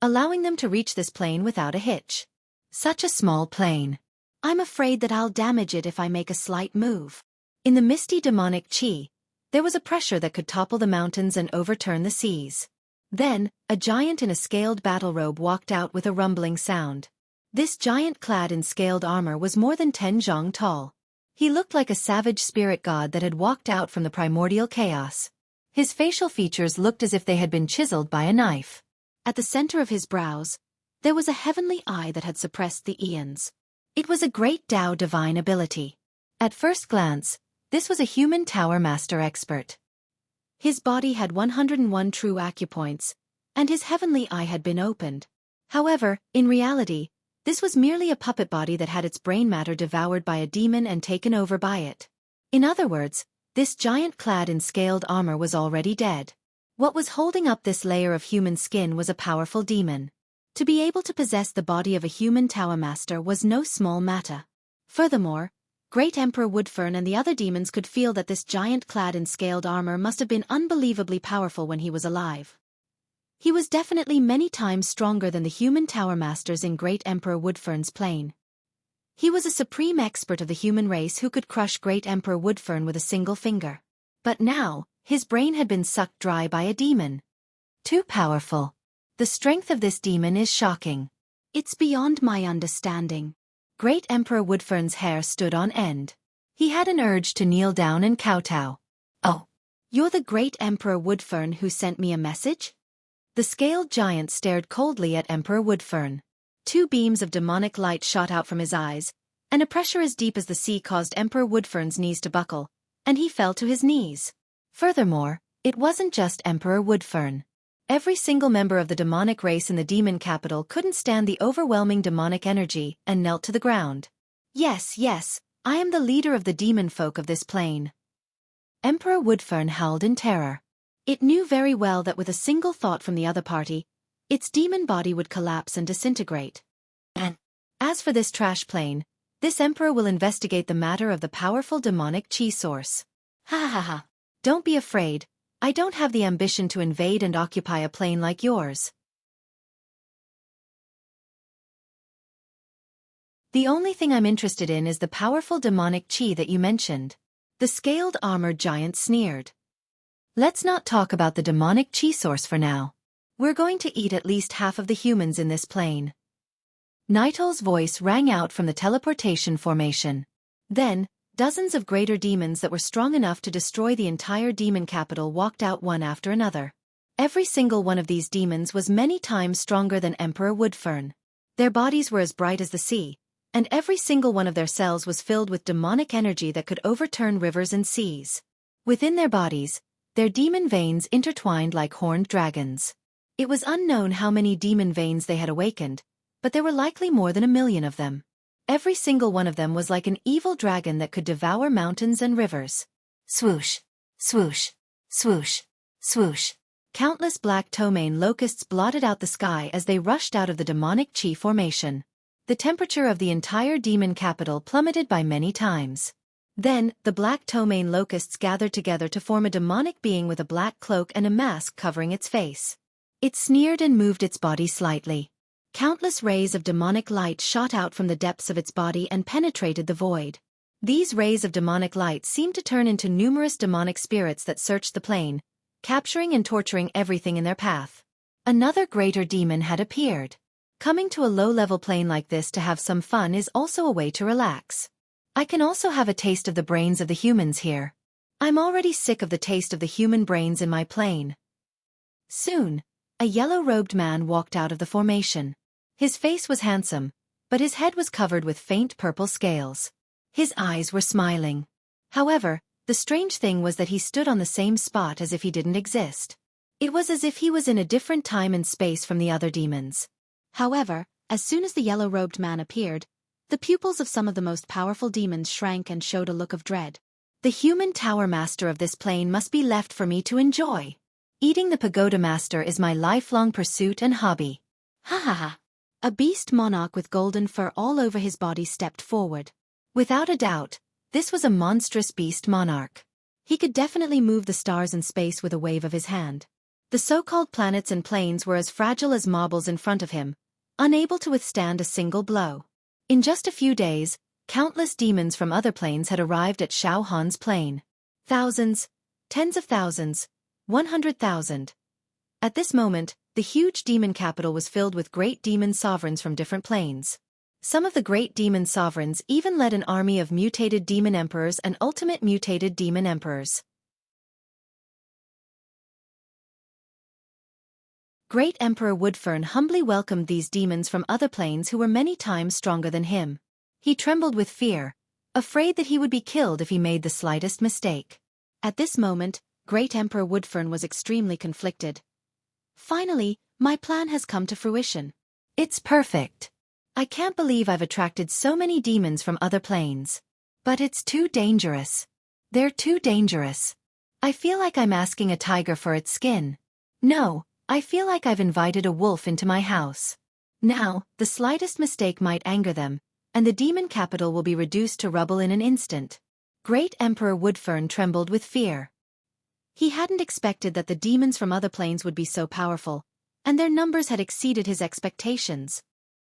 allowing them to reach this plane without a hitch. Such a small plane. I'm afraid that I'll damage it if I make a slight move. In the misty demonic qi, there was a pressure that could topple the mountains and overturn the seas. Then, a giant in a scaled battle robe walked out with a rumbling sound. This giant clad in scaled armor was more than 10 zhang tall. He looked like a savage spirit god that had walked out from the primordial chaos. His facial features looked as if they had been chiseled by a knife. At the center of his brows, there was a heavenly eye that had suppressed the eons. It was a great Tao divine ability. At first glance, this was a human tower master expert. His body had 101 true acupoints, and his heavenly eye had been opened. However, in reality, this was merely a puppet body that had its brain matter devoured by a demon and taken over by it. In other words, this giant clad in scaled armor was already dead. What was holding up this layer of human skin was a powerful demon. To be able to possess the body of a human tower master was no small matter. Furthermore, Great Emperor Woodfern and the other demons could feel that this giant clad in scaled armor must have been unbelievably powerful when he was alive. He was definitely many times stronger than the human tower masters in Great Emperor Woodfern's plane. He was a supreme expert of the human race who could crush Great Emperor Woodfern with a single finger. But now, his brain had been sucked dry by a demon. Too powerful. The strength of this demon is shocking. It's beyond my understanding. Great Emperor Woodfern's hair stood on end. He had an urge to kneel down and kowtow. Oh, you're the Great Emperor Woodfern who sent me a message? The scaled giant stared coldly at Emperor Woodfern. 2 beams of demonic light shot out from his eyes, and a pressure as deep as the sea caused Emperor Woodfern's knees to buckle, and he fell to his knees. Furthermore, it wasn't just Emperor Woodfern. Every single member of the demonic race in the demon capital couldn't stand the overwhelming demonic energy and knelt to the ground. Yes, I am the leader of the demon folk of this plane. Emperor Woodfern howled in terror. It knew very well that with a single thought from the other party, its demon body would collapse and disintegrate. And as for this trash plane, this emperor will investigate the matter of the powerful demonic chi source. Ha ha ha. Don't be afraid. I don't have the ambition to invade and occupy a plane like yours. The only thing I'm interested in is the powerful demonic chi that you mentioned. The scaled armored giant sneered. Let's not talk about the demonic chi source for now. We're going to eat at least half of the humans in this plane. Nightol's voice rang out from the teleportation formation. Then, dozens of greater demons that were strong enough to destroy the entire demon capital walked out one after another. Every single one of these demons was many times stronger than Emperor Woodfern. Their bodies were as bright as the sea, and every single one of their cells was filled with demonic energy that could overturn rivers and seas. Within their bodies, their demon veins intertwined like horned dragons. It was unknown how many demon veins they had awakened, but there were likely more than 1 million of them. Every single one of them was like an evil dragon that could devour mountains and rivers. Swoosh, swoosh, swoosh, swoosh. Countless black ptomaine locusts blotted out the sky as they rushed out of the demonic chi formation. The temperature of the entire demon capital plummeted by many times. Then, the black ptomaine locusts gathered together to form a demonic being with a black cloak and a mask covering its face. It sneered and moved its body slightly. Countless rays of demonic light shot out from the depths of its body and penetrated the void. These rays of demonic light seemed to turn into numerous demonic spirits that searched the plane, capturing and torturing everything in their path. Another greater demon had appeared. Coming to a low-level plane like this to have some fun is also a way to relax. I can also have a taste of the brains of the humans here. I'm already sick of the taste of the human brains in my plane. Soon, a yellow-robed man walked out of the formation. His face was handsome, but his head was covered with faint purple scales. His eyes were smiling. However, the strange thing was that he stood on the same spot as if he didn't exist. It was as if he was in a different time and space from the other demons. However, as soon as the yellow-robed man appeared, the pupils of some of the most powerful demons shrank and showed a look of dread. The human tower master of this plane must be left for me to enjoy. Eating the pagoda master is my lifelong pursuit and hobby. Ha ha ha. A beast monarch with golden fur all over his body stepped forward. Without a doubt, this was a monstrous beast monarch. He could definitely move the stars in space with a wave of his hand. The so-called planets and planes were as fragile as marbles in front of him, unable to withstand a single blow. In just a few days, countless demons from other planes had arrived at Xiao Han's plane. Thousands, tens of thousands, 100,000. At this moment, the huge demon capital was filled with great demon sovereigns from different planes. Some of the great demon sovereigns even led an army of mutated demon emperors and ultimate mutated demon emperors. Great Emperor Woodfern humbly welcomed these demons from other planes who were many times stronger than him. He trembled with fear, afraid that he would be killed if he made the slightest mistake. At this moment, Great Emperor Woodfern was extremely conflicted. Finally, my plan has come to fruition. It's perfect. I can't believe I've attracted so many demons from other planes. But it's too dangerous. They're too dangerous. I feel like I'm asking a tiger for its skin. No, I feel like I've invited a wolf into my house. Now, the slightest mistake might anger them, and the demon capital will be reduced to rubble in an instant. Great Emperor Woodfern trembled with fear. He hadn't expected that the demons from other planes would be so powerful, and their numbers had exceeded his expectations.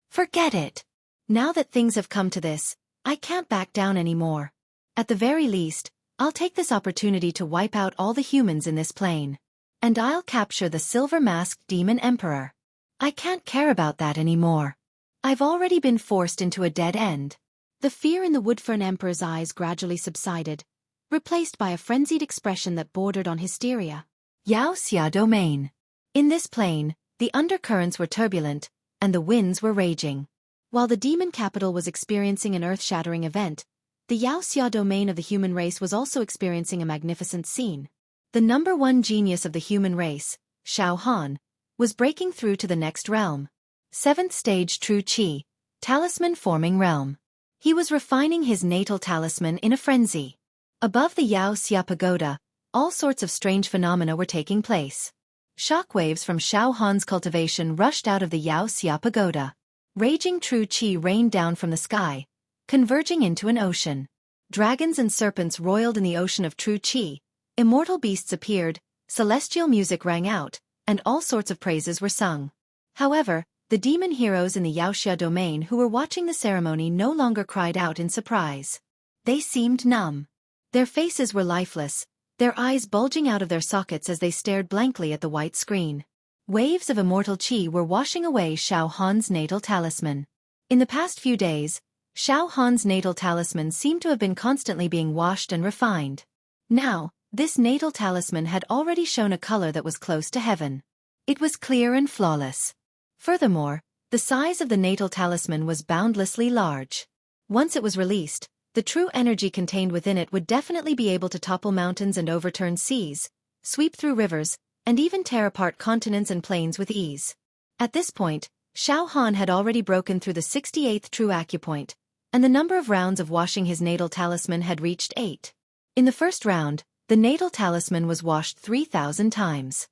Forget it. Now that things have come to this, I can't back down anymore. At the very least, I'll take this opportunity to wipe out all the humans in this plane. And I'll capture the silver-masked demon emperor. I can't care about that anymore. I've already been forced into a dead end. The fear in the Woodfern Emperor's eyes gradually subsided, replaced by a frenzied expression that bordered on hysteria. Xianxia domain. In this plane, the undercurrents were turbulent, and the winds were raging. While the demon capital was experiencing an earth-shattering event, the Xianxia domain of the human race was also experiencing a magnificent scene. The number one genius of the human race, Xiao Han, was breaking through to the next realm. 7th stage True Qi, talisman-forming realm. He was refining his natal talisman in a frenzy. Above the Xianxia pagoda, all sorts of strange phenomena were taking place. Shockwaves from Xiao Han's cultivation rushed out of the Xianxia pagoda. Raging True Qi rained down from the sky, converging into an ocean. Dragons and serpents roiled in the ocean of True Qi. Immortal beasts appeared, celestial music rang out, and all sorts of praises were sung. However, the demon heroes in the Xianxia domain who were watching the ceremony no longer cried out in surprise. They seemed numb. Their faces were lifeless, their eyes bulging out of their sockets as they stared blankly at the white screen. Waves of immortal qi were washing away Xiao Han's natal talisman. In the past few days, Xiao Han's natal talisman seemed to have been constantly being washed and refined. Now, this natal talisman had already shown a color that was close to heaven. It was clear and flawless. Furthermore, the size of the natal talisman was boundlessly large. Once it was released, the true energy contained within it would definitely be able to topple mountains and overturn seas, sweep through rivers, and even tear apart continents and plains with ease. At this point, Xiao Han had already broken through the 68th true acupoint, and the number of rounds of washing his natal talisman had reached 8. In the first round, the natal talisman was washed 3,000 times.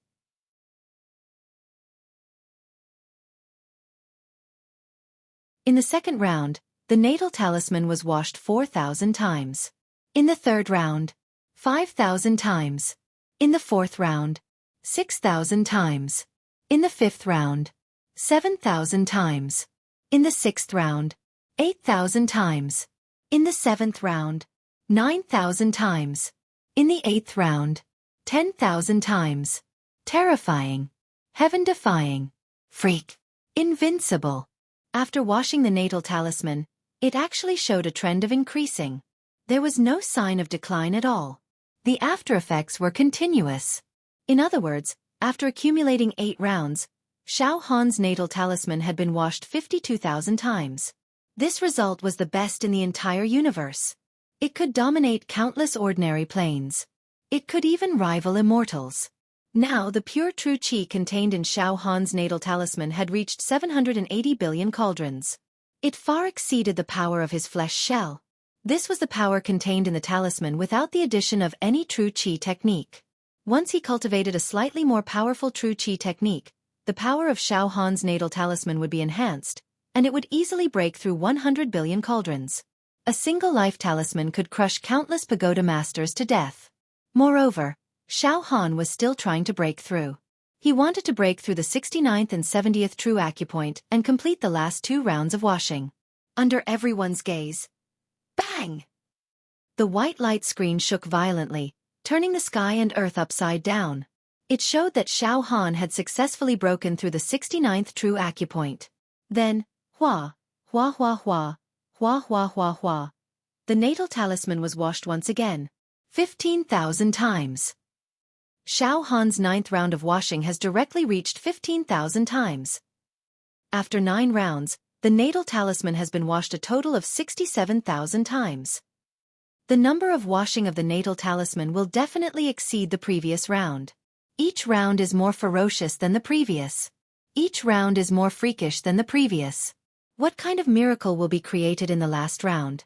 In the second round, the natal talisman was washed 4,000 times. In the third round, 5,000 times. In the fourth round, 6,000 times. In the fifth round, 7,000 times. In the sixth round, 8,000 times. In the seventh round, 9,000 times. In the eighth round, 10,000 times. Terrifying. Heaven-defying. Freak. Invincible. After washing the natal talisman, it actually showed a trend of increasing. There was no sign of decline at all. The after-effects were continuous. In other words, after accumulating 8 rounds, Xiao Han's natal talisman had been washed 52,000 times. This result was the best in the entire universe. It could dominate countless ordinary planes. It could even rival immortals. Now the pure true qi contained in Xiao Han's natal talisman had reached 780 billion cauldrons. It far exceeded the power of his flesh shell. This was the power contained in the talisman without the addition of any true qi technique. Once he cultivated a slightly more powerful true qi technique, the power of Xiao Han's natal talisman would be enhanced, and it would easily break through 100 billion cauldrons. A single life talisman could crush countless pagoda masters to death. Moreover, Xiao Han was still trying to break through. He wanted to break through the 69th and 70th true acupoint and complete the last 2 rounds of washing. Under everyone's gaze, bang! The white light screen shook violently, turning the sky and earth upside down. It showed that Xiao Han had successfully broken through the 69th true acupoint. Then, hua, hua hua hua, hua hua hua hua. The natal talisman was washed once again. 15,000 times. Xiao Han's 9th round of washing has directly reached 15,000 times. After 9 rounds, the natal talisman has been washed a total of 67,000 times. The number of washing of the natal talisman will definitely exceed the previous round. Each round is more ferocious than the previous. Each round is more freakish than the previous. What kind of miracle will be created in the last round?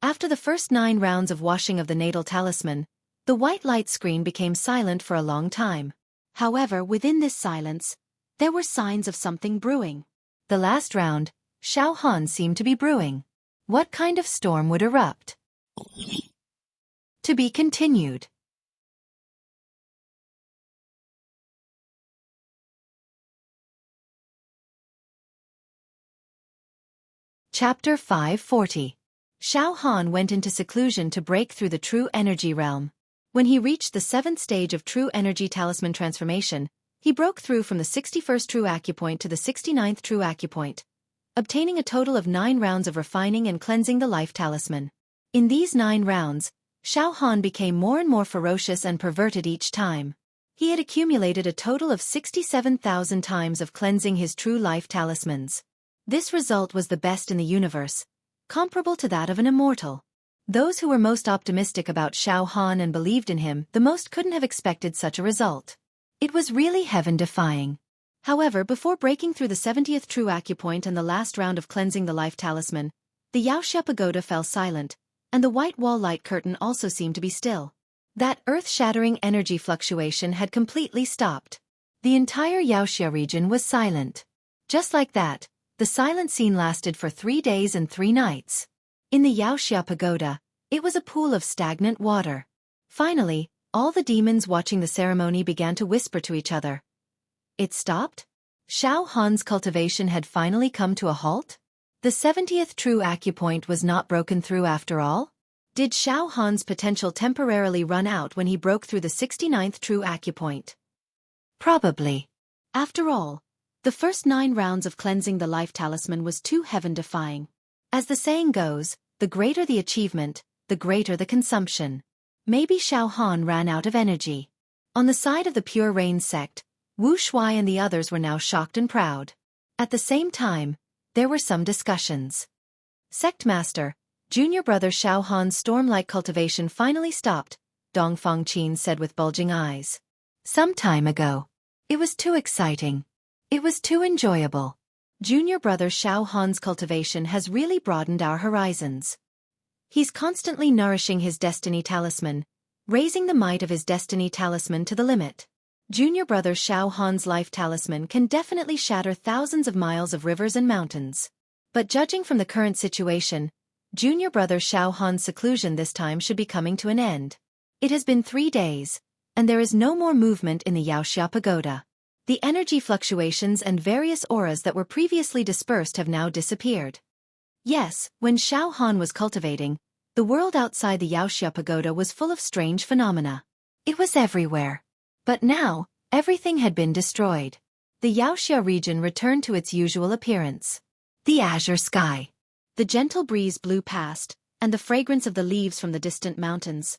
After the first 9 rounds of washing of the natal talisman, the white light screen became silent for a long time. However, within this silence, there were signs of something brewing. The last round, Xiao Han seemed to be brewing. What kind of storm would erupt? To be continued. Chapter 540. Xiao Han went into seclusion to break through the true energy realm. When he reached the 7th stage of true energy talisman transformation, he broke through from the 61st true acupoint to the 69th true acupoint, obtaining a total of 9 rounds of refining and cleansing the life talisman. In these 9 rounds, Xiao Han became more and more ferocious and perverted each time. He had accumulated a total of 67,000 times of cleansing his true life talismans. This result was the best in the universe, comparable to that of an immortal. Those who were most optimistic about Xiao Han and believed in him the most couldn't have expected such a result. It was really heaven-defying. However, before breaking through the 70th true acupoint and the last round of cleansing the life talisman, the Xianxia pagoda fell silent, and the white wall light curtain also seemed to be still. That earth-shattering energy fluctuation had completely stopped. The entire Xianxia region was silent. Just like that, the silent scene lasted for 3 days and 3 nights. In the Xianxia pagoda, it was a pool of stagnant water. Finally, all the demons watching the ceremony began to whisper to each other. It stopped? Xiao Han's cultivation had finally come to a halt? The 70th true acupoint was not broken through after all? Did Xiao Han's potential temporarily run out when he broke through the 69th true acupoint? Probably. After all, the first 9 rounds of cleansing the life talisman was too heaven-defying. As the saying goes, the greater the achievement, the greater the consumption. Maybe Xiao Han ran out of energy. On the side of the Pure Rain sect, Wuxia and the others were now shocked and proud. At the same time, there were some discussions. Sect Master, junior brother Xiao Han's storm-like cultivation finally stopped, Dong Fangqin said with bulging eyes. Some time ago. It was too exciting. It was too enjoyable. Junior brother Xiao Han's cultivation has really broadened our horizons. He's constantly nourishing his destiny talisman, raising the might of his destiny talisman to the limit. Junior brother Xiao Han's life talisman can definitely shatter thousands of miles of rivers and mountains. But judging from the current situation, junior brother Xiao Han's seclusion this time should be coming to an end. It has been 3 days, and there is no more movement in the Xianxia pagoda. The energy fluctuations and various auras that were previously dispersed have now disappeared. Yes, when Xiao Han was cultivating, the world outside the Xianxia pagoda was full of strange phenomena. It was everywhere. But now, everything had been destroyed. The Xianxia region returned to its usual appearance. The azure sky. The gentle breeze blew past, and the fragrance of the leaves from the distant mountains.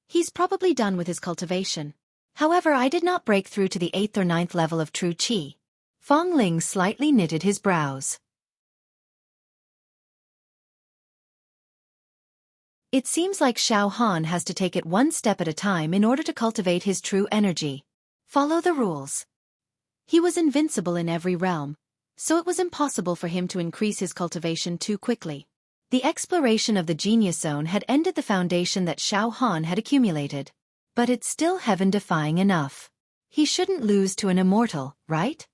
He's probably done with his cultivation. However, I did not break through to the 8th or 9th level of true qi. Fong Ling slightly knitted his brows. It seems like Xiao Han has to take it one step at a time in order to cultivate his true energy. Follow the rules. He was invincible in every realm, so it was impossible for him to increase his cultivation too quickly. The exploration of the genius zone had ended the foundation that Xiao Han had accumulated. But it's still heaven-defying enough. He shouldn't lose to an immortal, right?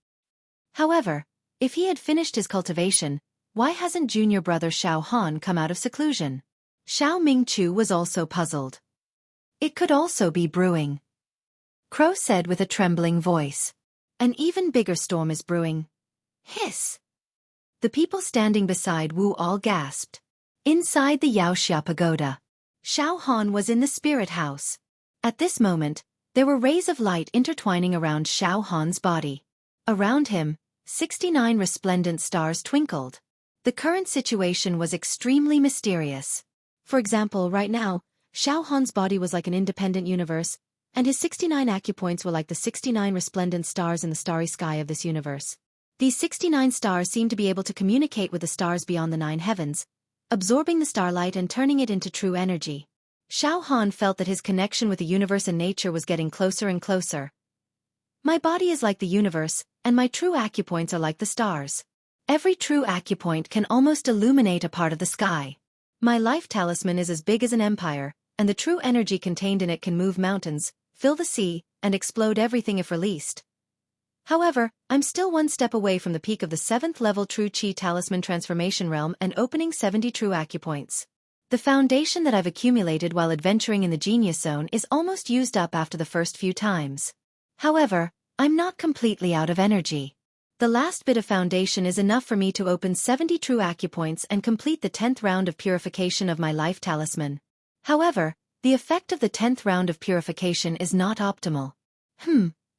However, if he had finished his cultivation, why hasn't junior brother Xiao Han come out of seclusion? Xiao Mingchu was also puzzled. It could also be brewing. Crow said with a trembling voice. An even bigger storm is brewing. Hiss! The people standing beside Wu all gasped. Inside the Xianxia pagoda, Xiao Han was in the spirit house. At this moment, there were rays of light intertwining around Xiao Han's body. Around him, 69 resplendent stars twinkled. The current situation was extremely mysterious. For example, right now, Xiao Han's body was like an independent universe, and his 69 acupoints were like the 69 resplendent stars in the starry sky of this universe. These 69 stars seemed to be able to communicate with the stars beyond the 9 heavens, absorbing the starlight and turning it into true energy. Xiao Han felt that his connection with the universe and nature was getting closer and closer. My body is like the universe, and my true acupoints are like the stars. Every true acupoint can almost illuminate a part of the sky. My life talisman is as big as an empire, and the true energy contained in it can move mountains, fill the sea, and explode everything if released. However, I'm still one step away from the peak of the 7th level True Qi Talisman Transformation Realm and opening 70 true acupoints. The foundation that I've accumulated while adventuring in the Genius Zone is almost used up after the first few times. However, I'm not completely out of energy. The last bit of foundation is enough for me to open 70 true acupoints and complete the 10th round of purification of my life talisman. However, the effect of the 10th round of purification is not optimal.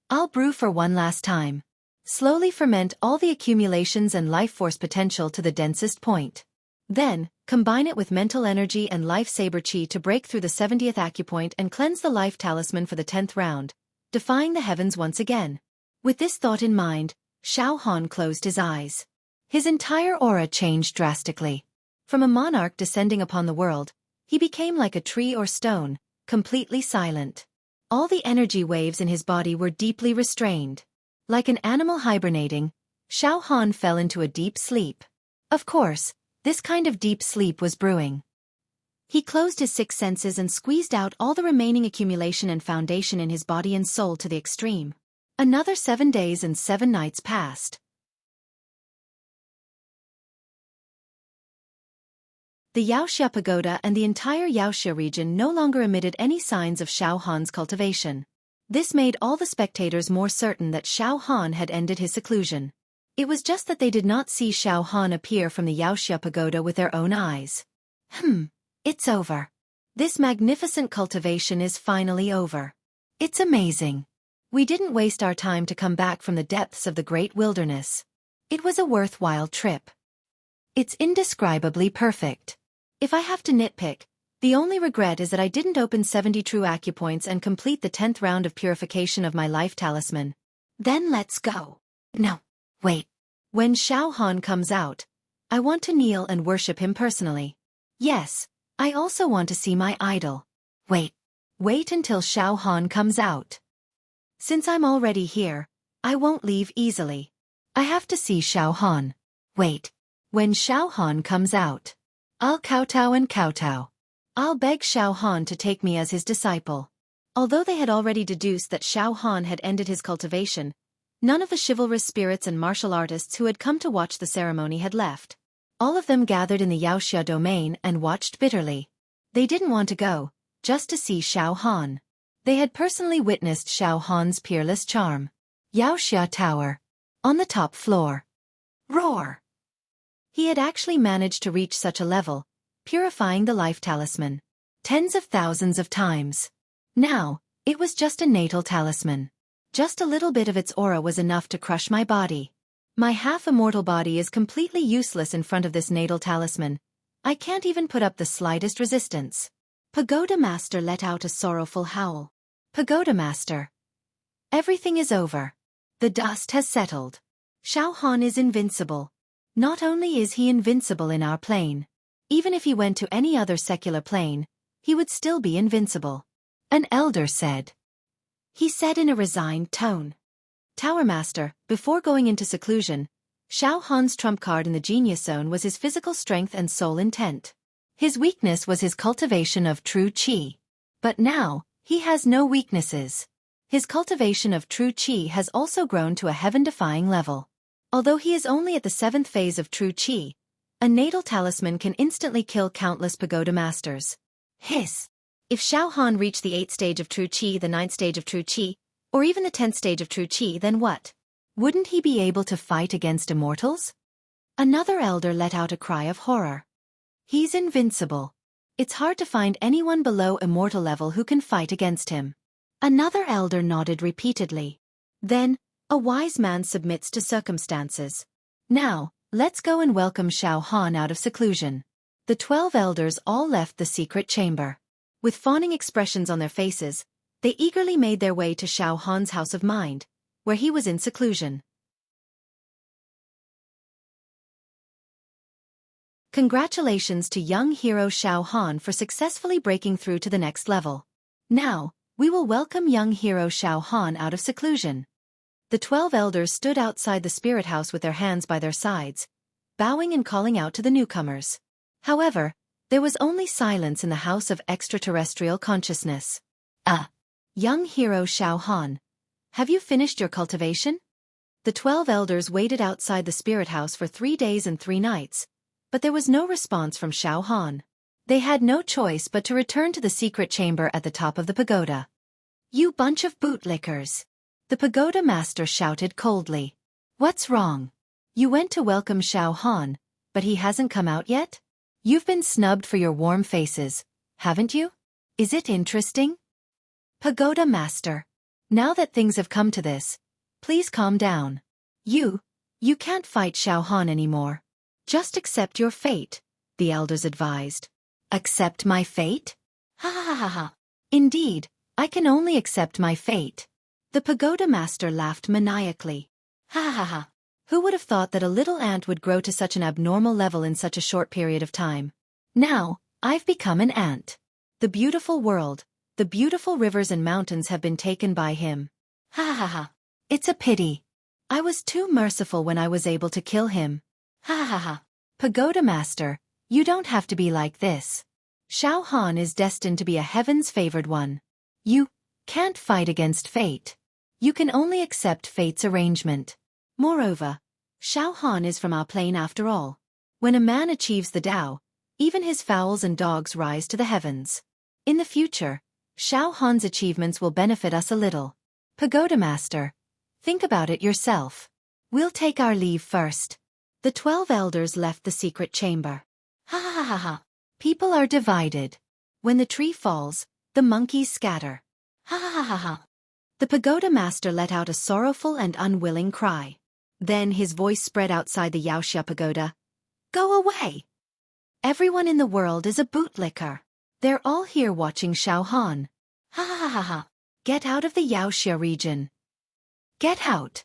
I'll brew for one last time. Slowly ferment all the accumulations and life force potential to the densest point. Then, combine it with mental energy and life saber chi to break through the 70th acupoint and cleanse the life talisman for the 10th round, defying the heavens once again. With this thought in mind, Xiao Han closed his eyes. His entire aura changed drastically. From a monarch descending upon the world, he became like a tree or stone, completely silent. All the energy waves in his body were deeply restrained. Like an animal hibernating, Xiao Han fell into a deep sleep. Of course, this kind of deep sleep was brewing. He closed his 6 senses and squeezed out all the remaining accumulation and foundation in his body and soul to the extreme. Another 7 days and 7 nights passed. The Xianxia pagoda and the entire Xianxia region no longer emitted any signs of Xiao Han's cultivation. This made all the spectators more certain that Xiao Han had ended his seclusion. It was just that they did not see Xiao Han appear from the Xianxia pagoda with their own eyes. It's over. This magnificent cultivation is finally over. It's amazing. We didn't waste our time to come back from the depths of the great wilderness. It was a worthwhile trip. It's indescribably perfect. If I have to nitpick, the only regret is that I didn't open 70 true acupoints and complete the 10th round of purification of my life talisman. Then let's go. No, wait. When Xiao Han comes out, I want to kneel and worship him personally. Yes, I also want to see my idol. Wait until Xiao Han comes out. Since I'm already here, I won't leave easily. I have to see Xiao Han. When Xiao Han comes out, I'll kowtow and kowtow. I'll beg Xiao Han to take me as his disciple. Although they had already deduced that Xiao Han had ended his cultivation, none of the chivalrous spirits and martial artists who had come to watch the ceremony had left. All of them gathered in the Xianxia domain and watched bitterly. They didn't want to go, just to see Xiao Han. They had personally witnessed Xiao Han's peerless charm. Xianxia Tower. On the top floor. Roar! He had actually managed to reach such a level, purifying the life talisman. Tens of thousands of times. Now, it was just a natal talisman. Just a little bit of its aura was enough to crush my body. My half-immortal body is completely useless in front of this natal talisman. I can't even put up the slightest resistance. Pagoda Master let out a sorrowful howl. Pagoda Master. Everything is over. The dust has settled. Xiao Han is invincible. Not only is he invincible in our plane, even if he went to any other secular plane, he would still be invincible. An elder said. He said in a resigned tone. Tower Master, before going into seclusion, Xiao Han's trump card in the genius zone was his physical strength and soul intent. His weakness was his cultivation of true qi. But now, he has no weaknesses. His cultivation of true qi has also grown to a heaven-defying level. Although he is only at the 7th phase of true qi, a natal talisman can instantly kill countless pagoda masters. Hiss! If Xiao Han reached the 8th stage of true qi, the 9th stage of true qi, or even the 10th stage of true qi, then what? Wouldn't he be able to fight against immortals? Another elder let out a cry of horror. He's invincible. It's hard to find anyone below immortal level who can fight against him. Another elder nodded repeatedly. Then, a wise man submits to circumstances. Now, let's go and welcome Xiao Han out of seclusion. The 12 elders all left the secret chamber. With fawning expressions on their faces, they eagerly made their way to Xiao Han's house of mind, where he was in seclusion. Congratulations to young hero Xiao Han for successfully breaking through to the next level. Now, we will welcome young hero Xiao Han out of seclusion. The 12 elders stood outside the spirit house with their hands by their sides, bowing and calling out to the newcomers. However, there was only silence in the house of extraterrestrial consciousness. Young hero Xiao Han, have you finished your cultivation? The 12 elders waited outside the spirit house for 3 days and 3 nights, but there was no response from Xiao Han. They had no choice but to return to the secret chamber at the top of the pagoda. You bunch of bootlickers! The pagoda master shouted coldly. What's wrong? You went to welcome Xiao Han, but he hasn't come out yet? You've been snubbed for your warm faces, haven't you? Is it interesting? Pagoda Master. Now that things have come to this, please calm down. You can't fight Xiao Han anymore. Just accept your fate, the elders advised. Accept my fate? Ha ha ha ha. Indeed, I can only accept my fate. The Pagoda Master laughed maniacally. Ha ha ha. Who would have thought that a little ant would grow to such an abnormal level in such a short period of time? Now, I've become an ant. The beautiful world, the beautiful rivers and mountains have been taken by him. Ha ha ha. It's a pity. I was too merciful when I was able to kill him. Ha ha ha. Pagoda Master, you don't have to be like this. Xiao Han is destined to be a heaven's favored one. You can't fight against fate. You can only accept fate's arrangement. Moreover, Xiao Han is from our plane after all. When a man achieves the Tao, even his fowls and dogs rise to the heavens. In the future, Xiao Han's achievements will benefit us a little. Pagoda Master, think about it yourself. We'll take our leave first. The 12 elders left the secret chamber. Ha ha ha ha. People are divided. When the tree falls, the monkeys scatter. Ha ha ha ha. The Pagoda Master let out a sorrowful and unwilling cry. Then his voice spread outside the Xianxia pagoda. Go away! Everyone in the world is a bootlicker. They're all here watching Xiao Han. Ha ha ha ha. Get out of the Xianxia region. Get out.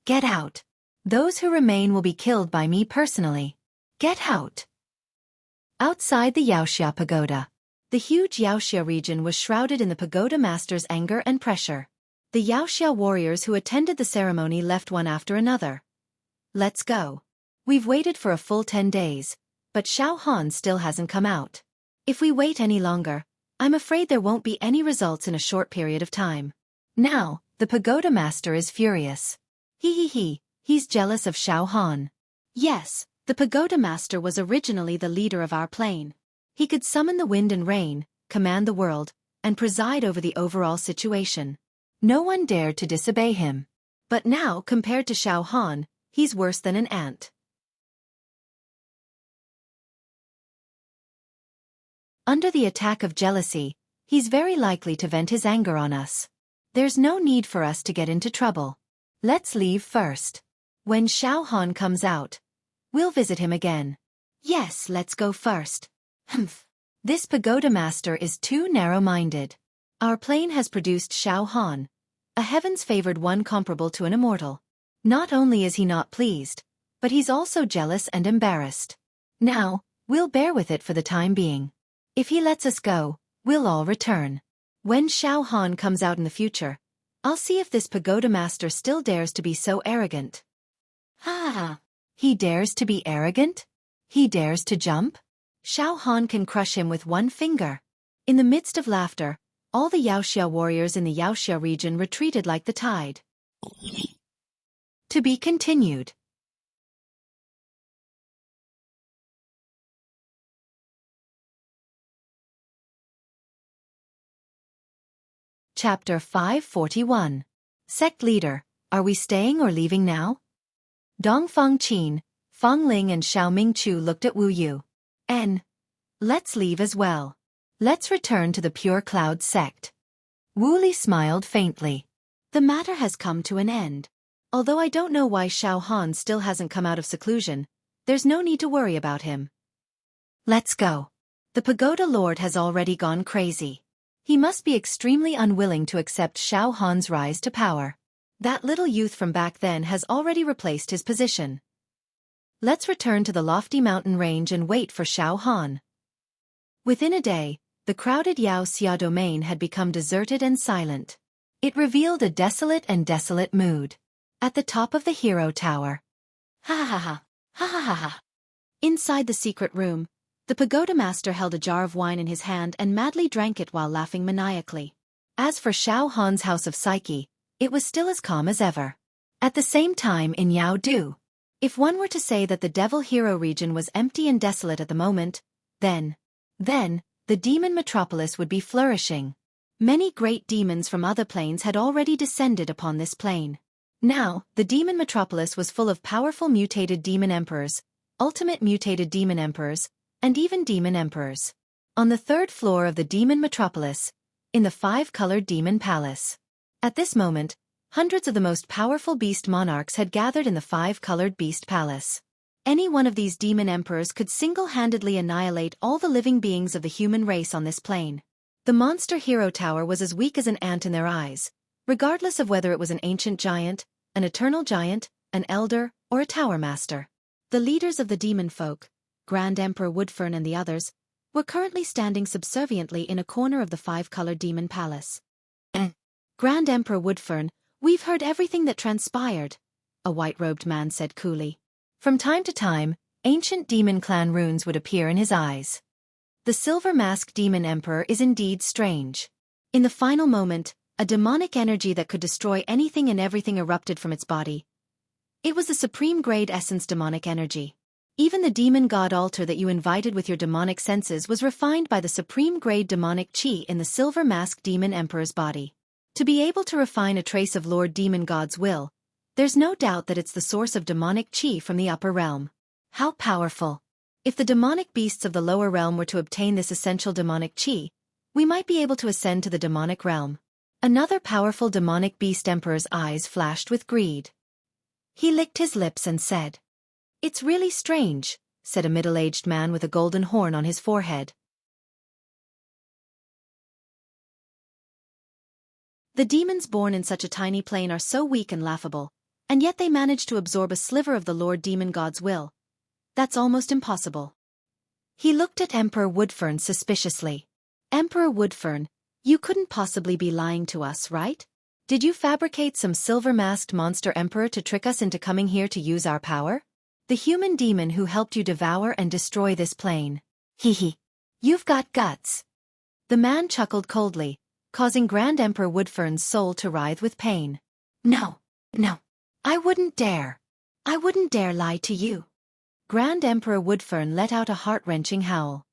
Get out. Those who remain will be killed by me personally. Get out. Outside the Xianxia pagoda. The huge Xianxia region was shrouded in the Pagoda Master's anger and pressure. The Xianxia warriors who attended the ceremony left one after another. Let's go. We've waited for a full 10 days, but Xiao Han still hasn't come out. If we wait any longer, I'm afraid there won't be any results in a short period of time. Now, the Pagoda Master is furious. He's jealous of Xiao Han. Yes, The pagoda master was originally the leader of our plane. He could summon the wind and rain, command the world, and preside over the overall situation. No one dared to disobey him. But now, compared to Xiao Han, he's worse than an ant. Under the attack of jealousy, he's very likely to vent his anger on us. There's no need for us to get into trouble. Let's leave first. When Xiao Han comes out, we'll visit him again. Yes, let's go first. Humph. This pagoda master is too narrow-minded. Our plane has produced Xiao Han, a heavens-favored one comparable to an immortal. Not only is he not pleased, but he's also jealous and embarrassed. Now, we'll bear with it for the time being. If he lets us go, we'll all return. When Xiao Han comes out in the future, I'll see if this pagoda master still dares to be so arrogant. Ha! He dares to be arrogant? He dares to jump? Xiao Han can crush him with one finger. In the midst of laughter, all the Xianxia warriors in the Xianxia region retreated like the tide. To be continued. Chapter 541. Sect Leader, are we staying or leaving now? Dongfang Qin, Feng Ling and Xiaoming Chu looked at Wu Yu. Let's leave as well. Let's return to the Pure Cloud sect. Wu Li smiled faintly. The matter has come to an end. Although I don't know why Xiao Han still hasn't come out of seclusion, there's no need to worry about him. Let's go. The pagoda lord has already gone crazy. He must be extremely unwilling to accept Xiao Han's rise to power. That little youth from back then has already replaced his position. Let's return to the lofty mountain range and wait for Xiao Han. Within a day, the crowded Yaoxia domain had become deserted and silent. It revealed a desolate mood. At the top of the hero tower. Ha ha ha, ha ha ha ha. Inside the secret room, the pagoda master held a jar of wine in his hand and madly drank it while laughing maniacally. As for Xiao Han's house of Psyche, it was still as calm as ever. At the same time in Yao Du, if one were to say that the Devil Hero region was empty and desolate at the moment, then, the demon metropolis would be flourishing. Many great demons from other planes had already descended upon this plane. Now, the demon metropolis was full of powerful mutated demon emperors, ultimate mutated demon emperors, and even demon emperors. On the third floor of the demon metropolis, in the five-colored demon palace. At this moment, hundreds of the most powerful beast monarchs had gathered in the five-colored beast palace. Any one of these demon emperors could single-handedly annihilate all the living beings of the human race on this plane. The monster hero tower was as weak as an ant in their eyes, regardless of whether it was an ancient giant, an eternal giant, an elder, or a tower master. The leaders of the demon folk, Grand Emperor Woodfern and the others, were currently standing subserviently in a corner of the five-colored demon palace. Grand Emperor Woodfern, we've heard everything that transpired, a white-robed man said coolly. From time to time, ancient demon clan runes would appear in his eyes. The silver-masked demon emperor is indeed strange. In the final moment, a demonic energy that could destroy anything and everything erupted from its body. It was the supreme-grade essence demonic energy. Even the demon god altar that you invited with your demonic senses was refined by the supreme-grade demonic chi in the silver-masked demon emperor's body. To be able to refine a trace of Lord Demon God's will, there's no doubt that it's the source of demonic chi from the upper realm. How powerful! If the demonic beasts of the lower realm were to obtain this essential demonic chi, we might be able to ascend to the demonic realm. Another powerful demonic beast emperor's eyes flashed with greed. He licked his lips and said, "It's really strange," said a middle-aged man with a golden horn on his forehead. The demons born in such a tiny plane are so weak and laughable, and yet they manage to absorb a sliver of the Lord Demon God's will. That's almost impossible. He looked at Emperor Woodfern suspiciously. Emperor Woodfern, you couldn't possibly be lying to us, right? Did you fabricate some silver-masked monster emperor to trick us into coming here to use our power? The human demon who helped you devour and destroy this plane. Hee. You've got guts. The man chuckled coldly, causing Grand Emperor Woodfern's soul to writhe with pain. No. I wouldn't dare. I wouldn't dare lie to you. Grand Emperor Woodfern let out a heart-wrenching howl.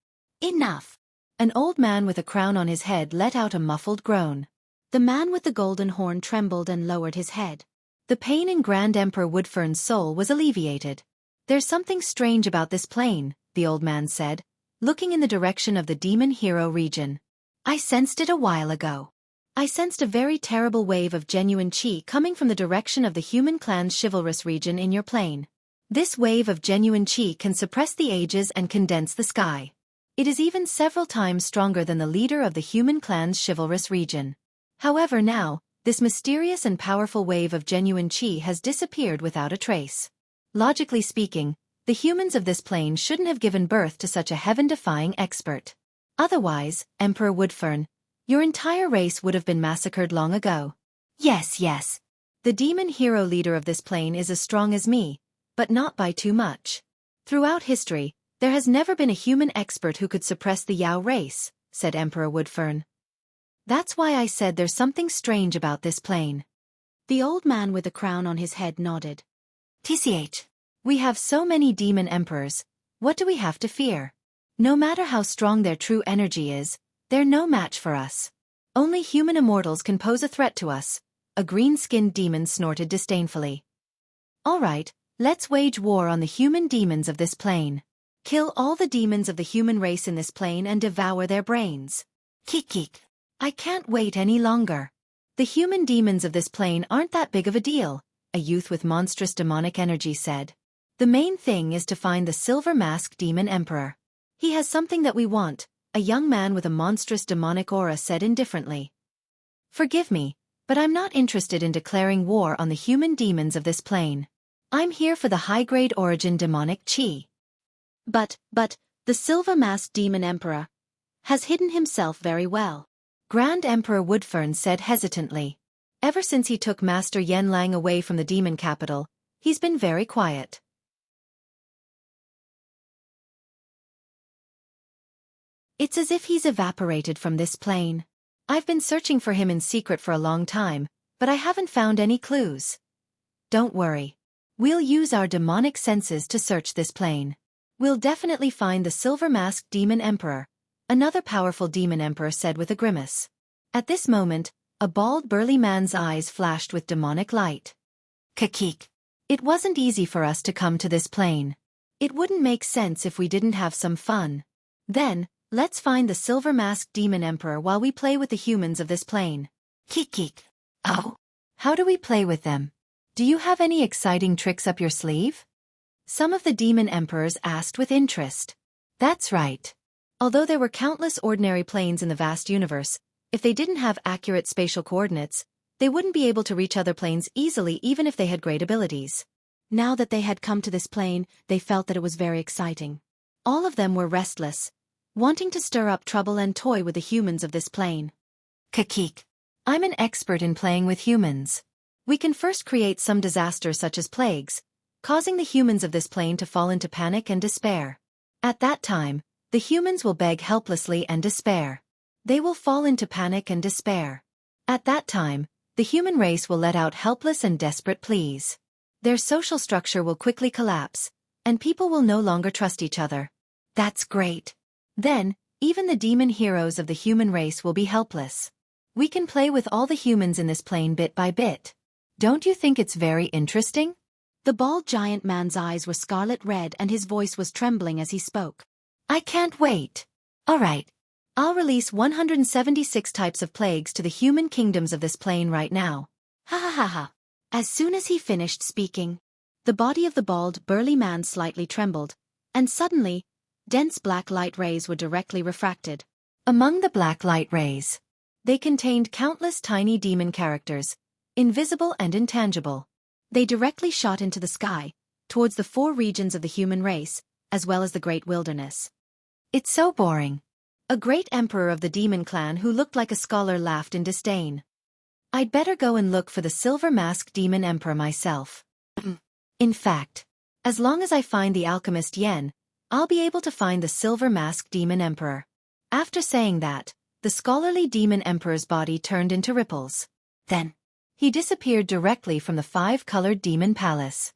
Enough! An old man with a crown on his head let out a muffled groan. The man with the golden horn trembled and lowered his head. The pain in Grand Emperor Woodfern's soul was alleviated. There's something strange about this plane, the old man said, looking in the direction of the Demon Hero region. I sensed it a while ago. I sensed a very terrible wave of genuine chi coming from the direction of the human clan's chivalrous region in your plane. This wave of genuine chi can suppress the ages and condense the sky. It is even several times stronger than the leader of the human clan's chivalrous region. However now, this mysterious and powerful wave of genuine chi has disappeared without a trace. Logically speaking, the humans of this plane shouldn't have given birth to such a heaven-defying expert. Otherwise, Emperor Woodfern, your entire race would have been massacred long ago. Yes. The demon hero leader of this plane is as strong as me, but not by too much. Throughout history, there has never been a human expert who could suppress the Yao race, said Emperor Woodfern. That's why I said there's something strange about this plane. The old man with the crown on his head nodded. TCH. We have so many demon emperors, what do we have to fear? No matter how strong their true energy is, they're no match for us. Only human immortals can pose a threat to us, a green-skinned demon snorted disdainfully. All right, let's wage war on the human demons of this plane. Kill all the demons of the human race in this plane and devour their brains. Kik. I can't wait any longer. The human demons of this plane aren't that big of a deal, a youth with monstrous demonic energy said. The main thing is to find the Silver Mask Demon Emperor. He has something that we want, a young man with a monstrous demonic aura said indifferently. Forgive me, but I'm not interested in declaring war on the human demons of this plane. I'm here for the high-grade origin demonic chi. But, the Silver Masked Demon Emperor has hidden himself very well. Grand Emperor Woodfern said hesitantly. Ever since he took Master Yen Lang away from the demon capital, he's been very quiet. It's as if he's evaporated from this plane. I've been searching for him in secret for a long time, but I haven't found any clues. Don't worry. We'll use our demonic senses to search this plane. We'll definitely find the Silver Masked Demon Emperor, another powerful demon emperor said with a grimace. At this moment, a bald burly man's eyes flashed with demonic light. Kakik. It wasn't easy for us to come to this plane. It wouldn't make sense if we didn't have some fun. Then, let's find the Silver Masked Demon Emperor while we play with the humans of this plane. Kik. Oh. How do we play with them? Do you have any exciting tricks up your sleeve? Some of the demon emperors asked with interest. That's right. Although there were countless ordinary planes in the vast universe, if they didn't have accurate spatial coordinates, they wouldn't be able to reach other planes easily even if they had great abilities. Now that they had come to this plane, they felt that it was very exciting. All of them were restless, wanting to stir up trouble and toy with the humans of this plane. Kakik. I'm an expert in playing with humans. We can first create some disaster such as plagues, causing the humans of this plane to fall into panic and despair. At that time, the humans will beg helplessly and despair. They will fall into panic and despair. At that time, the human race will let out helpless and desperate pleas. Their social structure will quickly collapse, and people will no longer trust each other. That's great. Then, even the demon heroes of the human race will be helpless. We can play with all the humans in this plane bit by bit. Don't you think it's very interesting? The bald giant man's eyes were scarlet red and his voice was trembling as he spoke. I can't wait. All right. I'll release 176 types of plagues to the human kingdoms of this plane right now. Ha ha ha ha. As soon as he finished speaking, the body of the bald, burly man slightly trembled, and suddenly, dense black light rays were directly refracted. Among the black light rays, they contained countless tiny demon characters, invisible and intangible. They directly shot into the sky, towards the 4 regions of the human race, as well as the great wilderness. It's so boring. A great emperor of the demon clan who looked like a scholar laughed in disdain. I'd better go and look for the Silver Masked Demon Emperor myself. In fact, as long as I find the alchemist Yen, I'll be able to find the Silver Masked Demon Emperor. After saying that, the scholarly demon emperor's body turned into ripples. Then, he disappeared directly from the 5-colored demon palace.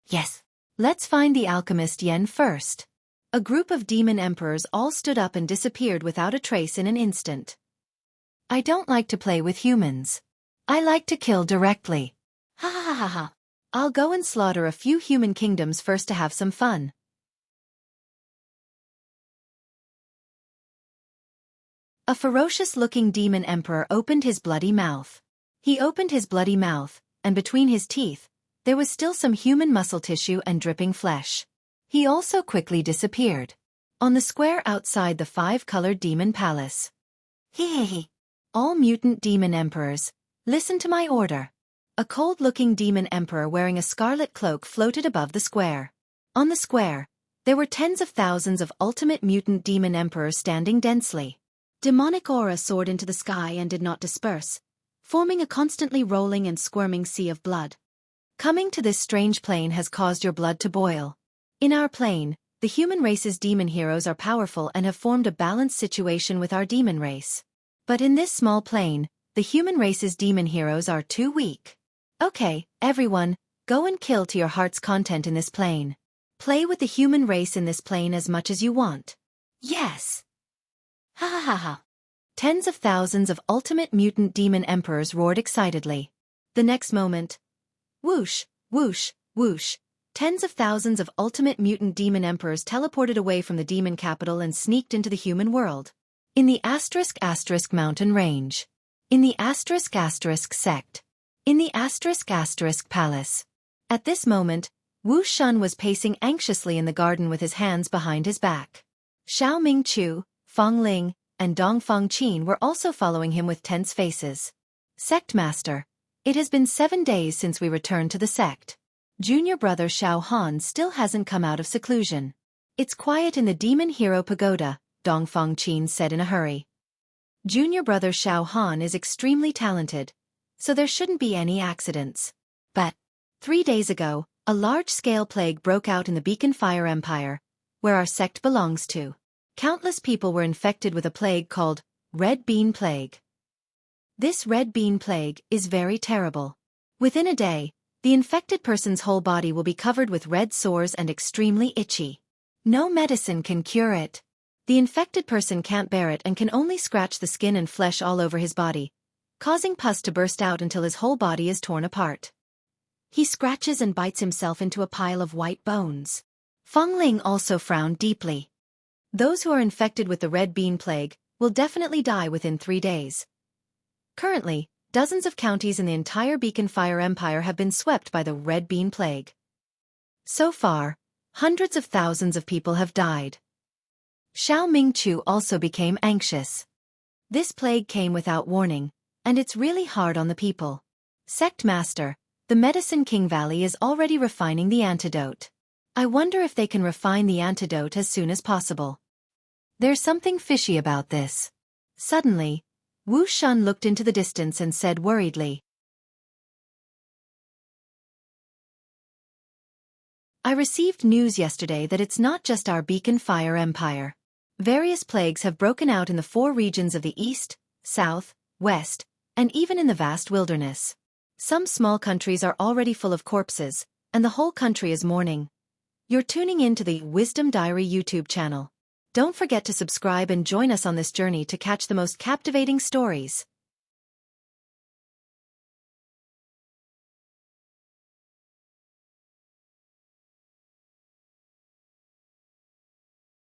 Yes, Let's find the alchemist Yen first. A group of demon emperors all stood up and disappeared without a trace in an instant. I don't like to play with humans. I like to kill directly. Ha ha ha ha. I'll go and slaughter a few human kingdoms first to have some fun. A ferocious-looking demon emperor opened his bloody mouth. He opened his bloody mouth, and between his teeth, there was still some human muscle tissue and dripping flesh. He also quickly disappeared. On the square outside the five-colored demon palace. Hehehe. All mutant demon emperors, listen to my order. A cold-looking demon emperor wearing a scarlet cloak floated above the square. On the square, there were tens of thousands of ultimate mutant demon emperors standing densely. Demonic aura soared into the sky and did not disperse, forming a constantly rolling and squirming sea of blood. Coming to this strange plane has caused your blood to boil. In our plane, the human race's demon heroes are powerful and have formed a balanced situation with our demon race. But in this small plane, the human race's demon heroes are too weak. Okay, everyone, go and kill to your heart's content in this plane. Play with the human race in this plane as much as you want. Yes! Ha ha ha ha. Tens of thousands of ultimate mutant demon emperors roared excitedly. The next moment, whoosh, whoosh, whoosh, tens of thousands of ultimate mutant demon emperors teleported away from the demon capital and sneaked into the human world. In the *** mountain range. In the *** sect. In the *** palace. At this moment, Wu Shun was pacing anxiously in the garden with his hands behind his back. Xiao Mingqiu, Feng Ling, and Dong Fengqin were also following him with tense faces. Sect Master, it has been 7 days since we returned to the sect. Junior brother Xiao Han still hasn't come out of seclusion. It's quiet in the Demon Hero Pagoda, Dong Fengqin said in a hurry. Junior brother Xiao Han is extremely talented, so there shouldn't be any accidents. But 3 days ago, a large-scale plague broke out in the Beacon Fire Empire, where our sect belongs to. Countless people were infected with a plague called Red Bean Plague. This Red Bean Plague is very terrible. Within a day, the infected person's whole body will be covered with red sores and extremely itchy. No medicine can cure it. The infected person can't bear it and can only scratch the skin and flesh all over his body, causing pus to burst out until his whole body is torn apart. He scratches and bites himself into a pile of white bones. Feng Ling also frowned deeply. Those who are infected with the Red Bean Plague will definitely die within 3 days. Currently, dozens of counties in the entire Beacon Fire Empire have been swept by the Red Bean Plague. So far, hundreds of thousands of people have died. Xiao Mingqiu also became anxious. This plague came without warning, and it's really hard on the people. Sect Master, the Medicine King Valley is already refining the antidote. I wonder if they can refine the antidote as soon as possible. There's something fishy about this. Suddenly, Wu Shun looked into the distance and said worriedly, I received news yesterday that it's not just our Beacon Fire Empire. Various plagues have broken out in the 4 regions of the east, south, west, and even in the vast wilderness. Some small countries are already full of corpses, and the whole country is mourning. You're tuning in to the Wisdom Diary YouTube channel. Don't forget to subscribe and join us on this journey to catch the most captivating stories.